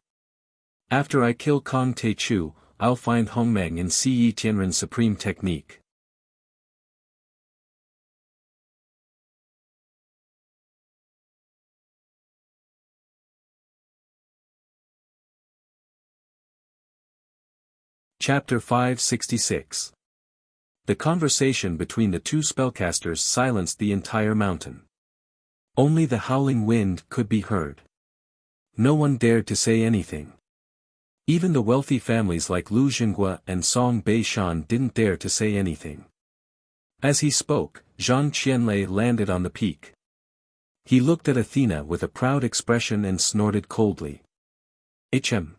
Speaker 1: After I kill Kong Teichu, I'll find Hongmeng and see Yi Tianren's supreme technique. Chapter 566. The conversation between the two spellcasters silenced the entire mountain. Only the howling wind could be heard. No one dared to say anything. Even the wealthy families like Lu Jinghua and Song Beishan didn't dare to say anything. As he spoke, Zhang Qianlei landed on the peak. He looked at Athena with a proud expression and snorted coldly. "Hm.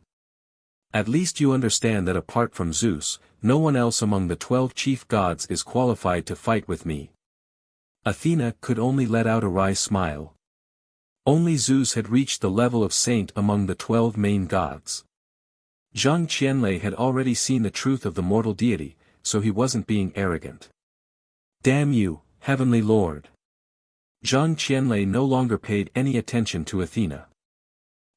Speaker 1: At least you understand that apart from Zeus, no one else among the 12 chief gods is qualified to fight with me." Athena could only let out a wry smile. Only Zeus had reached the level of saint among the 12 main gods. Zhang Qianlei had already seen the truth of the mortal deity, so he wasn't being arrogant. "Damn you, heavenly lord." Zhang Qianlei no longer paid any attention to Athena.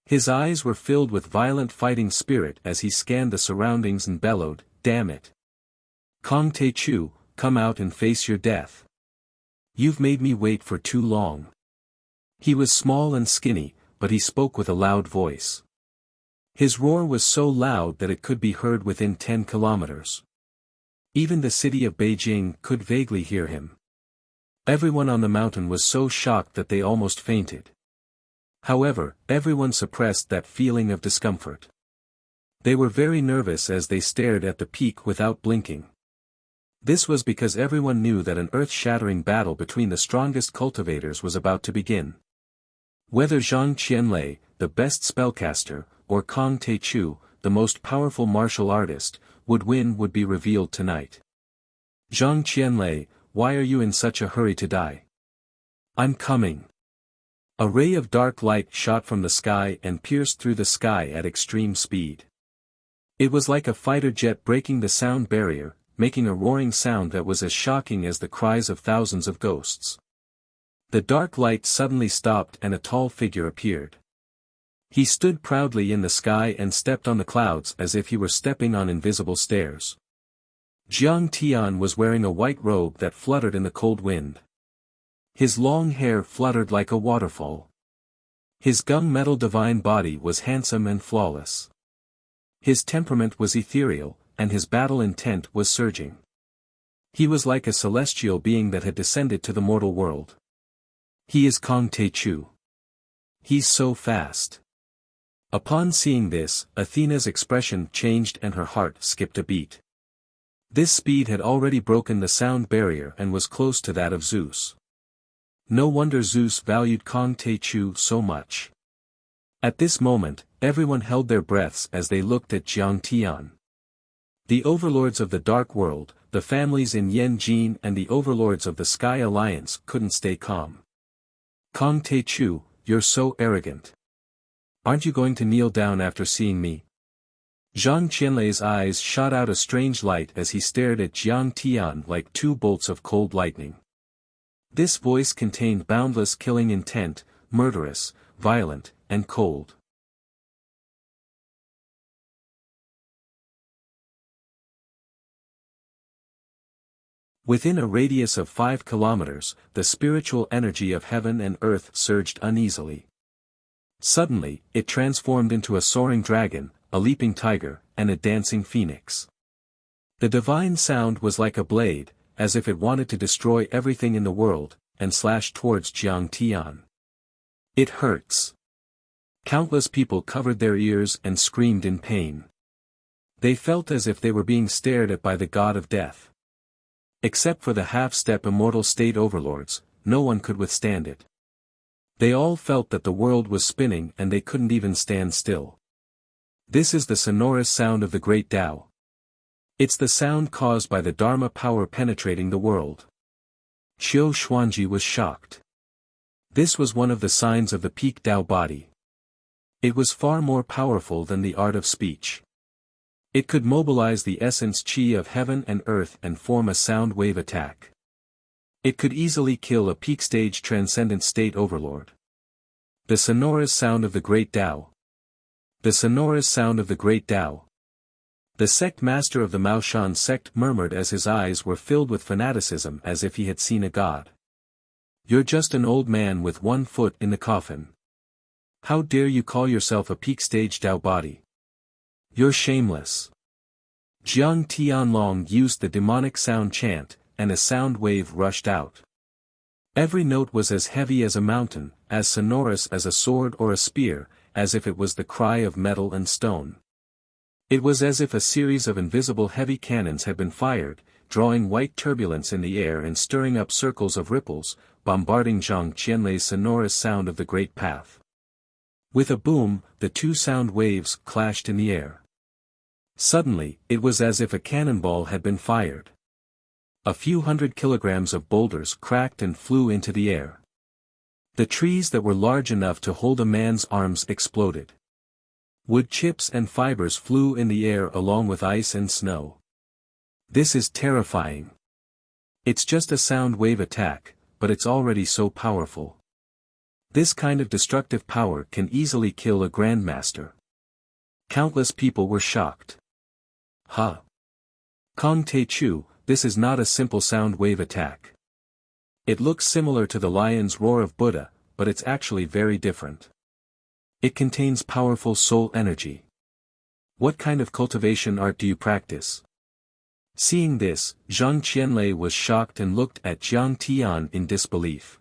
Speaker 1: His eyes were filled with violent fighting spirit as he scanned the surroundings and bellowed, "Damn it! Kong Teichu, come out and face your death. You've made me wait for too long." He was small and skinny, but he spoke with a loud voice. His roar was so loud that it could be heard within 10 kilometers. Even the city of Beijing could vaguely hear him. Everyone on the mountain was so shocked that they almost fainted. However, everyone suppressed that feeling of discomfort. They were very nervous as they stared at the peak without blinking. This was because everyone knew that an earth-shattering battle between the strongest cultivators was about to begin. Whether Zhang Qianlei, the best spellcaster, or Kong Teichu, the most powerful martial artist, would win would be revealed tonight. "Zhang Qianlei, why are you in such a hurry to die?" "I'm coming." A ray of dark light shot from the sky and pierced through the sky at extreme speed. It was like a fighter jet breaking the sound barrier, making a roaring sound that was as shocking as the cries of thousands of ghosts. The dark light suddenly stopped and a tall figure appeared. He stood proudly in the sky and stepped on the clouds as if he were stepping on invisible stairs. Jiang Tian was wearing a white robe that fluttered in the cold wind. His long hair fluttered like a waterfall. His gunmetal divine body was handsome and flawless. His temperament was ethereal, and his battle intent was surging. He was like a celestial being that had descended to the mortal world. "He is Kong Teichu. He's so fast." Upon seeing this, Athena's expression changed and her heart skipped a beat. This speed had already broken the sound barrier and was close to that of Zeus. No wonder Zeus valued Kong Teichu so much. At this moment, everyone held their breaths as they looked at Jiang Tian. The overlords of the Dark World, the families in Yanjin and the overlords of the Sky Alliance couldn't stay calm. "Kong Teichu, you're so arrogant. Aren't you going to kneel down after seeing me?" Zhang Qianlei's eyes shot out a strange light as he stared at Jiang Tian like two bolts of cold lightning. This voice contained boundless killing intent, murderous, violent, and cold. Within a radius of 5 kilometers, the spiritual energy of heaven and earth surged uneasily. Suddenly, it transformed into a soaring dragon, a leaping tiger, and a dancing phoenix. The divine sound was like a blade, as if it wanted to destroy everything in the world, and slashed towards Jiang Tian. It hurts. Countless people covered their ears and screamed in pain. They felt as if they were being stared at by the god of death. Except for the half-step immortal state overlords, no one could withstand it. They all felt that the world was spinning and they couldn't even stand still. This is the sonorous sound of the great Tao. It's the sound caused by the Dharma power penetrating the world. Qiu Xuanji was shocked. This was one of the signs of the peak Tao body. It was far more powerful than the art of speech. It could mobilize the essence qi of heaven and earth and form a sound wave attack. It could easily kill a peak stage transcendent state overlord. The sonorous sound of the great Tao. The sonorous sound of the great Tao. The sect master of the Maoshan sect murmured as his eyes were filled with fanaticism as if he had seen a god. You're just an old man with one foot in the coffin. How dare you call yourself a peak stage Tao body? You're shameless. Jiang Tianlong used the demonic sound chant, and a sound wave rushed out. Every note was as heavy as a mountain, as sonorous as a sword or a spear, as if it was the cry of metal and stone. It was as if a series of invisible heavy cannons had been fired, drawing white turbulence in the air and stirring up circles of ripples, bombarding Zhang Qianlei's sonorous sound of the great path. With a boom, the two sound waves clashed in the air. Suddenly, it was as if a cannonball had been fired. A few hundred kilograms of boulders cracked and flew into the air. The trees that were large enough to hold a man's arms exploded. Wood chips and fibers flew in the air along with ice and snow. This is terrifying. It's just a sound wave attack, but it's already so powerful. This kind of destructive power can easily kill a grandmaster. Countless people were shocked. Kong Te Chu, this is not a simple sound wave attack. It looks similar to the lion's roar of Buddha, but it's actually very different. It contains powerful soul energy. What kind of cultivation art do you practice? Seeing this, Zhang Qianlei was shocked and looked at Jiang Tian in disbelief.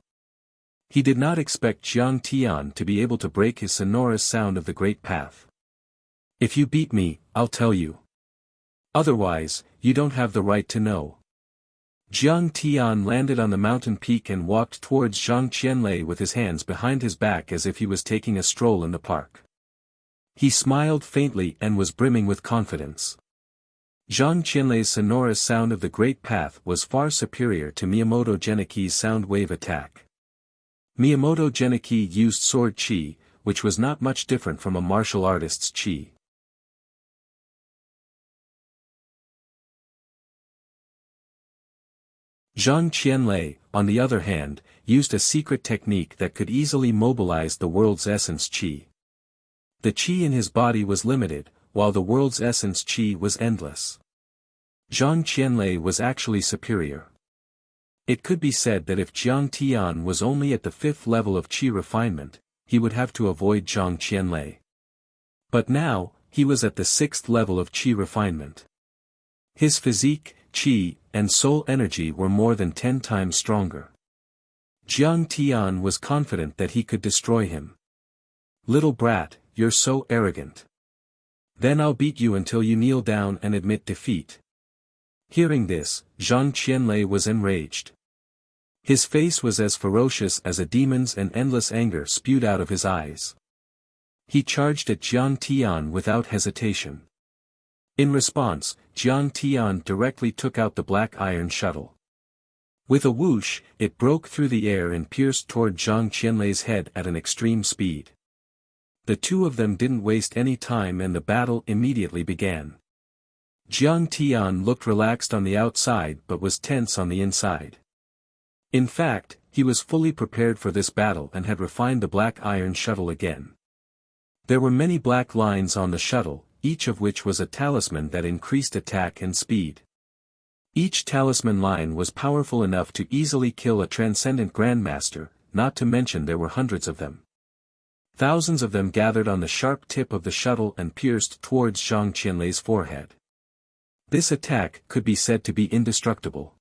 Speaker 1: He did not expect Jiang Tian to be able to break his sonorous sound of the great path. If you beat me, I'll tell you. Otherwise, you don't have the right to know. Jiang Tian landed on the mountain peak and walked towards Zhang Qianlei with his hands behind his back as if he was taking a stroll in the park. He smiled faintly and was brimming with confidence. Zhang Qianlei's sonorous sound of the great path was far superior to Miyamoto Geniki's sound wave attack. Miyamoto Geniki used sword chi, which was not much different from a martial artist's chi. Zhang Qianlei, on the other hand, used a secret technique that could easily mobilize the world's essence qi. The qi in his body was limited, while the world's essence qi was endless. Zhang Qianlei was actually superior. It could be said that if Jiang Tian was only at the 5th level of qi refinement, he would have to avoid Zhang Qianlei. But now, he was at the 6th level of qi refinement. His physique, qi, and soul energy were more than 10 times stronger. Jiang Tian was confident that he could destroy him. Little brat, you're so arrogant. Then I'll beat you until you kneel down and admit defeat. Hearing this, Zhang Qianlei was enraged. His face was as ferocious as a demon's and endless anger spewed out of his eyes. He charged at Jiang Tian without hesitation. In response, Jiang Tian directly took out the black iron shuttle. With a whoosh, it broke through the air and pierced toward Zhang Qianlei's head at an extreme speed. The two of them didn't waste any time and the battle immediately began. Jiang Tian looked relaxed on the outside but was tense on the inside. In fact, he was fully prepared for this battle and had refined the black iron shuttle again. There were many black lines on the shuttle, each of which was a talisman that increased attack and speed. Each talisman line was powerful enough to easily kill a transcendent grandmaster, not to mention there were hundreds of them. Thousands of them gathered on the sharp tip of the shuttle and pierced towards Zhang Qianlei's forehead. This attack could be said to be indestructible.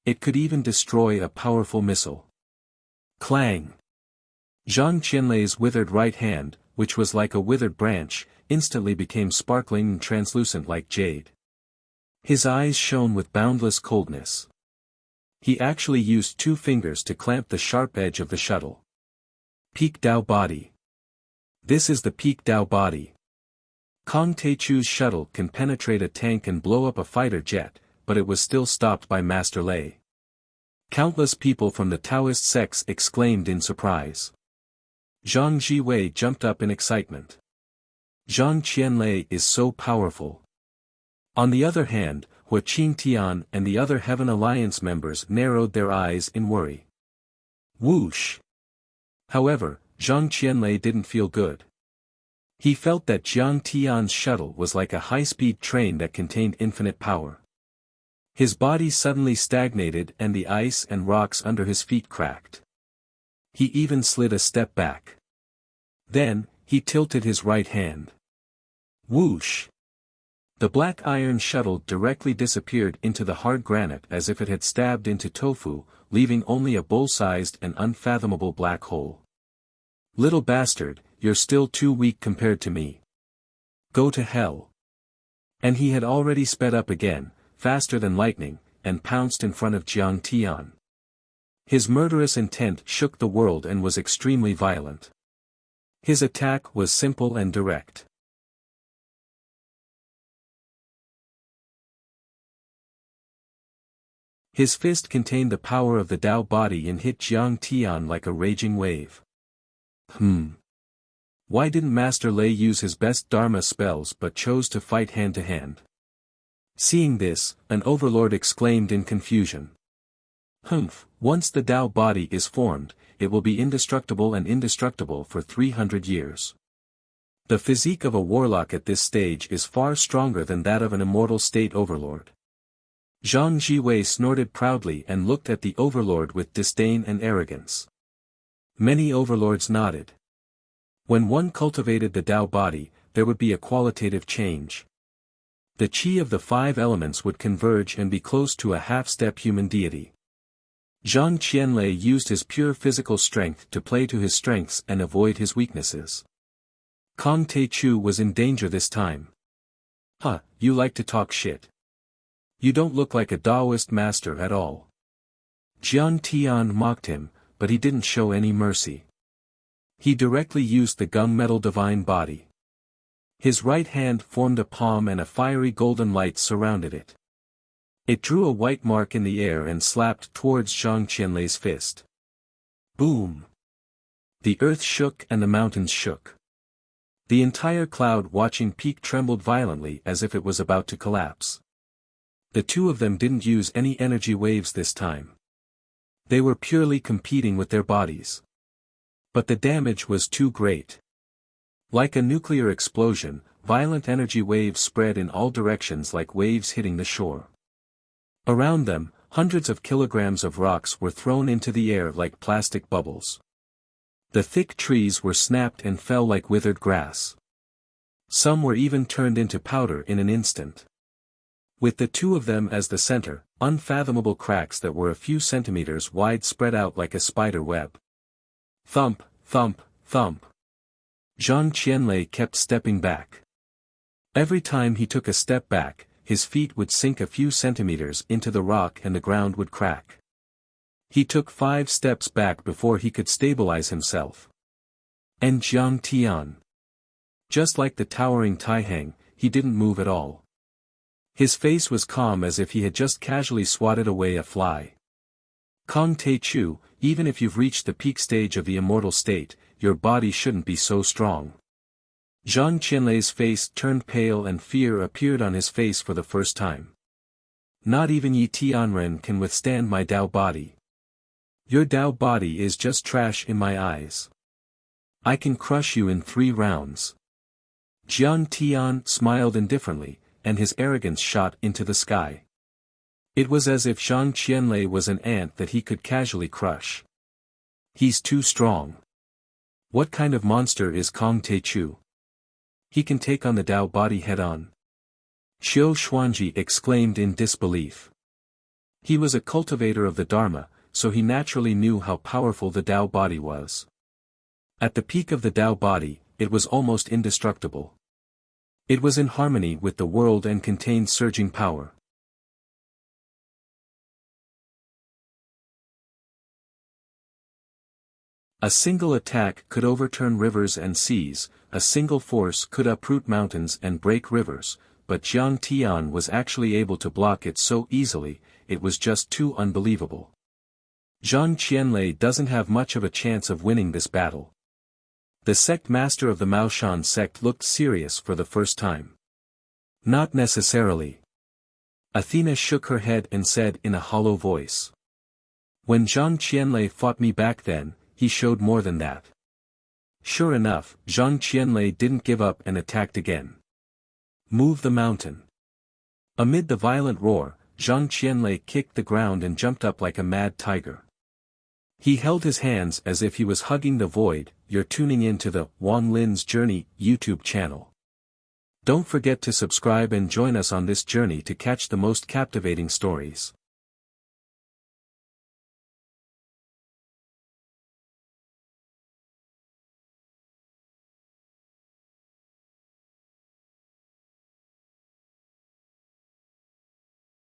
Speaker 1: It could even destroy a powerful missile. Clang! Zhang Qianlei's withered right hand, which was like a withered branch, instantly became sparkling and translucent like jade. His eyes shone with boundless coldness. He actually used 2 fingers to clamp the sharp edge of the shuttle. Peak Dao Body. This is the Peak Dao Body. Kong Teichu's shuttle can penetrate a tank and blow up a fighter jet, but it was still stopped by Master Lei. Countless people from the Taoist sects exclaimed in surprise. Zhang Jiwei jumped up in excitement. Zhang Qianlei is so powerful. On the other hand, Hua Qingtian and the other Heaven Alliance members narrowed their eyes in worry. Whoosh! However, Zhang Qianlei didn't feel good. He felt that Jiang Tian's shuttle was like a high-speed train that contained infinite power. His body suddenly stagnated and the ice and rocks under his feet cracked. He even slid a step back. Then, he tilted his right hand. Whoosh! The black iron shuttle directly disappeared into the hard granite as if it had stabbed into tofu, leaving only a bowl-sized and unfathomable black hole. Little bastard, you're still too weak compared to me. Go to hell. And he had already sped up again, faster than lightning, and pounced in front of Jiang Tian. His murderous intent shook the world and was extremely violent. His attack was simple and direct. His fist contained the power of the Dao body and hit Jiang Tian like a raging wave. Why didn't Master Lei use his best Dharma spells but chose to fight hand to hand? Seeing this, an overlord exclaimed in confusion. Once the Dao body is formed, it will be indestructible and indestructible for 300 years. The physique of a warlock at this stage is far stronger than that of an immortal state overlord. Zhang Jiwei snorted proudly and looked at the overlord with disdain and arrogance. Many overlords nodded. When one cultivated the Dao body, there would be a qualitative change. The qi of the 5 elements would converge and be close to a half-step human deity. Zhang Qianlei used his pure physical strength to play to his strengths and avoid his weaknesses. Kong Teichu was in danger this time. You like to talk shit. You don't look like a Taoist master at all. Jiang Tian mocked him, but he didn't show any mercy. He directly used the gunmetal divine body. His right hand formed a palm and a fiery golden light surrounded it. It drew a white mark in the air and slapped towards Zhang Qianlei's fist. Boom! The earth shook and the mountains shook. The entire cloud watching peak trembled violently as if it was about to collapse. The 2 of them didn't use any energy waves this time. They were purely competing with their bodies. But the damage was too great. Like a nuclear explosion, violent energy waves spread in all directions like waves hitting the shore. Around them, hundreds of kilograms of rocks were thrown into the air like plastic bubbles. The thick trees were snapped and fell like withered grass. Some were even turned into powder in an instant. With the 2 of them as the center, unfathomable cracks that were a few centimeters wide spread out like a spider web. Thump, thump, thump. Zhang Qianlei kept stepping back. Every time he took a step back, his feet would sink a few centimeters into the rock and the ground would crack. He took 5 steps back before he could stabilize himself. And Jiang Tian. Just like the towering Taihang, he didn't move at all. His face was calm as if he had just casually swatted away a fly. Kong Teichu, even if you've reached the peak stage of the immortal state, your body shouldn't be so strong. Zhang Qianlei's face turned pale and fear appeared on his face for the first time. Not even Yi Tianren can withstand my Dao body. Your Dao body is just trash in my eyes. I can crush you in 3 rounds. Jiang Tian smiled indifferently, and his arrogance shot into the sky. It was as if Zhang Qianlei was an ant that he could casually crush. He's too strong. What kind of monster is Kong Teichu? He can take on the Tao body head-on. Xiu Xuanji exclaimed in disbelief. He was a cultivator of the Dharma, so he naturally knew how powerful the Tao body was. At the peak of the Tao body, it was almost indestructible. It was in harmony with the world and contained surging power. A single attack could overturn rivers and seas, a single force could uproot mountains and break rivers, but Jiang Tian was actually able to block it so easily, it was just too unbelievable. Zhang Qianlei doesn't have much of a chance of winning this battle. The sect master of the Maoshan sect looked serious for the first time. Not necessarily. Athena shook her head and said in a hollow voice. When Zhang Qianlei fought me back then, he showed more than that. Sure enough, Zhang Qianlei didn't give up and attacked again. Move the mountain. Amid the violent roar, Zhang Qianlei kicked the ground and jumped up like a mad tiger. He held his hands as if he was hugging the void. You're tuning into the Wang Lin's Journey YouTube channel. Don't forget to subscribe and join us on this journey to catch the most captivating stories.